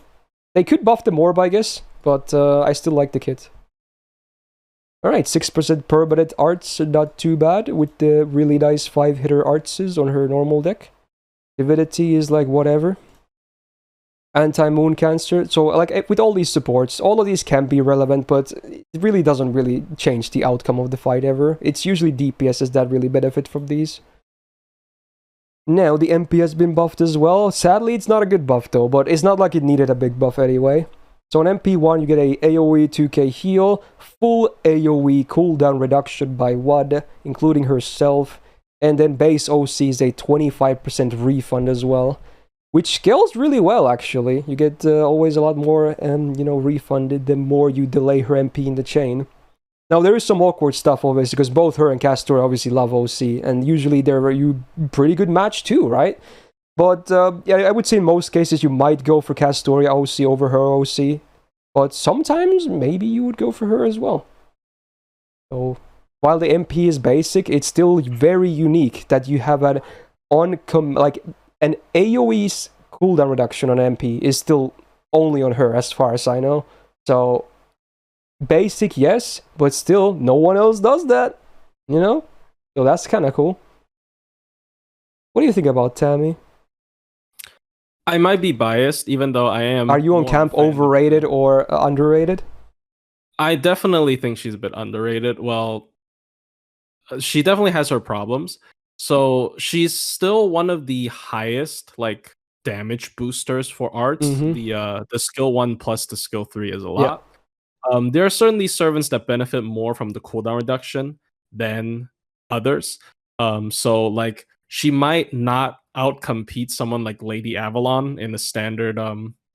They could buff the Morb, I guess, but I still like the kit. Alright, 6% permanent arts, not too bad, with the really nice 5-hitter arts on her normal deck. Divinity is like whatever. Anti-moon cancer. So like with all these supports, all of these can be relevant, but it really doesn't really change the outcome of the fight ever. It's usually DPSs that really benefit from these. Now, the MP has been buffed as well. Sadly, it's not a good buff though, but it's not like it needed a big buff anyway. So on MP1, you get a AoE 2k heal, full AoE cooldown reduction by 1, including herself, and then base OC is a 25% refund as well, which scales really well actually. You get always a lot more, refunded the more you delay her MP in the chain. Now, there is some awkward stuff, obviously, because both her and Castor obviously love OC, and usually they're a pretty good match too, right? But, yeah, I would say in most cases you might go for Castoria OC over her OC, but sometimes maybe you would go for her as well. So, while the MP is basic, it's still very unique that you have an an AoE's cooldown reduction on MP is still only on her, as far as I know. So basic, yes, but still, no one else does that, you know? So that's kind of cool. What do you think about Tammy? I might be biased, even though I am. Are you on camp overrated or underrated? I definitely think she's a bit underrated. Well, she definitely has her problems. So she's still one of the highest like damage boosters for arts. The skill 1 plus the skill 3 is a lot. Yeah. There are certainly servants that benefit more from the cooldown reduction than others. So like she might not outcompete someone like Lady Avalon in the standard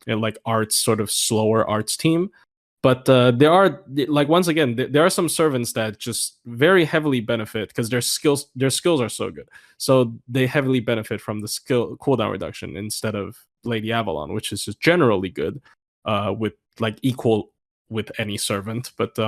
like arts sort of slower arts team. But there are, like, once again, there are some servants that just very heavily benefit because their skills are so good. So they heavily benefit from the skill cooldown reduction instead of Lady Avalon, which is just generally good, with like equal with any servant. But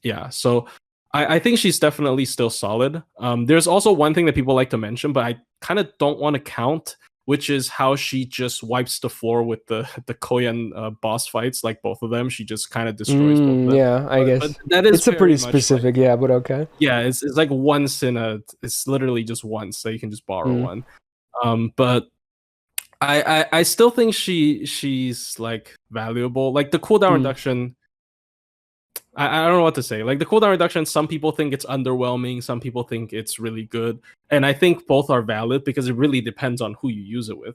yeah, so I think she's definitely still solid. There's also one thing that people like to mention, but I kind of don't want to count, which is how she just wipes the floor with the Koyan boss fights, like both of them. She just kind of destroys both of them. Yeah, I guess. But that is it's a pretty specific, yeah, but okay. Yeah, it's like once it's literally just once, so you can just borrow one. But I still think she's like valuable. Like the cooldown reduction, I don't know what to say. Like the cooldown reduction, some people think it's underwhelming, some people think it's really good, and I think both are valid because it really depends on who you use it with.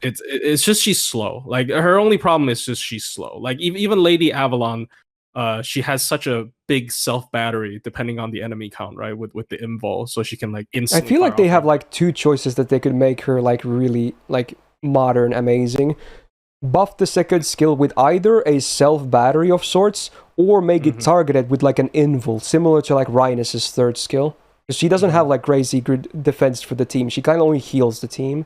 It's just she's slow. Like her only problem is just she's slow. Like even Lady Avalon, she has such a big self battery depending on the enemy count, right? With the invul, so she can like instantly. I feel like they have like 2 choices that they could make her like really like modern, amazing. Buff the second skill with either a self-battery of sorts, or make it targeted with like an invul, similar to like Rhinus's third skill. Because she doesn't have like crazy good defense for the team. She kind of only heals the team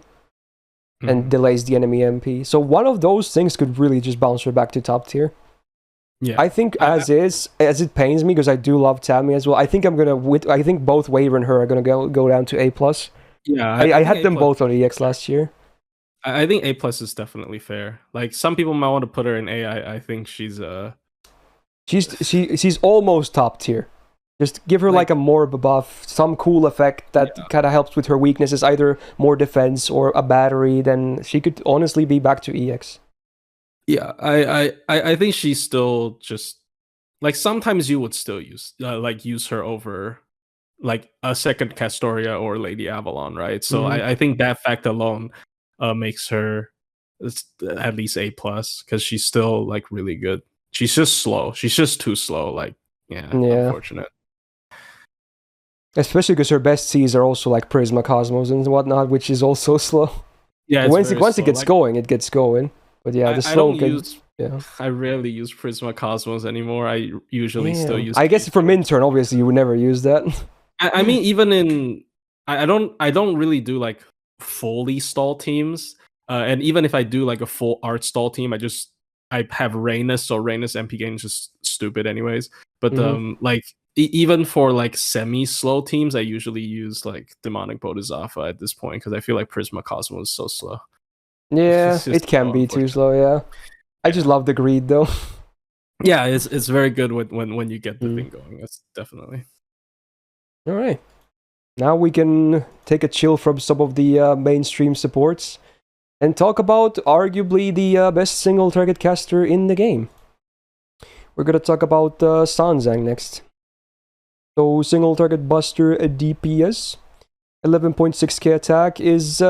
and delays the enemy MP. So one of those things could really just bounce her back to top tier. Yeah, I think as it pains me because I do love Tammy as well. I think I think both Waver and her are gonna go down to A+. Yeah, I had them both on EX last year. I think A+ is definitely fair. Like some people might want to put her in A. I think she's almost top tier. Just give her like a morb buff, some cool effect that kind of helps with her weaknesses, either more defense or a battery, then she could honestly be back to EX. Yeah, I think she's still just like sometimes you would still use her over like a second Castoria or Lady Avalon, right? So I think that fact alone makes her at least A plus because she's still like really good. She's just slow. She's just too slow. Like unfortunate. Especially because her best Cs are also like Prisma Cosmos and whatnot, which is also slow. Yeah, once it gets going, it gets going. But yeah, the slow I rarely use Prisma Cosmos anymore. I usually still use. I guess for min turn, obviously, you would never use that. I mean, even in I don't really do like fully stall teams. And even if I do like a full art stall team, I have Rhaenus, so Rhaenus MP game is just stupid anyways. But like even for like semi-slow teams, I usually use like Demonic Bodhisattva at this point because I feel like Prisma Cosmos is so slow. Yeah, it can be too slow, yeah. I just love the greed though. Yeah, it's very good when you get the thing going. That's definitely. Alright. Now we can take a chill from some of the mainstream supports and talk about arguably the best single target caster in the game. We're gonna talk about Sanzang next. So single target buster DPS, 11.6k attack is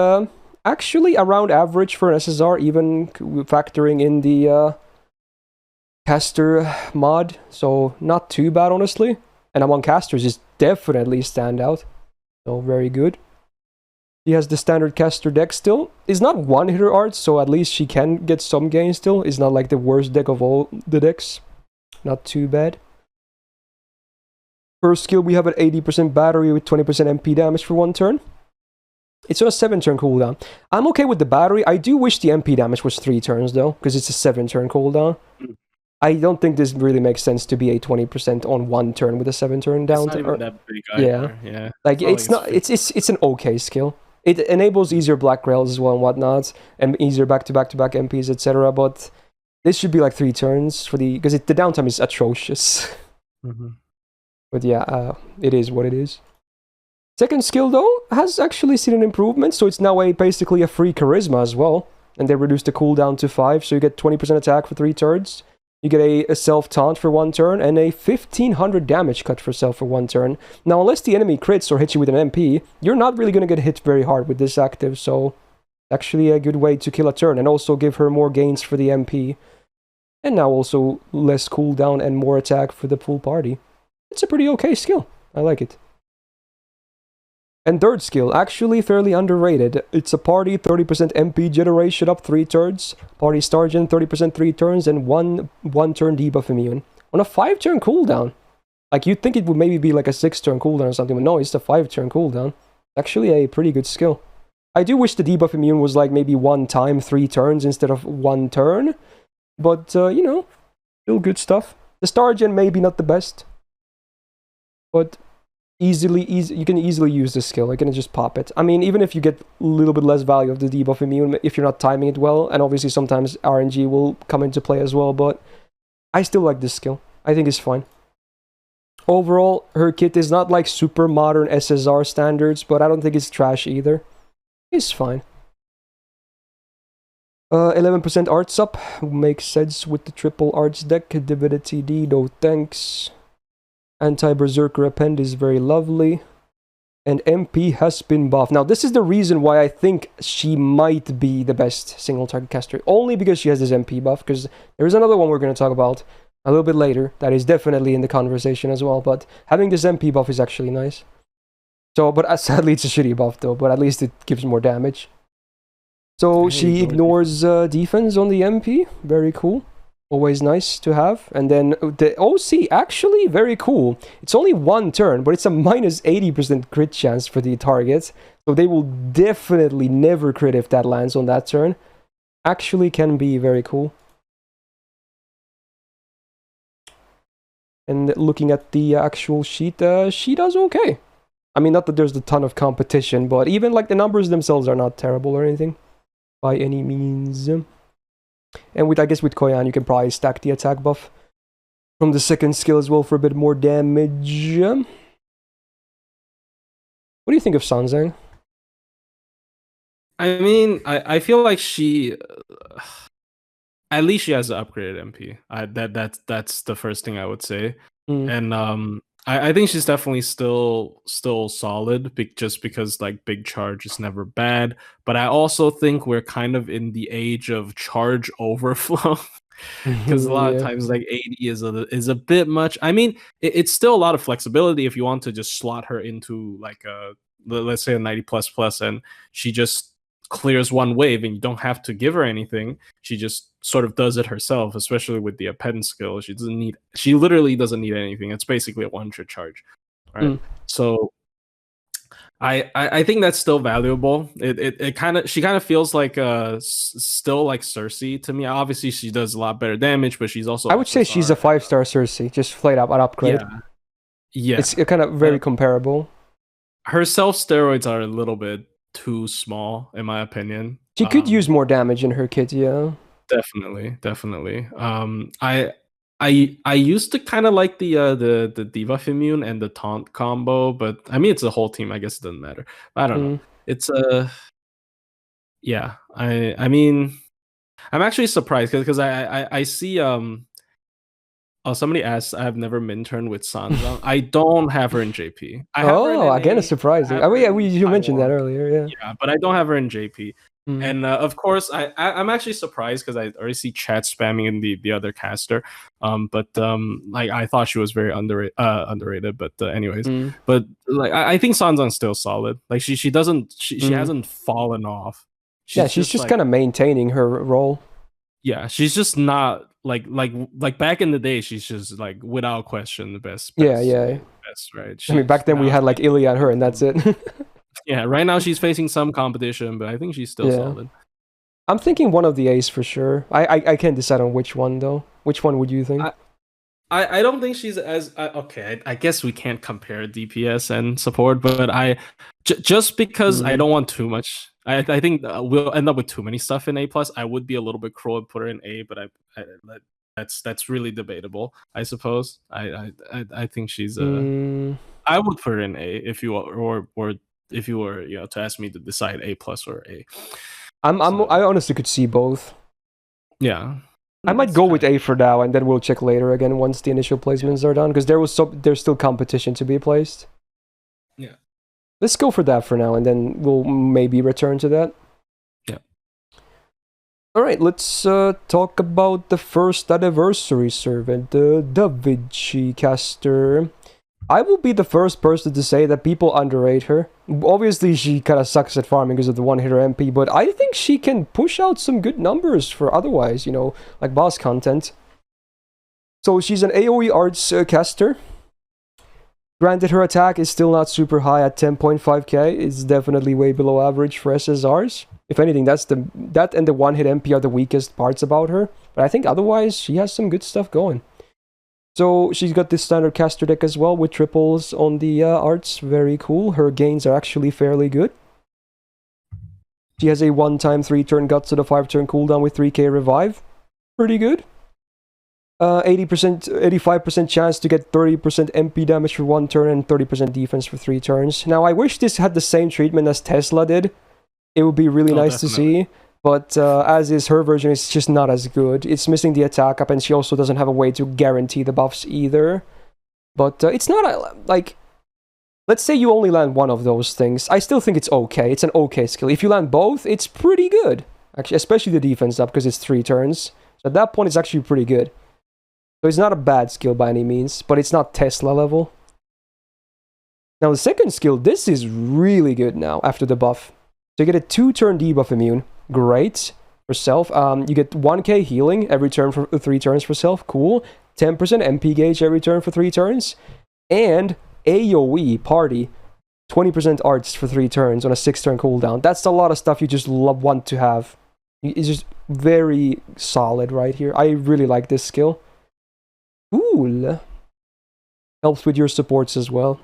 actually around average for an SSR, even factoring in the caster mod, so not too bad honestly. And among casters is definitely standout, so very good. He has the standard caster deck still. Is not one hitter art, so at least she can get some gain still. It's not like the worst deck of all the decks. Not too bad. First skill, we have an 80% battery with 20% MP damage for 1 turn. It's on a 7-turn cooldown. I'm okay with the battery. I do wish the MP damage was 3 turns though, because it's a 7-turn cooldown. I don't think this really makes sense to be a 20% on 1 turn with a 7-turn down. It's not even that big either. Yeah. Like it's not. It's an okay skill. It enables easier black rails as well and whatnot, and easier back-to-back MPs, etc. But this should be like 3 turns for because the downtime is atrocious. But yeah, it is what it is. Second skill though has actually seen an improvement, so it's now basically a free charisma as well, and they reduced the cooldown to 5, so you get 20% attack for 3 turns. You get a self taunt for 1 turn and a 1500 damage cut for self for 1 turn. Now, unless the enemy crits or hits you with an MP, you're not really going to get hit very hard with this active, so actually a good way to kill a turn and also give her more gains for the MP. And now also less cooldown and more attack for the full party. It's a pretty okay skill. I like it. And third skill, actually fairly underrated. It's a party 30% MP generation up 3 turns, party star gen 30% 3 turns, and 1 turn debuff immune. On a 5-turn cooldown. Like you'd think it would maybe be like a 6-turn cooldown or something, but no, it's a 5-turn cooldown. Actually a pretty good skill. I do wish the debuff immune was like maybe 1 time 3 turns instead of 1 turn. But, you know, still good stuff. The star gen maybe not the best. But you can easily use this skill. I can just pop it. I mean, even if you get a little bit less value of the debuff immune if you're not timing it well, and obviously sometimes RNG will come into play as well, but I still like this skill. I think it's fine. Overall, her kit is not like super modern SSR standards, but I don't think it's trash either. It's fine. 11% arts up. Makes sense with the triple arts deck. Divinity D, no thanks. Anti-Berserker Append is very lovely. And MP has been buffed. Now, this is the reason why I think she might be the best single target caster. Only because she has this MP buff. Because there is another one we're going to talk about a little bit later. That is definitely in the conversation as well. But having this MP buff is actually nice. So, but sadly it's a shitty buff though. But at least it gives more damage. So she ignores defense on the MP. Very cool. Always nice to have. And then the OC, actually very cool. It's only 1 turn, but it's a minus 80% crit chance for the target. So they will definitely never crit if that lands on that turn. Actually can be very cool. And looking at the actual sheet, she does okay. I mean, not that there's a ton of competition, but even like the numbers themselves are not terrible or anything. By any means. And I guess with Koyan, you can probably stack the attack buff. from the second skill as well for a bit more damage. What do you think of Sanzang? I mean, I feel like she, at least she has an upgraded MP. That's the first thing I would say. And I think she's definitely still solid, just because like big charge is never bad. But I also think we're kind of in the age of charge overflow. Because a lot of times like 80 is a bit much. I mean, it's still a lot of flexibility if you want to just slot her into like let's say a 90 plus, and she just clears one wave and you don't have to give her anything. She just sort of does it herself, especially with the append skill. She literally doesn't need anything. It's basically a one-shot charge, right? So I think that's still valuable. She kind of feels like still like Circe to me. Obviously, she does a lot better damage, but she's also, I would say she's a 5-star Circe, just flat out an upgrade. Yeah, it's kind of very comparable. Her self steroids are a little bit too small, in my opinion. She could use more damage in her kit, yeah. Definitely. I used to kind of like the Diva Immune and the Taunt combo, but I mean it's a whole team. I guess it doesn't matter. I don't know. It's yeah. I mean, I'm actually surprised because I see somebody asked, I've never min-turned with Sanzang. I don't have her in JP. I have her in again, it's surprising. Oh yeah, you mentioned that earlier, yeah. Yeah, but I don't have her in JP. And of course, I'm actually surprised because I already see chat spamming in the other caster. But like I thought she was very underrated. But anyways, but like I think Sanzang's still solid. Like she hasn't fallen off. She's just like, kind of maintaining her role. Yeah, she's just not like back in the day. She's just like without question the best. Yeah. Best, right? I mean, back then we had like Illya and her, and that's it. Yeah, right now she's facing some competition, but I think she's still solid. I'm thinking one of the A's for sure. I can't decide on which one though. Which one would you think? I don't think she's as okay. I guess we can't compare DPS and support, but just because I don't want too much. I think we'll end up with too many stuff in A+. I would be a little bit cruel and put her in A, but that's really debatable. I suppose. I think she's I would put her in A if you or if you were to ask me to decide A+ or A. I honestly could see both. Yeah. I might go with A for now, and then we'll check later again once the initial placements are done, because there's still competition to be placed. Yeah. Let's go for that for now, and then we'll maybe return to that. Yeah. Alright, let's talk about the first anniversary servant, the Vinci Caster. I will be the first person to say that people underrate her. Obviously, she kind of sucks at farming because of the one-hitter MP, but I think she can push out some good numbers for otherwise, like boss content. So she's an AoE arts caster. Granted, her attack is still not super high at 10.5k. It's definitely way below average for SSRs. If anything, that and the one-hit MP are the weakest parts about her. But I think otherwise, she has some good stuff going. So she's got this standard caster deck as well with triples on the arts. Very cool. Her gains are actually fairly good. She has a 1-time 3-turn guts and a 5-turn cooldown with 3k revive. Pretty good. 85% chance to get 30% MP damage for 1 turn and 30% defense for 3 turns. Now I wish this had the same treatment as Tesla did. It would be really nice to see. But as is, her version is just not as good. It's missing the attack up, and she also doesn't have a way to guarantee the buffs either. But it's not like... Let's say you only land one of those things. I still think it's okay. It's an okay skill. If you land both, it's pretty good. Actually, especially the defense up, because it's 3 turns. So at that point, it's actually pretty good. So it's not a bad skill by any means, but it's not Tesla level. Now the second skill, this is really good now, after the buff. So you get a 2-turn debuff immune. Great. For self, you get 1k healing every turn for 3 turns for self. Cool. 10% MP gauge every turn for 3 turns. And AoE party. 20% arts for 3 turns on a 6-turn cooldown. That's a lot of stuff you just want to have. It's just very solid right here. I really like this skill. Cool. Helps with your supports as well.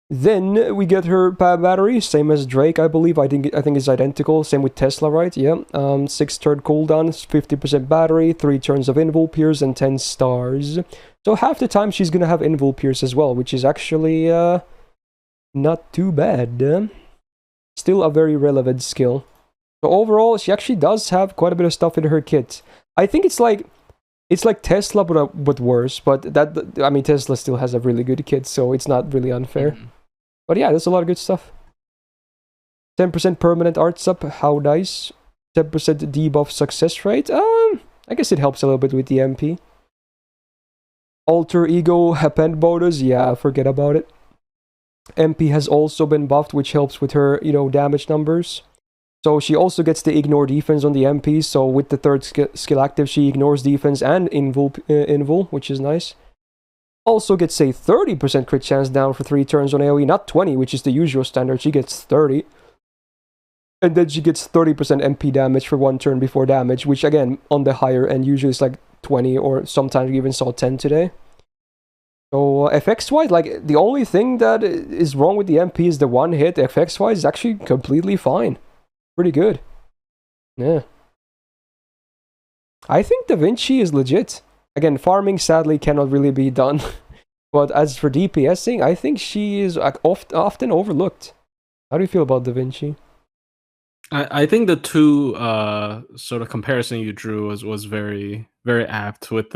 Then we get her battery, same as Drake, I believe. I think it's identical. Same with Tesla, right? Yeah. 6-turn cooldown, 50% battery, 3 turns of Invul Pierce, and 10 stars. So half the time she's gonna have Invul Pierce as well, which is actually not too bad. Still a very relevant skill. So overall, she actually does have quite a bit of stuff in her kit. I think it's like Tesla, but worse. But I mean, Tesla still has a really good kit, so it's not really unfair. Mm-hmm. But yeah, there's a lot of good stuff. 10% permanent arts up, how nice. 10% debuff success rate. I guess it helps a little bit with the MP. Alter ego append bonus, yeah, forget about it. MP has also been buffed, which helps with her, damage numbers. So she also gets the ignore defense on the MP, so with the third skill active, she ignores defense and invul, which is nice. Also gets a 30% crit chance down for 3 turns on AoE, not 20, which is the usual standard. She gets 30. And then she gets 30% MP damage for 1 turn before damage, which again, on the higher end, usually is like 20, or sometimes we even saw 10 today. So FX-wise, like, the only thing that is wrong with the MP is the 1 hit. FX-wise is actually completely fine. Pretty good. Yeah. I think Da Vinci is legit. Again, farming sadly cannot really be done. But as for DPSing, I think she is often overlooked. How do you feel about Da Vinci? I think the two sort of comparison you drew was very, very apt with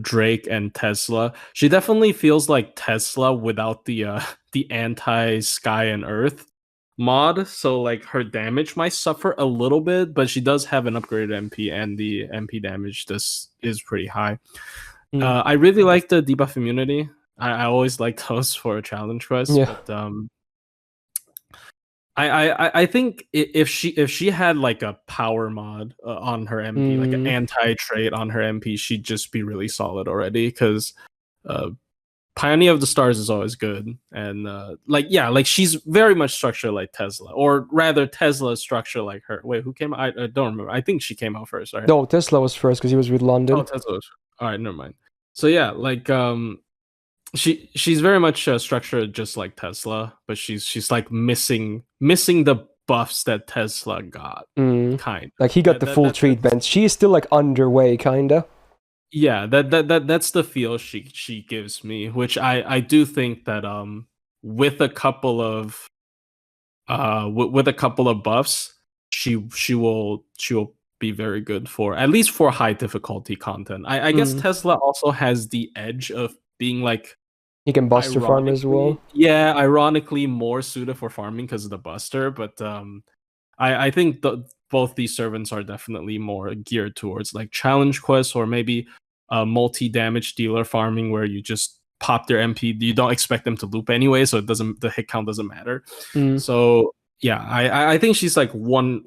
Drake and Tesla. She definitely feels like Tesla without the anti-sky and earth mod, so like her damage might suffer a little bit, but she does have an upgraded MP, and the MP damage is pretty high. I really like the debuff immunity. I always like those for a challenge quest. Yeah. But I think if she had like a power mod on her MP, like an anti-trait on her MP, she'd just be really solid already, because Pioneer of the Stars is always good, and like she's very much structured like Tesla, or rather Tesla's structure like her. Wait, who came out? I don't remember. I think she came out first, right? No, Tesla was first because he was with London. Oh, Tesla was. All right, never mind. So yeah, like she's very much structured just like Tesla, but she's like missing the buffs that Tesla got. Kind like he got the full treatment. She's still like underway, kinda. Yeah, that's the feel she gives me, which I do think that with a couple of buffs, she will be very good for, at least for high difficulty content. I guess Tesla also has the edge of being like, he can buster farm as well. Yeah, ironically more suited for farming because of the buster, but I think both these servants are definitely more geared towards like challenge quests, or maybe multi-damage dealer farming, where you just pop their MP. You don't expect them to loop anyway, so the hit count doesn't matter. So yeah, I think she's like one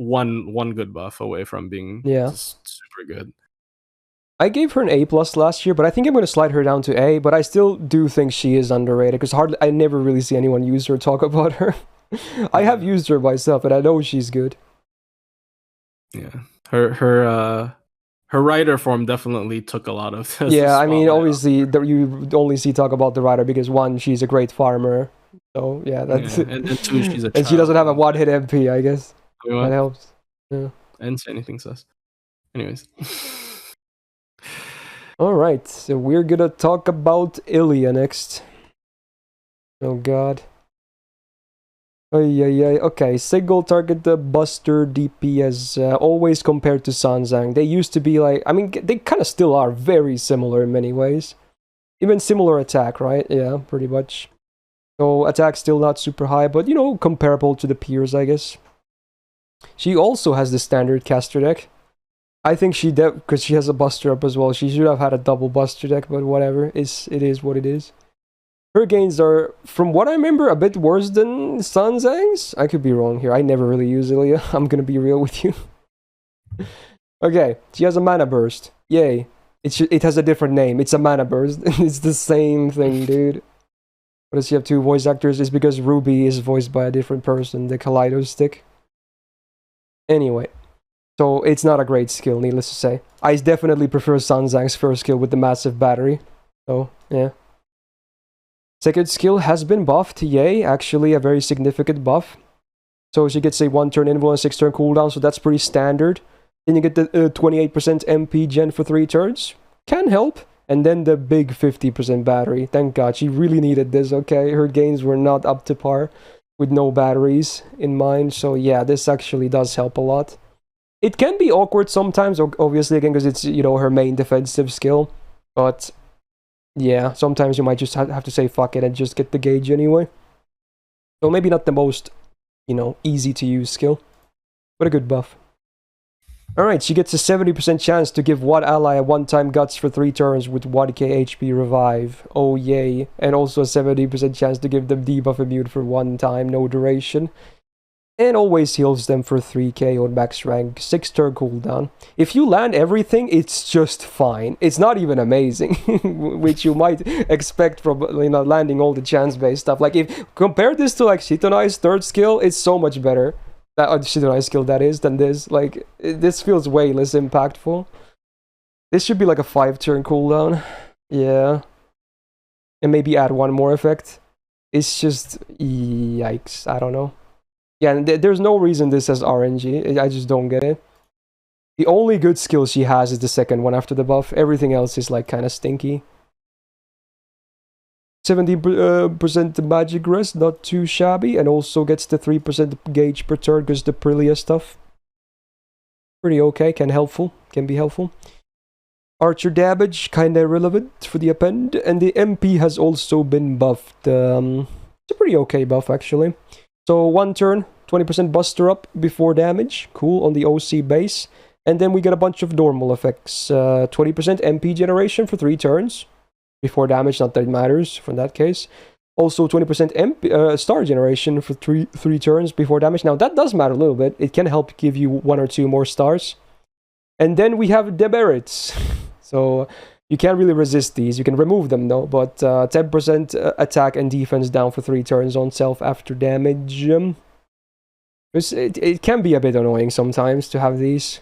good buff away from being just super good. I gave her an A+ last year, but I think I'm going to slide her down to A, but I still do think she is underrated, because I never really see anyone use her or talk about her. I have used her myself, and I know she's good. Yeah. Her rider form definitely took a lot of this. Yeah, I mean, obviously, you only see talk about the rider because, 1, she's a great farmer. So, yeah, that's it. And 2, she's a and she doesn't have a 1-hit MP, I guess. That helps. Yeah. And say anything sus. Anyways. Alright, so we're gonna talk about Illya next. Oh god. Okay, single target the Buster DPS, always compared to Sanzang. They used to be like, I mean, they kind of still are very similar in many ways. Even similar attack, right? Yeah, pretty much. So attack still not super high, but comparable to the peers, I guess. She also has the standard caster deck. I think she because she has a buster up as well. She should have had a double buster deck, but whatever. It is what it is. Her gains are, from what I remember, a bit worse than Sanzang's. I could be wrong here. I never really use Illya. I'm gonna be real with you. Okay, she has a mana burst. Yay. It has a different name. It's a mana burst. It's the same thing, dude. What does she have 2 voice actors? It's because Ruby is voiced by a different person, the Kaleido stick. Anyway. So it's not a great skill, needless to say. I definitely prefer Sanzang's first skill with the massive battery. So, yeah. Second skill has been buffed, yay, actually a very significant buff. So she gets a 1-turn invul and 6-turn cooldown, so that's pretty standard. Then you get the 28% MP gen for 3 turns. Can help. And then the big 50% battery. Thank God, she really needed this, okay? Her gains were not up to par with no batteries in mind. So yeah, this actually does help a lot. It can be awkward sometimes, obviously, again, because it's, you know, her main defensive skill. But yeah, sometimes you might just have to say fuck it and just get the gauge anyway. So maybe not the most, you know, easy to use skill, but a good buff. Alright, she gets a 70% chance to give one ally a 1-time guts for 3 turns with 1k HP revive. Oh yay. And also a 70% chance to give them debuff immune for 1 time, no duration. And always heals them for 3k on max rank, 6-turn cooldown. If you land everything, it's just fine. It's not even amazing, which you might expect from, you know, landing all the chance-based stuff. Like, if compare this to like Shuten Caster's 3rd skill, it's so much better. That Shuten Caster skill, that is, than this. Like, this feels way less impactful. This should be like a 5-turn cooldown. Yeah. And maybe add 1 more effect. It's just, yikes, I don't know. Yeah, and there's no reason this has RNG. I just don't get it. The only good skill she has is the 2nd one after the buff. Everything else is like kind of stinky. 70% magic rest, not too shabby, and also gets the 3% gauge per turn because the Prilia stuff. Pretty okay, can be helpful. Archer damage, kinda irrelevant for the append, and the MP has also been buffed. It's a pretty okay buff actually. So 1 turn, 20% buster up before damage, cool, on the OC base. And then we get a bunch of normal effects. 20% MP generation for 3 turns. Before damage, not that it matters for that case. Also 20% star generation for three turns before damage. Now that does matter a little bit. It can help give you 1 or 2 more stars. And then we have demerits. So you can't really resist these. You can remove them though. But 10% attack and defense down for 3 turns on self after damage. It can be a bit annoying sometimes to have these.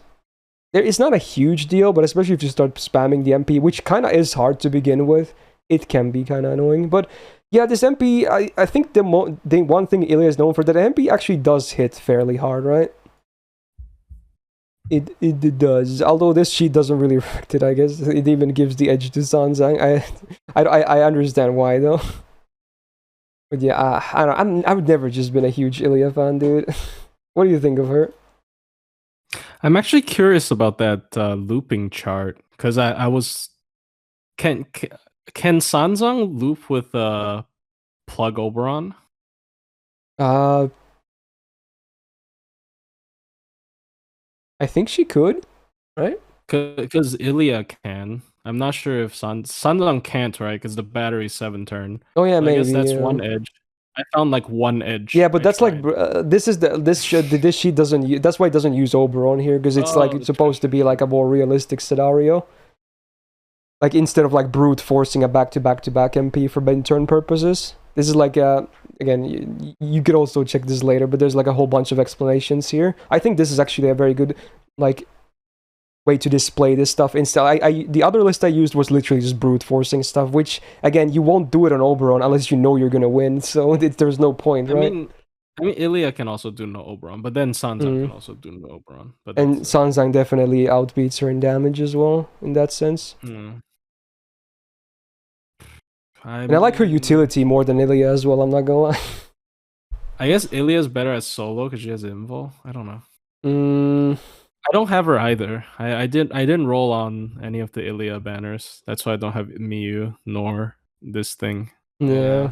It's not a huge deal, but especially if you start spamming the MP, which kind of is hard to begin with, it can be kind of annoying. But yeah, this MP, I think the one thing Illya is known for, that MP actually does hit fairly hard, right? It does. Although this sheet doesn't really reflect it, I guess. It even gives the edge to Sanzang. I understand why, though. But yeah, I don't know. I've never just been a huge Illya fan, dude. What do you think of her? I'm actually curious about that looping chart, because I was can Sanzang loop with plug Oberon? I think she could, right? Because Illya can. I'm not sure if Sanzang can't, right? Because the battery's 7 turn. Oh yeah, maybe. I guess that's one edge. I found like 1 edge. Yeah, but that's like this sheet doesn't. That's why it doesn't use Oberon here, because it's like it's supposed to be like a more realistic scenario. Like instead of like brute forcing a back-to-back MP for main turn purposes, this is like again you could also check this later, but there's like a whole bunch of explanations here. I think this is actually a very good like way to display this stuff. Instead, the other list I used was literally just brute forcing stuff, which again you won't do it on Oberon unless you know you're gonna win. So there's no point, right? I mean, Illya can also do no Oberon, but then Sanzang can also do no Oberon. But and Sanzang definitely outbeats her in damage as well in that sense. And I like her utility more than Illya as well. I'm not gonna lie. I guess Ilya's better at solo because she has invul. I don't know. I don't have her either. I didn't roll on any of the Illya banners. That's why I don't have Miyu nor this thing. Yeah.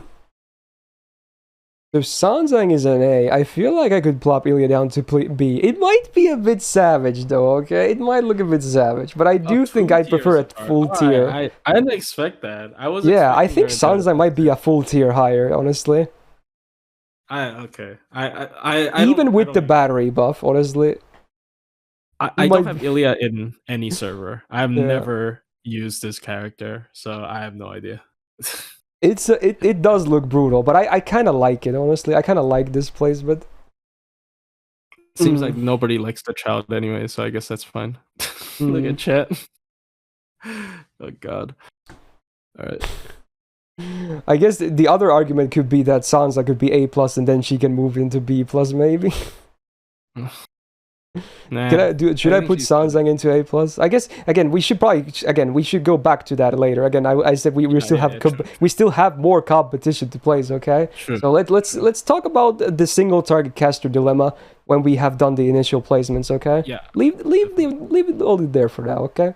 So Sanzang is an A. I feel like I could plop Illya down to B. It might be a bit savage though, okay? It might look a bit savage, but I do think I prefer it full tier. I didn't expect that. I think Sanzang might be a full tier higher, honestly. Okay. Even with the battery buff, honestly. I don't have Illya in any server. I've never used this character, so I have no idea. It does look brutal, but I kind of like it, honestly. I kind of like this placement. Seems like nobody likes the child anyway, so I guess that's fine. Look at chat. Oh god. Alright. I guess the other argument could be that Sansa could be A plus and then she can move into B plus maybe. Nah, Should I think put she's Sanzang into A plus? I guess again we should go back to that later. Again, I said we still have true. we still have more competition to place. Okay, True. so let's talk about the single target caster dilemma when we have done the initial placements. Okay, Yeah. leave it all there for now. Okay.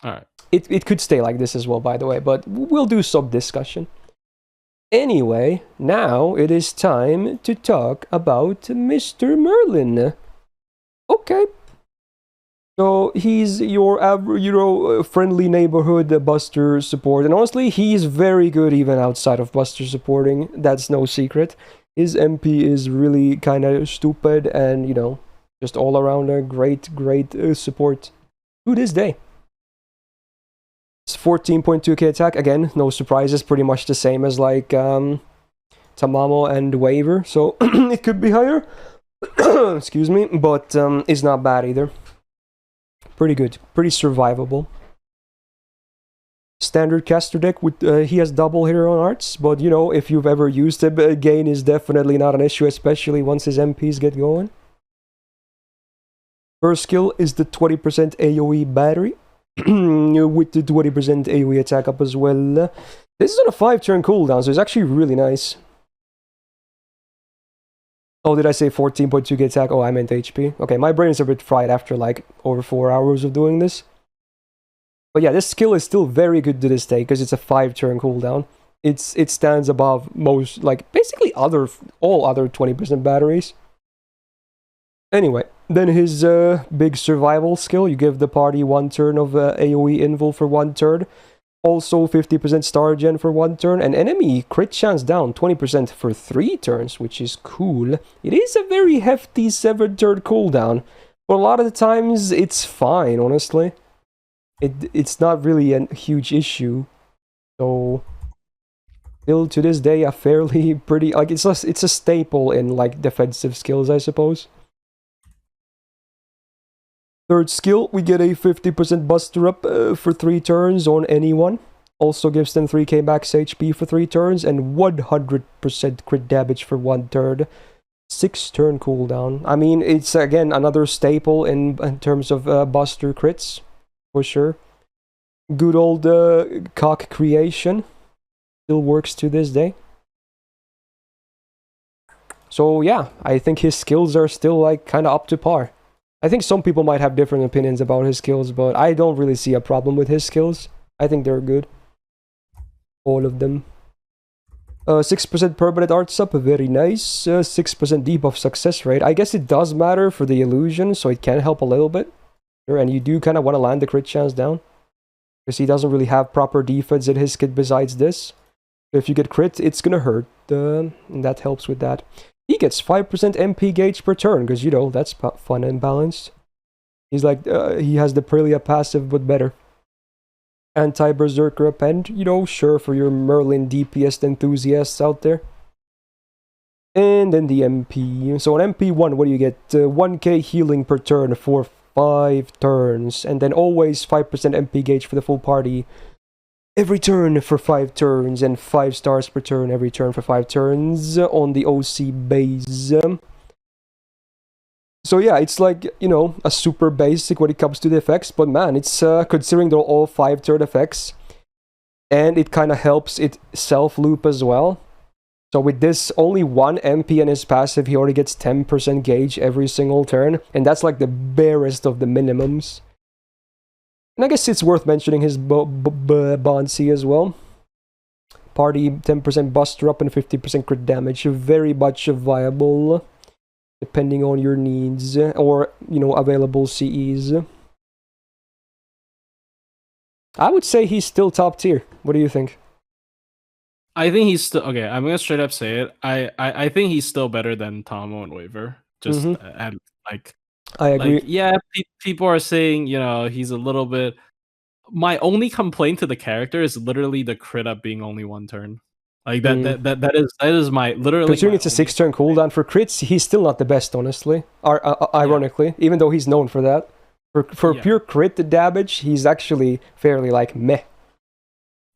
All right. It could stay like this as well, by the way, but we'll do some discussion. Anyway, now it is time to talk about Mr. Merlin. Okay. So he's your average, friendly neighborhood Buster support, and honestly, he's very good even outside of Buster supporting. That's no secret. His MP is really kind of stupid, and just all around a great support to this day. It's 14.2k attack. Again, no surprises. Pretty much the same as like Tamamo and Waver. So it could be higher. Excuse me, but it's not bad either. Pretty good, pretty survivable. Standard caster deck with he has double hitter on arts, but if you've ever used him, gain is definitely not an issue, especially once his MPs get going. First skill is the 20% AoE battery with the 20% AoE attack up as well. This is on a 5-turn cooldown, so it's actually really nice. Oh, did I say 14.2k attack? Oh, I meant HP. Okay, my brain is a bit fried after like over 4 hours of doing this. But yeah, this skill is still very good to this day because it's a 5-turn cooldown. It stands above most, like basically all other 20% batteries. Anyway, then his big survival skill, you give the party 1 turn of AoE invul for 1 turn. Also 50% star gen for 1 turn, and enemy crit chance down 20% for 3 turns, which is cool. It is a very hefty 7-turn cooldown, but a lot of the times it's fine, honestly. It's not really a huge issue. So still to this day a fairly pretty, like it's a staple in like defensive skills, I suppose. Third skill, we get a 50% buster up for 3 turns on anyone. Also gives them 3k max HP for 3 turns and 100% crit damage for 1 turn. 6-turn cooldown. I mean, it's again another staple in terms of buster crits, for sure. Good old cock creation. Still works to this day. So yeah, I think his skills are still like kind of up to par. I think some people might have different opinions about his skills, but I don't really see a problem with his skills. I think they're good. All of them. 6% permanent arts up, very nice. 6% debuff success rate. I guess it does matter for the illusion, so it can help a little bit. Sure, and you do kind of want to land the crit chance down. Because he doesn't really have proper defense in his kit besides this. If you get crit, it's gonna hurt. And that helps with that. He gets 5% MP gauge per turn, because, that's fun and balanced. He's like, he has the Prelia passive, but better. Anti-Berserker append, sure, for your Merlin DPS enthusiasts out there. And then the MP. So on MP1, what do you get? 1k healing per turn for 5 turns. And then always 5% MP gauge for the full party. Every turn for 5 turns, and 5 stars per turn every turn for 5 turns on the OC base. So yeah, it's like, a super basic when it comes to the effects, but man, it's considering they're all 5-turn effects, and it kind of helps it self-loop as well. So with this, only 1 MP in his passive, he already gets 10% gauge every single turn, and that's like the barest of the minimums. And I guess it's worth mentioning his Bonsi as well. Party 10% buster up and 50% crit damage. Very much viable, depending on your needs or, available CEs. I would say he's still top tier. What do you think? I think he's still okay. I'm gonna straight up say it. I think he's still better than Tamamo and Waver. Just at like. I agree. Like, yeah, people are saying, he's a little bit. My only complaint to the character is literally the crit up being only 1 turn. Like that is my literally. Considering it's a 6-turn cooldown for crits, he's still not the best, honestly. Ironically, even though he's known for that. For pure crit damage, he's actually fairly like meh.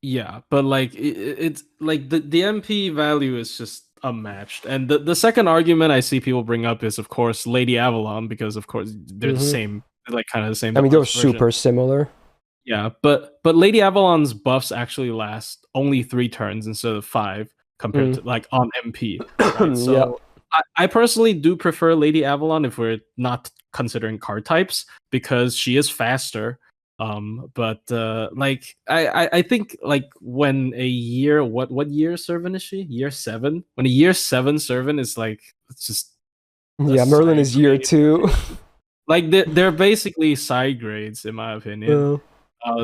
Yeah, but like it's like the MP value is just unmatched. And the second argument I see people bring up is of course Lady Avalon, because of course they're the same, like kind of the same I mean, they're Darth version. super similar. Yeah, but Lady Avalon's buffs actually last only 3 turns instead of 5 compared to like on MP, right? Yeah. So I personally do prefer Lady Avalon if we're not considering card types, because she is faster. But like I think like when a year, what year servant is she? Year 7. When a year 7 servant is like, it's just a Yeah, Merlin side is year grade. 2. Like they're basically side grades in my opinion.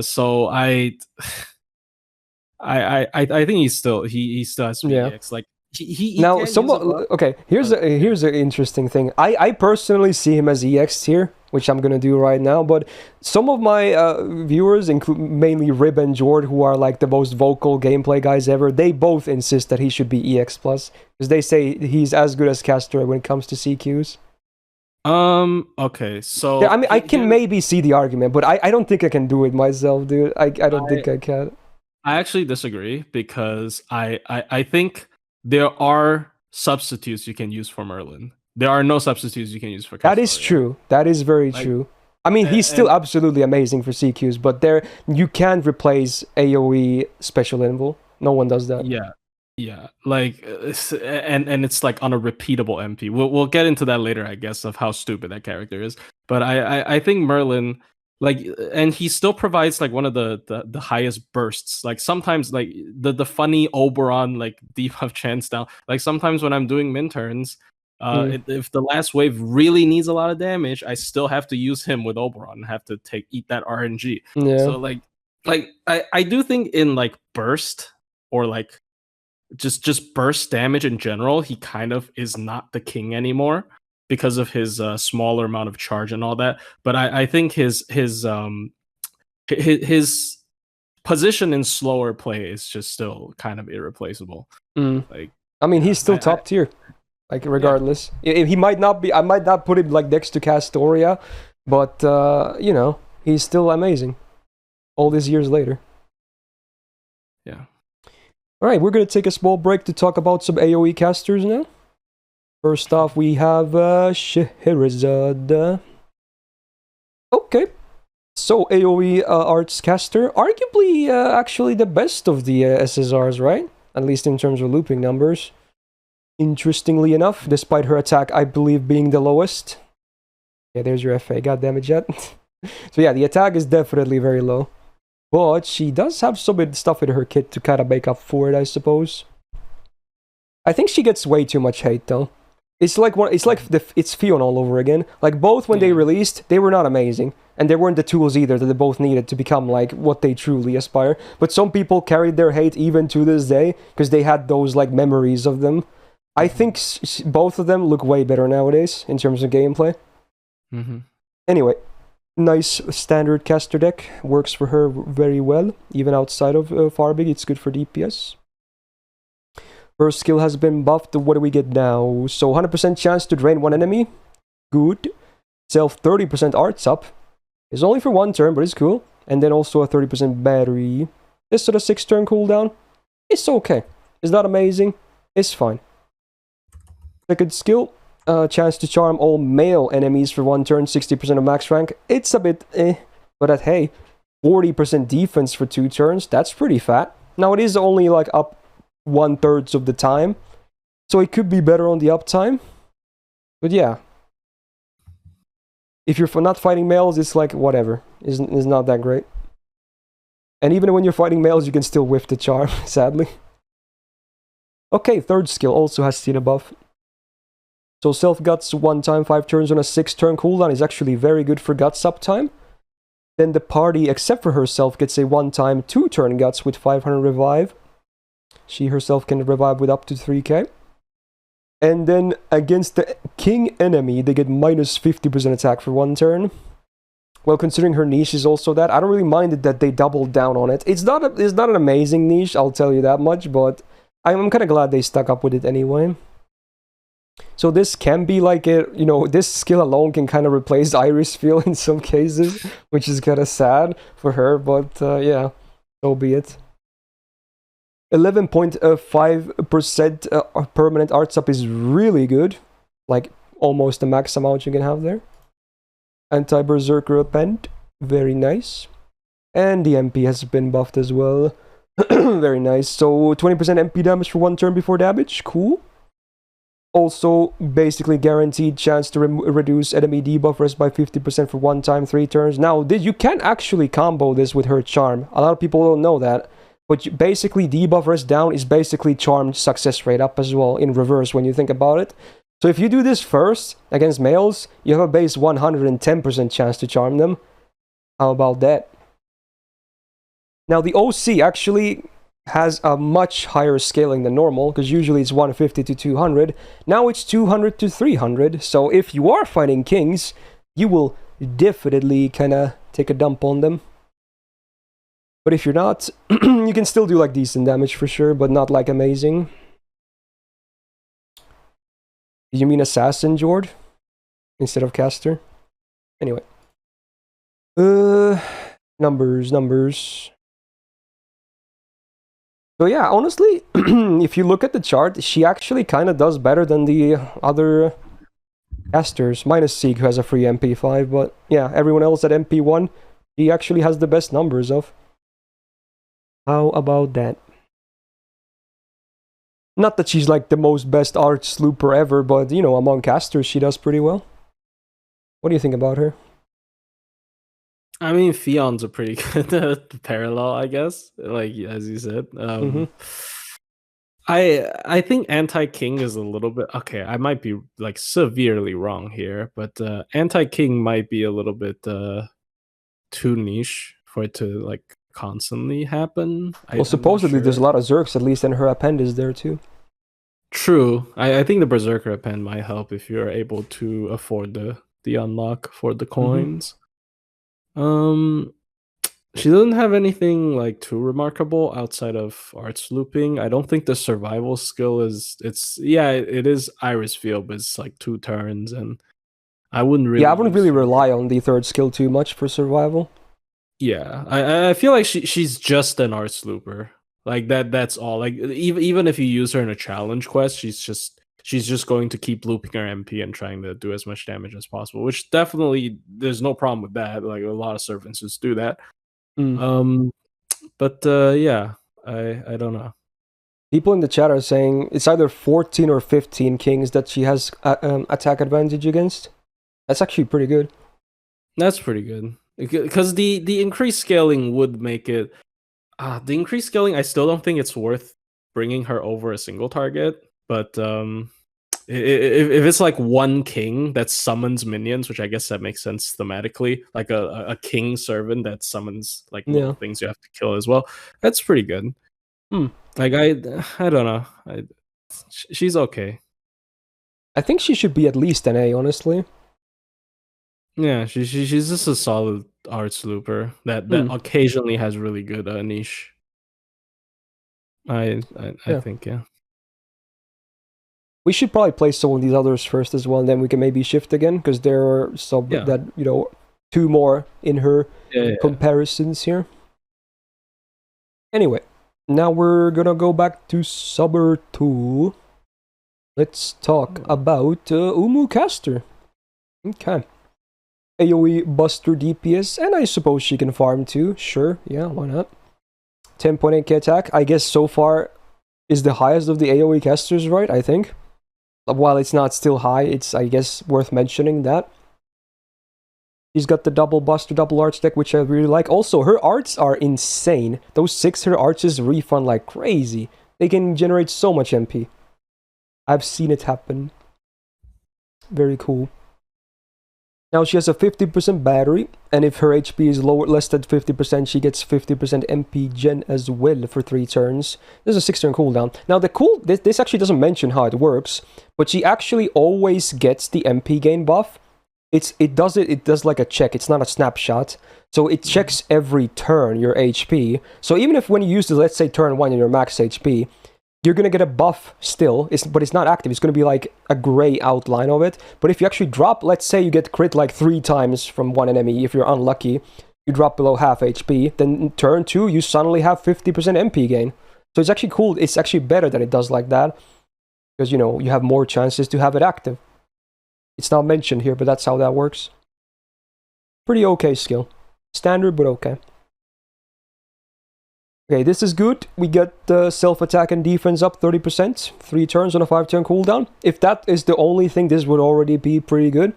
So I think he still has to be Yeah. EX. Like he Now, can use a somewhat buff. okay. Here's But yeah. an interesting thing. I personally see him as EX tier, which I'm gonna do right now. But some of my viewers, include mainly Rib and Jord, who are like the most vocal gameplay guys ever, they both insist that he should be EX plus, because they say he's as good as Caster when it comes to CQs. Okay. Yeah, So I mean, I can maybe see the argument, but I don't think I can do it myself, dude. I don't think I can. I actually disagree, because I think there are substitutes you can use for Merlin. There are no substitutes you can use for That is Castoria. true. That is very Like, true. I mean, he's still and absolutely amazing for CQs, but there you can't replace AoE special invul. No one does that. yeah, yeah. Like and it's like on a repeatable MP. We'll get into that later, I guess, of how stupid that character is. But I think Merlin, like, and he still provides like one of the highest bursts. Like sometimes like the funny Oberon like debuff chance down. Like sometimes when I'm doing min turns, if the last wave really needs a lot of damage, I still have to use him with Oberon and have to eat that RNG. Yeah. So like I do think in like burst, or like just burst damage in general, he kind of is not the king anymore because of his smaller amount of charge and all that. But I think his position in slower play is just still kind of irreplaceable. Like, I mean, yeah, he's still top tier. Like yeah. regardless, he might not be. I might not put him like next to Castoria, but you know, he's still amazing. All these years later. Yeah. All right, we're gonna take a small break to talk about some AoE casters now. First off, we have Scheherazade. Okay, so AoE Arts caster, arguably actually the best of the SSRs, right? At least in terms of looping numbers. Interestingly enough, despite her attack, I believe, being the lowest. Yeah, there's your FA. God damn it, Jet. So yeah, the attack is definitely very low. But she does have some stuff in her kit to kind of make up for it, I suppose. I think she gets way too much hate, though. It's like it's Fion all over again. Like, both when they released, they were not amazing. And there weren't the tools either that they both needed to become like what they truly aspire. But some people carried their hate even to this day, because they had those like memories of them. I think both of them look way better nowadays in terms of gameplay. Anyway, nice standard caster deck. Works for her very well. Even outside of Farbig, it's good for DPS. Her skill has been buffed. What do we get now? So 100% chance to drain one enemy. Good. Self 30% arts up. It's only for 1 turn, but it's cool. And then also a 30% battery. This sort of 6 turn cooldown. It's okay. It's not amazing. It's fine. Second skill, chance to charm all male enemies for 1 turn, 60% of max rank. It's a bit but at hey, 40% defense for 2 turns, that's pretty fat. Now it is only like up 1/3 of the time, so it could be better on the uptime. But yeah, if you're not fighting males, it's like whatever. It's not that great. And even when you're fighting males, you can still whiff the charm, sadly. Okay, third skill also has seen a buff. So self guts 1 time 5 turns on a 6 turn cooldown is actually very good for guts uptime. Then the party, except for herself, gets a 1 time 2 turn guts with 500 revive. She herself can revive with up to 3k. And then against the king enemy, they get minus 50% attack for 1 turn. Well, considering her niche is also that, I don't really mind it that they doubled down on it. It's not an amazing niche, I'll tell you that much, but I'm kind of glad they stuck up with it anyway. So this can be like this skill alone can kind of replace Irisviel in some cases, which is kind of sad for her, but yeah, so be it. 11.5% permanent art up is really good. Like, almost the max amount you can have there. Anti-Berserker Append. Very nice. And the MP has been buffed as well. Very nice. So 20% MP damage for 1 turn before damage. Cool. Also, basically guaranteed chance to reduce enemy debuff rest by 50% for 1 time, 3 turns. Now, you can actually combo this with her charm. A lot of people don't know that. But basically, debuff rest down is basically charmed success rate up as well, in reverse when you think about it. So if you do this first, against males, you have a base 110% chance to charm them. How about that? Now, the OC actually has a much higher scaling than normal, because usually it's 150 to 200. Now it's 200 to 300, so if you are fighting kings, you will definitely kind of take a dump on them. But if you're not, you can still do like decent damage for sure, but not like amazing. You mean assassin, Jord? Instead of caster? Anyway. Numbers. So yeah, honestly, if you look at the chart, she actually kind of does better than the other casters, minus Sieg, who has a free MP5, but yeah, everyone else at MP1, he actually has the best numbers of. How about that? Not that she's like the most best arch looper ever, but you know, among casters, she does pretty well. What do you think about her? I mean, Fion's a pretty good parallel, I guess. Like as you said, I think anti-king is a little bit okay. I might be like severely wrong here, but anti-king might be a little bit too niche for it to like constantly happen. Well, supposedly there's a lot of Zerks, at least, and her append is there too. True. I think the Berserker append might help if you're able to afford the unlock for the coins. She doesn't have anything like too remarkable outside of arts looping. I don't think the survival skill is it is Irisviel, but it's like 2 turns, and I wouldn't really rely on the third skill too much for survival. Yeah, I feel like she's just an arts looper. Like that's all. Like even if you use her in a challenge quest, she's just going to keep looping her MP and trying to do as much damage as possible, which definitely there's no problem with that. Like a lot of servants just do that. But yeah, I don't know. People in the chat are saying it's either 14 or 15 kings that she has attack advantage against. That's actually pretty good. That's pretty good. Because the increased scaling would make it... the increased scaling, I still don't think it's worth bringing her over a single target. But if it's like 1 king that summons minions, which I guess that makes sense thematically, like a king servant that summons like little things you have to kill as well, that's pretty good. Like I don't know. She's okay. I think she should be at least an A, honestly. Yeah, she's just a solid arts looper that occasionally has really good niche. I think, yeah. We should probably play some of these others first as well, and then we can maybe shift again, because there are some that, 2 more in her comparisons here. Anyway, now we're gonna go back to Summer 2. Let's talk about Umu Caster. Okay. AoE Buster DPS, and I suppose she can farm too. Sure, yeah, why not? 10.8k attack, I guess so far is the highest of the AoE casters, right? I think. While it's not still high, it's, I guess, worth mentioning that. She's got the double Buster, double arts deck, which I really like. Also, her arts are insane. Those 6 her arches refund like crazy. They can generate so much MP. I've seen it happen. Very cool. Now she has a 50% battery, and if her HP is less than 50%, she gets 50% MP gen as well for 3 turns. There's a 6-turn cooldown. Now this actually doesn't mention how it works, but she actually always gets the MP gain buff. It does like a check. It's not a snapshot. So it checks every turn your HP. So even if when you use this, let's say turn 1 in your max HP, you're going to get a buff still, but it's not active. It's going to be like a gray outline of it. But if you actually drop, let's say you get crit like 3 times from one enemy, if you're unlucky, you drop below half HP, then in turn 2, you suddenly have 50% MP gain. So it's actually cool. It's actually better that it does like that. Because, you know, you have more chances to have it active. It's not mentioned here, but that's how that works. Pretty okay skill. Standard, but okay. Okay, this is good. We get the self-attack and defense up 30%. 3 turns on a 5-turn cooldown. If that is the only thing, this would already be pretty good.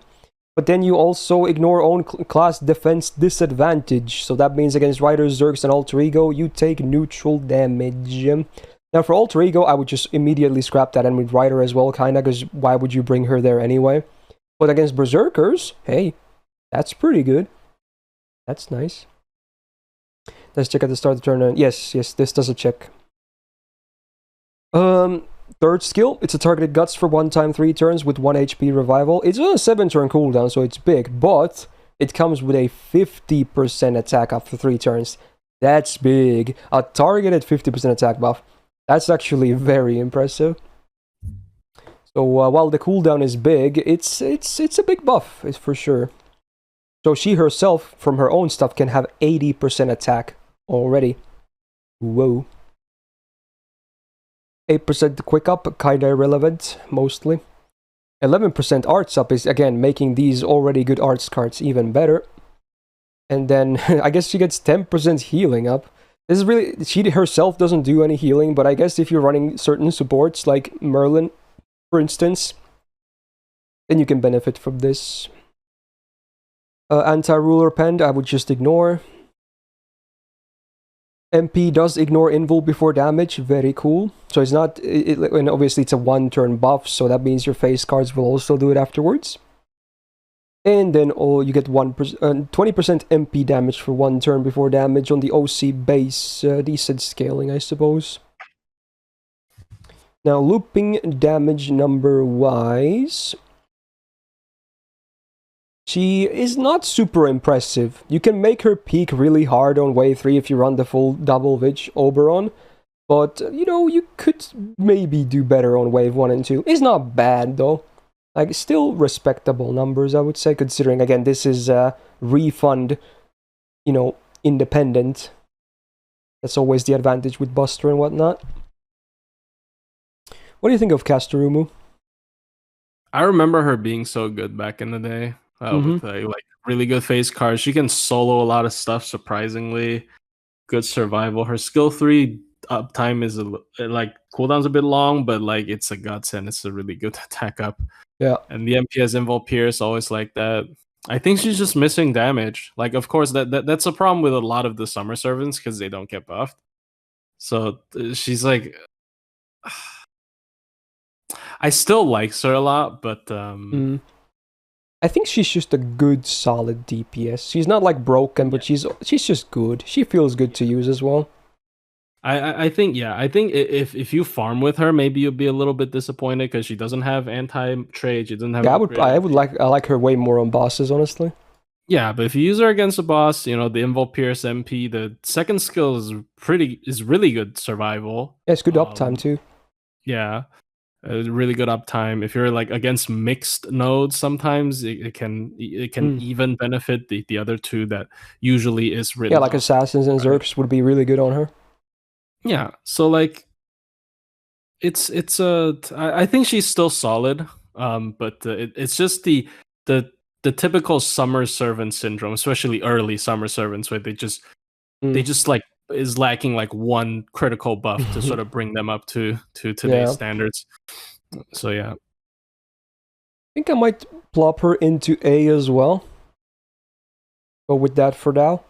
But then you also ignore own class defense disadvantage. So that means against Riders, Zergs, and Alter Ego, you take neutral damage. Now for Alter Ego, I would just immediately scrap that, and with Rider as well, kinda, because why would you bring her there anyway? But against Berserkers, hey, that's pretty good. That's nice. Let's check at the start of the turn. Yes, this does a check. Third skill, it's a targeted guts for 1 time 3 turns with 1 HP revival. It's on a 7-turn cooldown, so it's big, but it comes with a 50% attack after 3 turns. That's big. A targeted 50% attack buff. That's actually very impressive. So while the cooldown is big, it's a big buff, it's for sure. So she herself, from her own stuff, can have 80% attack already. Whoa. 8% quick up, kinda irrelevant, mostly. 11% arts up is, again, making these already good arts cards even better. And then, I guess she gets 10% healing up. This is really, she herself doesn't do any healing, but I guess if you're running certain supports, like Merlin, for instance, then you can benefit from this. Anti-ruler pend, I would just ignore. MP does ignore invul before damage, very cool. So it's not, and obviously it's a 1-turn buff, so that means your face cards will also do it afterwards. And then you get 20% MP damage for 1 turn before damage on the OC base. Decent scaling, I suppose. Now, looping damage number wise, she is not super impressive. You can make her peak really hard on wave 3 if you run the full double Vich Oberon. But, you know, you could maybe do better on wave 1 and 2. It's not bad, though. Like, still respectable numbers, I would say, considering, again, this is refund, you know, independent. That's always the advantage with Buster and whatnot. What do you think of Casterumu? I remember her being so good back in the day. With like really good face cards. She can solo a lot of stuff, surprisingly. Good survival. Her skill 3 uptime is like cooldown's a bit long, but like it's a guts and it's a really good attack up. Yeah. And the MPS Invul Pierce always like that. I think she's just missing damage. Like, of course, that's a problem with a lot of the summer servants because they don't get buffed. So she's like, I still like her a lot, but I think she's just a good, solid DPS. She's not like broken, but she's just good. She feels good to use as well. I think if you farm with her, maybe you'll be a little bit disappointed because she doesn't have anti-trade. She doesn't have. Yeah, I like her way more on bosses, honestly. Yeah, but if you use her against a boss, you know the Invul Pierce MP, the second skill is really good survival. Yeah, it's good uptime too. Yeah, really good uptime. If you're like against mixed nodes, sometimes it can even benefit the other two that usually is really like assassins and Zergs would be really good on her. Yeah, so like I think she's still solid, but it's just the typical summer servant syndrome, especially early summer servants, where they just like is lacking like one critical buff to sort of bring them up to today's standards. So yeah, I think I might plop her into A as well. But with that for now,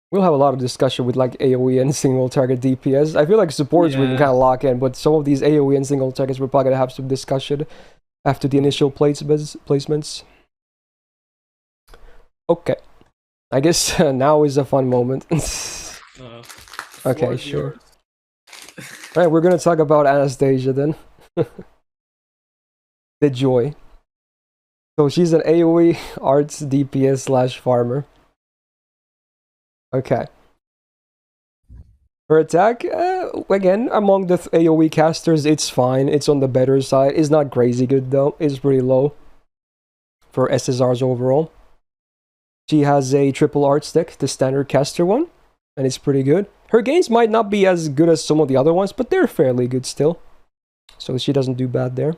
we'll have a lot of discussion with like AoE and single target DPS. I feel like supports we can kind of lock in, but some of these AoE and single targets we're probably gonna have some discussion after the initial placements. Okay, I guess now is a fun moment. Okay, sure. Alright, we're gonna talk about Anastasia then. The Joy. So she's an AoE arts DPS / farmer. Okay. Her attack, again, among the AoE casters, it's fine. It's on the better side. It's not crazy good though. It's pretty low for SSRs overall. She has a triple art stick, the standard caster one, and it's pretty good. Her gains might not be as good as some of the other ones, but they're fairly good still. So she doesn't do bad there.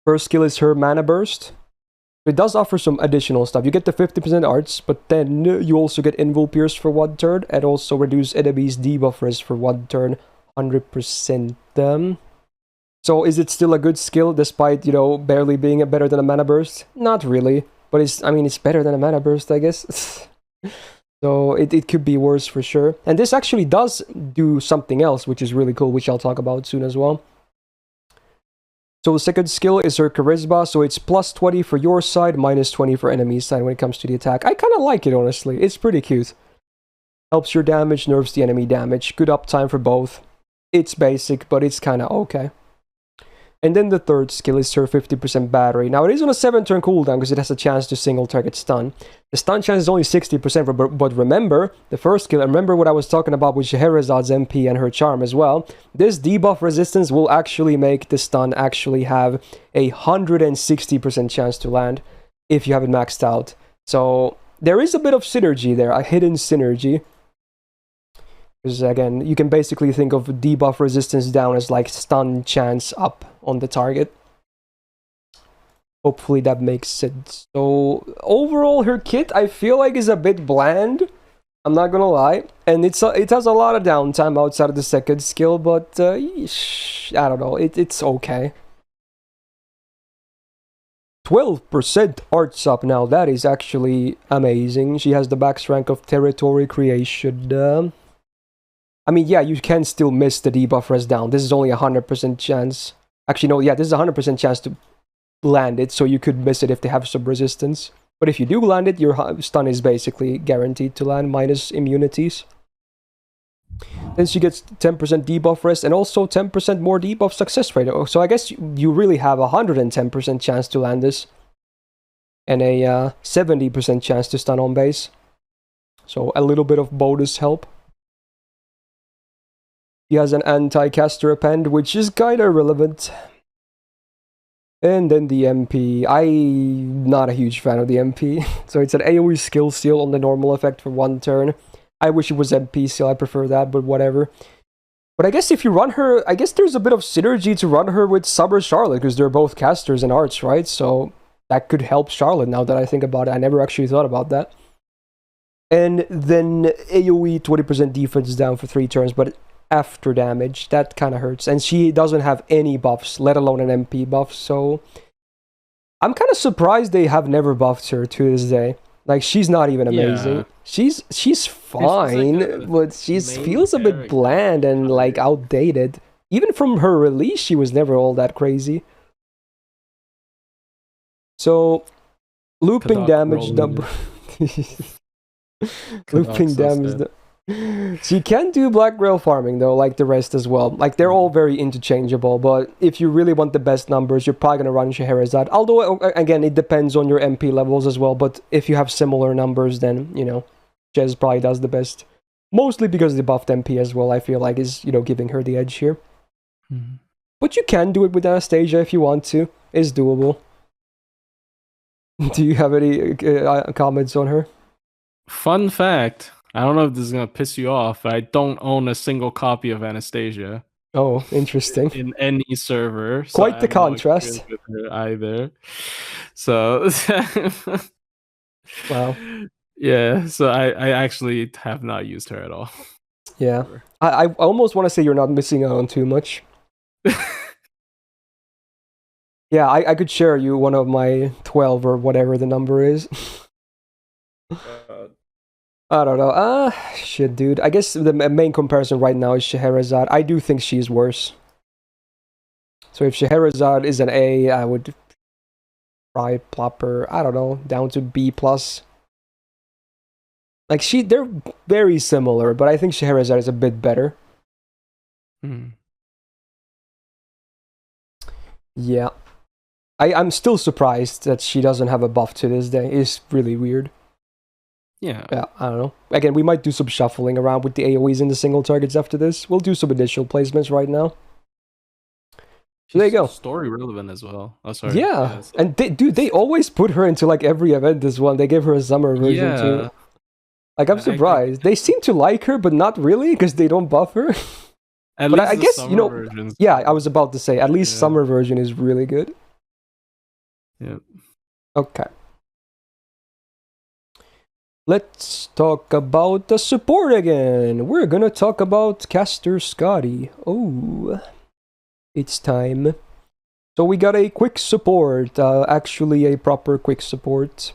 First skill is her Mana Burst. It does offer some additional stuff. You get the 50% arts, but then you also get Invul Pierce for 1 turn, and also reduce enemies' debuff risk for 1 turn, 100%. So is it still a good skill, despite, you know, barely being better than a Mana Burst? Not really, but it's better than a Mana Burst, I guess. So it could be worse for sure. And this actually does do something else, which is really cool, which I'll talk about soon as well. So the second skill is her Charisma, so it's plus 20 for your side, minus 20 for enemy's side when it comes to the attack. I kind of like it, honestly. It's pretty cute. Helps your damage, nerfs the enemy damage. Good uptime for both. It's basic, but it's kind of okay. And then the third skill is her 50% battery. Now it is on a 7-turn cooldown because it has a chance to single target stun. The stun chance is only 60%, but remember, the first skill, and remember what I was talking about with Scheherazad's MP and her charm as well. This debuff resistance will actually make the stun actually have a 160% chance to land if you have it maxed out. So there is a bit of synergy there, a hidden synergy. Because again, you can basically think of debuff resistance down as like stun chance up on the target. Hopefully that makes sense. So overall, her kit I feel like is a bit bland. I'm not gonna lie, and it has a lot of downtime outside of the second skill, but I don't know. It's okay. 12% arts up now. That is actually amazing. She has the max rank of territory creation. I mean, yeah, you can still miss the debuff res down. This is only 100% chance. Actually, no, yeah, this is 100% chance to land it, so you could miss it if they have some resistance. But if you do land it, your stun is basically guaranteed to land, minus immunities. Then she gets 10% debuff rest, and also 10% more debuff success rate. So I guess you really have a 110% chance to land this. And a 70% chance to stun on base. So a little bit of bonus help. He has an anti-caster append, which is kinda irrelevant. And then the MP. I'm not a huge fan of the MP. So it's an AoE skill seal on the normal effect for 1 turn. I wish it was MP seal, I prefer that, but whatever. But I guess if you run her, I guess there's a bit of synergy to run her with Summer Charlotte, because they're both casters and arts, right? So that could help Charlotte now that I think about it. I never actually thought about that. And then AoE 20% defense down for 3 turns, but after damage, that kind of hurts. And she doesn't have any buffs, let alone an MP buff, so I'm kind of surprised they have never buffed her to this day. Like, she's not even amazing. Yeah. She's fine, like but she feels a bit bland and like outdated. Even from her release, she was never all that crazy. So looping damage number looping damage. She can do Black Grail farming though, like the rest as well. Like, they're all very interchangeable, but if you really want the best numbers, you're probably gonna run Scheherazade. Although, again, it depends on your MP levels as well, but if you have similar numbers, then, you know, Jez probably does the best. Mostly because the buffed MP as well, I feel like, is, you know, giving her the edge here. Mm-hmm. But you can do it with Anastasia if you want to. It's doable. Do you have any comments on her? Fun fact. I don't know if this is going to piss you off, but I don't own a single copy of Anastasia. Oh, interesting. In any server. So Quite the contrast. No with her either. So... Wow. Yeah, so I actually have not used her at all. Yeah. I almost want to say you're not missing out on too much. Yeah, I could share you one of my 12 or whatever the number is. I don't know. Shit, dude. I guess the main comparison right now is Scheherazade. I do think she's worse. So if Scheherazade is an A, I would try plop her, I don't know, down to B+. Like, they're very similar, but I think Scheherazade is a bit better. Yeah. I'm still surprised that she doesn't have a buff to this day. It's really weird. Yeah, I don't know. Again, we might do some shuffling around with the AoEs and the single targets after this. We'll do some initial placements right now. So there you go. Story relevant as well. Oh, sorry. Yeah, and they always put her into like every event as well. They give her a summer version too. Like, I'm surprised. They seem to like her, but not really, because they don't buff her. At But least I the guess, summer version's yeah, good. I was about to say, at least summer version is really good. Yeah. Okay. Let's talk about the support again. We're gonna talk about Caster Skadi. Oh, it's time. So we got a quick support, actually a proper quick support.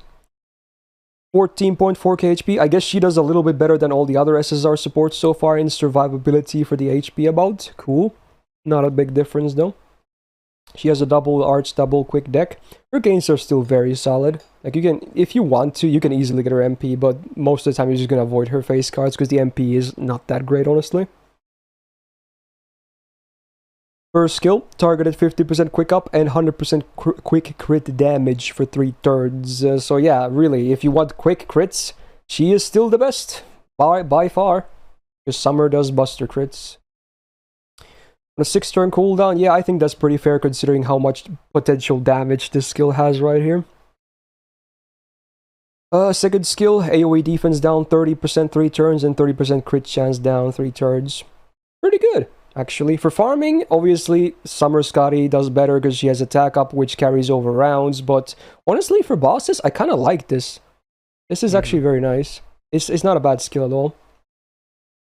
14.4k HP. I guess she does a little bit better than all the other SSR supports so far in survivability for the HP about. Cool. Not a big difference though. She has a double arch, double quick deck. Her gains are still very solid. Like, you can, if you want to, you can easily get her MP, but most of the time you're just gonna avoid her face cards because the MP is not that great, honestly. First skill, targeted 50% quick up and 100% quick crit damage for 3 turns. So yeah, really, if you want quick crits, she is still the best by far. Because Summer does buster crits. On a 6-turn cooldown, yeah, I think that's pretty fair considering how much potential damage this skill has right here. Second skill, AoE defense down 30% 3 turns and 30% crit chance down 3 turns. Pretty good, actually. For farming, obviously, Summer Skadi does better because she has attack up, which carries over rounds. But honestly, for bosses, I kind of like this. This is actually very nice. It's not a bad skill at all.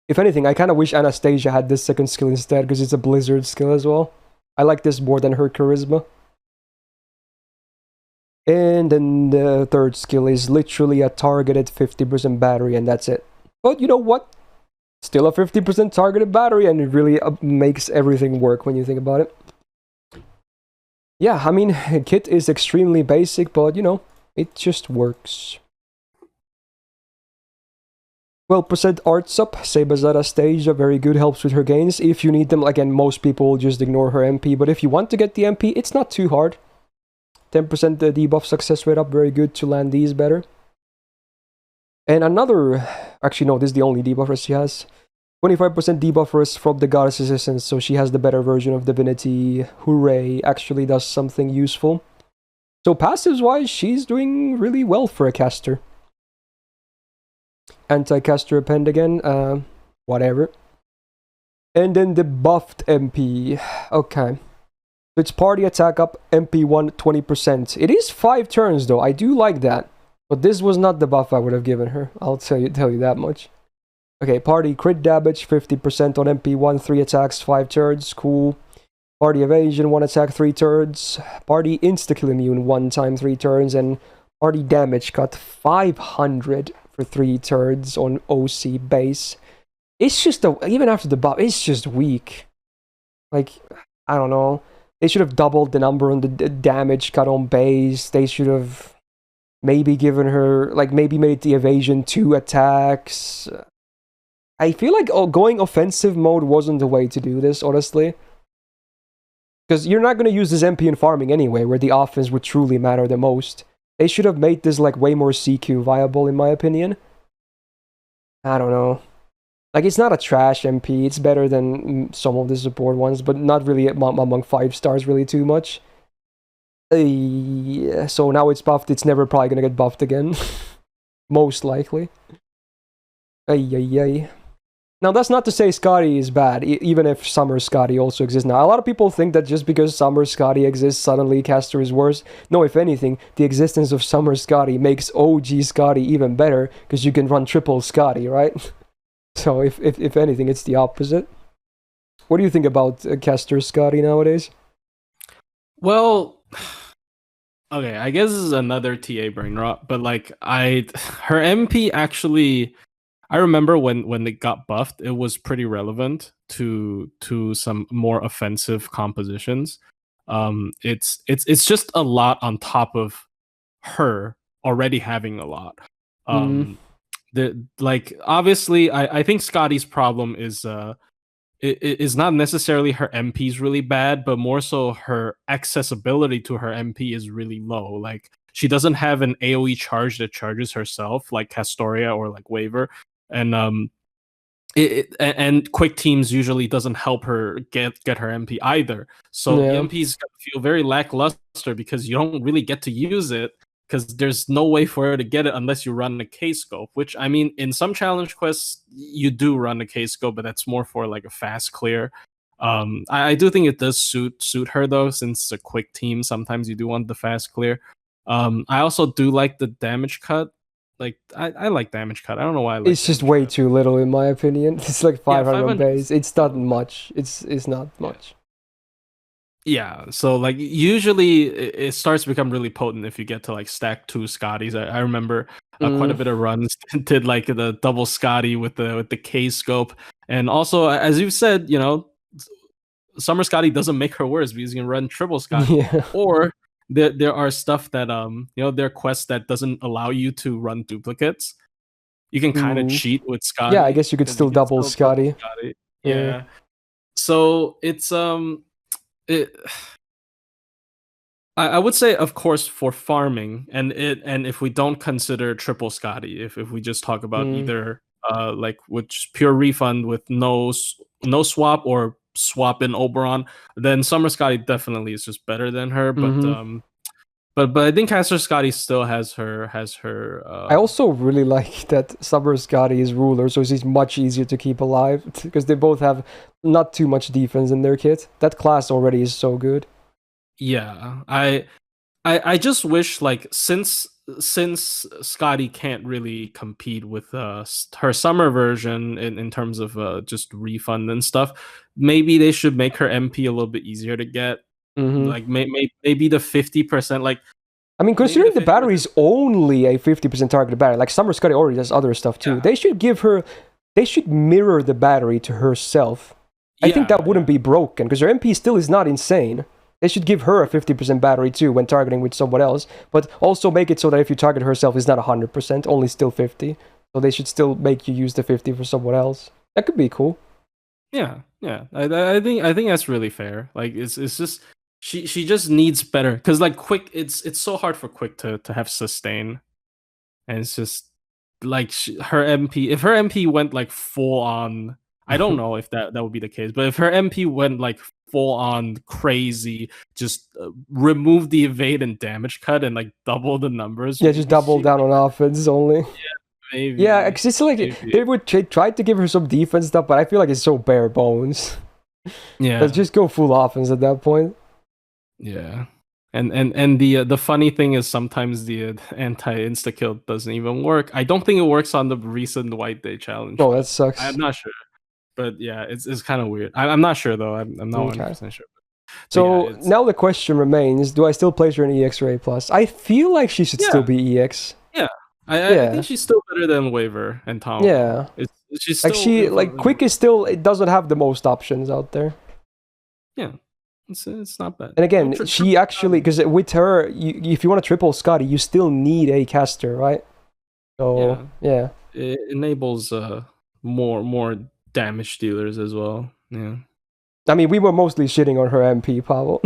If anything, I kind of wish Anastasia had this second skill instead because it's a Blizzard skill as well. I like this more than her Charisma. And then the third skill is literally a targeted 50% battery, and that's it. But you know what? Still a 50% targeted battery, and it really makes everything work when you think about it. Yeah, I mean, kit is extremely basic, but you know, it just works. 12% arts up, Sheba's at a stage, very good, helps with her gains. If you need them, again, most people just ignore her MP, but if you want to get the MP, it's not too hard. 10% debuff success rate up, very good to land these better. And another, actually no, this is the only debuff rest she has. 25% debuff rest from the Goddess's Essence, so she has the better version of Divinity. Hooray, actually does something useful. So passives-wise, she's doing really well for a caster. Anti-caster append again, whatever. And then the buffed MP. Okay. So it's party attack up, MP 1, 20%. It is 5 turns though, I do like that. But this was not the buff I would have given her, I'll tell you that much. Okay, party crit damage, 50% on MP 1, 3 attacks, 5 turns, cool. Party evasion, 1 attack, 3 turns. Party insta-kill immune, 1 time, 3 turns. And party damage cut, 500 for 3 turns on OC base. It's just, even after the buff, it's just weak. Like, I don't know. They should have doubled the number on the damage cut on base. They should have maybe given her, like, maybe made the evasion 2 attacks. I feel like going offensive mode wasn't the way to do this, honestly. Because you're not going to use this MP in farming anyway, where the offense would truly matter the most. They should have made this, like, way more CQ viable, in my opinion. I don't know. Like, it's not a trash MP, it's better than some of the support ones, but not really among 5 stars really too much. So now it's buffed, it's never probably gonna get buffed again. Most likely. Now that's not to say Skadi is bad, even if Summer Skadi also exists now. A lot of people think that just because Summer Skadi exists, suddenly Caster is worse. No, if anything, the existence of Summer Skadi makes OG Skadi even better, because you can run triple Skadi, right? So if anything, it's the opposite. What do you think about Caster Skadi nowadays? Well, okay, I guess this is another TA brain rot, but like her MP actually, I remember when it got buffed, it was pretty relevant to some more offensive compositions. It's just a lot on top of her already having a lot. Obviously, I think Scotty's problem is not necessarily her MP's really bad, but more so her accessibility to her MP is really low. Like, she doesn't have an AoE charge that charges herself like Castoria or like Waver, and and quick teams usually doesn't help her get her MP either. So the MP's feel very lackluster because you don't really get to use it. because there's no way for her to get it unless you run a K scope. Which I mean, in some challenge quests you do run a K scope, but that's more for like a fast clear. I do think it does suit her though, since it's a quick team. Sometimes you do want the fast clear. I also do like the damage cut. Like I like damage cut. I don't know why I like. It's just way too little in my opinion. It's like 500 500 base. It's not much. It's not much. Yeah, so like usually it starts to become really potent if you get to like stack 2 Skadis. I remember quite a bit of runs did like the double Skadi with the K scope, and also as you've said, you know, Summer Skadi doesn't make her worse because you can run triple Skadi, Yeah. or there are stuff that you know, there are quests that doesn't allow you to run duplicates. You can kind of cheat with Skadi. Yeah, I guess you could still double Skadi. Yeah. So it's I would say, of course, for farming, and if we don't consider triple Skadi, if we just talk about either like which pure refund with no swap or swap in Oberon, then Summer Skadi definitely is just better than her. But I think Caster Skadi still has her. I also really like that Summer Skadi is ruler, so she's much easier to keep alive because they both have not too much defense in their kit. That class already is so good. Yeah, I just wish, like, since Skadi can't really compete with her summer version in terms of just refund and stuff, maybe they should make her MP a little bit easier to get. Like maybe the 50%, like, I mean, considering the battery is only a 50% targeted battery, like Summer Skadi already does other stuff too. Yeah. They should mirror the battery to herself. I think that wouldn't be broken because her MP still is not insane. They should give her a 50% battery too when targeting with someone else, but also make it so that if you target herself, it's not 100%, only still 50. So they should still make you use the 50 for someone else. That could be cool. Yeah. I think that's really fair. Like it's just she just needs better, because like Quick, it's so hard for Quick to have sustain, and it's just like her MP. If her MP went like full on, I don't know if that would be the case, but if her MP went like full on crazy, just remove the evade and damage cut and like double the numbers. Yeah, just double down on offense only. Yeah, maybe. Yeah, because it's like they would try to give her some defense stuff, but I feel like it's so bare bones. Yeah, let's just go full offense at that point. Yeah, and the funny thing is sometimes the anti insta kill doesn't even work. I don't think it works on the recent White Day challenge. Oh, that sucks. I'm not sure, but yeah, it's kind of weird. I'm not sure though. I'm not 100% sure. So yeah, now the question remains: do I still place her in EX-Ray Plus? I feel like she should still be EX. Yeah, I think she's still better than Waver and Tom. Yeah, she's still, like Quick is still, it doesn't have the most options out there. Yeah. It's not bad. And again, she actually, because with her, if you want to triple Skadi, you still need a caster, right? So yeah. It enables more damage dealers as well. Yeah. I mean, we were mostly shitting on her MP, Pavel.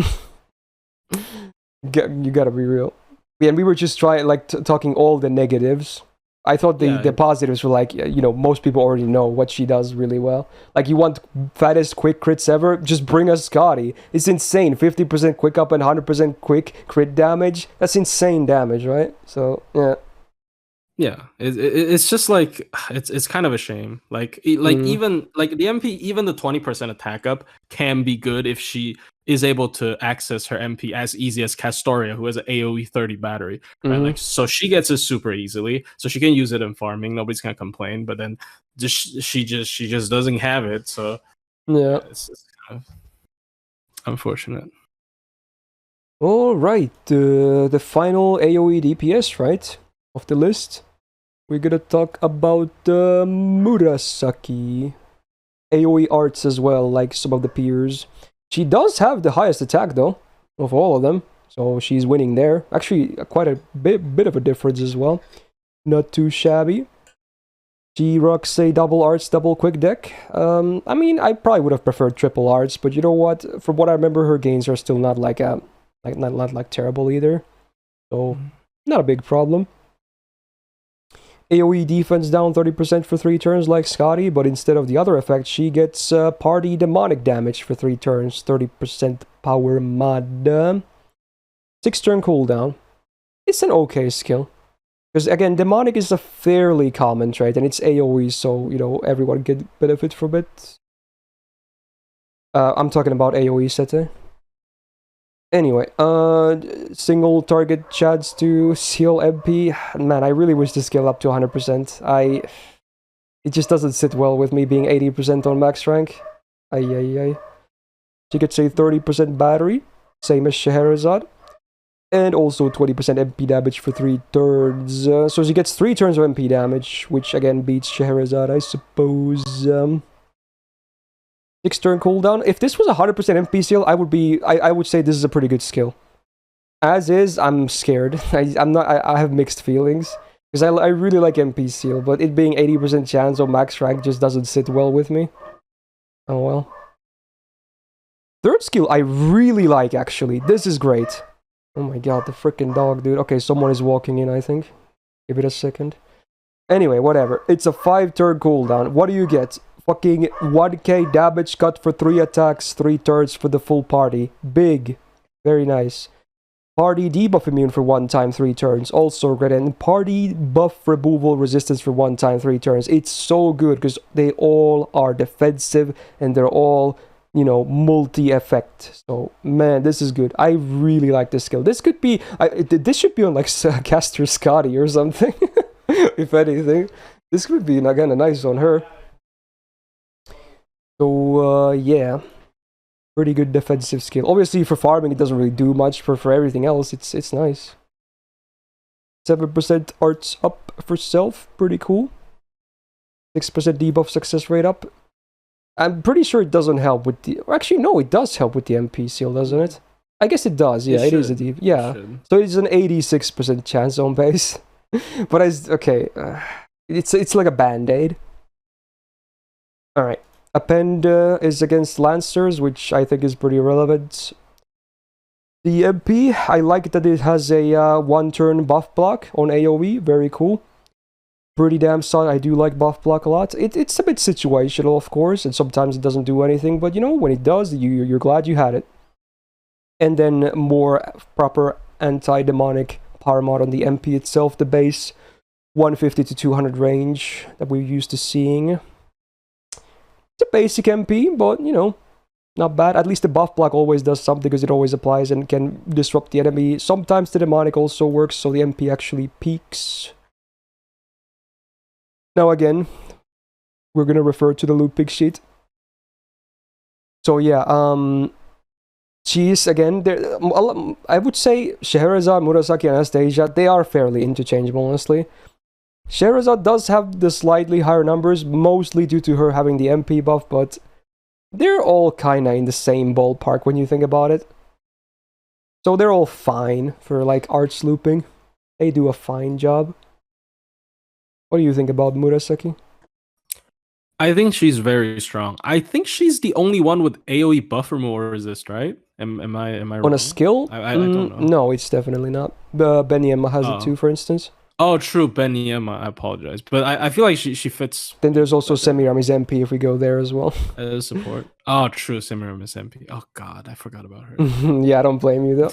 You gotta be real. Yeah, and we were just talking all the negatives. I thought the positives were like, you know, most people already know what she does really well. Like, you want fattest quick crits ever? Just bring us Skadi. It's insane. 50% quick up and 100% quick crit damage. That's insane damage, right? So, yeah. Yeah, it's just like, it's kind of a shame. Like even like the MP, even the 20% attack up can be good if she is able to access her MP as easy as Castoria, who has an AoE 30 battery, right? Like, so she gets it super easily, so she can use it in farming. Nobody's gonna complain. But then she just doesn't have it. So yeah, it's kind of unfortunate. All right, the final AoE DPS, right, of the list. We're gonna talk about Murasaki. AoE arts as well, like some of the peers. She does have the highest attack, though, of all of them. So she's winning there. Actually, quite a bit of a difference as well. Not too shabby. She rocks a double arts, double quick deck. I mean, I probably would have preferred triple arts, but you know what? From what I remember, her gains are still not not terrible either. So, not a big problem. AoE defense down 30% for 3 turns like Skadi, but instead of the other effect, she gets party demonic damage for 3 turns, 30% power mod. 6 turn cooldown. it's an okay skill. Because again, demonic is a fairly common trait, and it's AoE, so everyone can benefit from it. I'm talking about AoE setting. Anyway, single target chance to seal MP. Man, I really wish to scale up to 100%. It just doesn't sit well with me being 80% on max rank. Ay. She gets a 30% battery, same as Scheherazade. And also 20% MP damage for 3 turns. So she gets 3 turns of MP damage, which again beats Scheherazade, I suppose. 6-turn cooldown. If this was 100% MP seal, I would say this is a pretty good skill. As is, I'm scared. I have mixed feelings. Because I really like MP seal, but it being 80% chance on max rank just doesn't sit well with me. Oh well. Third skill I really like, actually. This is great. Oh my god, the freaking dog, dude. Okay, someone is walking in, I think. Give it a second. Anyway, whatever. It's a 5-turn cooldown. What do you get? Fucking 1k damage cut for 3 attacks, 3 turns for the full party. Big. Very nice. Party debuff immune for 1 time, 3 turns. Also great. And party buff removal resistance for 1 time, 3 turns. It's so good because they all are defensive and they're all multi-effect. So man, this is good. I really like this skill. This could be this should be on like Caster Skadi or something. If anything, this could be again a nice on her. So yeah, pretty good defensive skill. Obviously for farming it doesn't really do much. For everything else it's nice. 7% arts up for self, pretty cool. 6% debuff success rate up. I'm pretty sure it doesn't help with the... Actually, no, it does help with the MP seal, doesn't it? I guess it does, yeah, it is a deep... Yeah, so it's an 86% chance on base. But it's like a band-aid. Alright, Append is against Lancers, which I think is pretty relevant. The MP, I like that it has a 1-turn buff block on AoE, very cool. Pretty damn solid. I do like buff block a lot. It's a bit situational, of course, and sometimes it doesn't do anything, but when it does, you're glad you had it. And then more proper anti-demonic power mod on the MP itself, the base 150 to 200 range that we're used to seeing. It's a basic MP, but not bad. At least the buff block always does something because it always applies and can disrupt the enemy. Sometimes the demonic also works, so the MP actually peaks. Now again, we're gonna refer to the loot pick sheet. So yeah, she's again there. I would say Scheherazade, Murasaki, and Anastasia, they are fairly interchangeable, honestly. Scheherazade does have the slightly higher numbers, mostly due to her having the MP buff, but they're all kinda in the same ballpark when you think about it. So they're all fine for like arts looping. They do a fine job. What do you think about Murasaki? I think she's very strong. I think she's the only one with AoE buff removal resist, right? Am I wrong? On a skill? I don't know. No, it's definitely not. Benyema has it too, for instance. Oh, true, Benyema. I apologize, but I feel like she fits. Then there's also Semiramis MP if we go there as well. Support. Oh, true, Semiramis MP. Oh God, I forgot about her. Yeah, I don't blame you though.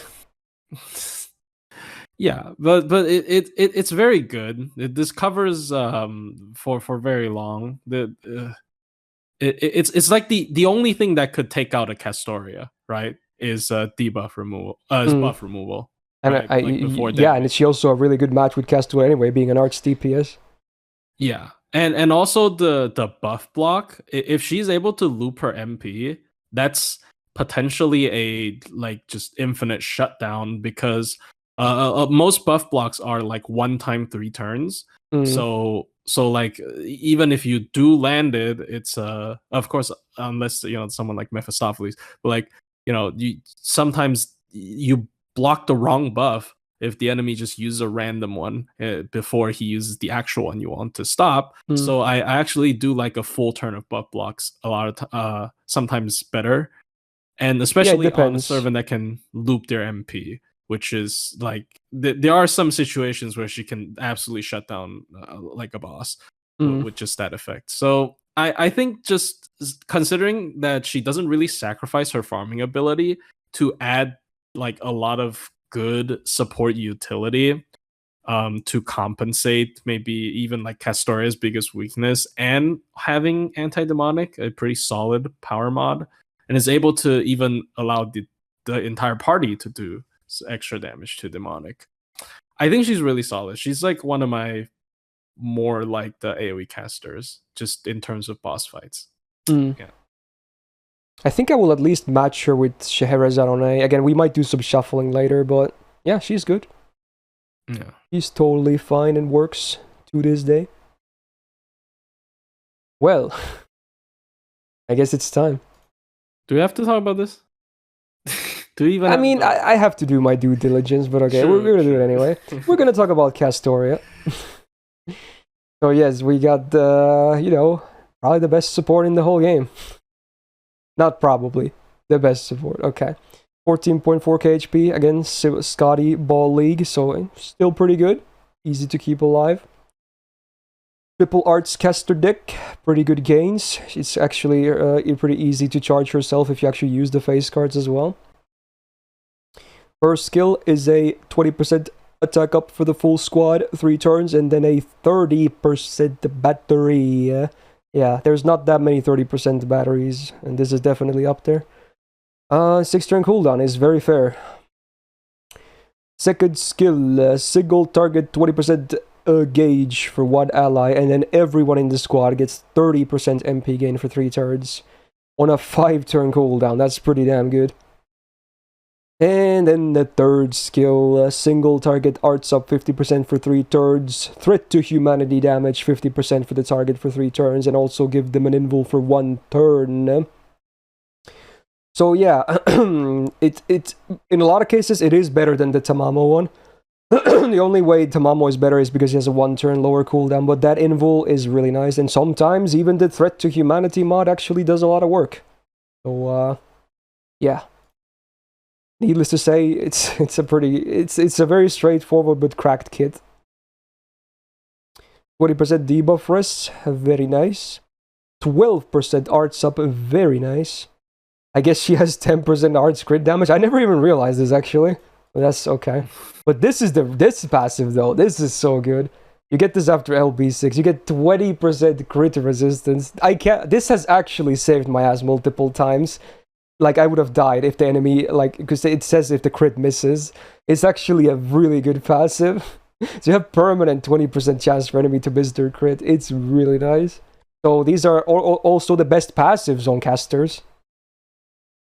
Yeah, but it's very good. This covers for very long. It's like the only thing that could take out a Castoria, right? Is debuff removal, buff removal. And right? And it's also a really good match with Castoria anyway, being an arts DPS. Yeah, and also the buff block. If she's able to loop her MP, that's potentially a just infinite shutdown because. Most buff blocks are like 1 time 3 turns. So like even if you do land it, it's of course unless someone like Mephistopheles, but sometimes you block the wrong buff if the enemy just uses a random one before he uses the actual one you want to stop. So I actually do like a full turn of buff blocks a lot of sometimes better, and especially on a servant that can loop their MP. Which is like there are some situations where she can absolutely shut down like a boss with just that effect. So I think just considering that she doesn't really sacrifice her farming ability to add like a lot of good support utility to compensate maybe even like Castoria's biggest weakness, and having anti-demonic, a pretty solid power mod, and is able to even allow the entire party to do extra damage to demonic. I think she's really solid. She's like one of my more like the AoE casters, just in terms of boss fights. Yeah. I think I will at least match her with Scheherazade on A. Again, we might do some shuffling later, but yeah, she's good. Yeah. She's totally fine and works to this day. Well, I guess it's time. Do we have to talk about this? Do we even? I mean, I have to do my due diligence, but okay, Sure, we're gonna do it anyway. We're gonna talk about Castoria. So yes, we got probably the best support in the whole game. Not probably the best support. Okay, 14.4k HP against Skadi Ball League, so still pretty good. Easy to keep alive. Triple Arts Caster deck, pretty good gains. It's actually pretty easy to charge herself if you actually use the face cards as well. Her skill is a 20% attack up for the full squad, 3 turns, and then a 30% battery. Yeah, there's not that many 30% batteries, and this is definitely up there. 6-turn cooldown is very fair. Second skill, single target 20% gauge for one ally, and then everyone in the squad gets 30% MP gain for 3 turns on a 5-turn cooldown. That's pretty damn good. And then the third skill, single target arts up 50% for 3 turns, threat to humanity damage 50% for the target for 3 turns, and also give them an invul for 1 turn. So yeah, it in a lot of cases it is better than the Tamamo one. The only way Tamamo is better is because he has a 1-turn lower cooldown, but that invul is really nice, and sometimes even the threat to humanity mod actually does a lot of work. So yeah. Needless to say, it's a very straightforward but cracked kit. 20% debuff rest, very nice. 12% arts up, very nice. I guess she has 10% arts crit damage. I never even realized this actually. But that's okay. But this passive though. This is so good. You get this after LB6. You get 20% crit resistance. This has actually saved my ass multiple times. Like, I would have died if the enemy, because it says if the crit misses. It's actually a really good passive. So you have permanent 20% chance for enemy to miss their crit. It's really nice. So these are also the best passives on casters.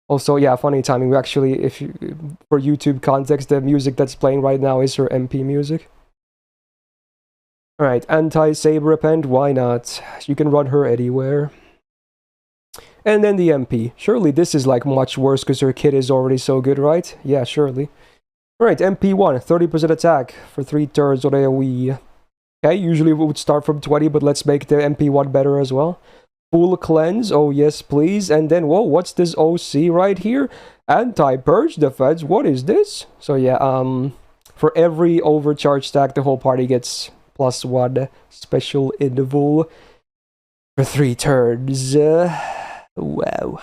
Also, yeah, funny timing. We actually, for YouTube context, the music that's playing right now is her MP music. Alright, anti-saber repent, why not? You can run her anywhere. And then the MP. Surely this is like much worse because her kit is already so good, right? Yeah, surely. Alright, MP1, 30% attack for 3 turns on AoE. Okay, usually we would start from 20, but let's make the MP1 better as well. Full cleanse, oh yes please. And then, whoa, what's this OC right here? Anti-purge defense, what is this? So yeah, for every overcharge stack, the whole party gets +1 special invul for 3 turns. Wow.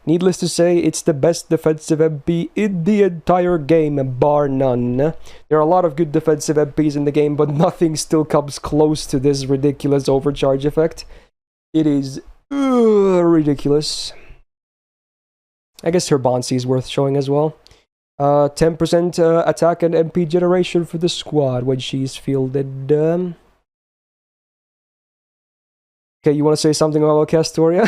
Needless to say, it's the best defensive MP in the entire game, bar none. There are a lot of good defensive MPs in the game, but nothing still comes close to this ridiculous overcharge effect. It is ridiculous. I guess her Bonsi is worth showing as well. 10% attack and MP generation for the squad when she's fielded. Okay, you want to say something about Castoria?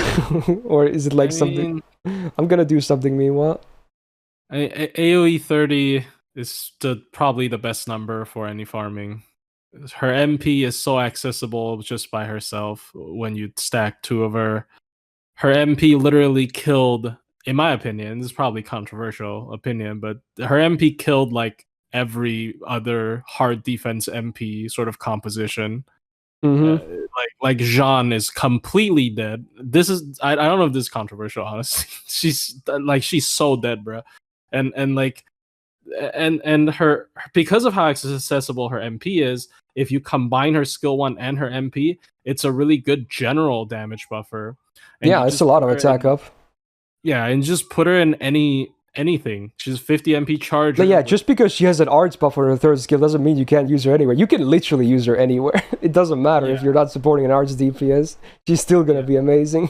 Or is it like something... I'm gonna do something meanwhile. AoE 30 is probably the best number for any farming. Her MP is so accessible just by herself when you stack 2 of her. Her MP literally killed, in my opinion, this is probably controversial opinion, but her MP killed like every other hard defense MP sort of composition. Mm-hmm. Like Jean is completely dead. This is I don't know if this is controversial, honestly. she's so dead, bro. And her, because of how accessible her MP is, if you combine her skill 1 and her MP, it's a really good general damage buffer. And yeah, it's a lot of attack up. Yeah, and just put her in any anything. She's 50 MP charger. But yeah, just because she has an arts buff on her third skill doesn't mean you can't use her anywhere. You can literally use her anywhere. It doesn't matter if you're not supporting an arts DPS. She's still gonna be amazing.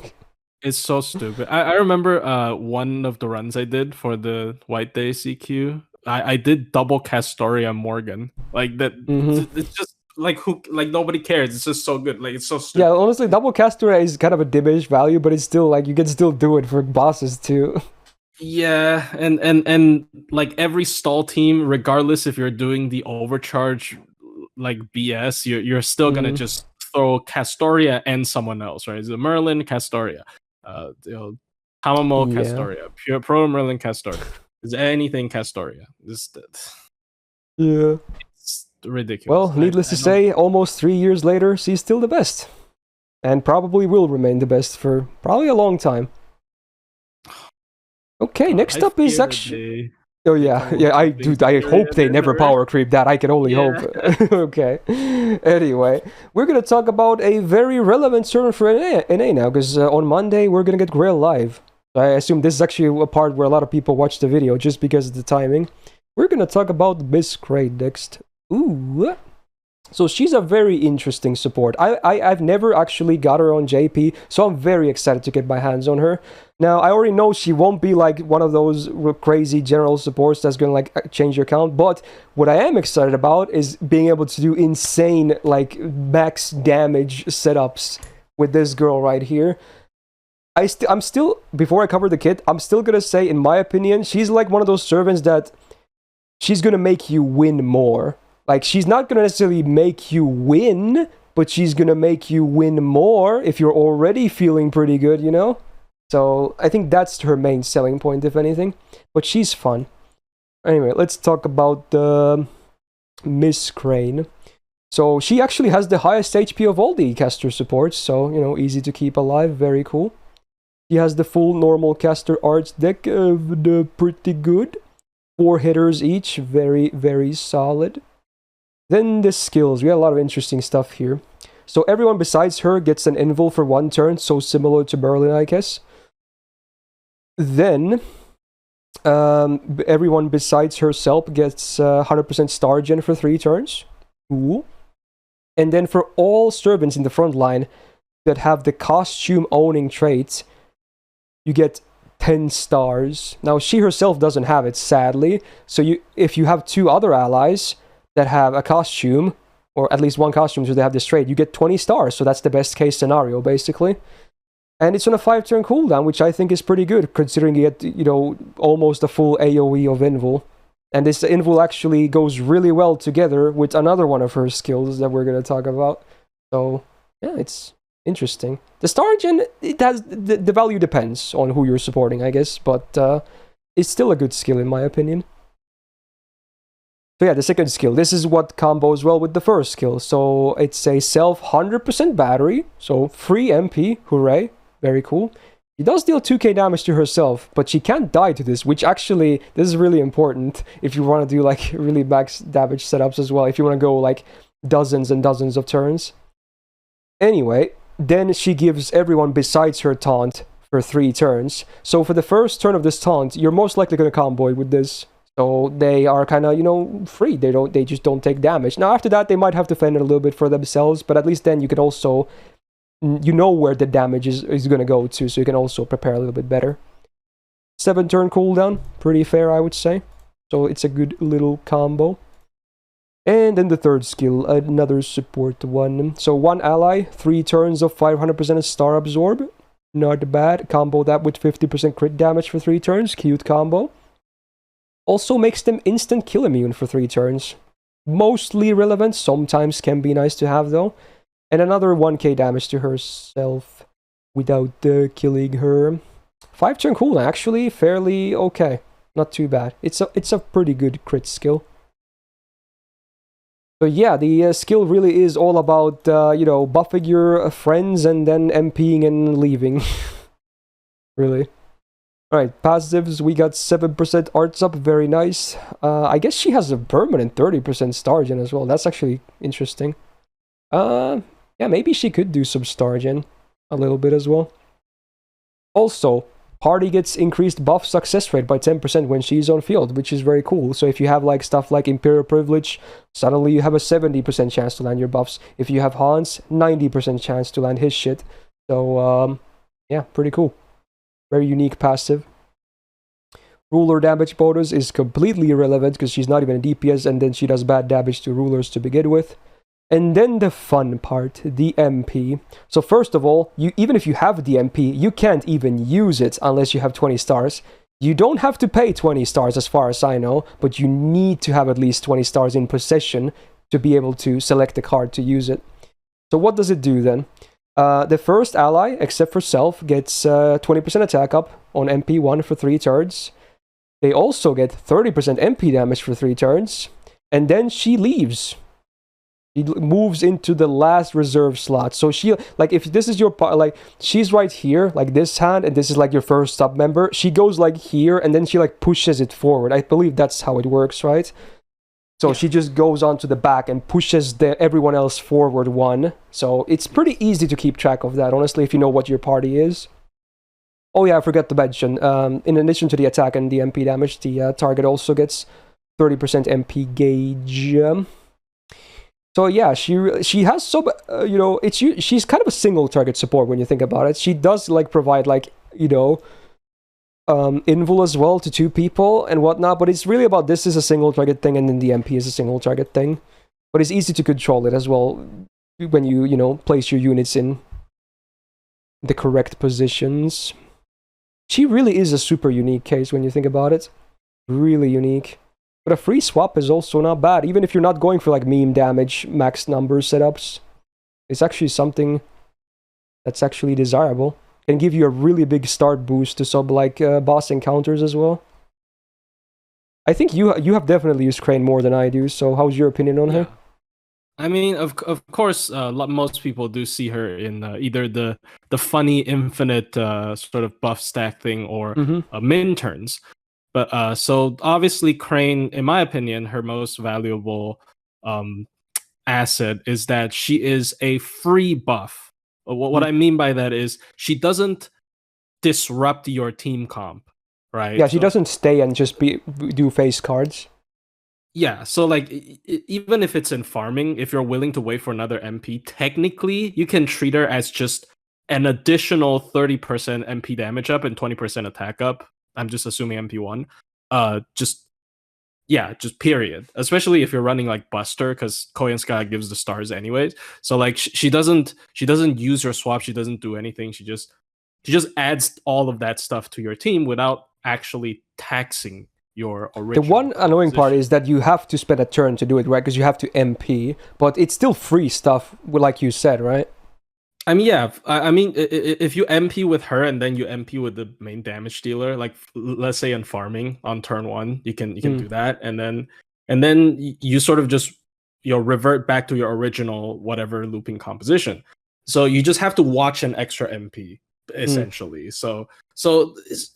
It's so stupid. I remember one of the runs I did for the White Day CQ. I did double Castoria Morgan. Like that. It's just like nobody cares. It's just so good. Like it's so stupid. Yeah, honestly, double Castoria is kind of a diminished value, but it's still like you can still do it for bosses too. Yeah, and like every stall team, regardless if you're doing the overcharge like BS, you're still gonna just throw Castoria and someone else, right? Is it Merlin, Castoria, Tamamo, Castoria, pure pro Merlin, Castoria. Is anything Castoria? It's ridiculous. Well, needless to say, almost 3 years later, she's still the best, and probably will remain the best for probably a long time. Okay, next up is actually... Oh yeah, I hope they never power creep that. I can only hope. Okay. Anyway, we're gonna talk about a very relevant servant for NA now, because on Monday we're gonna get Grail live. I assume this is actually a part where a lot of people watch the video just because of the timing. We're gonna talk about Miss Crane next. Ooh. So she's a very interesting support. I've never actually got her on JP, so I'm very excited to get my hands on her. Now, I already know she won't be like one of those crazy general supports that's gonna like change your count, but what I am excited about is being able to do insane like max damage setups with this girl right here. I'm still, before I cover the kit, I'm still gonna say, in my opinion, she's like one of those servants that she's gonna make you win more. Like, she's not going to necessarily make you win, but she's going to make you win more if you're already feeling pretty good, you know? So, I think that's her main selling point, if anything. But she's fun. Anyway, let's talk about Miss Crane. So, she actually has the highest HP of all the caster supports, so, you know, easy to keep alive, very cool. She has the full normal caster arts deck, pretty good. 4 hitters each, very, very solid. Then the skills, we got a lot of interesting stuff here. So everyone besides her gets an invul for 1 turn, so similar to Merlin, I guess. Then, everyone besides herself gets 100% star gen for 3 turns. Cool. And then for all servants in the front line that have the costume owning trait, you get 10 stars. Now, she herself doesn't have it, sadly. So if you have 2 other allies that have a costume, or at least 1 costume, so they have this trait, you get 20 stars, so that's the best case scenario, basically. And it's on a 5-turn cooldown, which I think is pretty good, considering you get, you know, almost a full AoE of invul. And this invul actually goes really well together with another one of her skills that we're going to talk about. So, yeah, it's interesting. The star gen, it has, the value depends on who you're supporting, I guess, but it's still a good skill, in my opinion. So yeah, the second skill, this is what combos well with the first skill. So it's a self 100% battery, so free MP, hooray, very cool. She does deal 2k damage to herself, but she can't die to this, which actually, this is really important if you want to do like really max damage setups as well, if you want to go like dozens and dozens of turns. Anyway, then she gives everyone besides her taunt for 3 turns. So for the first turn of this taunt, you're most likely going to combo it with this. So they are kind of, you know, free. They just don't take damage. Now after that, they might have to fend it a little bit for themselves, but at least then you can also, you know where the damage is going to go to, so you can also prepare a little bit better. 7-turn cooldown, pretty fair, I would say. So it's a good little combo. And then the third skill, another support one. So 1 ally, 3 turns of 500% star absorb. Not bad. Combo that with 50% crit damage for 3 turns. Cute combo. Also makes them instant kill immune for 3 turns. Mostly relevant, sometimes can be nice to have though. And another 1k damage to herself without killing her. 5-turn cooldown, actually fairly okay. Not too bad. It's a pretty good crit skill. So yeah, the skill really is all about, you know, buffing your friends and then MPing and leaving. Really. Alright, passives, we got 7% arts up, very nice. I guess she has a permanent 30% star gen as well. That's actually interesting. Yeah, maybe she could do some star gen a little bit as well. Also, party gets increased buff success rate by 10% when she's on field, which is very cool. So if you have like stuff like Imperial Privilege, suddenly you have a 70% chance to land your buffs. If you have Hans, 90% chance to land his shit. So yeah, pretty cool. Very unique passive. Ruler damage bonus is completely irrelevant because she's not even a DPS, and then she does bad damage to rulers to begin with. And then the fun part, the MP. So first of all, even if you have the MP, you can't even use it unless you have 20 stars. You don't have to pay 20 stars as far as I know, but you need to have at least 20 stars in possession to be able to select a card to use it. So what does it do then? The first ally, except for self, gets 20% attack up on MP1 for 3 turns. They also get 30% MP damage for 3 turns. And then she leaves. She moves into the last reserve slot. So she, like, if this is your part, like, she's right here, like this hand, and this is like your first sub member. She goes like here, and then she like pushes it forward. I believe that's how it works, right? So she just goes onto the back and pushes everyone else forward one. So it's pretty easy to keep track of that, honestly, if you know what your party is. Oh yeah, I forgot to mention, in addition to the attack and the MP damage, the target also gets 30% MP gauge. So yeah, she has some, she's kind of a single target support when you think about it. She does like provide like, invul as well to 2 people and whatnot, but it's really about this is a single target thing and then the MP is a single target thing. But it's easy to control it as well when you place your units in the correct positions. She really is a super unique case when you think about it. Really unique. But a free swap is also not bad, even if you're not going for like meme damage, max number setups. It's actually something that's actually desirable. Can give you a really big start boost to sub like boss encounters as well. I think you have definitely used Crane more than I do, so how's your opinion on her? I mean, of course, most people do see her in either the funny infinite sort of buff stack thing or min turns. But so obviously Crane, in my opinion, her most valuable asset is that she is a free buff. What I mean by that is she doesn't disrupt your team comp, right? Yeah, she doesn't stay and just do face cards. Yeah, so like even if it's in farming, if you're willing to wait for another MP, technically you can treat her as just an additional 30% MP damage up and 20% attack up. I'm just assuming MP1. Just period. Especially if you're running like Buster, because Koyanska gives the stars anyways. So like she doesn't use her swap. She doesn't do anything. She just adds all of that stuff to your team without actually taxing your original. The one annoying part is that you have to spend a turn to do it, right? Because you have to MP, but it's still free stuff, like you said, right? I mean, yeah. I mean, if you MP with her and then you MP with the main damage dealer, like let's say in farming on turn 1, you can do that, and then you sort of just revert back to your original whatever looping composition. So you just have to watch an extra MP essentially. So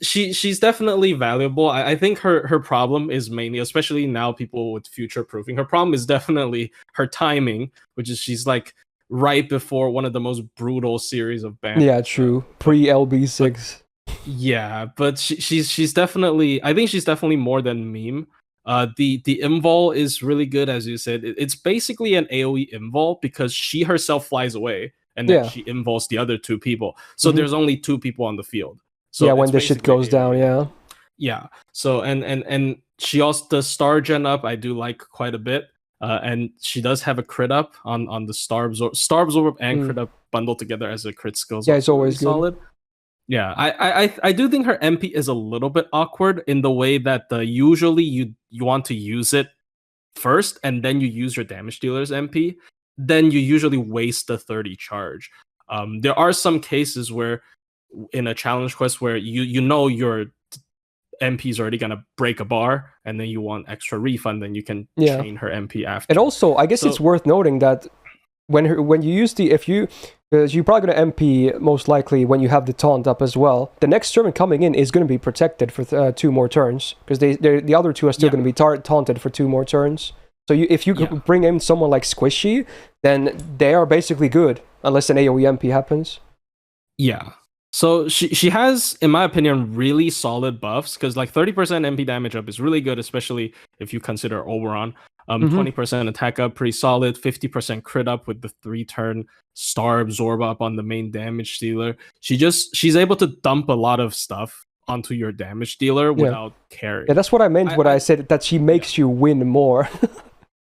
she's definitely valuable. I think her problem is mainly, especially now people with future proofing, her problem is definitely her timing, which is she's like right before one of the most brutal series of bans. Yeah, true. Pre LB6. Yeah, but she's definitely, I think she's definitely more than meme. The invul is really good, as you said. It's basically an AoE invul because she herself flies away and then she invuls the other 2 people. So there's only 2 people on the field. So yeah, when the shit goes down, yeah. Yeah. So and she also does star gen up. I do like quite a bit. And she does have a crit up on the Star Absorb and crit up bundled together as a crit skill. Yeah, it's always really solid. Yeah, I do think her MP is a little bit awkward in the way that usually you want to use it first and then you use your damage dealer's MP. Then you usually waste the 30 charge. There are some cases where in a challenge quest where you know your MP is already gonna break a bar, and then you want extra refund, then you can chain her MP after. And also, I guess it's worth noting that when you use you're probably gonna MP most likely when you have the taunt up as well. The next German coming in is gonna be protected for 2 more turns because the other 2 are still gonna be taunted for 2 more turns. So if you bring in someone like Squishy, then they are basically good unless an AoE MP happens. Yeah. So she has, in my opinion, really solid buffs because like 30% MP damage up is really good, especially if you consider Oberon. 20% attack up, pretty solid. 50% crit up with the 3-turn star absorb up on the main damage dealer. She's able to dump a lot of stuff onto your damage dealer without carry. Yeah, that's what I meant when I said that she makes you win more.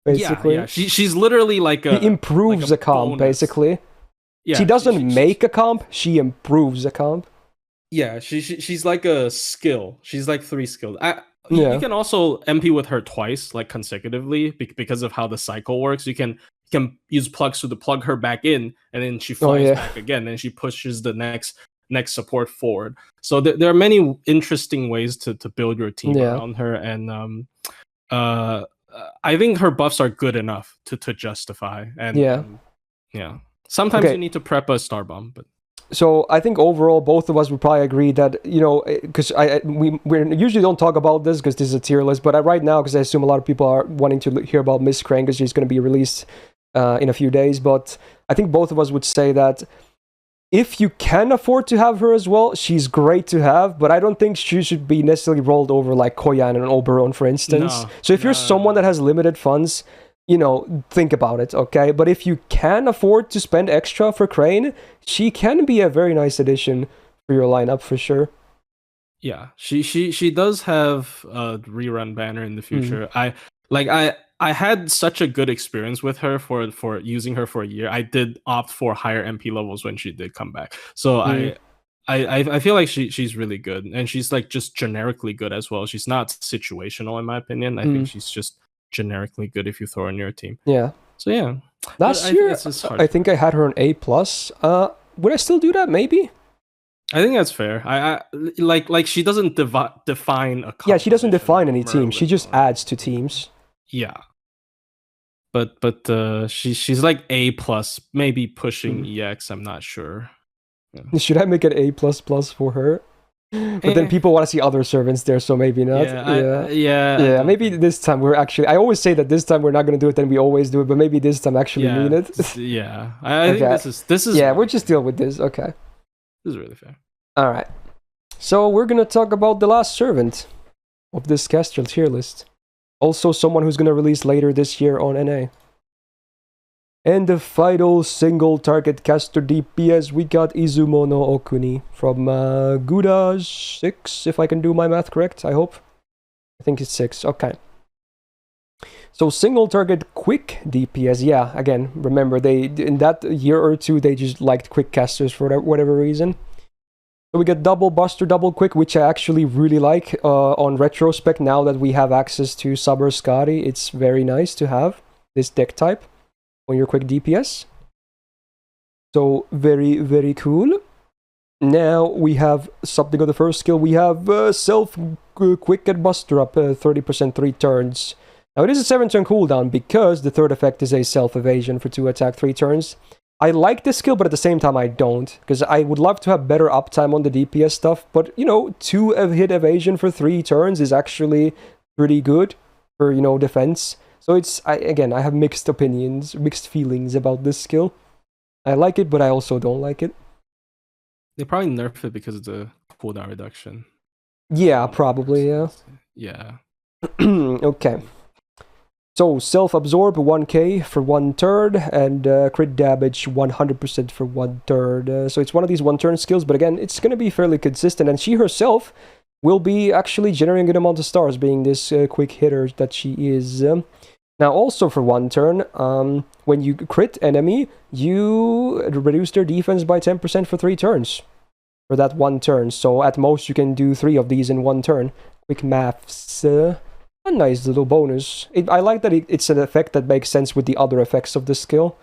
Basically, yeah. She's literally like she improves a comp, basically. Yeah, she doesn't make a comp, she improves a comp. Yeah, she's like a skill. She's like 3 skills. You can also MP with her twice, like consecutively, because of how the cycle works. You can use plugs to plug her back in, and then she flies back again, and she pushes the next support forward. So there are many interesting ways to build your team around her, and I think her buffs are good enough to justify. And sometimes you need to prep a star bomb, but. So I think overall, both of us would probably agree that, because we usually don't talk about this because this is a tier list, but right now, because I assume a lot of people are wanting to hear about Miss Crane because she's going to be released in a few days, but I think both of us would say that if you can afford to have her as well, she's great to have, but I don't think she should be necessarily rolled over like Koyan and Oberon, for instance. So if you're someone that has limited funds, think about it, okay? But if you can afford to spend extra for Crane, she can be a very nice addition for your lineup for sure. Yeah, she does have a rerun banner in the future. I had such a good experience with her for using her for a year. I did opt for higher MP levels when she did come back. So I feel like she's really good, and she's like just generically good as well. She's not situational in my opinion. I think she's just generically good if you throw her in your team. Yeah. So yeah. Last year, I think I had her an A+. Would I still do that? Maybe. I think that's fair. I like she doesn't define a. Yeah, she doesn't define any team. She just adds to teams. Yeah. But she's like A+, maybe pushing EX. I'm not sure. Yeah. Should I make an A++ for her? But then people want to see other servants there, so maybe not. Yeah, maybe this time we're actually... I always say that this time we're not going to do it, then we always do it, but maybe this time actually mean it. I think this is... Yeah, we'll just deal with this, okay. This is really fair. Alright. So we're going to talk about the last servant of this Caster tier list. Also someone who's going to release later this year on NA. And the final single target caster DPS, we got Izumo no Okuni from Gouda 6, if I can do my math correct, I hope. I think it's 6, okay. So single target quick DPS, yeah, again, remember, in that year or two, they just liked quick casters for whatever reason. So we get double buster, double quick, which I actually really like on retrospect now that we have access to Saber Skadi. It's very nice to have this deck type on your quick DPS. So very, very cool. Now we have something on the first skill. We have self quick and buster up 30% 3 turns. Now it is a 7-turn cooldown because the third effect is a self evasion for 2 attack 3 turns. I like this skill, but at the same time I don't, because I would love to have better uptime on the DPS stuff, but 2 hit evasion for 3 turns is actually pretty good for defense. So I have mixed opinions, mixed feelings about this skill. I like it, but I also don't like it. They probably nerf it because of the cooldown reduction. Yeah, probably, yeah. Yeah. Okay. So, self-absorb 1k for 1 turn, and crit damage 100% for 1 turn. So it's one of these 1-turn skills, but again, it's going to be fairly consistent, and she herself will be actually generating a good amount of stars, being this quick hitter that she is. Now, also for 1 turn, when you crit enemy, you reduce their defense by 10% for 3 turns. For that 1 turn. So at most you can do 3 of these in 1 turn. Quick maths. A nice little bonus. I like that it's an effect that makes sense with the other effects of the skill.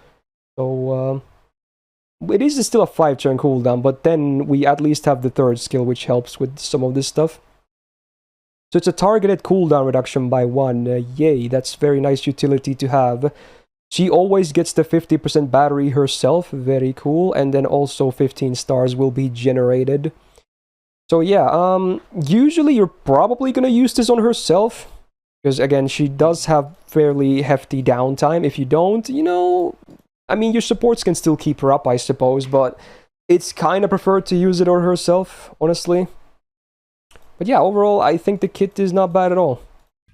So it is still a 5-turn cooldown, but then we at least have the third skill, which helps with some of this stuff. So it's a targeted cooldown reduction by 1. Yay, that's very nice utility to have. She always gets the 50% battery herself, very cool, and then also 15 stars will be generated. So yeah, usually you're probably gonna use this on herself, because again, she does have fairly hefty downtime. If you don't, I mean, your supports can still keep her up, I suppose, but it's kind of preferred to use it on herself, honestly. But yeah, overall, I think the kit is not bad at all.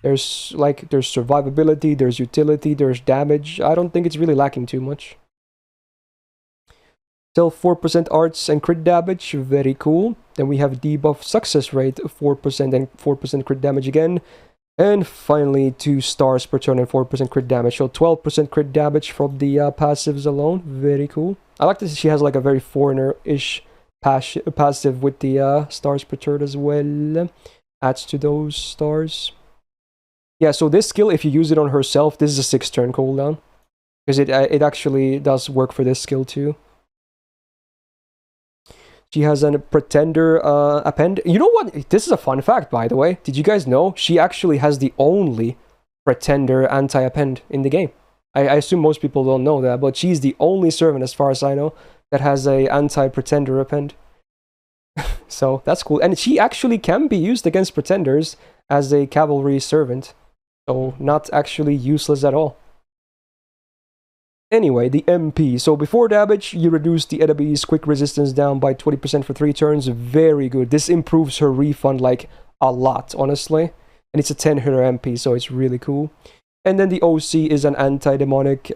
There's survivability, there's utility, there's damage. I don't think it's really lacking too much. Still 4% arts and crit damage, very cool. Then we have debuff success rate, 4% and 4% crit damage again. And finally, 2 stars per turn and 4% crit damage. So 12% crit damage from the passives alone. Very cool. I like that she has like a very foreigner-ish passive with the stars per turn as well. Adds to those stars. Yeah, so this skill, if you use it on herself, this is a 6-turn cooldown. Because it actually does work for this skill too. She has a pretender append. You know what? This is a fun fact, by the way. Did you guys know? She actually has the only pretender anti-append in the game. I assume most people don't know that, but she's the only servant, as far as I know, that has a anti-pretender append. So that's cool. And she actually can be used against pretenders as a cavalry servant. So not actually useless at all. Anyway, the MP. So before damage, you reduce the enemy's quick resistance down by 20% for 3 turns. Very good. This improves her refund like a lot, honestly. And it's a 10-hitter MP, so it's really cool. And then the OC is an anti-demonic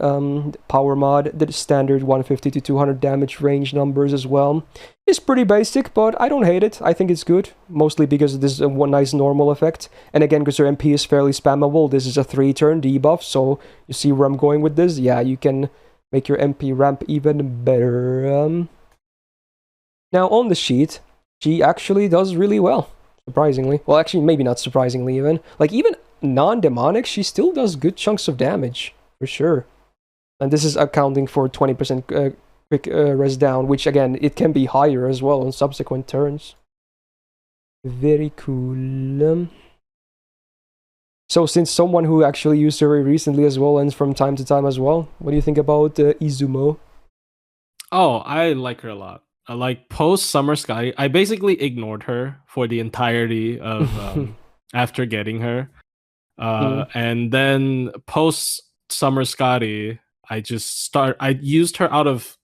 power mod. The standard 150 to 200 damage range numbers as well. It's pretty basic, but I don't hate it. I think it's good, mostly because this is one nice normal effect. And again, because your MP is fairly spammable, this is a 3-turn debuff, so you see where I'm going with this? Yeah, you can make your MP ramp even better. Now, on the sheet, she actually does really well, surprisingly. Well, actually, maybe not surprisingly even. Like, even non-demonic, she still does good chunks of damage, for sure. And this is accounting for 20% quick res down, which again, it can be higher as well on subsequent turns. Very cool. So since someone who actually used her very recently as well, and from time to time as well, what do you think about Izumo? Oh, I like her a lot. I like post Summer Skadi. I basically ignored her for the entirety of after getting her. And then post Summer Skadi, I used her out of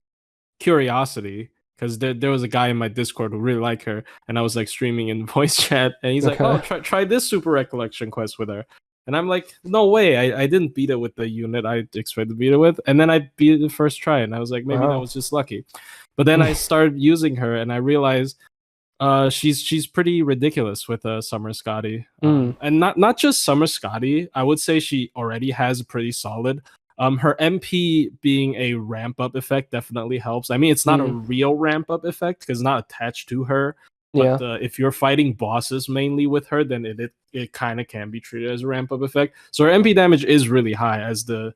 curiosity because there was a guy in my Discord who really liked her, and I was like streaming in voice chat, and he's like, "Oh, try this super recollection quest with her," and I'm like, "No way! I didn't beat it with the unit I expected to beat it with," and then I beat it the first try, and I was like, maybe that was just lucky. But then I started using her, and I realized she's pretty ridiculous with Summer Skadi, and not just Summer Skadi. I would say she already has a pretty solid. Her MP being a ramp up effect definitely helps. I mean, it's not a real ramp up effect because it's not attached to her. But if you're fighting bosses mainly with her, then it kind of can be treated as a ramp up effect. So her MP damage is really high, as the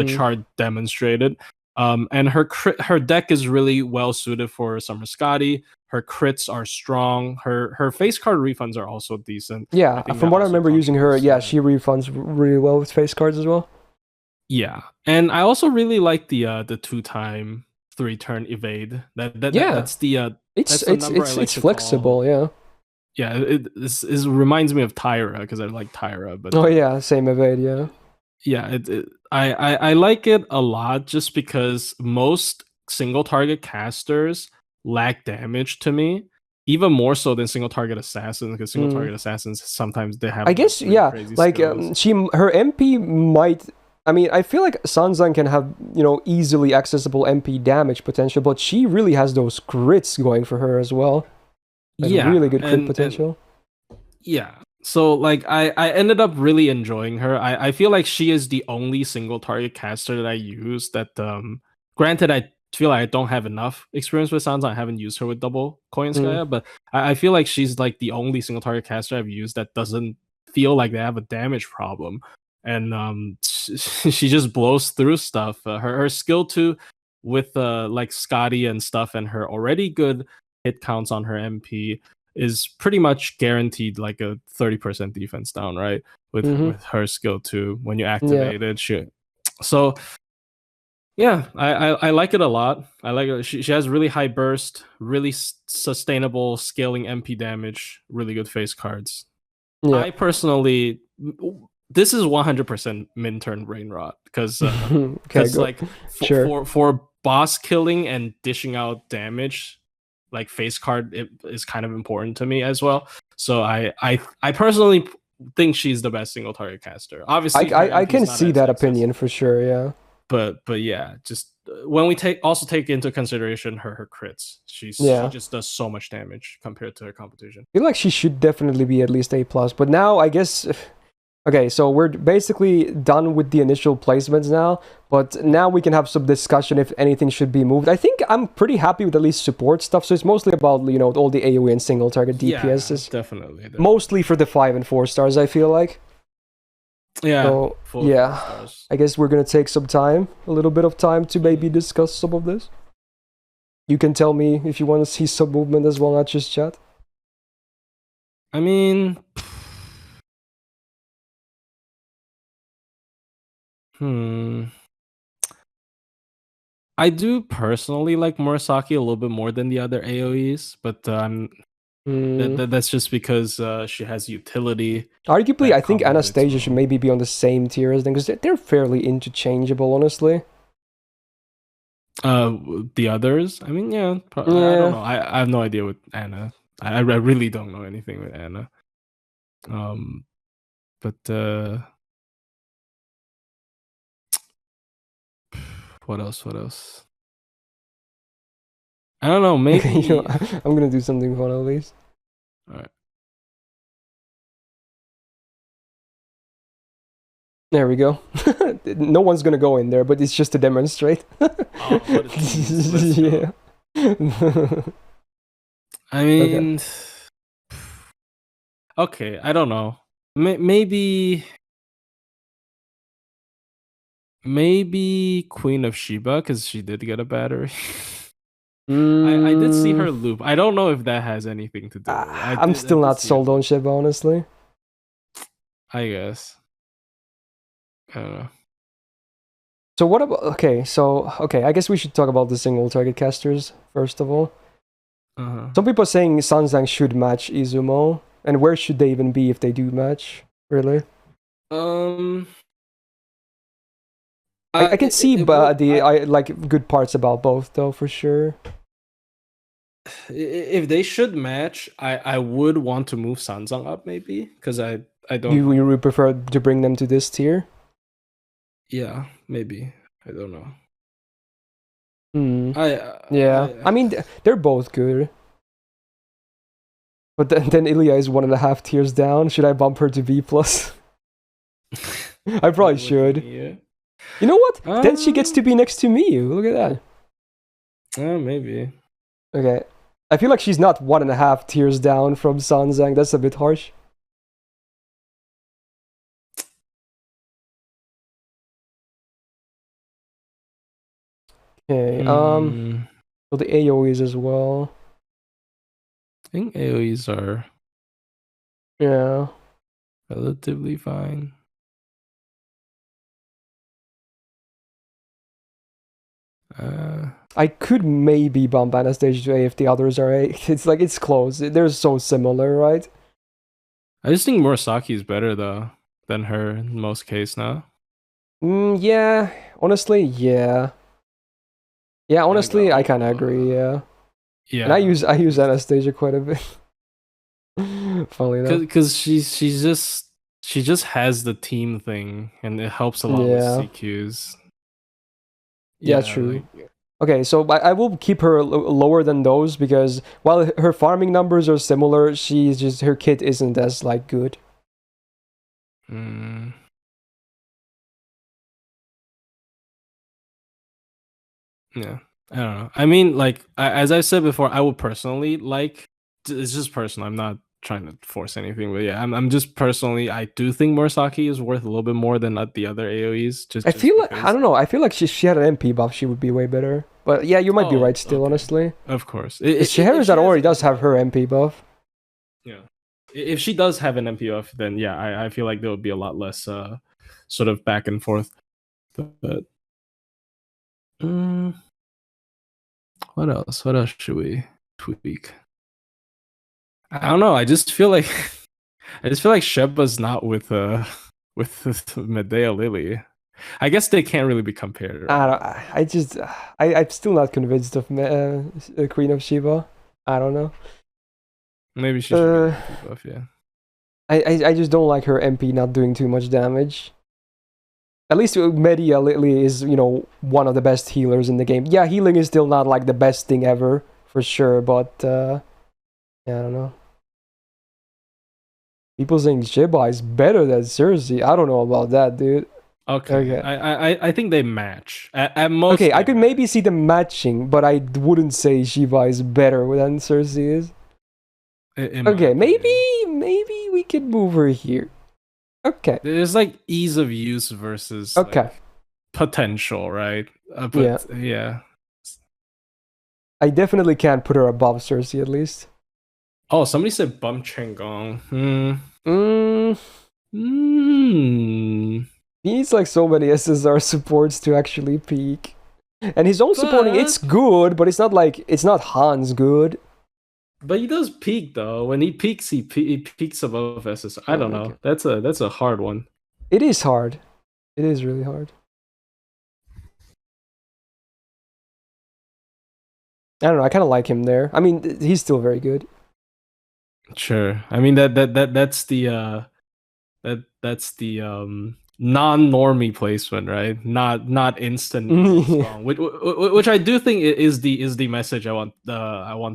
chart demonstrated. And her deck is really well suited for Summer Skadi. Her crits are strong. Her face card refunds are also decent. Yeah, from what I remember using her, she refunds really well with face cards as well. Yeah, and I also really like the 2-time 3-turn evade. That's the it's flexible. Yeah. Yeah, it reminds me of Tyra because I like Tyra. But same evade. Yeah. Yeah, I like it a lot just because most single target casters lack damage to me, even more so than single target assassins, because single target assassins sometimes they have. I guess like her MP might. I mean, I feel like Sanzang can have, easily accessible MP damage potential, but she really has those crits going for her as well. Really good crit potential. So, like, I ended up really enjoying her. I feel like she is the only single target caster that I use that, granted, I feel like I don't have enough experience with Sanzang. I haven't used her with double Koyanskaya, but I feel like she's, like, the only single target caster I've used that doesn't feel like they have a damage problem. And she just blows through stuff. Her skill 2 with like Skadi and stuff, and her already good hit counts on her MP is pretty much guaranteed like a 30% defense down, right? With her skill 2 when you activate it. So yeah, I like it a lot. I like it. She has really high burst, really sustainable scaling MP damage, really good face cards. I personally, this is 100% min-turn brain rot because like for boss killing and dishing out damage, like face card, is kind of important to me as well. So I personally think she's the best single target caster. Obviously, I can see that opinion for sure. Yeah. But yeah, just when we take into consideration her crits, she just does so much damage compared to her competition. I feel like she should definitely be at least A+. But now I guess okay, so we're basically done with the initial placements now, but now we can have some discussion if anything should be moved. I think I'm pretty happy with at least support stuff, so it's mostly about, all the AoE and single target DPSs. Yeah, definitely. Mostly for the 5 and 4 stars, I feel like. Yeah. So, yeah, I guess we're gonna take some time, a little bit of time to maybe discuss some of this. You can tell me if you want to see some movement as well, not just chat. I mean... I do personally like Murasaki a little bit more than the other AoEs, but that's just because she has utility. Arguably, I think Anastasia should maybe be on the same tier as them, because they're fairly interchangeable, honestly. The others? I mean, yeah. I don't know. I have no idea with Anna. I really don't know anything with Anna. But what else? I don't know, maybe... I'm gonna do something fun at least. Alright. There we go. No one's gonna go in there, but it's just to demonstrate. Yeah. I mean... Okay, I don't know. Maybe Queen of Sheba, because she did get a battery. I did see her loop. I don't know if that has anything to do with it. I'm still not sold on Sheba, honestly. I guess. I don't know. So what about... Okay, I guess we should talk about the single target casters, first of all. Some people are saying Sanzang should match Izumo. And where should they even be if they do match? Really? I can see like good parts about both, though, for sure. If they should match, I would want to move Sanzang up, maybe, because I don't... You would prefer to bring them to this tier? Yeah, maybe. I don't know. I mean, they're both good. But then Illya is 1.5 tiers down. Should I bump her to B+? I probably should. Yeah. You know what? Then she gets to be next to Miyu. Look at that. Maybe. Okay. I feel like she's not 1.5 tiers down from Sanzang. That's a bit harsh. Okay. So the AoEs as well. I think AoEs are... Yeah. relatively fine. I could maybe bump Anastasia to A if the others are A. It's close. They're so similar, right? I just think Murasaki is better, though, than her in most cases now. Yeah. Honestly, yeah. Yeah, honestly, I kind of agree, yeah. Yeah. And I use Anastasia quite a bit. Funnily enough. Because she just has the team thing, and it helps a lot with CQs. Yeah, true. Okay, so I will keep her lower than those, because while her farming numbers are similar, her kit isn't as good. Yeah, I don't know. I mean, as I said before, I would personally it's just personal. I'm not trying to force anything, but yeah, I'm just personally, I do think Murasaki is worth a little bit more than the other AoEs. I feel like, I don't know, I feel like she had an MP buff, she would be way better. But yeah, you might be right still, honestly. Of course. Scheherazade already does have her MP buff. Yeah. If she does have an MP buff, then yeah, I feel like there would be a lot less sort of back and forth. But what else? What else should we tweak? I don't know. I just feel like Sheba's not with Medea Lily. I guess they can't really be compared. I Right? don't. I just. I'm still not convinced of Queen of Sheba. I don't know. Maybe she should get MP buff. Yeah. I just don't like her MP not doing too much damage. At least Medea Lily is, one of the best healers in the game. Yeah, healing is still not like the best thing ever, for sure, but yeah, I don't know. People saying Sheba is better than Circe. I don't know about that, dude. Okay. I think they match. At most. Okay, I could maybe see them matching, but I wouldn't say Sheba is better than Circe is. Okay, maybe we could move her here. Okay. There's like ease of use versus potential, right? But yeah. I definitely can't put her above Circe at least. Oh, somebody said bump Chen Gong. He needs like so many SSR supports to actually peak. And his own supporting, it's good, but it's not Han's good. But he does peak though. When he peaks, he peaks above SSR. I don't know. That's a hard one. It is hard. It is really hard. I don't know. I kind of like him there. I mean, he's still very good. Sure. I mean that's the non-normie placement, right? Not instant strong, which I do think is the message I want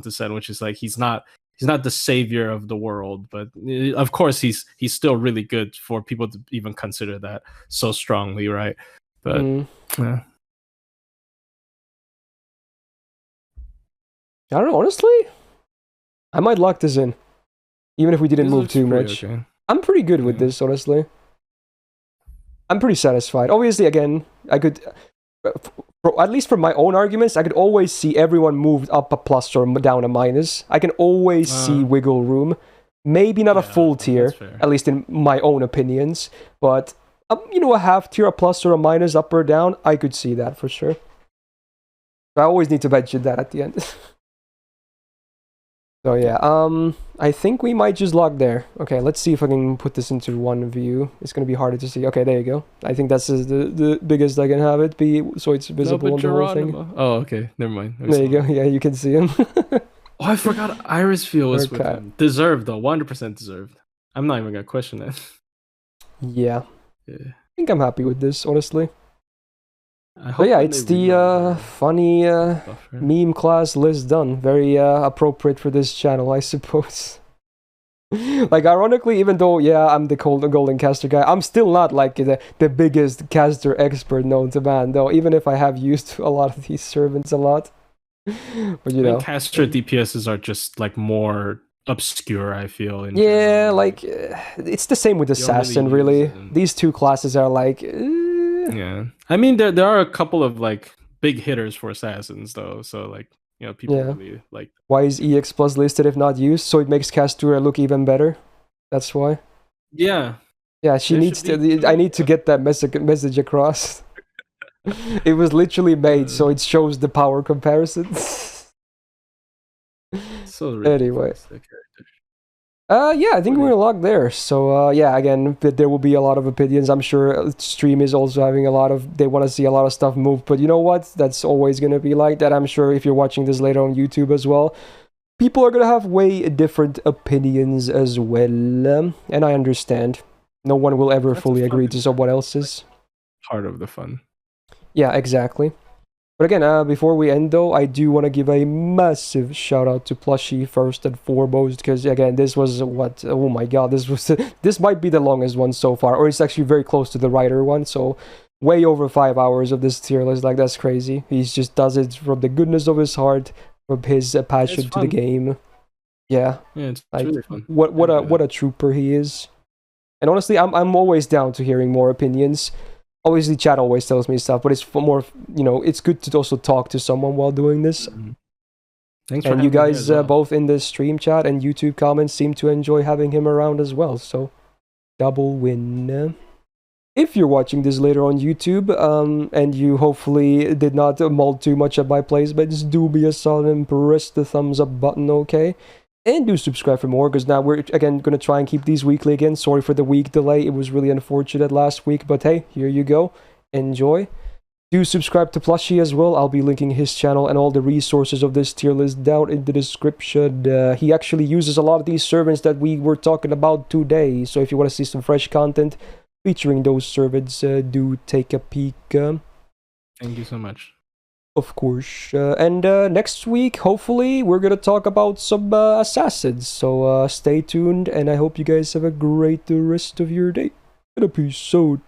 to send, which is like he's not the savior of the world, but of course he's still really good for people to even consider that so strongly, right? But yeah. I don't know, honestly. I might lock this in, even if we didn't move too much. Okay. I'm pretty good with this, honestly. I'm pretty satisfied. Obviously, again, I could, at least for my own arguments, I could always see everyone moved up a plus or down a minus. I can always see wiggle room. Maybe not a full tier, at least in my own opinions, but a half tier, a plus or a minus, up or down, I could see that for sure. I always need to mention that at the end. So yeah, I think we might just log there. Okay, let's see if I can put this into one view. It's gonna be harder to see. Okay, there you go. I think that's the biggest I can have it be, so it's visible on the whole thing. Oh, okay, never mind. There you go. Yeah, you can see him. Oh, I forgot Irisviel was with him. Deserved though, 100% deserved. I'm not even gonna question that. Yeah. I think I'm happy with this, honestly. But yeah, it's the funny meme class list done. Very appropriate for this channel, I suppose. Like, ironically, even though, I'm the golden caster guy, I'm still not like the biggest caster expert known to man, though, even if I have used a lot of these servants a lot. But you know, caster DPSs are just like more obscure, I feel. Like it's the same with assassin, really. These two classes are like yeah, I mean there are a couple of like big hitters for assassins though, so like people really like. Why is EX plus listed if not used? So it makes Castura look even better. That's why. Yeah, she needs to. I need to get that message across. It was literally made so it shows the power comparisons. So anyway. I think we're locked there. So again, there will be a lot of opinions. I'm sure stream is also having they want to see a lot of stuff move, but you know what? That's always going to be like that. I'm sure if you're watching this later on YouTube as well, people are going to have way different opinions as well. And I understand. No one will ever fully agree to someone else's. Part of the fun. Yeah, exactly. But again, before we end though, I do want to give a massive shout out to Plushie first and foremost, because again, this was oh my god, this might be the longest one so far, or it's actually very close to the writer one, so way over 5 hours of this tier list. Like, that's crazy. He just does it from the goodness of his heart, from his passion to the game. Yeah, it's really fun. What a trooper he is. And honestly, I'm always down to hearing more opinions. Obviously, chat always tells me stuff, but it's more, it's good to also talk to someone while doing this. Thanks and you guys, both in the stream chat and YouTube comments, seem to enjoy having him around as well. So, double win. If you're watching this later on YouTube, and you hopefully did not mull too much at my placements, do me a solid and press the thumbs up button, okay? And do subscribe for more, because now we're, again, going to try and keep these weekly again. Sorry for the week delay. It was really unfortunate last week, but hey, here you go. enjoy. Do subscribe to Plushie as well. I'll be linking his channel and all the resources of this tier list down in the description. He actually uses a lot of these servants that we were talking about today. So if you want to see some fresh content featuring those servants, do take a peek. Thank you so much. Of course. And next week, hopefully, we're gonna talk about some assassins. So stay tuned, and I hope you guys have a great rest of your day. And a peace out.